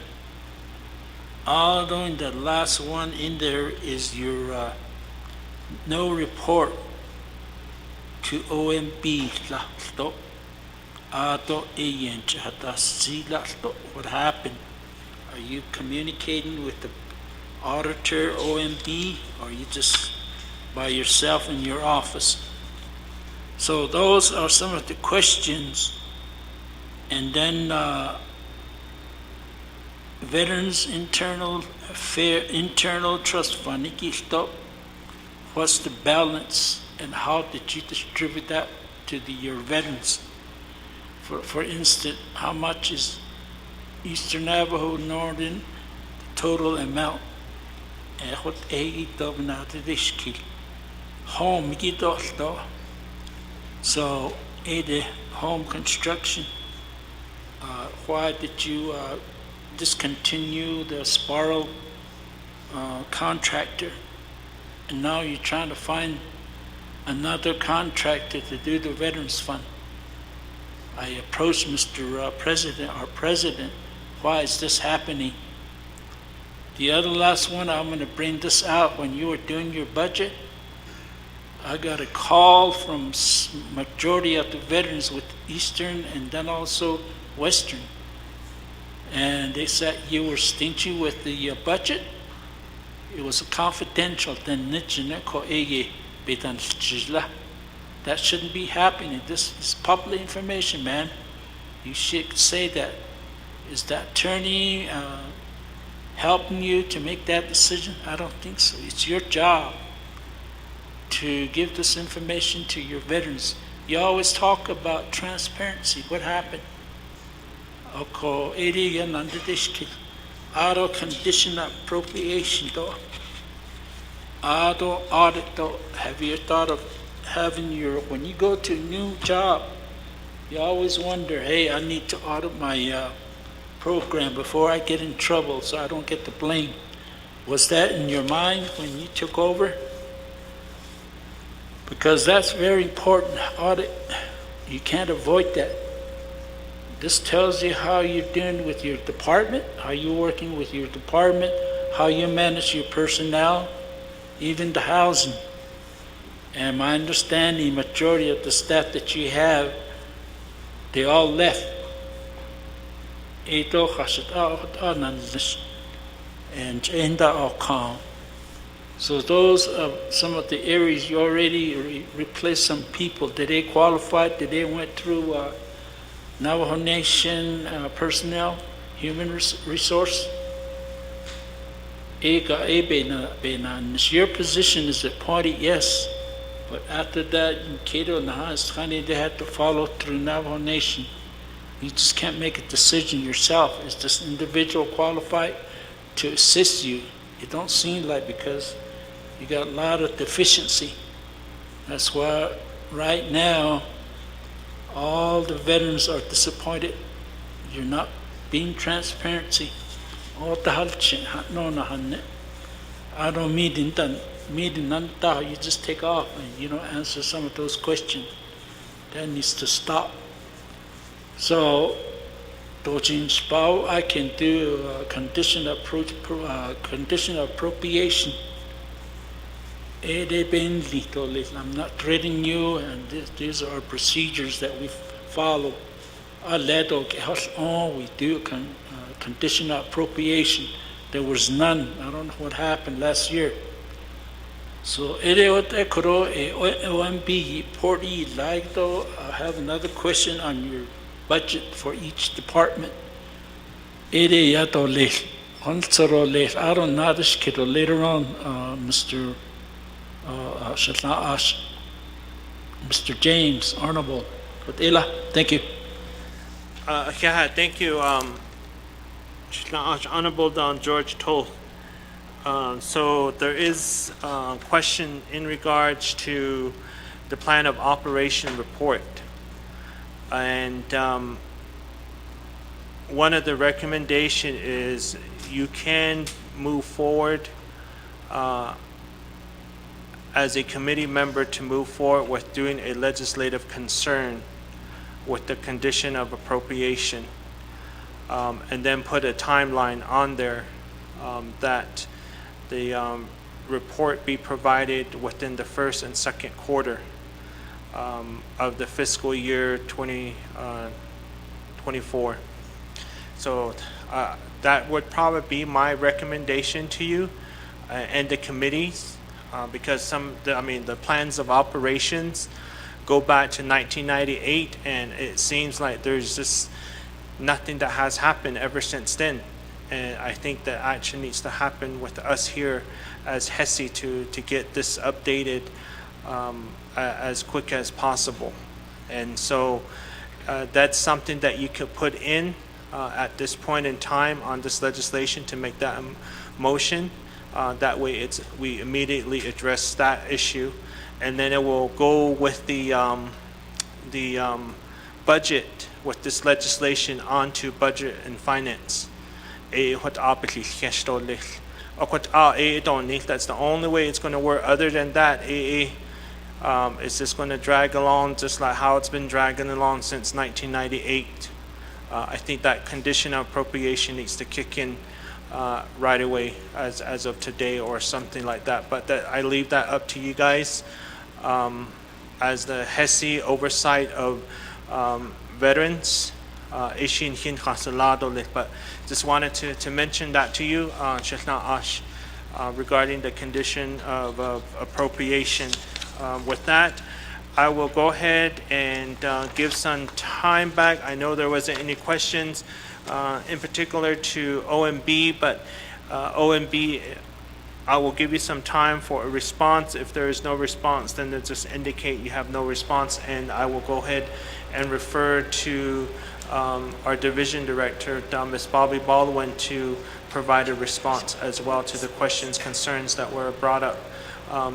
Although in the last one in there is your no report to OMB. What happened? Are you communicating with the auditor, OMB, or are you just by yourself in your office? So those are some of the questions. And then Veterans Internal Trust Fund, what's the balance and how did you distribute that to your veterans? For instance, how much is Eastern Navajo, Northern, the total amount? Home, so the home construction, why did you discontinue the Sparrow contractor, and now you're trying to find another contractor to do the Veterans Fund? I approached Mr. President, our president, why is this happening? The other last one, I'm going to bring this out when you were doing your budget. I got a call from majority of the veterans with Eastern and then also Western. And they said you were stingy with the budget. It was confidential. Then that shouldn't be happening. This is public information, man. You should say that. Is that attorney helping you to make that decision? I don't think so. It's your job to give this information to your veterans. You always talk about transparency. What happened? Ako area nandidishki. Auto condition appropriation though. Auto audit though. Have you thought of having your, when you go to a new job, you always wonder, hey, I need to audit my program before I get in trouble so I don't get the blame. Was that in your mind when you took over? Because that's very important, audit. You can't avoid that. This tells you how you're doing with your department, how you're working with your department, how you manage your personnel, even the housing. And my understanding, majority of the staff that you have, they all left. And all calm. So those are some of the areas you already replaced some people. Did they qualify? Did they went through Navajo Nation personnel, human resource? Your position is appointed, yes. But after that, in Cato and Hehsc, they had to follow through Navajo Nation. You just can't make a decision yourself. Is this individual qualified to assist you? It don't seem like, because you got a lot of deficiency. That's why right now all the veterans are disappointed. You're not being transparency. I don't mean you just take off and you don't answer some of those questions. That needs to stop. So I can do condition appropriation. I'm not threatening you, and these are procedures that we follow. We do conditional appropriation. There was none. I don't know what happened last year. So I have another question on your budget for each department. I don't know this kid later on, Mr. Mr. James Arnold. Thank you. Yeah, thank you, Honorable George Toll. So there is a question in regards to the plan of operation report. And one of the recommendation is you can move forward as a committee member to move forward with doing a legislative concern with the condition of appropriation, and then put a timeline on there that the report be provided within the first and second quarter of the fiscal year 2024. So that would probably be my recommendation to you and the committees, because the plans of operations go back to 1998, and it seems like there's just nothing that has happened ever since then. And I think that action needs to happen with us here as Hehsc to get this updated as quick as possible. And so that's something that you could put in at this point in time on this legislation to make that motion. That way we immediately address that issue, and then it will go with the budget with this legislation onto budget and finance. That's the only way it's going to work. Other than that, it's just going to drag along just like how it's been dragging along since 1998. I think that condition of appropriation needs to kick in right away as of today or something like that. But I leave that up to you guys. as the Hehsc oversight of veterans. Ishin hin kasalado lit, but just wanted to mention that to you, Shechna Ash, regarding the condition of appropriation. With that, I will go ahead and give some time back. I know there wasn't any questions in particular to OMB, but OMB, I will give you some time for a response. If there is no response, then just indicate you have no response, and I will go ahead and refer to our division director, Ms. Bobby Baldwin, to provide a response as well to the questions, concerns that were brought up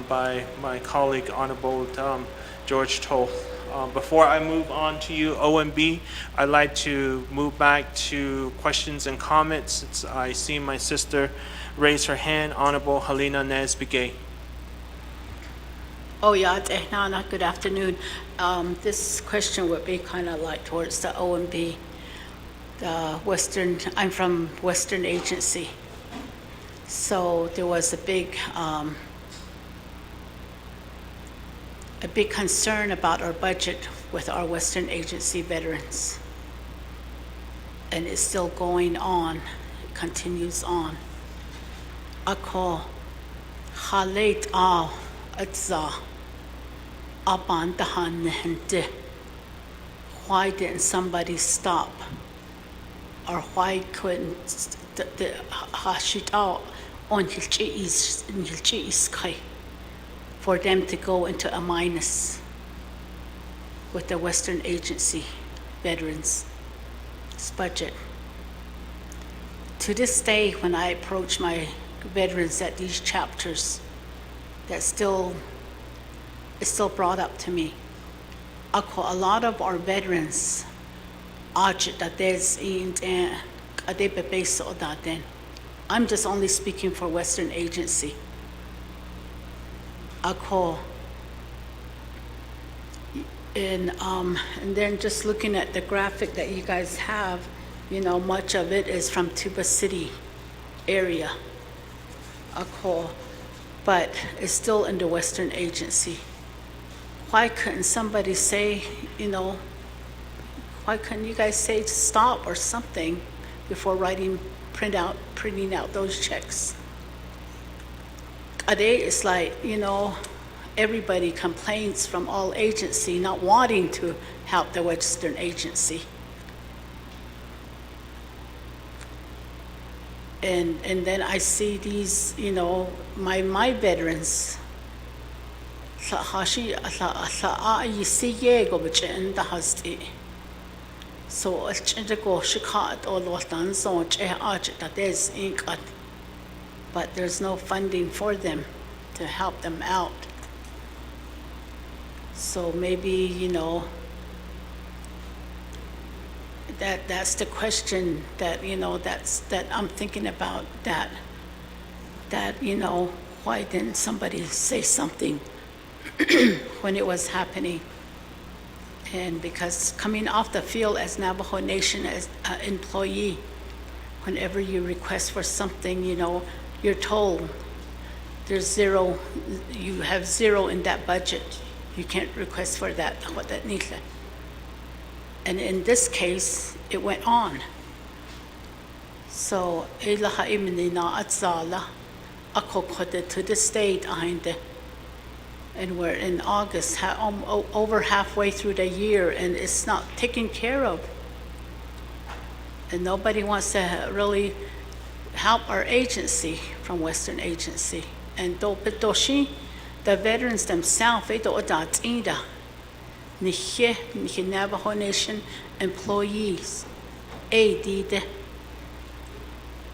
by my colleague, Honorable George Toll. Before I move on to you, OMB, I'd like to move back to questions and comments. I see my sister raise her hand, Honorable Helena Nesbigay. Oh, yeah, Nana, good afternoon. This question would be kind of like towards the OMB, I'm from Western Agency. So there was a big concern about our budget with our Western Agency veterans. And it's still going on, it continues on. Ako halit al atza abandahan nehente. Why didn't somebody stop? Or why couldn't the hashit out on hilchi kai for them to go into a minus with the Western Agency veterans' budget? To this day, when I approach my veterans at these chapters, it's still brought up to me. A lot of our veterans, I'm just only speaking for Western Agency. And then just looking at the graphic that you guys have, much of it is from Tuba City area. But it's still in the Western Agency. Why couldn't somebody say, why couldn't you guys say stop or something before printing out those checks? It's like, everybody complains from all agency not wanting to help the Western Agency. And then I see these, my veterans. So but there's no funding for them to help them out. So maybe, that's the question that, that I'm thinking about, that, why didn't somebody say something when it was happening? And because coming off the field as Navajo Nation as an employee, whenever you request for something, you're told there's zero, you have zero in that budget. You can't request for that, what that needs. And in this case, it went on. So, to the state, and we're in August, over halfway through the year, and it's not taken care of. And nobody wants to really help our agency from Western Agency. And the veterans themselves, Navajo Nation employees,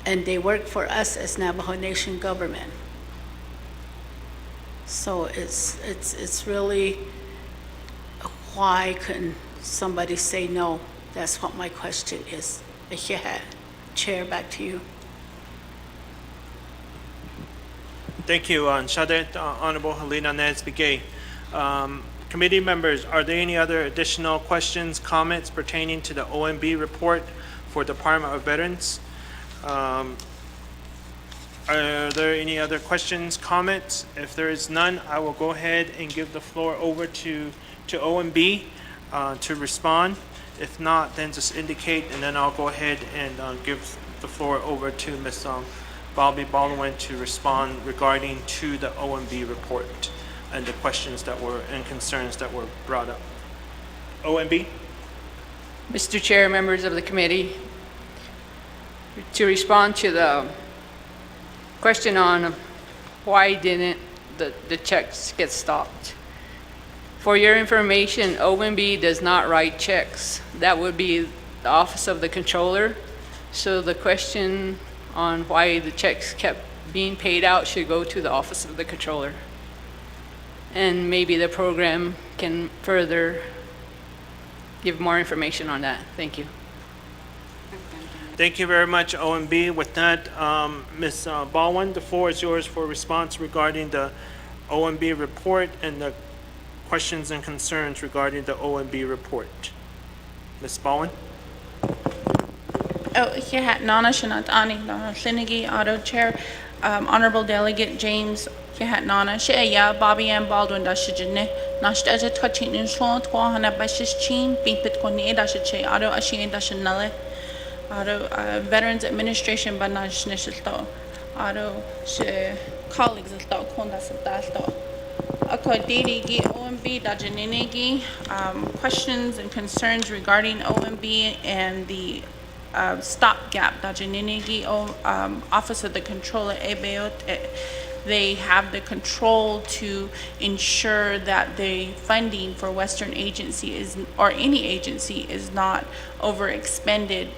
and they work for us as Navajo Nation government. So it's really, why couldn't somebody say no? That's what my question is. Chair, back to you. Thank you, Shadet, Honorable Helena Nesbigay. Committee members, are there any other additional questions, comments pertaining to the OMB report for Department of Veterans? Are there any other questions, comments? If there is none, I will go ahead and give the floor over to OMB to respond. If not, then just indicate, and then I'll go ahead and give the floor over to Ms. Bobby Baldwin to respond regarding to the OMB report and the questions that were and concerns that were brought up. OMB? Mr. Chair, members of the committee, to respond to the question on why didn't the checks get stopped. For your information, OMB does not write checks. That would be the Office of the Controller. So the question on why the checks kept being paid out should go to the Office of the Controller. And maybe the program can further give more information on that. Thank you. Thank you very much, OMB. With that, Ms. Baldwin, the floor is yours for response regarding the OMB report and the questions and concerns regarding the OMB report. Ms. Baldwin? Oh, yeah, Nana Shanat Ani, Nana Shinigi, Auto Chair, Honorable Delegate James, yeah, Nana, Shea, Bobby and Baldwin, Dashijine, Nashtaja Twachin in Slon, Twahana Bashichin, Bimpit Kone, Dashiche, Auto Ashin Dashanale, Auto Veterans Administration, Banash Nishito, Auto colleagues of Dog Kondas of Dasto. Akadidi OMB Dajaninigi, questions and concerns regarding OMB and the stopgap Dajaninigi Office of the Controller Ebeot. They have the control to ensure that the funding for Western agency is, or any agency, is not overexpended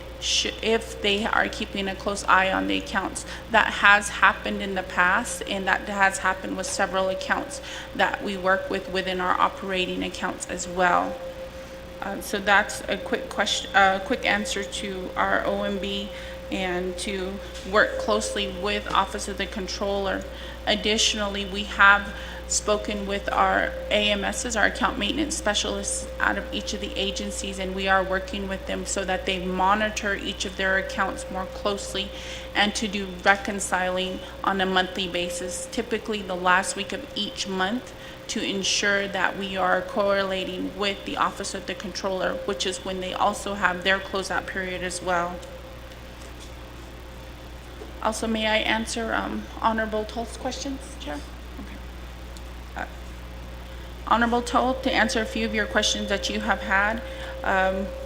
if they are keeping a close eye on the accounts. That has happened in the past, and that has happened with several accounts that we work with within our operating accounts as well. So that's a quick question, quick answer to our OMB, and to work closely with Office of the Controller. Additionally, we have spoken with our AMSs, our account maintenance specialists out of each of the agencies, and we are working with them so that they monitor each of their accounts more closely and to do reconciling on a monthly basis, typically the last week of each month, to ensure that we are correlating with the Office of the Controller, which is when they also have their closeout period as well. Also, may I answer Honorable Toll's questions, Chair? Okay. Honorable Toll, to answer a few of your questions that you have had.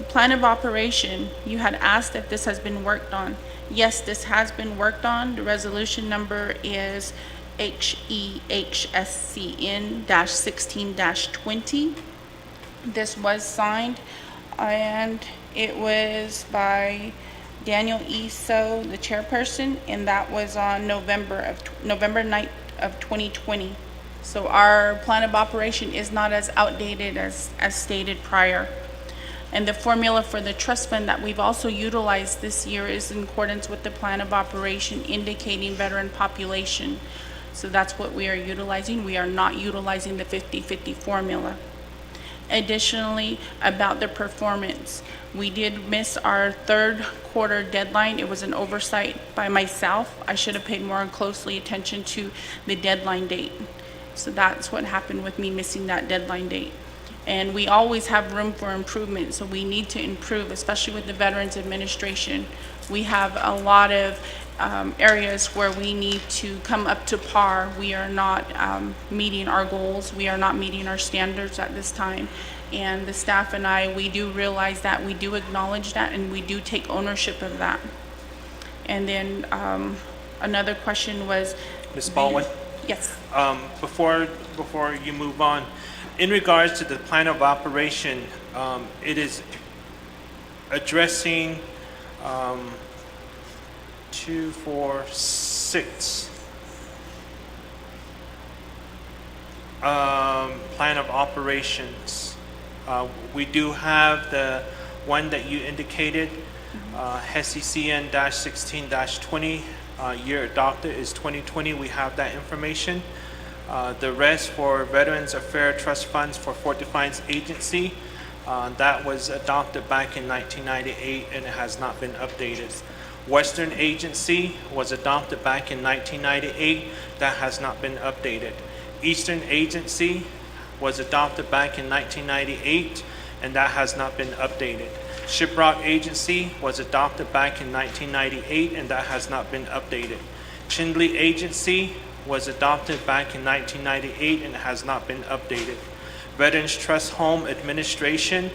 Plan of operation, you had asked if this has been worked on. Yes, this has been worked on. The resolution number is HEHSCN-16-20. This was signed, and it was by Daniel E. So, the chairperson, and that was on November 9th of 2020. So our plan of operation is not as outdated as stated prior. And the formula for the trust fund that we've also utilized this year is in accordance with the plan of operation indicating veteran population. So that's what we are utilizing. We are not utilizing the 50-50 formula. Additionally, about the performance, we did miss our third quarter deadline. It was an oversight by myself. I should have paid more closely attention to the deadline date. So that's what happened with me missing that deadline date. And we always have room for improvement, so we need to improve, especially with the Veterans Administration. We have a lot of areas where we need to come up to par. We are not meeting our goals. We are not meeting our standards at this time. And the staff and I, we do realize that, we do acknowledge that, and we do take ownership of that. And then another question was... Ms. Baldwin? Yes. Before you move on, in regards to the plan of operation, it is addressing 2, 4, 6 plan of operations. We do have the one that you indicated, Hehsc CN-16-20, year adopted is 2020. We have that information. The rest for Veterans Affairs Trust Funds for Fort Defiance Agency, that was adopted back in 1998 and it has not been updated. Western Agency was adopted back in 1998. That has not been updated. Eastern Agency was adopted back in 1998, and that has not been updated. Shiprock Agency was adopted back in 1998, and that has not been updated. Chindley Agency was adopted back in 1998 and has not been updated. Veterans Trust Home Administration,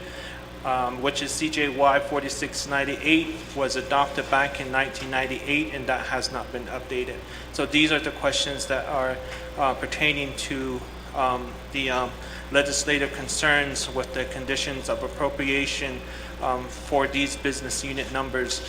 which is CJY 4698, was adopted back in 1998, and that has not been updated. So these are the questions that are pertaining to the legislative concerns with the conditions of appropriation for these business unit numbers,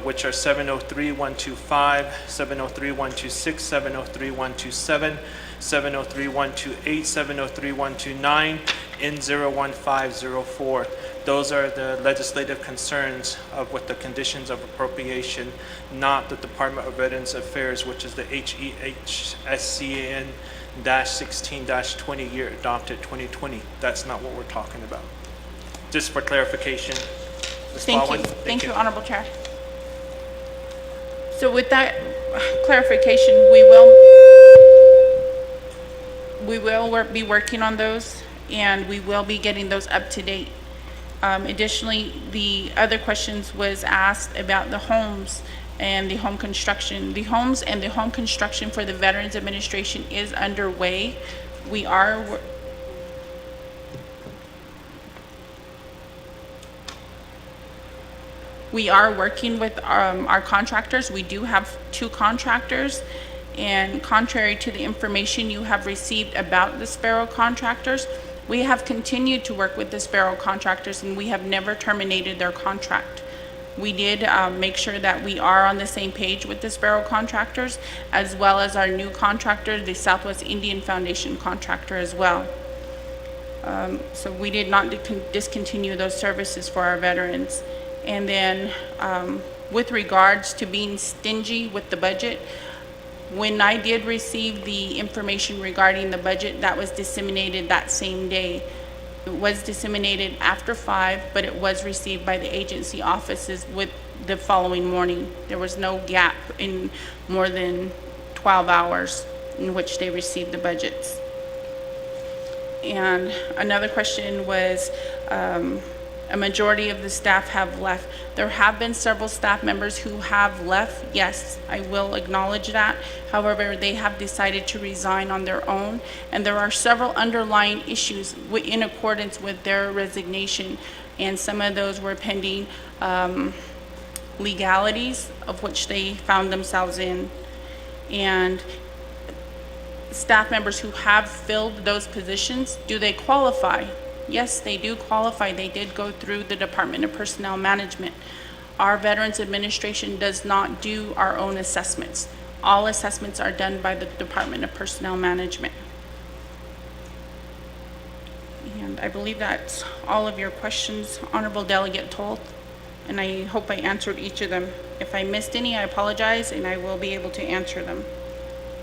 which are 703-125, 703-126, 703-127, 703-128, 703-129, and 01504. Those are the legislative concerns with the conditions of appropriation, not the Department of Veterans Affairs, which is the HEHSCN-16-20 year adopted 2020. That's not what we're talking about. Just for clarification. Ms. Thank Baldwin? you. Thank you, Honorable Chair. So with that clarification, we will be working on those, and we will be getting those up to date. Additionally, the other questions was asked about the homes and the home construction. The homes and the home construction for the Veterans Administration is underway. We are working with our contractors. We do have 2 contractors, and contrary to the information you have received about the Sparrow contractors, we have continued to work with the Sparrow contractors, and we have never terminated their contract. We did make sure that we are on the same page with the Sparrow contractors, as well as our new contractor, the Southwest Indian Foundation contractor as well. So we did not discontinue those services for our veterans. And then with regards to being stingy with the budget, when I did receive the information regarding the budget, that was disseminated that same day. It was disseminated after 5, but it was received by the agency offices with the following morning. There was no gap in more than 12 hours in which they received the budgets. And another question was, a majority of the staff have left. There have been several staff members who have left. Yes, I will acknowledge that. However, they have decided to resign on their own, and there are several underlying issues in accordance with their resignation, and some of those were pending legalities of which they found themselves in. And staff members who have filled those positions, do they qualify? Yes, they do qualify. They did go through the Department of Personnel Management. Our Veterans Administration does not do our own assessments. All assessments are done by the Department of Personnel Management. And I believe that's all of your questions, Honorable Delegate Tolt, and I hope I answered each of them. If I missed any, I apologize, and I will be able to answer them.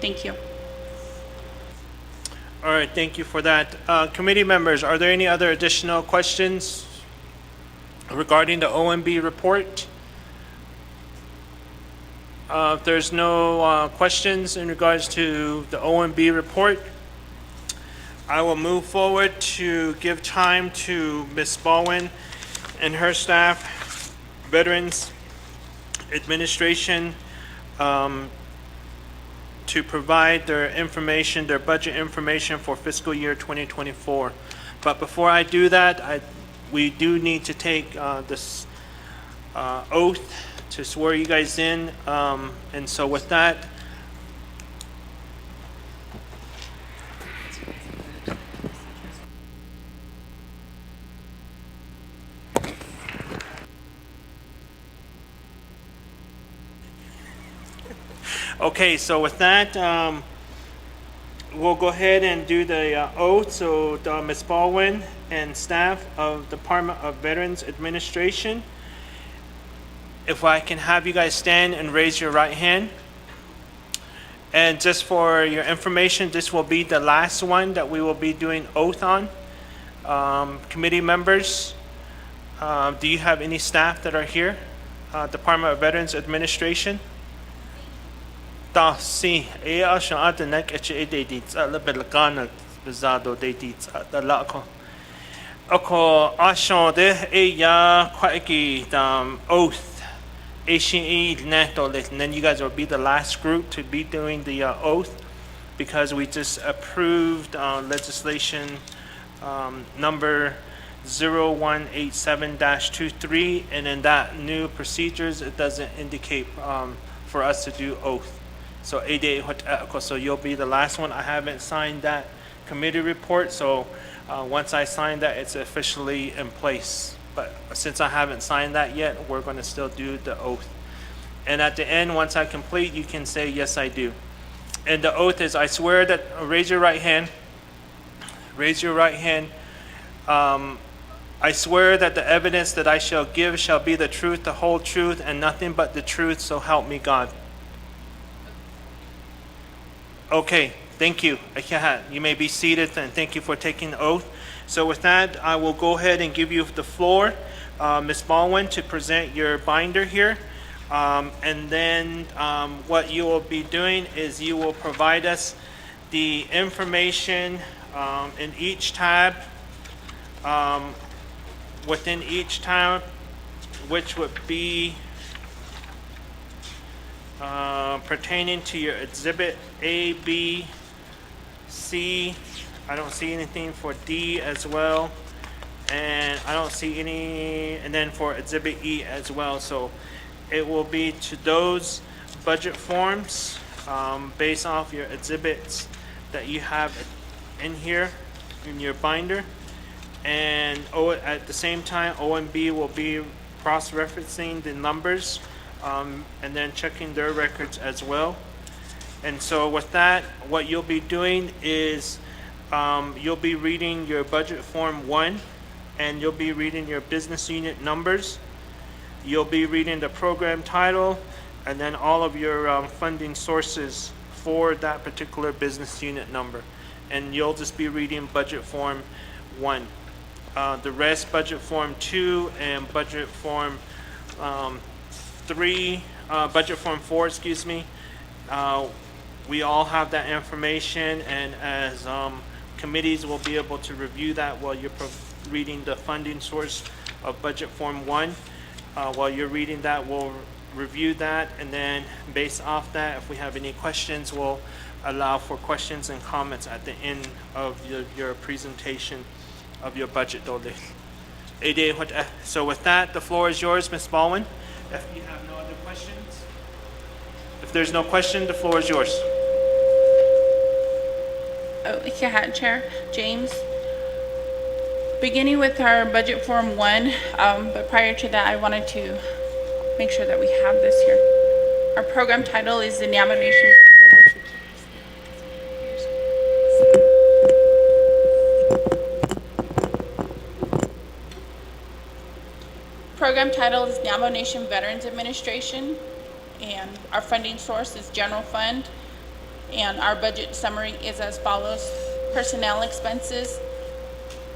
Thank you. All right, thank you for that. Committee members, are there any other additional questions regarding the OMB report? If there's no questions in regards to the OMB report, I will move forward to give time to Ms. Baldwin and her staff, Veterans Administration, to provide their information, their budget information for fiscal year 2024. But before I do that, we do need to take this oath to swear you guys in. And so with that, okay, so with that, we'll go ahead and do the oath. So Ms. Baldwin and staff of Department of Veterans Administration, if I can have you guys stand and raise your right hand. And just for your information, this will be the last one that we will be doing oath on. Committee members, do you have any staff that are here Department of Veterans Administration. Ta si e a sha atanek e dates a la belgana bizado dates the lako. Oko a sha de e ya quite oath. Asian neto, and then you guys will be the last group to be doing the oath, because we just approved legislation number 0187-23, and in that new procedures, it doesn't indicate for us to do oath. So so you'll be the last one. I haven't signed that committee report, so once I sign that, it's officially in place. But since I haven't signed that yet, we're going to still do the oath. And at the end, once I complete, you can say, yes, I do. And the oath is, I swear that, raise your right hand. Raise your right hand. I swear that the evidence that I shall give shall be the truth, the whole truth, and nothing but the truth, so help me God. Okay, thank you. You may be seated, and thank you for taking the oath. So with that, I will go ahead and give you the floor, Ms. Baldwin, to present your binder here. And then what you will be doing is you will provide us the information in each tab, within each tab, which would be pertaining to your exhibit A, B, C. I don't see anything for D as well. And I don't see any, and then for exhibit E as well. So it will be to those budget forms based off your exhibits that you have in here in your binder. And at the same time, O and B will be cross-referencing the numbers and then checking their records as well. And so with that, what you'll be doing is you'll be reading your budget form 1, and you'll be reading your business unit numbers. You'll be reading the program title, and then all of your funding sources for that particular business unit number. And you'll just be reading budget form 1. The rest, budget form 2 and budget form 4, excuse me. We all have that information, and as committees will be able to review that while you're reading the funding source of budget form 1. While you're reading that, we'll review that, and then based off that, if we have any questions, we'll allow for questions and comments at the end of your presentation of your budget. So with that, the floor is yours, Ms. Baldwin. If you have no other questions, if there's no question, the floor is yours. Oh, yeah, Chair James. Beginning with our budget form 1, but prior to that, I wanted to make sure that we have this here. Our program title is the nomination. Program title is Navajo Nation Veterans Administration, and our funding source is general fund, and our budget summary is as follows. Personnel expenses,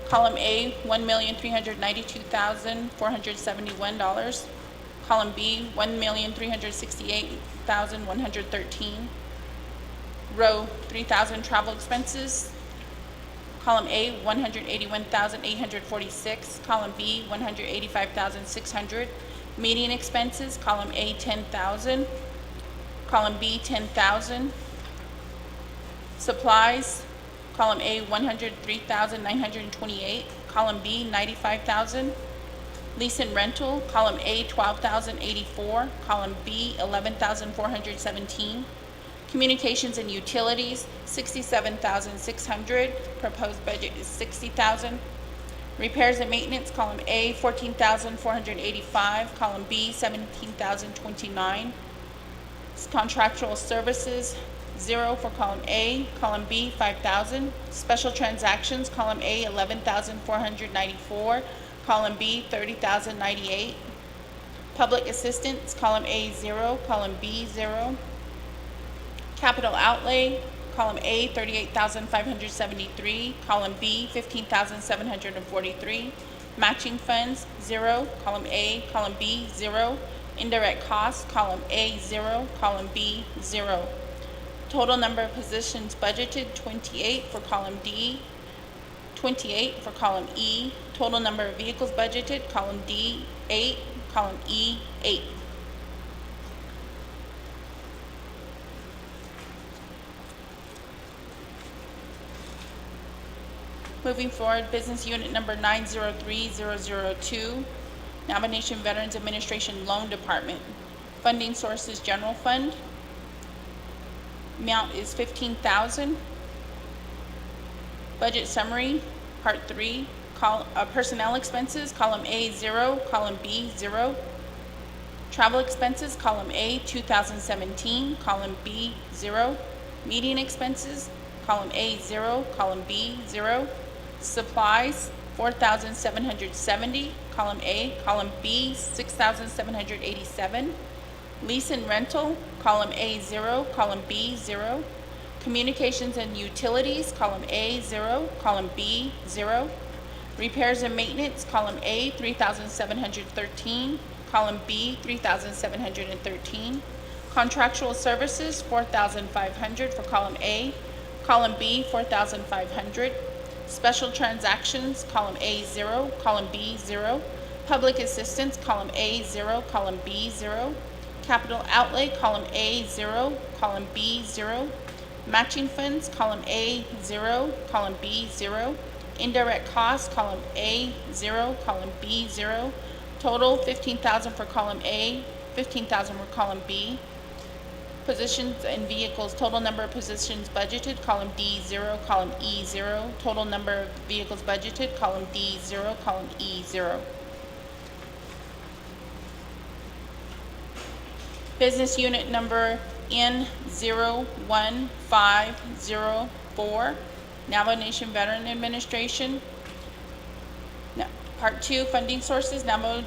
column A, $1,392,471. Column B, $1,368,113. Row 3,000 travel expenses. Column A, $181,846. Column B, $185,600. Meeting expenses, column A, $10,000. Column B, $10,000. Supplies, column A, $103,928. Column B, $95,000. Lease and rental, column A, $12,084. Column B, $11,417. Communications and utilities, $67,600. Proposed budget is $60,000. Repairs and maintenance, column A, $14,485. Column B, $17,029. Contractual services, 0 for column A. Column B, $5,000. Special transactions, column A, $11,494. Column B, $30,098. Public assistance, column A, 0. Column B, 0. Capital outlay, column A, $38,573. Column B, $15,743. Matching funds, 0. Column A. Column B, 0. Indirect costs, column A, 0, column B, 0. Total number of positions budgeted, 28 for column D, 28 for column E. Total number of vehicles budgeted, column D, 8, column E, 8. Moving forward, business unit number 903002, Nomination Veterans Administration Loan Department. Funding sources, general fund. Amount is $15,000. Budget summary, part 3, personnel expenses, column A, 0, column B, 0. Travel expenses, column A, 2017, column B, 0. Meeting expenses, column A, 0, column B, 0. Supplies, 4,770, column A, column B, 6,787. Lease and rental, column A, 0, column B, 0. Communications and utilities, column A, 0, column B, 0. Repairs and maintenance, column A, 3,713, column B, 3,713. Contractual services, 4,500 for column A, column B, 4,500. Special transactions, column A, 0, column B, 0. Public assistance, column A, 0, column B, 0. Capital outlay, column A, 0, column B, 0. Matching funds, column A, 0, column B, 0. Indirect costs, column A, 0, column B, 0. Total, 15,000 for column A, 15,000 for column B. Positions and vehicles, total number of positions budgeted, column D, 0, column E, 0. Total number of vehicles budgeted, column D, 0, column E, 0. Business unit number N01504, Navajo Nation Veteran Administration. Part 2, funding sources, Navajo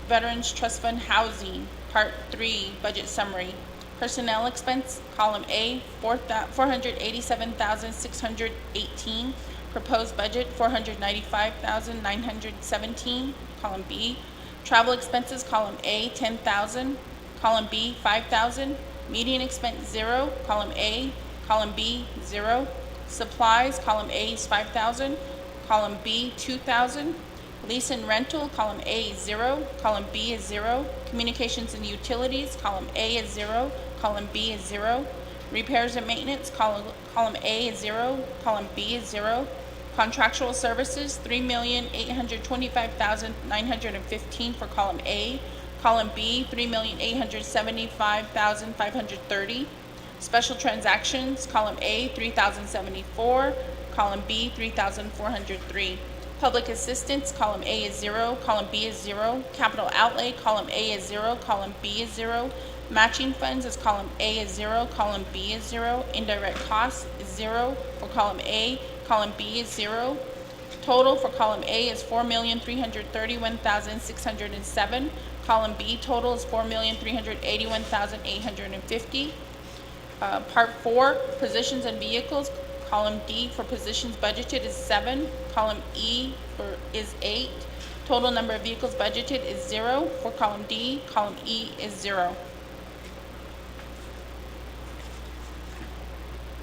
Veterans Trust Fund Housing. Part 3, budget summary. Personnel expense, column A, 487,618. Proposed budget, 495,917. Column B. Travel expenses, column A, 10,000. Column B, 5,000. Meeting expense, 0. Column A. Column B, 0. Supplies, column A is 5,000. Column B, 2,000. Lease and rental, column A is 0. Column B is 0. Communications and utilities, column A is 0. Column B is 0. Repairs and maintenance, column A is 0. Column B is 0. Contractual services, $3,825,915 for column A. Column B, $3,875,530. Special transactions, column A, 3,074. Column B, 3,403. Public assistance, column A is 0, column B is 0. Capital outlay, column A is 0, column B is 0. Matching funds is column A is 0, column B is 0. Indirect costs is 0 for column A, column B is 0. Total for column A is $4,331,607. Column B total is $4,381,850. Part 4, positions and vehicles. Column D for positions budgeted is 7. Column E is 8. Total number of vehicles budgeted is 0 for column D. Column E is 0.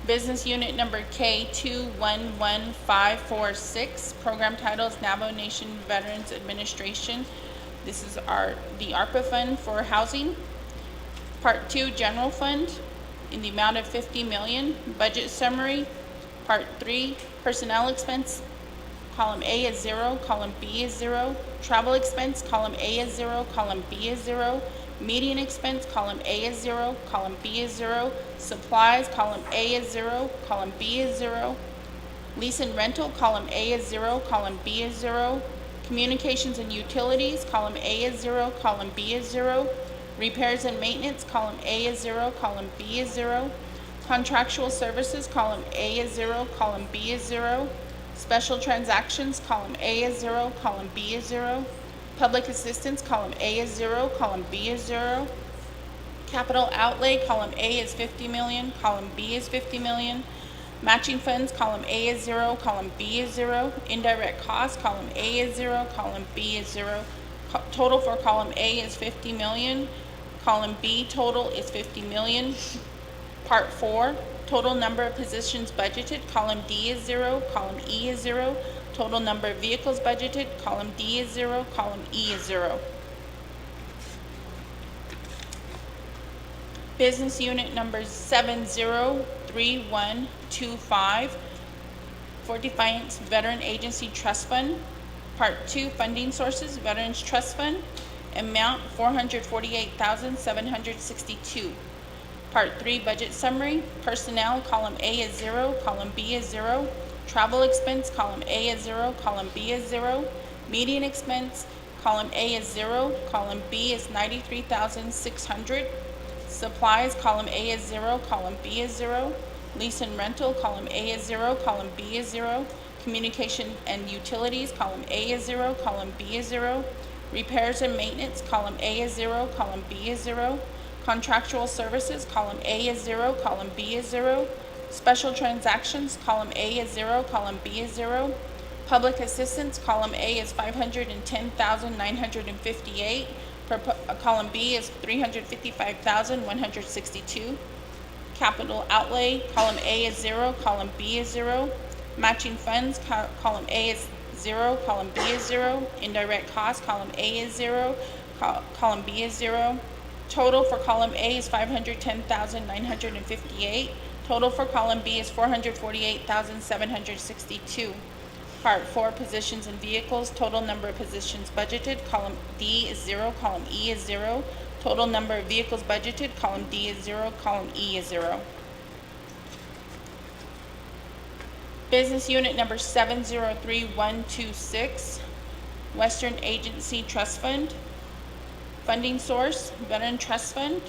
Business unit number K211546. Program title is Navajo Nation Veterans Administration. This is the ARPA fund for housing. Part 2, general fund in the amount of $50 million. Budget summary. Part 3, personnel expense, column A is 0, column B is 0. Travel expense, column A is 0, column B is 0. Meeting expense, column A is 0, column B is 0. Supplies, column A is 0, column B is 0. Lease and rental, column A is 0, column B is 0. Communications and utilities, column A is 0, column B is 0. Repairs and maintenance, column A is 0, column B is 0. Contractual services, column A is 0, column B is 0. Special transactions, column A is 0, column B is 0. Public assistance, column A is 0, column B is 0. Capital outlay, column A is 50 million, column B is 50 million. Matching funds, column A is 0, column B is 0. Indirect costs, column A is 0, column B is 0. Total for column A is 50 million. Column B total is 50 million. Part 4, total number of positions budgeted, column D is 0, column E is 0. Total number of vehicles budgeted, column D is 0, column E is 0. Business unit number 703125 for Defiance Veteran Agency Trust Fund. Part 2, funding sources, Veterans Trust Fund, amount $448,762. Part 3, budget summary, personnel, column A is 0, column B is 0. Travel expense, column A is 0, column B is 0. Median expense, column A is 0, column B is 93,600. Supplies, column A is 0, column B is 0. Lease and rental, column A is 0, column B is 0. Communication and utilities, column A is 0, column B is 0. Repairs and maintenance, column A is 0, column B is 0. Contractual services, column A is 0, column B is 0. Special transactions, column A is 0, column B is 0. Public assistance, column A is 510,958. Column B is 355,162. Capital outlay, column A is 0, column B is 0. Matching funds, column A is 0, column B is 0. Indirect costs, column A is 0, column B is 0. Total for column A is 510,958. Total for column B is 448,762. Part 4, positions and vehicles, total number of positions budgeted, column D is 0, column E is 0. Total number of vehicles budgeted, column D is 0, column E is 0. Business unit number 703126, Western Agency Trust Fund. Funding source, Veteran Trust Fund.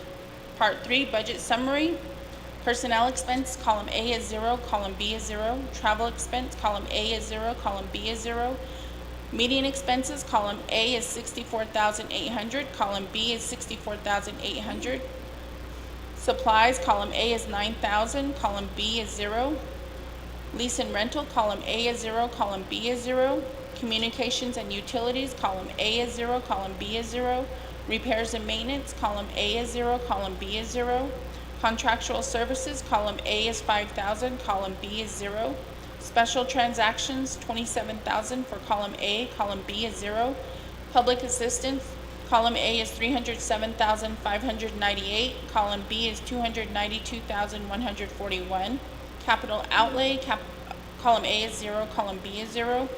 Part 3, budget summary. Personnel expense, column A is 0, column B is 0. Travel expense, column A is 0, column B is 0. Median expenses, column A is 64,800, column B is 64,800. Supplies, column A is 9,000, column B is 0. Lease and rental, column A is 0, column B is 0. Communications and utilities, column A is 0, column B is 0. Repairs and maintenance, column A is 0, column B is 0. Contractual services, column A is 5,000, column B is 0. Special transactions, 27,000 for column A, column B is 0. Public assistance, column A is 307,598, column B is 292,141. Capital outlay, column A is 0, column B is 0.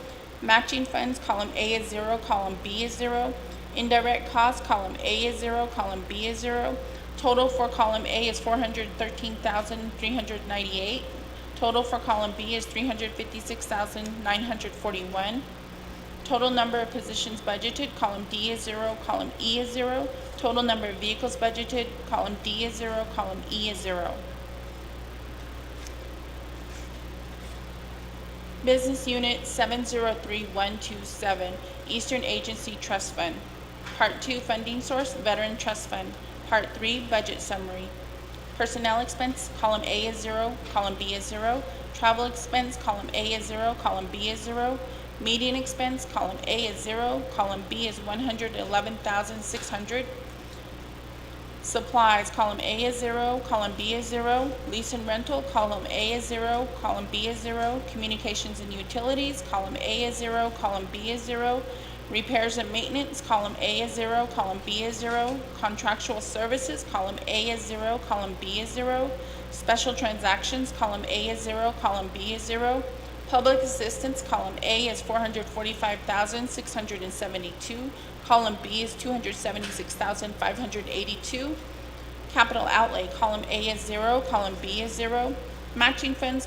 Matching funds, column A is 0, column B is 0. Indirect costs, column A is 0, column B is 0. Total for column A is 413,398. Total for column B is 356,941. Total number of positions budgeted, column D is 0, column E is 0. Total number of vehicles budgeted, column D is 0, column E is 0. Business Unit 703127, Eastern Agency Trust Fund. Part 2, funding source, Veteran Trust Fund. Part 3, budget summary. Personnel expense, column A is 0, column B is 0. Travel expense, column A is 0, column B is 0. Median expense, column A is 0, column B is 111,600. Supplies, column A is 0, column B is 0. Lease and rental, column A is 0, column B is 0. Communications and utilities, column A is 0, column B is 0. Repairs and maintenance, column A is 0, column B is 0. Contractual services, column A is 0, column B is 0. Special transactions, column A is 0, column B is 0. Public assistance, column A is 445,672. Column B is 276,582. Capital outlay, column A is 0, column B is 0. Matching funds,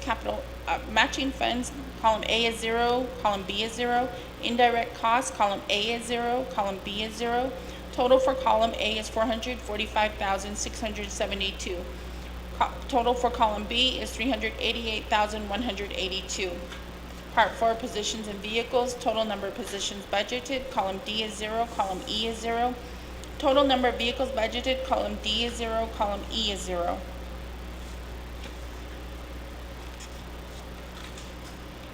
matching funds, column A is 0, column B is 0. Indirect costs, column A is 0, column B is 0. Total for column A is 445,672. Total for column B is 388,182. Part 4, positions and vehicles, total number of positions budgeted, column D is 0, column E is 0. Total number of vehicles budgeted, column D is 0, column E is 0.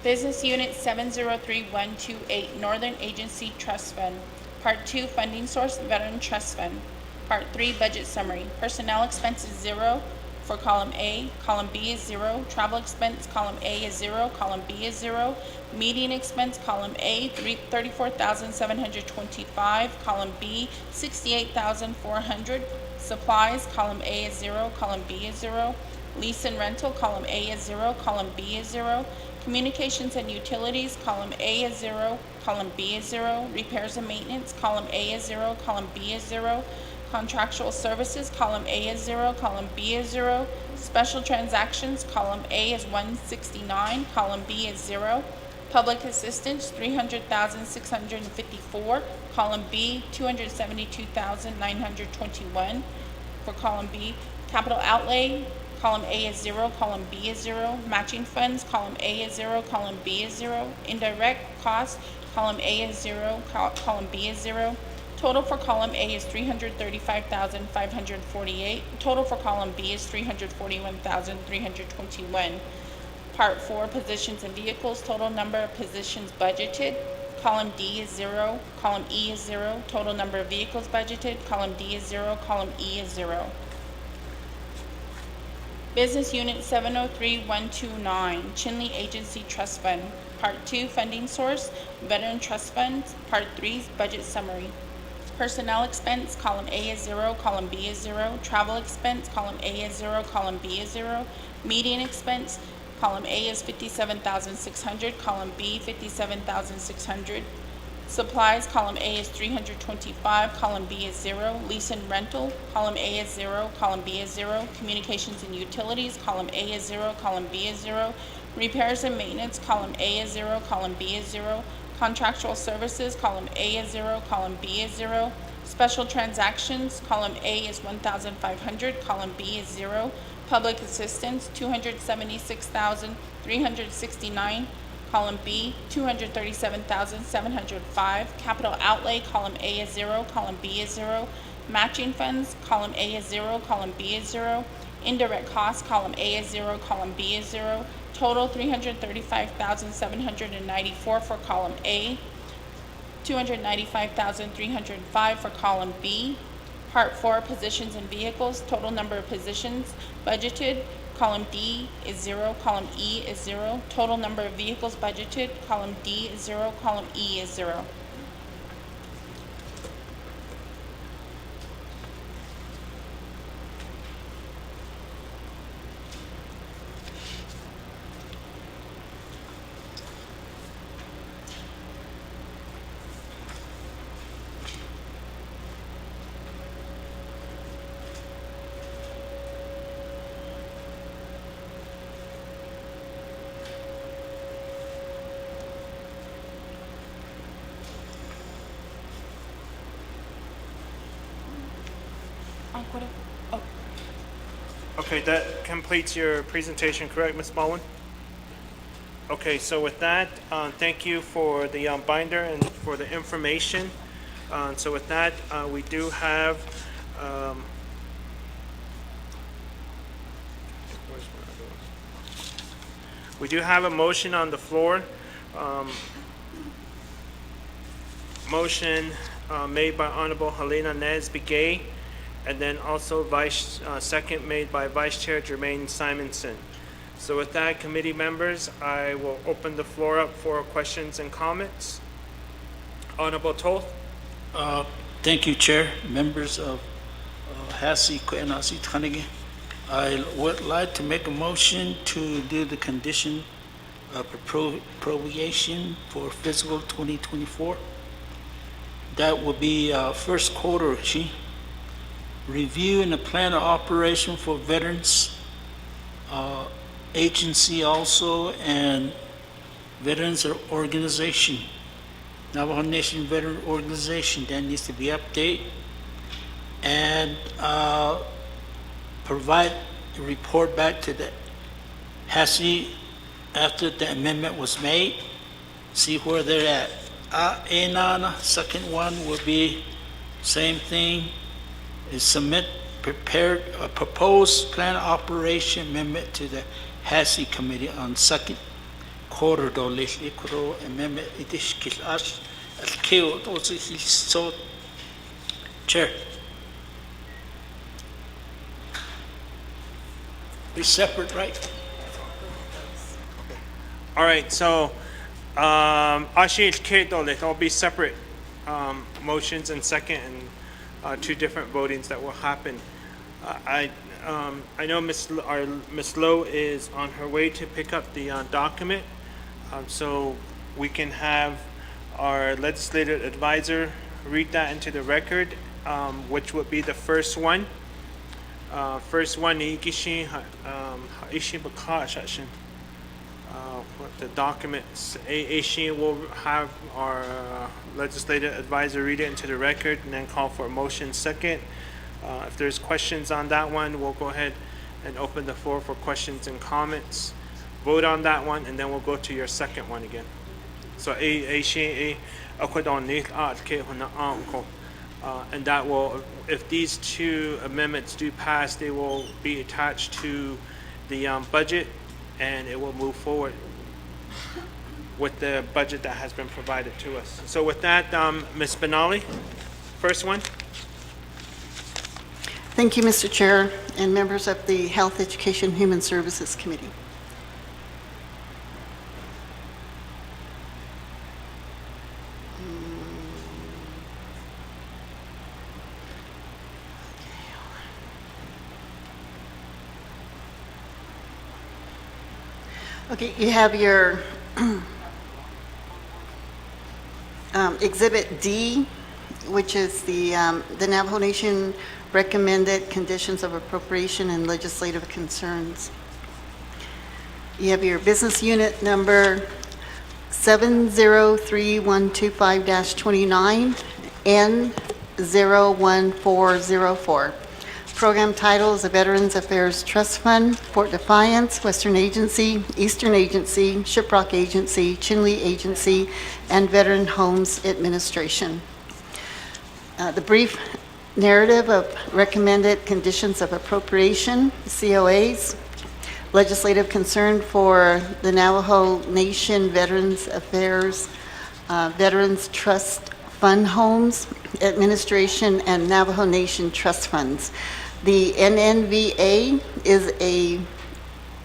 Business Unit 703128, Northern Agency Trust Fund. Part 2, funding source, Veteran Trust Fund. Part 3, budget summary. Personnel expenses 0 for column A. Column B is 0. Travel expense, column A is 0. Column B is 0. Meeting expense, column A, 34,725. Column B, 68,400. Supplies, column A is 0. Column B is 0. Lease and rental, column A is 0. Column B is 0. Communications and utilities, column A is 0. Column B is 0. Repairs and maintenance, column A is 0. Column B is 0. Contractual services, column A is 0, column B is 0. Special transactions, column A is 169, column B is 0. Public assistance, 300,654, column B, 272,921 for column B. Capital outlay, column A is 0, column B is 0. Matching funds, column A is 0, column B is 0. Indirect costs, column A is 0, column B is 0. Total for column A is 335,548. Total for column B is 341,321. Part 4, positions and vehicles. Total number of positions budgeted. Column D is 0. Column E is 0. Total number of vehicles budgeted. Column D is 0. Column E is 0. Business Unit 703129, Chinle Agency Trust Fund. Part 2, funding source, Veteran Trust Funds. Part 3, budget summary. Personnel expense, column A is 0, column B is 0. Travel expense, column A is 0, column B is 0. Meeting expense, column A is 57,600, column B 57,600. Supplies, column A is 325, column B is 0. Lease and rental, column A is 0, column B is 0. Communications and utilities, column A is 0, column B is 0. Repairs and maintenance, column A is 0, column B is 0. Contractual services, column A is 0, column B is 0. Special transactions, column A is 1,500, column B is 0. Public assistance, 276,369, column B, 237,705. Capital outlay, column A is 0, column B is 0. Matching funds, column A is 0, column B is 0. Indirect costs, column A is 0, column B is 0. Total 335,794 for column A, 295,305 for column B. Part 4, positions and vehicles. Total number of positions budgeted. Column D is 0, column E is 0. Total number of vehicles budgeted. Column D is 0, column E is 0. Okay, that completes your presentation, correct, Ms. Baldwin? Okay, so with that, thank you for the binder and for the information. So with that, we do have, we do have a motion on the floor. Motion made by Honorable Helena Nesby-Gay, and then also second made by Vice Chair Jermaine Simonson. So with that, committee members, I will open the floor up for questions and comments. Honorable Toth. Thank you, Chair, members of Hehsc, Kuenasi, Tanigi. I would like to make a motion to do the condition of appropriation for fiscal 2024. That will be first quarter, review and the plan of operation for veterans agency also, and veterans organization, Navajo Nation Veteran Organization, that needs to be updated, and provide a report back to the Hehsc after the amendment was made, see where they're at. Enana, second one will be same thing, is submit prepared a proposed plan of operation amendment to the Hehsc committee on second quarter do amendment الكيو توصي الصوت. Chair. Be separate, right? All right, so, Ashi Keto, they all be separate, motions and second and, two different votings that will happen. I know Miss Lowe is on her way to pick up the, document, so we can have our legislative advisor read that into the record, which would be the first one. First one, Ikishi, Ishi Baka Shashin. What the documents, Aishi will have our legislative advisor read it into the record and then call for a motion second. If there's questions on that one, we'll go ahead and open the floor for questions and comments. Vote on that one, and then we'll go to your second one again. So and that will, if these two amendments do pass, they will be attached to the budget, and it will move forward with the budget that has been provided to us. So with that, Ms. Benali, first one. Thank you, Mr. Chair, and members of the Health, Education, Human Services Committee. Okay, you have your Exhibit D, which is the Navajo Nation recommended conditions of appropriation and legislative concerns. You have your business unit number 703125-29 N01404. Program title is the Veterans Affairs Trust Fund, Fort Defiance, Western Agency, Eastern Agency, Shiprock Agency, Chinle Agency, and Veteran Homes Administration. The brief narrative of recommended conditions of appropriation, COAs, legislative concern for the Navajo Nation Veterans Affairs, Veterans Trust Fund Homes Administration, and Navajo Nation Trust Funds. The NNVA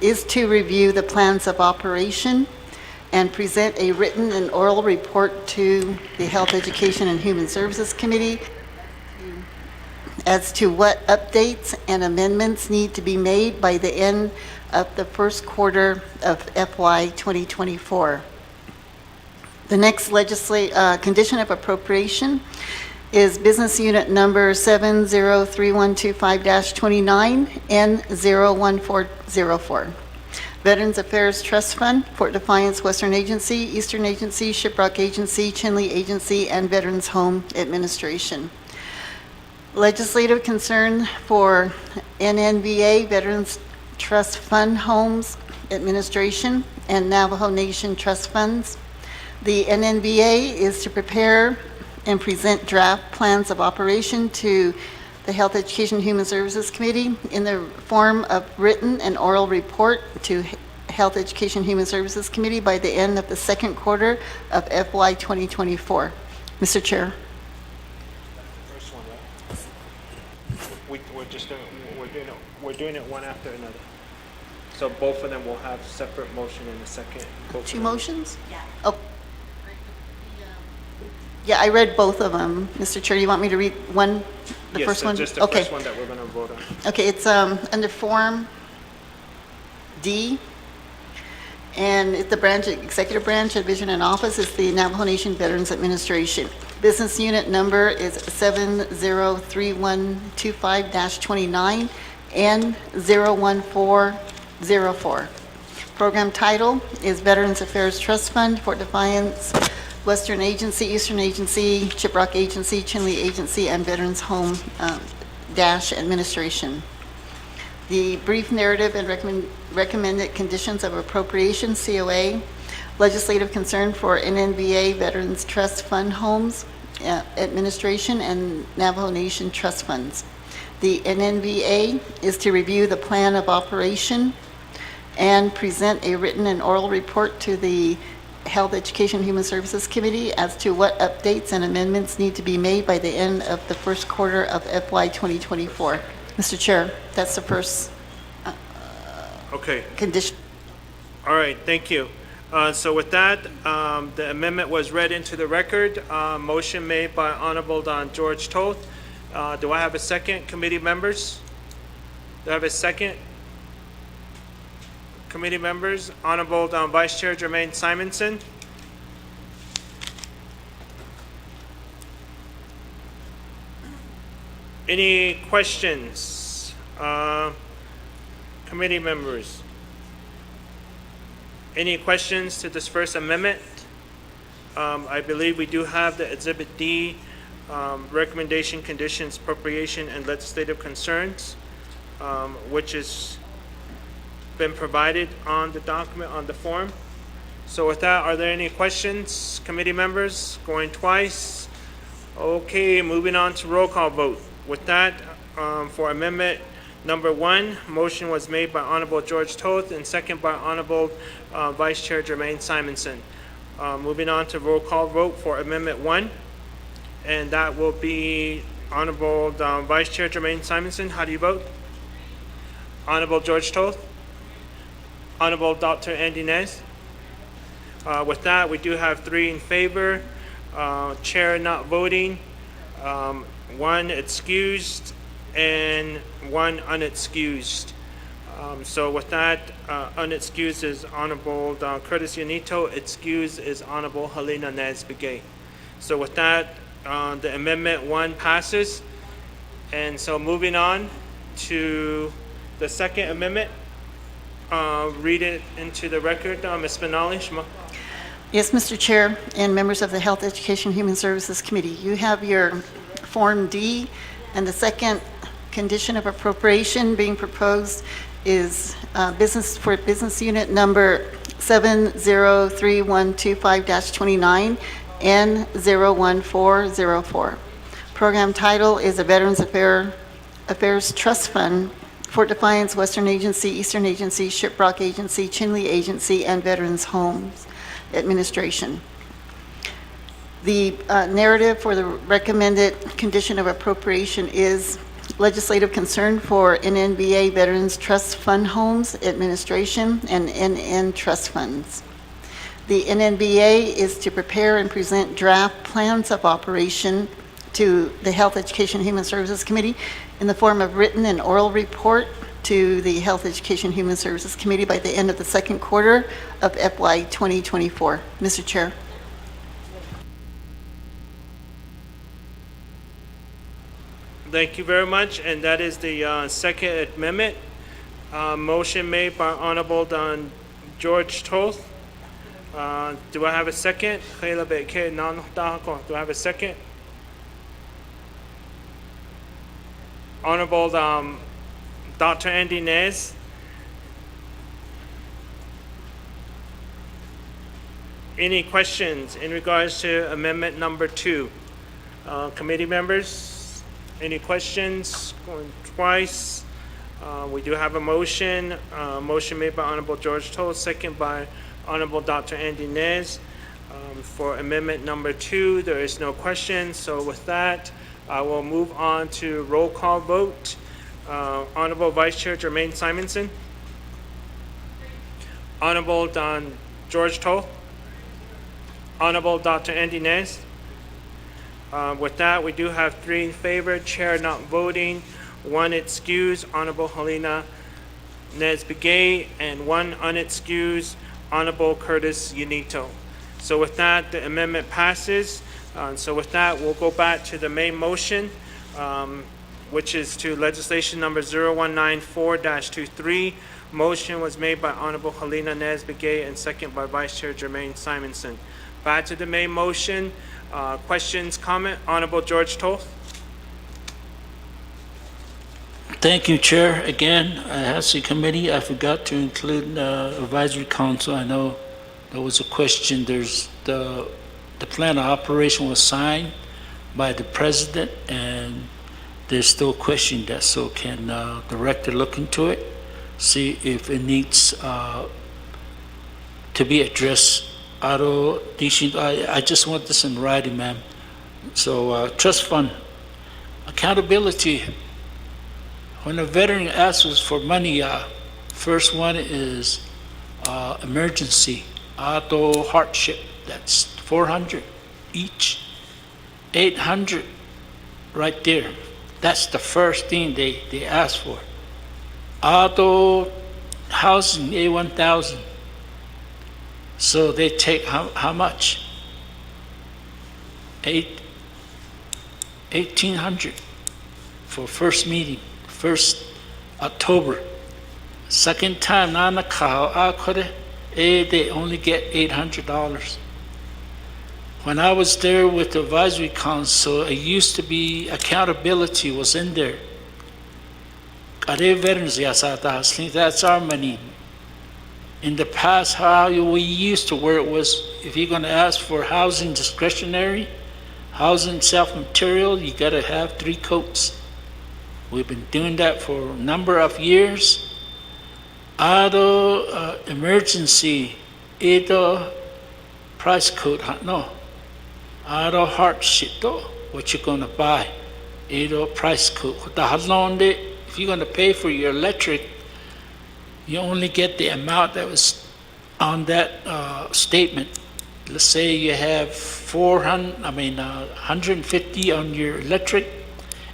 is to review the plans of operation and present a written and oral report to the Health, Education, and Human Services Committee as to what updates and amendments need to be made by the end of the first quarter of FY 2024. The next condition of appropriation is business unit number 703125-29 N01404. Veterans Affairs Trust Fund, Fort Defiance Western Agency, Eastern Agency, Shiprock Agency, Chinle Agency, and Veterans Home Administration. Legislative concern for NNVA, Veterans Trust Fund Homes Administration, and Navajo Nation Trust Funds. The NNVA is to prepare and present draft plans of operation to the Health, Education, Human Services Committee in the form of written and oral report to Health, Education, Human Services Committee by the end of the second quarter of FY 2024. Mr. Chair. First one, right? We're doing it one after another. So both of them will have separate motion in a second. Two motions? Yeah. Oh. Yeah, I read both of them. Mr. Chair, you want me to read one, the first one? Yes, just the first one that we're going to vote on. Okay, it's under Form D, and it's the branch, executive branch, division, and office is the Navajo Nation Veterans Administration. Business unit number is 703125-29 N01404. Program title is Veterans Affairs Trust Fund, Fort Defiance, Western Agency, Eastern Agency, Shiprock Agency, Chinle Agency, and Veterans Home Administration. The brief narrative and recommended conditions of appropriation, COA, legislative concern for NNVA, Veterans Trust Fund Homes Administration, and Navajo Nation Trust Funds. The NNVA is to review the plan of operation and present a written and oral report to the Health, Education, Human Services Committee as to what updates and amendments need to be made by the end of the first quarter of FY 2024. Mr. Chair, that's the first Okay. condition. All right, thank you. So with that, the amendment was read into the record. Motion made by Honorable Don George Toth. Do I have a second, committee members? Do I have a second? Committee members, Honorable Vice Chair Jermaine Simonson. Any questions? Committee members? Any questions to this first amendment? I believe we do have the Exhibit D, recommendation, conditions, appropriation, and legislative concerns, which is been provided on the document, on the form. So with that, are there any questions, committee members? Going twice. Okay, moving on to roll call vote. With that, for amendment number 1, motion was made by Honorable George Toth and second by Honorable Vice Chair Jermaine Simonson. Moving on to roll call vote for amendment 1, and that will be Honorable Vice Chair Jermaine Simonson. How do you vote? Honorable George Toth? Honorable Dr. Andy Nez. With that, we do have 3 in favor, chair not voting, 1 excused, and 1 unexcused. So with that, unexcused is Honorable Curtis Yanito, excused is Honorable Helena Nez Begay. So with that, the amendment 1 passes. And so moving on to the second amendment. Read it into the record, Ms. Benali. Yes, Mr. Chair and members of the Health, Education, Human Services Committee, you have your Form D, and the second condition of appropriation being proposed is business unit number 703125-29 and 01404. Program title is the Veterans Affairs Trust Fund, Fort Defiance, Western Agency, Eastern Agency, Shiprock Agency, Chinle Agency, and Veterans Homes Administration. The narrative for the recommended condition of appropriation is legislative concern for NNBA Veterans Trust Fund Homes Administration and NN Trust Funds. The NNBA is to prepare and present draft plans of operation to the Health, Education, Human Services Committee in the form of written and oral report to the Health, Education, Human Services Committee by the end of the second quarter of FY 2024. Mr. Chair. Thank you very much, and that is the second amendment. Motion made by Honorable Don George Toth. Do I have a second? Do I have a second? Honorable Dr. Andy Nez. Any questions in regards to amendment number 2? Committee members, any questions? Going twice. We do have a motion. Motion made by Honorable George Toth, second by Honorable Dr. Andy Nez. For amendment number 2, there is no question. So with that, I will move on to roll call vote. Honorable Vice Chair Jermaine Simonson. Honorable Don George Toth. Honorable Dr. Andy Nez. With that, we do have 3 in favor, chair not voting, 1 excused, Honorable Helena Nez Begay, and 1 unexcused, Honorable Curtis Yanito. So with that, the amendment passes. So with that, we'll go back to the main motion, which is to legislation number 0194-23. Motion was made by Honorable Helena Nez Begay and second by Vice Chair Jermaine Simonson. Back to the main motion. Questions, comment? Honorable George Toth. Thank you, Chair. Again, Hehsc Committee, I forgot to include Advisory Council. I know there was a question. There's the plan of operation was signed by the President, and there's still a question that, so can the Director look into it, see if it needs to be addressed I just want this in writing, ma'am. So, trust fund, accountability. When a veteran asks us for money, first one is emergency, auto hardship. That's 400 each, 800 right there. That's the first thing they ask for. Auto housing, A1000. So they take how much? 1,800 for first meeting, 1st October. Second time, they only get $800. When I was there with the advisory council, it used to be accountability was in there. That's our money. In the past, how we used to where it was, if you're going to ask for housing discretionary, housing self-material, you got to have 3 coats. We've been doing that for a number of years. Auto emergency, either price code, no. Auto hardship, what you're going to buy, either price code. If you're going to pay for your electric, you only get the amount that was on that statement. Let's say you have 150 on your electric,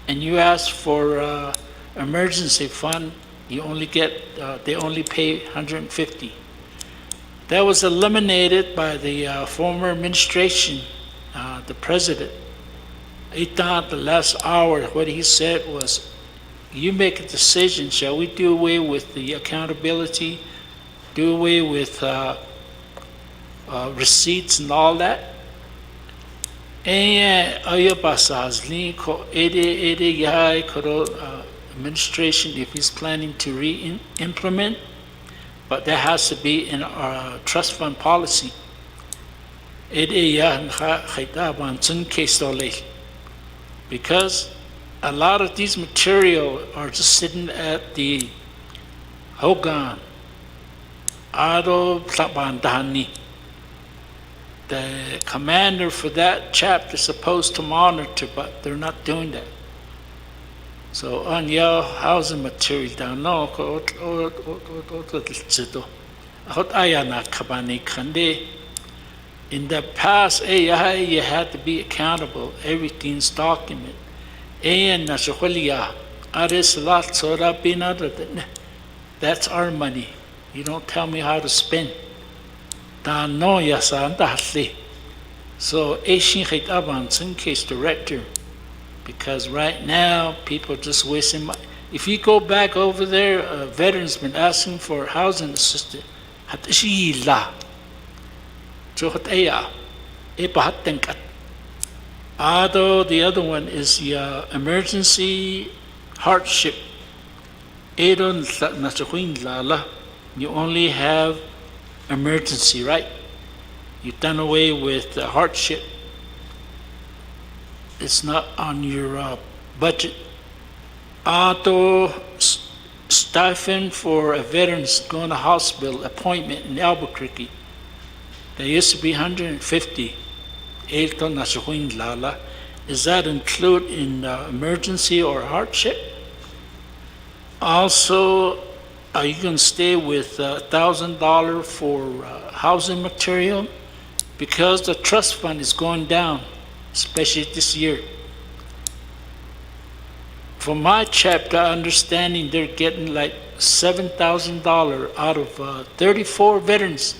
and you ask for emergency fund, you only get, they only pay 150. That was eliminated by the former administration, the president. He thought the last hour, what he said was, you make a decision, shall we do away with the accountability, do away with receipts and all that? Administration, if he's planning to re-implement, but that has to be in our trust fund policy. Because a lot of these material are just sitting at the Hogan, Ado Tlabandani. The commander for that chapter is supposed to monitor, but they're not doing that. So on your housing material down no in the past, you had to be accountable. Everything's documented. That's our money. You don't tell me how to spend. So, case director, because right now people are just wasting money. If you go back over there, veterans been asking for housing assistance. Although the other one is the emergency hardship. You only have emergency, right? You've done away with the hardship. It's not on your budget. Auto stipend for a veteran's going to hospital appointment in Albuquerque. There used to be 150. Is that include in emergency or hardship? Also, are you going to stay with $1,000 for housing material? Because the trust fund is going down, especially this year. From my chapter understanding, they're getting like $7,000 out of 34 veterans.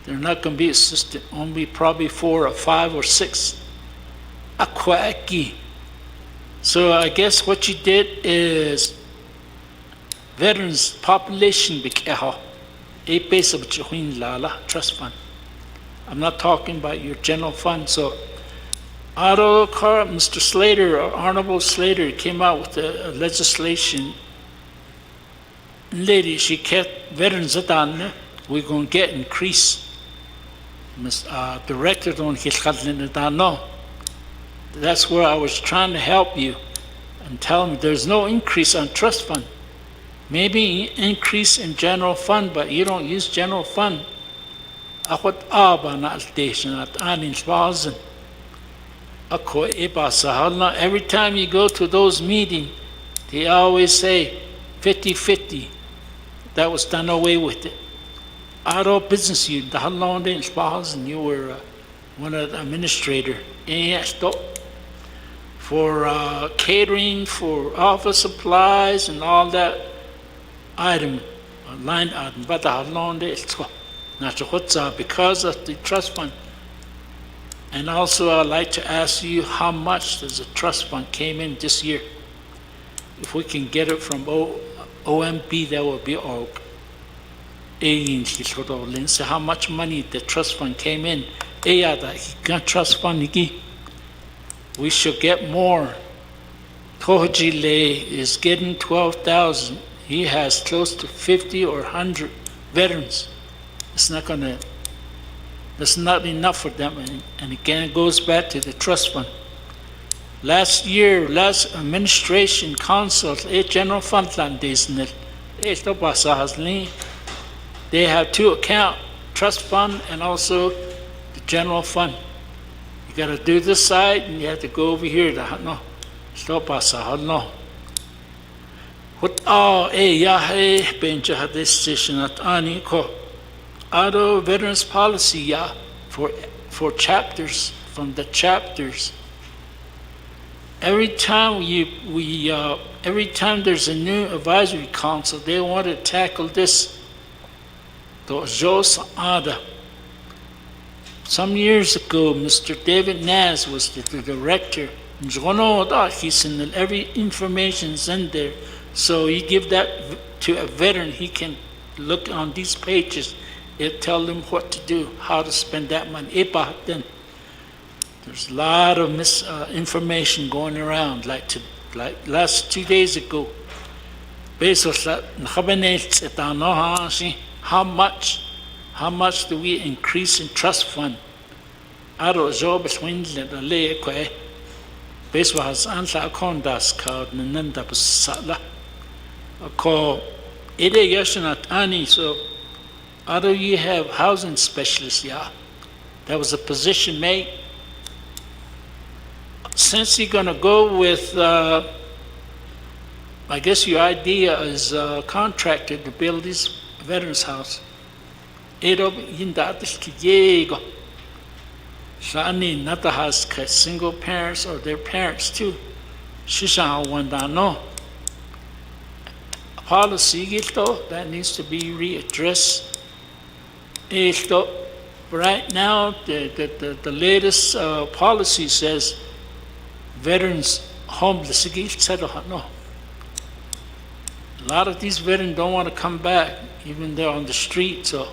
They're not going to be assisted, only probably 4 or 5 or 6. So I guess what you did is veterans population trust fund. I'm not talking about your general fund. So Mr. Slater, Honorable Slater, came out with the legislation. Lady, she kept veterans we're going to get increase. Director don't no. That's where I was trying to help you and tell them there's no increase on trust fund. Maybe increase in general fund, but you don't use general fund. Akhot aba na station at anin spazen. Ako iba sahalna. Every time you go to those meetings, they always say 50-50. That was done away with it. Auto business you the halon in spazen. You were one of the administrator. Yes, for catering, for office supplies, and all that item, line item. But the halon because of the trust fund. And also, I'd like to ask you how much does the trust fund came in this year? If we can get it from OMB, that would be all. So how much money the trust fund came in? The trust fund, we should get more. Tohjile is getting 12,000. He has close to 50 or 100 veterans. It's not gonna. That's not enough for them, and again, it goes back to the trust fund. Last year, last administration council, general fund land they have two accounts, trust fund and also the general fund. You got to do this side, and you have to go over here. No, stop no. What bench this session at Aniko. Auto veterans policy, for chapters, from the chapters. Every time every time there's a new advisory council, they want to tackle this. Some years ago, Mr. David Naz was the director. He's in every information's in there. So you give that to a veteran, he can look on these pages. It tell them what to do, how to spend that money. Then there's a lot of misinformation going around. Like last 2 days ago, how much do we increase in trust fund? Aro job between the lay kwe. Base was answer condas card nanda basala. Ko ide yashanat ani so. Other you have housing specialists, that was a position made. Since you're going to go with, I guess your idea is contractor to build this veterans house. Shani not has single parents or their parents too. Shisha wanda no. Policy that needs to be readdressed. Right now, the latest policy says veterans homeless. No. A lot of these veterans don't want to come back, even they're on the street. So,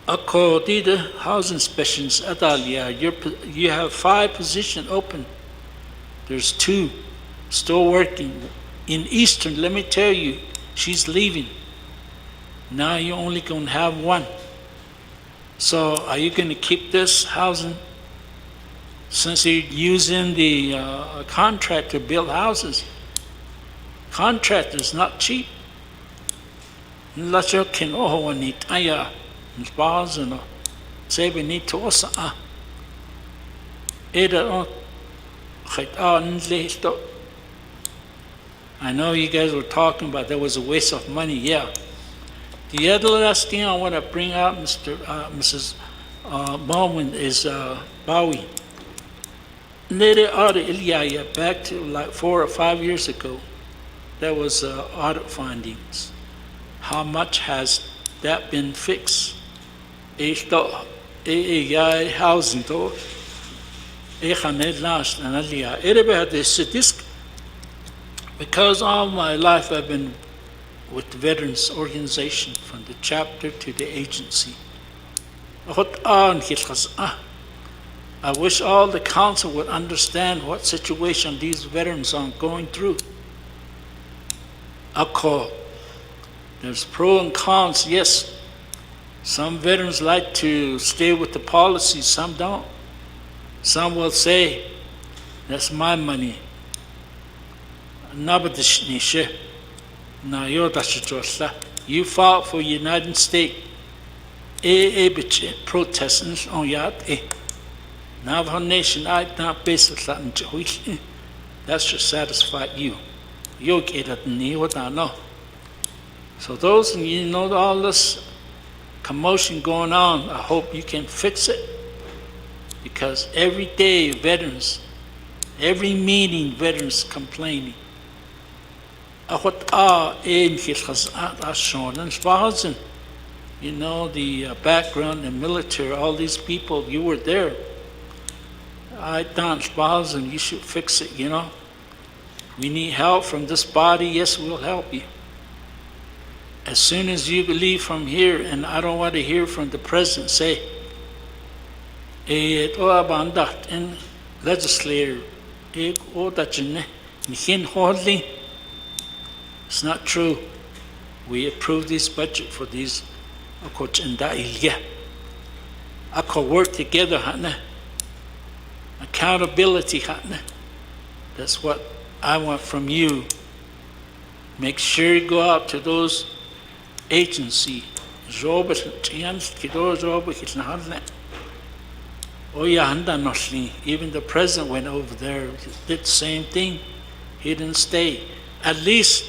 according to housing specialists, you have 5 positions open. There's 2 still working. In Eastern, let me tell you, she's leaving. Now you're only going to have 1. So are you going to keep this housing? Since you're using the contract to build houses, contractors not cheap. Unless you can need bars and say we need to also I know you guys were talking about there was a waste of money. Yeah. The other last thing I want to bring out, Mrs. Baldwin, is Bowie. Later audit, back to like 4 or 5 years ago, there was audit findings. How much has that been fixed? Housing though. Because all my life I've been with the veterans organization, from the chapter to the agency. I wish all the council would understand what situation these veterans are going through. There's pro and cons, yes. Some veterans like to stay with the policy, some don't. Some will say, that's my money. You fought for United States. Protesting on yacht. Navajo Nation, I not basically. That should satisfy you. You'll get it, what I know. So those, you know, all this commotion going on, I hope you can fix it. Because every day, veterans, every meeting, veterans complaining. You know, the background, the military, all these people, you were there. I thought, and you should fix it, you know. We need help from this body, yes, we'll help you. As soon as you leave from here, and I don't want to hear from the president say, and legislator, it's not true. We approved this budget for these. I could work together, accountability. That's what I want from you. Make sure you go out to those agencies. Even the president went over there, did the same thing. He didn't stay. At least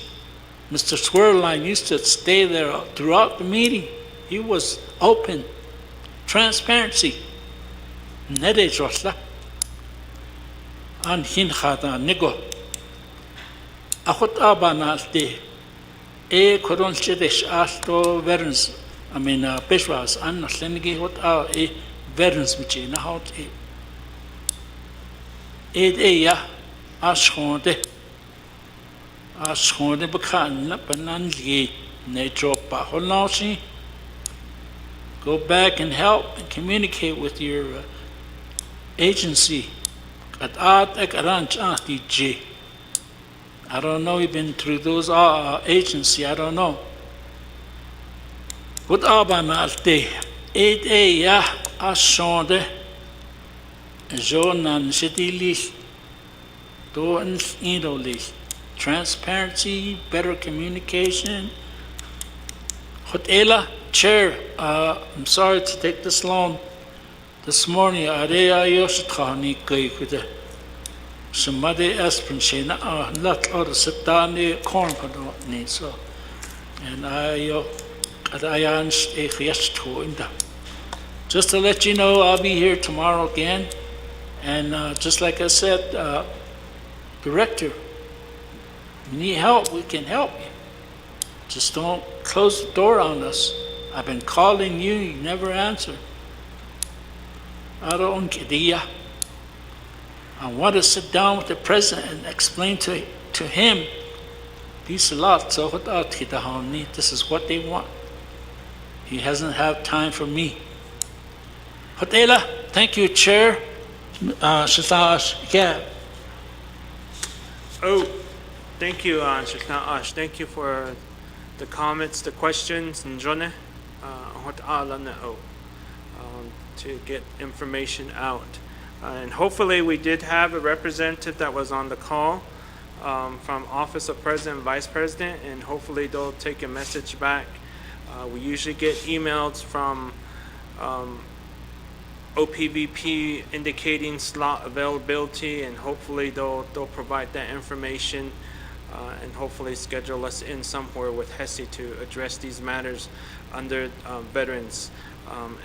Mr. Swirline used to stay there throughout the meeting. He was open, transparency. An hinchada nigo. Akot abanalte. Koron chedesh asto veterans. I mean, Peshwas, an Senegi, what are veterans which in a house. Ya, Ashonde. Ashonde Bakan, Panangi, Natropa, Holausi. Go back and help and communicate with your agency. I don't know, you've been through those agencies, I don't know. What Abanalte, 8A, ya, Ashonde, Jonan Shedilis, Do and Indolis. Transparency, better communication. Hotela, Chair, I'm sorry to take this long. This morning, Area Yoshikani Gaykuda. Somebody aspirin Shana, not out of Satani corn so. And I just to let you know, I'll be here tomorrow again. And just like I said, Director, you need help, we can help you. Just don't close the door on us. I've been calling you, you never answer. I don't get it. I want to sit down with the president and explain to him this is what they want. He hasn't had time for me. Hotela, thank you, Chair. Yeah. Oh, thank you, Ash. Thank you for the comments, the questions, and to get information out. And hopefully we did have a representative that was on the call from Office of President and Vice President, and hopefully they'll take a message back. We usually get emails from OPVP indicating slot availability, and hopefully they'll provide that information and hopefully schedule us in somewhere with Hehsc to address these matters under veterans.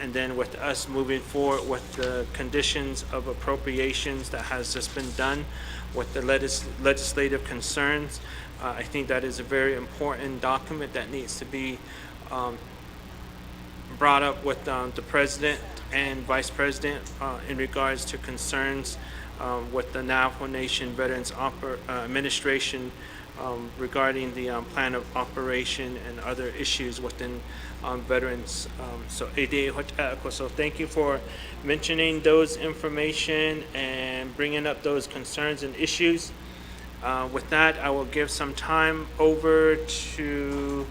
And then with us moving forward with the conditions of appropriations that has just been done with the legislative concerns, I think that is a very important document that needs to be brought up with the President and Vice President in regards to concerns with the Navajo Nation Veterans Administration regarding the plan of operation and other issues within veterans. So thank you for mentioning those information and bringing up those concerns and issues. With that, I will give some time over to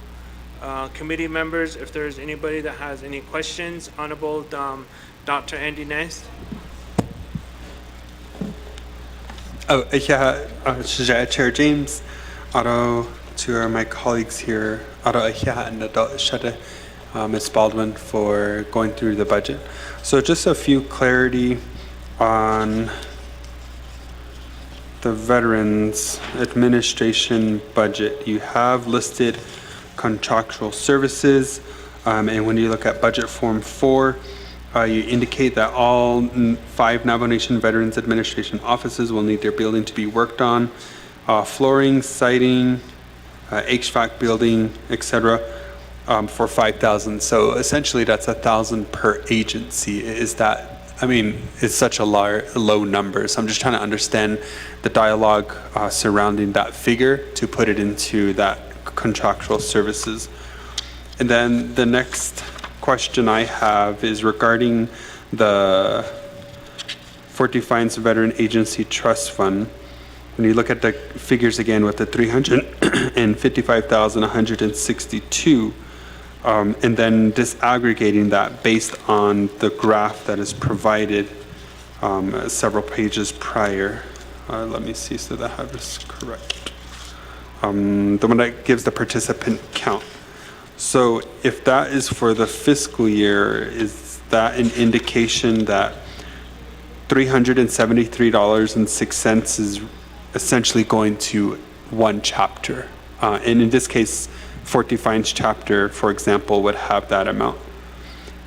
committee members if there's anybody that has any questions. Honorable Dr. Andy Ness. Oh, ja, Chair James, to my colleagues here, Ms. Baldwin, for going through the budget. So just a few clarity on the Veterans Administration budget. You have listed contractual services, and when you look at budget form 4, you indicate that all 5 Navajo Nation Veterans Administration offices will need their building to be worked on. Flooring, siding, HVAC building, etc., for 5,000. So essentially that's 1,000 per agency. Is that, I mean, it's such a low number. So I'm just trying to understand the dialogue surrounding that figure to put it into that contractual services. And then the next question I have is regarding the Fort Defiance Veteran Agency Trust Fund. When you look at the figures again with the 355,162, and then disaggregating that based on the graph that is provided several pages prior. Let me see so that I have this correct. The one that gives the participant count. So if that is for the fiscal year, is that an indication that $373.06 is essentially going to one chapter? And in this case, Fort Defiance chapter, for example, would have that amount.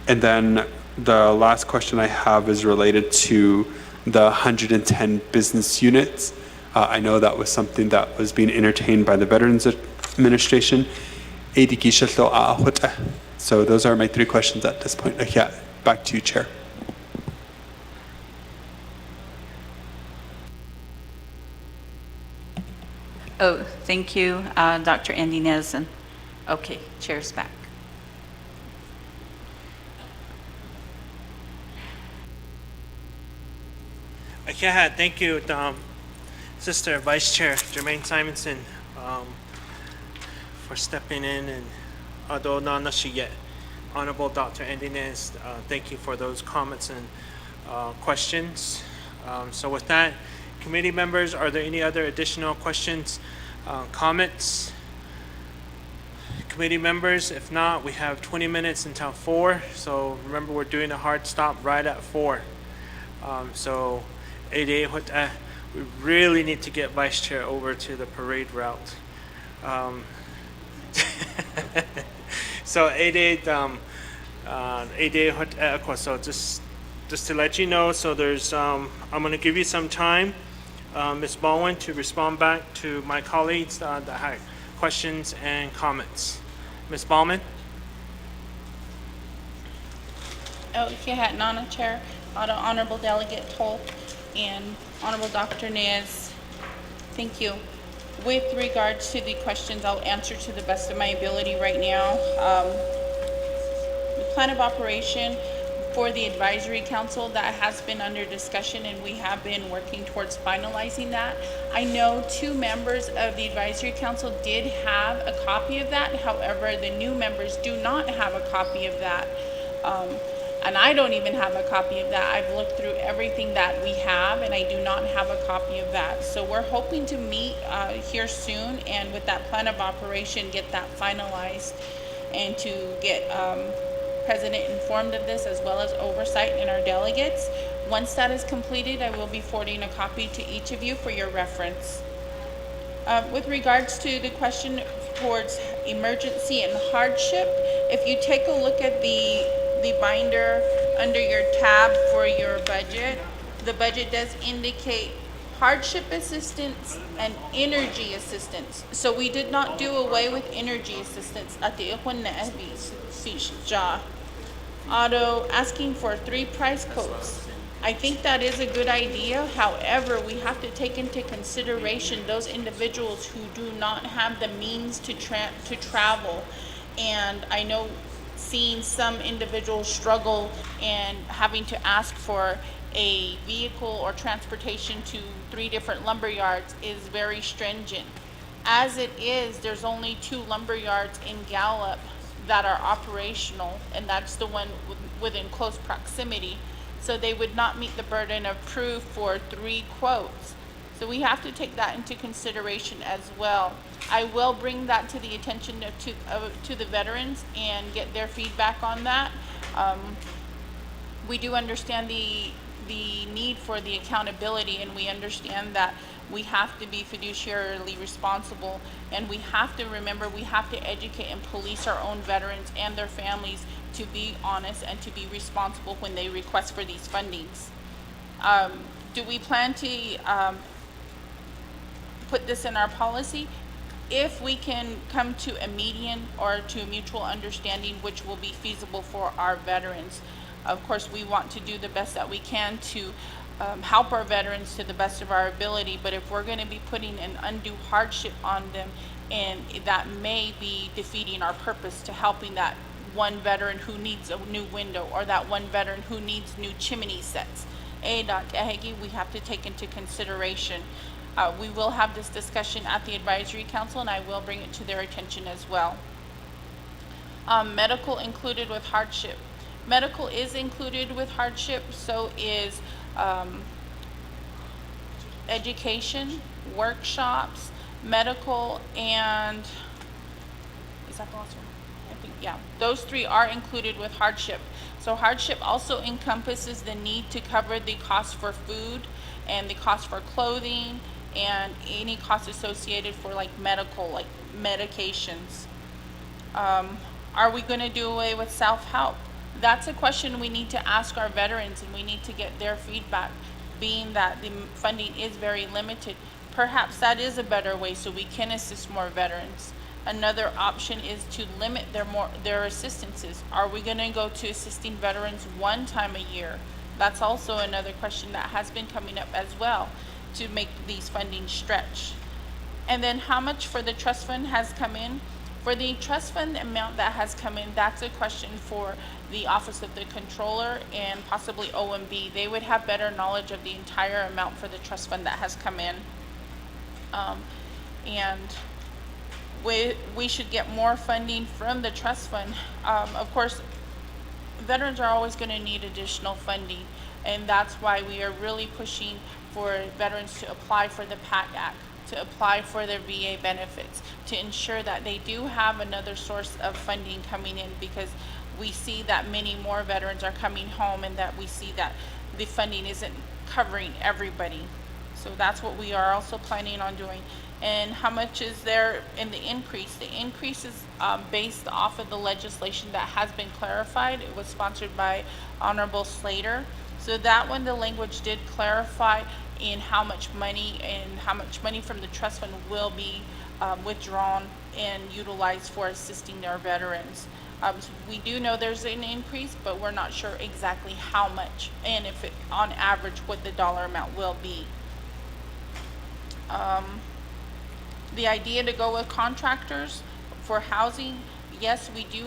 And then the last question I have is related to the 110 business units. I know that was something that was being entertained by the Veterans Administration. So those are my 3 questions at this point. Yeah, back to you, Chair. Oh, thank you, Dr. Andy Nezen. Okay, chair's back. Yeah, thank you, Sister Vice Chair Jermaine Simonson, for stepping in, and although not yet, Honorable Dr. Andy Nez, thank you for those comments and questions. So with that, committee members, are there any other additional questions, comments? Committee members, if not, we have 20 minutes until 4. So remember, we're doing a hard stop right at 4. So we really need to get Vice Chair over to the parade route. So so just to let you know, so there's I'm going to give you some time, Ms. Baldwin, to respond back to my colleagues that had questions and comments. Ms. Baldwin? Oh, yeah, Nana Chair, Honorable Delegate Toll, and Honorable Dr. Nez, thank you. With regards to the questions, I'll answer to the best of my ability right now. The plan of operation for the advisory council, that has been under discussion, and we have been working towards finalizing that. I know 2 members of the advisory council did have a copy of that. However, the new members do not have a copy of that. And I don't even have a copy of that. I've looked through everything that we have, and I do not have a copy of that. So we're hoping to meet here soon, and with that plan of operation, get that finalized, and to get President informed of this, as well as oversight and our delegates. Once that is completed, I will be forwarding a copy to each of you for your reference. With regards to the question towards emergency and hardship, if you take a look at the binder under your tab for your budget, the budget does indicate hardship assistance and energy assistance. So we did not do away with energy assistance. Auto asking for 3 price quotes. I think that is a good idea. However, we have to take into consideration those individuals who do not have the means to travel. And I know seeing some individuals struggle and having to ask for a vehicle or transportation to 3 different lumber yards is very stringent. As it is, there's only 2 lumber yards in Gallup that are operational, and that's the one within close proximity. So they would not meet the burden of proof for 3 quotes. So we have to take that into consideration as well. I will bring that to the attention to the veterans and get their feedback on that. We do understand the need for the accountability, and we understand that we have to be fiduciarily responsible, and we have to remember we have to educate and police our own veterans and their families to be honest and to be responsible when they request for these fundings. Do we plan to put this in our policy? If we can come to a median or to a mutual understanding which will be feasible for our veterans. Of course, we want to do the best that we can to help our veterans to the best of our ability, but if we're going to be putting an undue hardship on them, and that may be defeating our purpose to helping that one veteran who needs a new window or that one veteran who needs new chimney sets. Dr. Hehsc, we have to take into consideration. We will have this discussion at the advisory council, and I will bring it to their attention as well. Medical included with hardship. Medical is included with hardship, so is education, workshops, medical, and is that the last one? I think, yeah. Those three are included with hardship. So hardship also encompasses the need to cover the cost for food and the cost for clothing and any costs associated for like medical, like medications. Are we going to do away with self-help? That's a question we need to ask our veterans, and we need to get their feedback, being that the funding is very limited. Perhaps that is a better way so we can assist more veterans. Another option is to limit their assistances. Are we going to go to assisting veterans one time a year? That's also another question that has been coming up as well, to make these funding stretch. And then how much for the trust fund has come in? For the trust fund amount that has come in, that's a question for the Office of the Controller and possibly OMB. They would have better knowledge of the entire amount for the trust fund that has come in. And we should get more funding from the trust fund. Of course, veterans are always going to need additional funding, and that's why we are really pushing for veterans to apply for the PAC Act, to apply for their VA benefits, to ensure that they do have another source of funding coming in, because we see that many more veterans are coming home and that we see that the funding isn't covering everybody. So that's what we are also planning on doing. And how much is there in the increase? The increase is based off of the legislation that has been clarified. It was sponsored by Honorable Slater. So that one, the language did clarify in how much money from the trust fund will be withdrawn and utilized for assisting our veterans. So we do know there's an increase, but we're not sure exactly how much and if it, on average, what the dollar amount will be. The idea to go with contractors for housing, yes, we do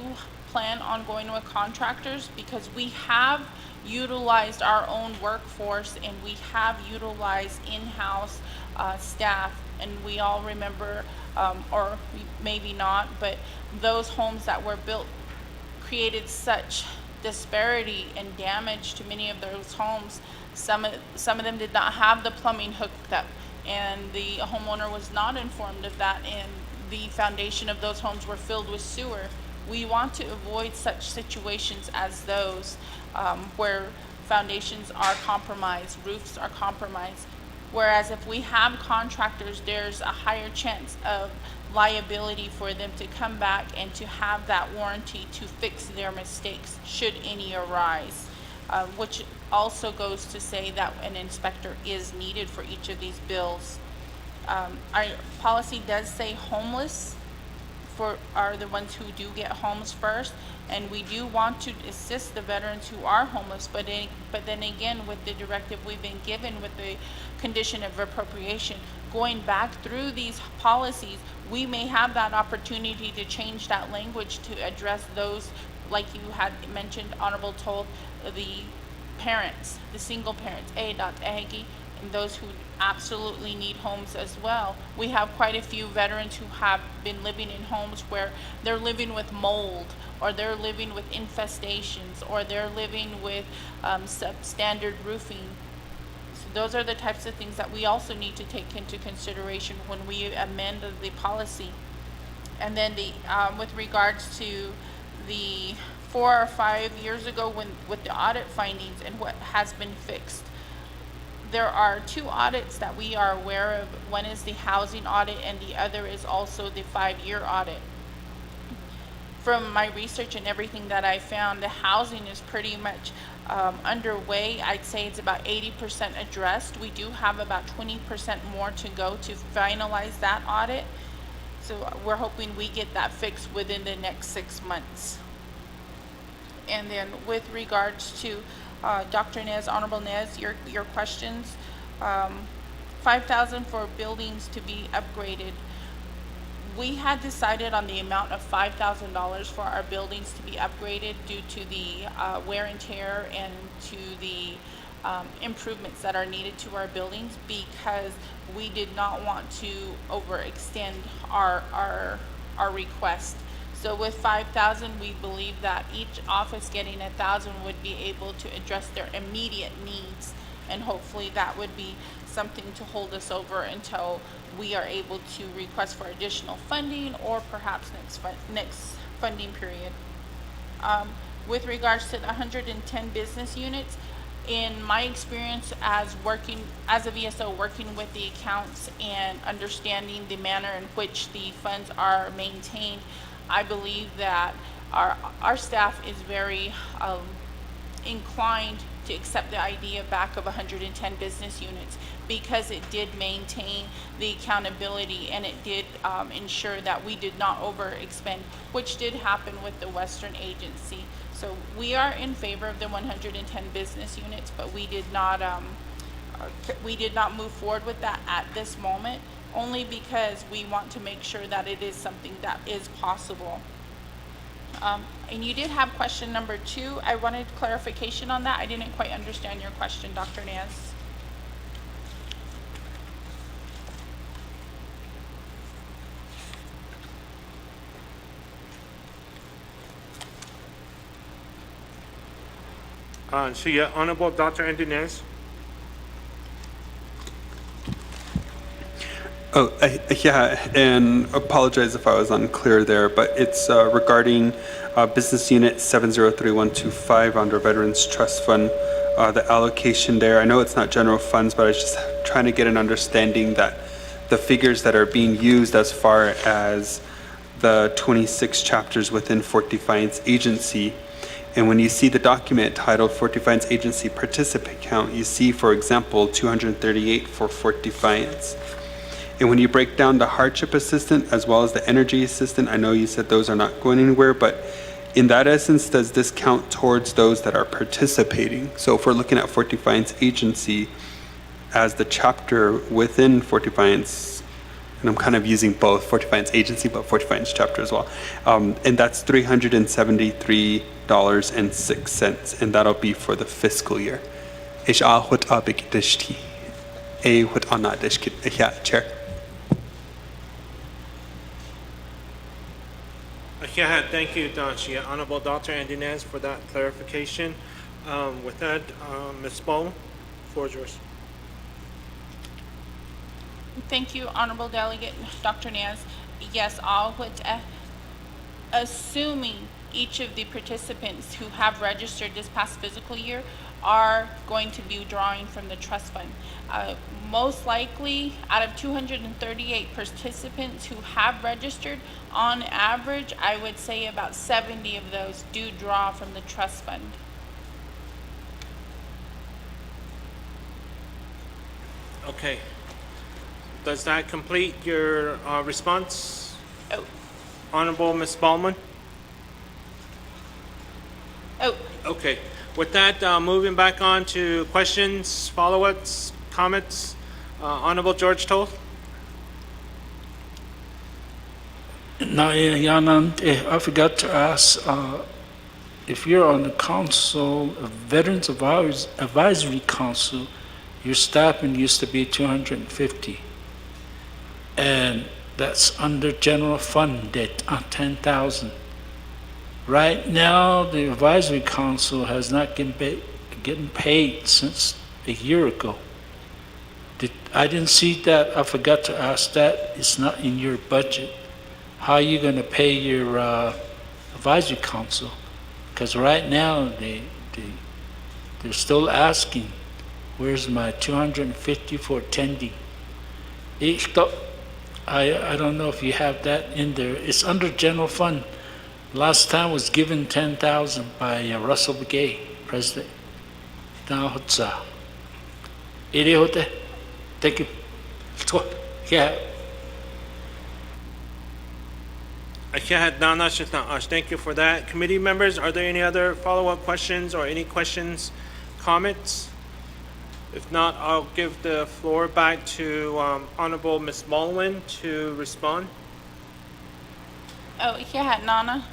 plan on going with contractors because we have utilized our own workforce and we have utilized in-house staff, and we all remember, or maybe not, but those homes that were built created such disparity and damage to many of those homes. Some of them did not have the plumbing hooked up, and the homeowner was not informed of that, and the foundation of those homes were filled with sewer. We want to avoid such situations as those where foundations are compromised, roofs are compromised. Whereas if we have contractors, there's a higher chance of liability for them to come back and to have that warranty to fix their mistakes should any arise, which also goes to say that an inspector is needed for each of these bills. Our policy does say homeless are the ones who do get homes first, and we do want to assist the veterans who are homeless, but then again, with the directive we've been given with the condition of appropriation, going back through these policies, we may have that opportunity to change that language to address those, like you had mentioned, Honorable Toll, the parents, the single parents, Dr. Hehsc, and those who absolutely need homes as well. We have quite a few veterans who have been living in homes where they're living with mold, or they're living with infestations, or they're living with substandard roofing. So So those are the types of things that we also need to take into consideration when we amend the policy. And then with regards to the 4 or 5 years ago with the audit findings and what has been fixed, there are 2 audits that we are aware of. One is the housing audit and the other is also the 5-year audit. From my research and everything that I found, the housing is pretty much underway. I'd say it's about 80% addressed. We do have about 20% more to go to finalize that audit. So we're hoping we get that fixed within the next 6 months. And then with regards to Dr. Nez, Honorable Nez, your questions, 5,000 for buildings to be upgraded. We had decided on the amount of $5,000 for our buildings to be upgraded due to the wear and tear and to the improvements that are needed to our buildings, because we did not want to overextend our request. So with 5,000, we believe that each office getting 1,000 would be able to address their immediate needs, and hopefully that would be something to hold us over until we are able to request for additional funding or perhaps next funding period. With regards to the 110 business units, in my experience as a VSO, working with the accounts and understanding the manner in which the funds are maintained, I believe that our staff is very inclined to accept the idea back of 110 business units, because it did maintain the accountability and it did ensure that we did not overexpend, which did happen with the Western agency. So we are in favor of the 110 business units, but we did not move forward with that at this moment, only because we want to make sure that it is something that is possible. And you did have question number 2. I wanted clarification on that. I didn't quite understand your question, Dr. Naz. So yeah, Honorable Dr. Antonez. Oh, yeah, and apologize if I was unclear there, but it's regarding Business Unit 703125 under Veterans Trust Fund, the allocation there. I know it's not general funds, but I was just trying to get an understanding that the figures that are being used as far as the 26 chapters within Fort Defiance Agency. And when you see the document titled Fort Defiance Agency Participant Count, you see, for example, 238 for Fort Defiance. And when you break down the hardship assistant as well as the energy assistant, I know you said those are not going anywhere, but in that essence, does this count towards those that are participating? So if we're looking at Fort Defiance Agency as the chapter within Fort Defiance, and I'm kind of using both Fort Defiance Agency, but Fort Defiance chapter as well, and that's $373.06, and that'll be for the fiscal year. Yeah, Chair. Yeah, thank you, Honorable Dr. Antonez, for that clarification. With that, Ms. Bowman, the floor is yours. Thank you, Honorable Delegate Dr. Naz. Yes, assuming each of the participants who have registered this past fiscal year are going to be drawing from the trust fund. Most likely, out of 238 participants who have registered, on average, I would say about 70 of those do draw from the trust fund. Okay. Does that complete your response? Oh. Honorable Ms. Bowman? Oh. Okay. With that, moving back on to questions, follow-ups, comments. Honorable George Toth? Now, Yanand, I forgot to ask, if you're on the council, Veterans Advisory Council, your staffing used to be 250. And that's under general fund at 10,000. Right now, the advisory council has not getting paid since a year ago. I didn't see that. I forgot to ask that. It's not in your budget. How are you going to pay your advisory council? Because right now, they're still asking, where's my 250 for attending? I don't know if you have that in there. It's under general fund. Last time was given 10,000 by Russell Begay, President. Hehsc. Thank you. Yeah. Thank you for that. Committee members, are there any other follow-up questions or any questions, comments? If not, I'll give the floor back to Honorable Ms. Baldwin to respond. Oh, yeah, Nana,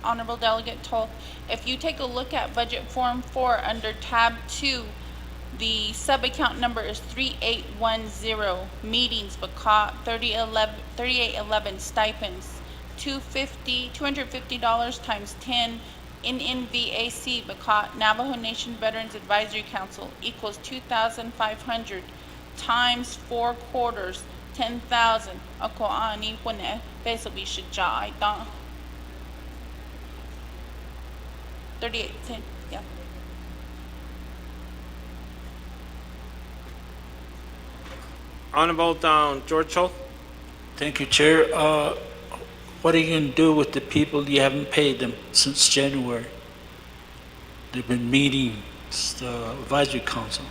Honorable Delegate Toll. If you take a look at Budget Form 4 under tab 2, the sub-account number is 3810, meetings, BACA 3811, stipends, $250 times 10, NNVAC, BACA, Navajo Nation Veterans Advisory Council equals 2,500 times 4 quarters, 10,000. Ako ani wane peso bi shijai da. 3810, yeah. Honorable George Cho. Thank you, Chair. What are you going to do with the people you haven't paid them since January? They've been meeting the advisory council.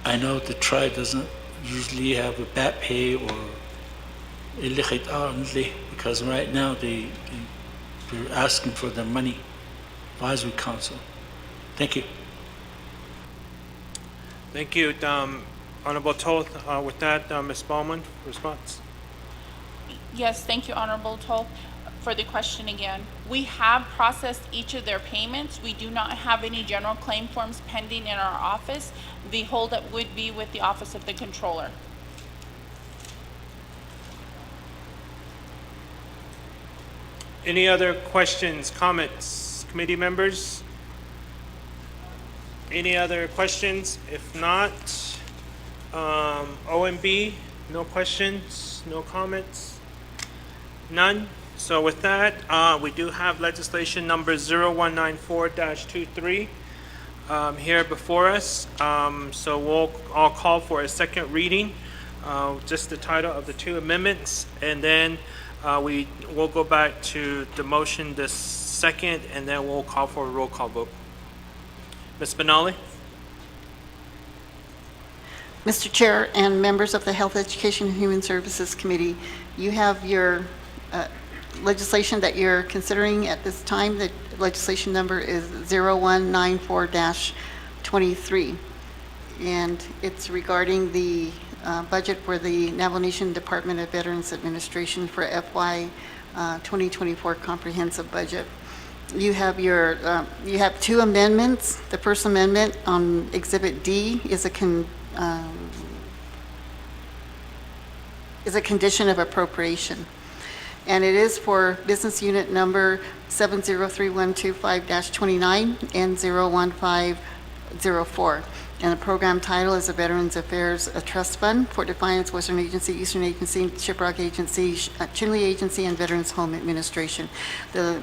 I know the tribe doesn't usually have a back pay or because right now they're asking for their money. Advisory council. Thank you. Thank you, Honorable Toth. With that, Ms. Baldwin, response. Yes, thank you, Honorable Toll, for the question again. We have processed each of their payments. We do not have any general claim forms pending in our office. The holdup would be with the Office of the Controller. Any other questions, comments, committee members? Any other questions? If not, OMB, no questions, no comments? None? So with that, we do have legislation number 0194-23 here before us. So I'll call for a second reading, just the title of the two amendments, and then we'll go back to the motion this second, and then we'll call for a roll call vote. Ms. Benali? Mr. Chair and members of the Health, Education, and Human Services Committee, you have your legislation that you're considering at this time. The legislation number is 0194-23, and it's regarding the budget for the Navajo Nation Department of Veterans Administration for FY 2024 comprehensive budget. You have you have two amendments. The first amendment on Exhibit D is a condition of appropriation, and it is for business unit number 703125-29 and 01504. And the program title is the Veterans Affairs Trust Fund, Fort Defiance, Western Agency, Eastern Agency, Shiprock Agency, Chinle Agency, and Veterans Home Administration. The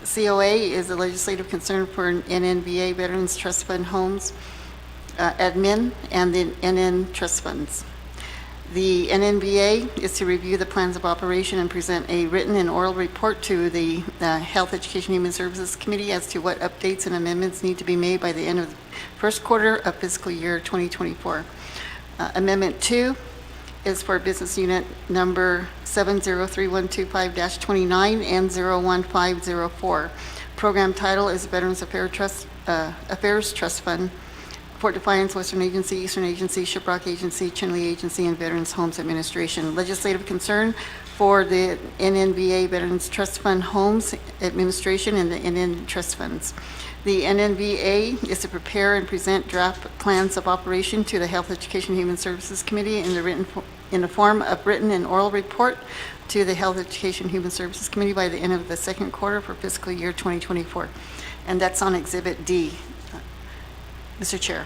COA is a legislative concern for NNVA Veterans Trust Fund Homes, admin, and the NN Trust Funds. The NNVA is to review the plans of operation and present a written and oral report to the Health, Education, and Human Services Committee as to what updates and amendments need to be made by the end of the first quarter of fiscal year 2024. Amendment 2 is for business unit number 703125-29 and 01504. Program title is Veterans Affairs Trust Fund, Fort Defiance, Western Agency, Eastern Agency, Shiprock Agency, Chinle Agency, and Veterans Homes Administration. Legislative concern for the NNVA Veterans Trust Fund Homes Administration and the NN Trust Funds. The NNVA is to prepare and present draft plans of operation to the Health, Education, and Human Services Committee in the form of written and oral report to the Health, Education, and Human Services Committee by the end of the second quarter for fiscal year 2024. And that's on Exhibit D. Mr. Chair.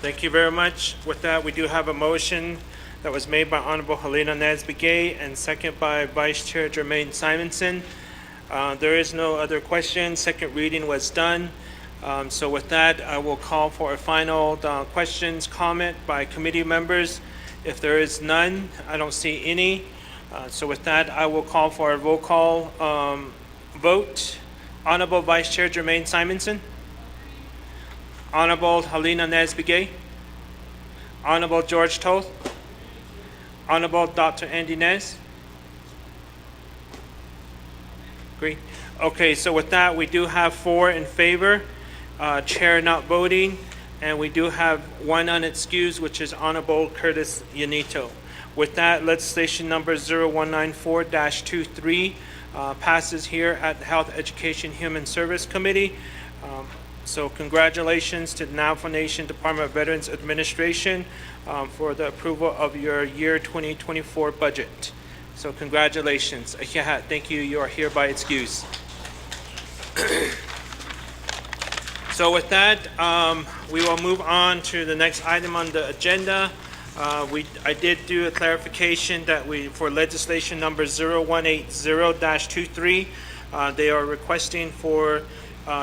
Thank you very much. With that, we do have a motion that was made by Honorable Helena Nesbegay and second by Vice Chair Jermaine Simonson. There is no other question. Second reading was done. So with that, I will call for a final questions, comment by committee members. If there is none, I don't see any. So with that, I will call for a roll call vote. Honorable Vice Chair Jermaine Simonson. Honorable Helena Nesbegay. Honorable George Toth. Honorable Dr. Andy Nez. Agree? Okay, so with that, we do have 4 in favor, chair not voting, and we do have 1 unexcused, which is Honorable Curtis Yanito. With that, legislation number 0194-23 passes here at the Health, Education, Human Service Committee. So congratulations to the Navajo Nation Department of Veterans Administration for the approval of your year 2024 budget. So congratulations. Thank you. You are hereby excused. So with that, we will move on to the next item on the agenda. I did do a clarification that for legislation number 0180-23, they are requesting for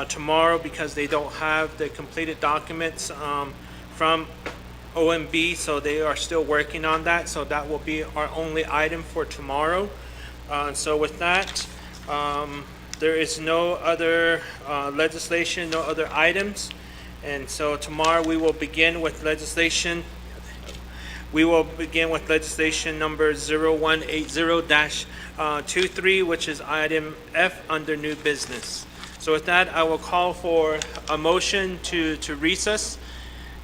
tomorrow because they don't have the completed documents from OMB, so they are still working on that. So that will be our only item for tomorrow. So with that, there is no other legislation, no other items. And so tomorrow we will begin with legislation. We will begin with legislation number 0180-23, which is item F under new business. So with that, I will call for a motion to recess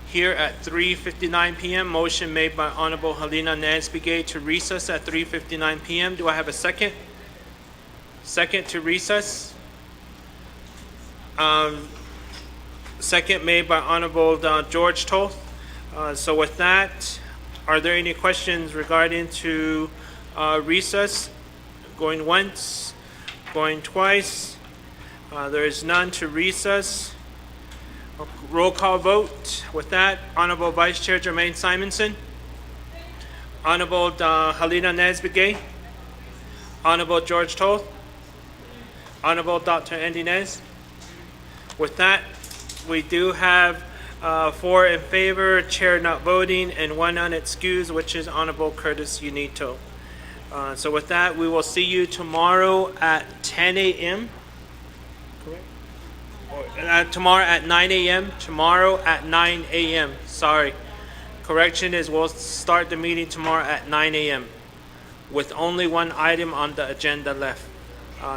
here at 3:59 p.m. Motion made by Honorable Helena Nesbegay to recess at 3:59 p.m. Do I have a second? Second to recess. Second made by Honorable George Toth. So with that, are there any questions regarding to recess? Going once, going twice. There is none to recess. Roll call vote. With that, Honorable Vice Chair Jermaine Simonson. Honorable Helena Nesbegay. Honorable George Toth. Honorable Dr. Andy Nez. With that, we do have 4 in favor, chair not voting, and 1 unexcused, which is Honorable Curtis Yanito. So with that, we will see you tomorrow at 10 a.m. Correct? Tomorrow at 9 a.m. Tomorrow at 9 a.m. Sorry. Correction is we'll start the meeting tomorrow at 9 a.m. with only 1 item on the agenda left.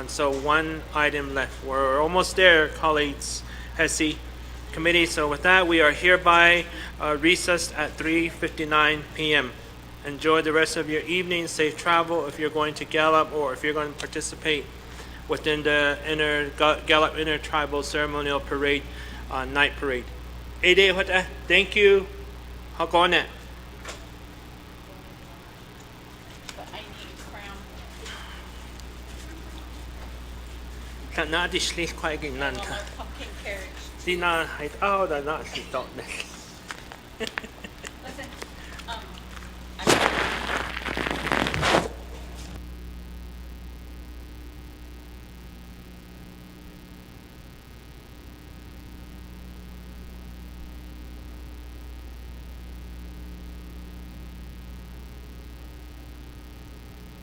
So 1 item left. We're almost there, colleagues, Hehsc committee. So with that, we are hereby recessed at 3:59 p.m. Enjoy the rest of your evening. Safe travel if you're going to Gallup or if you're going to participate within the Gallup Intertribal Ceremonial Parade, night parade. Thank you. How going it? Not this least quite again, none. ที่น่าให้เอาแต่น่าสิตอบเนี่ย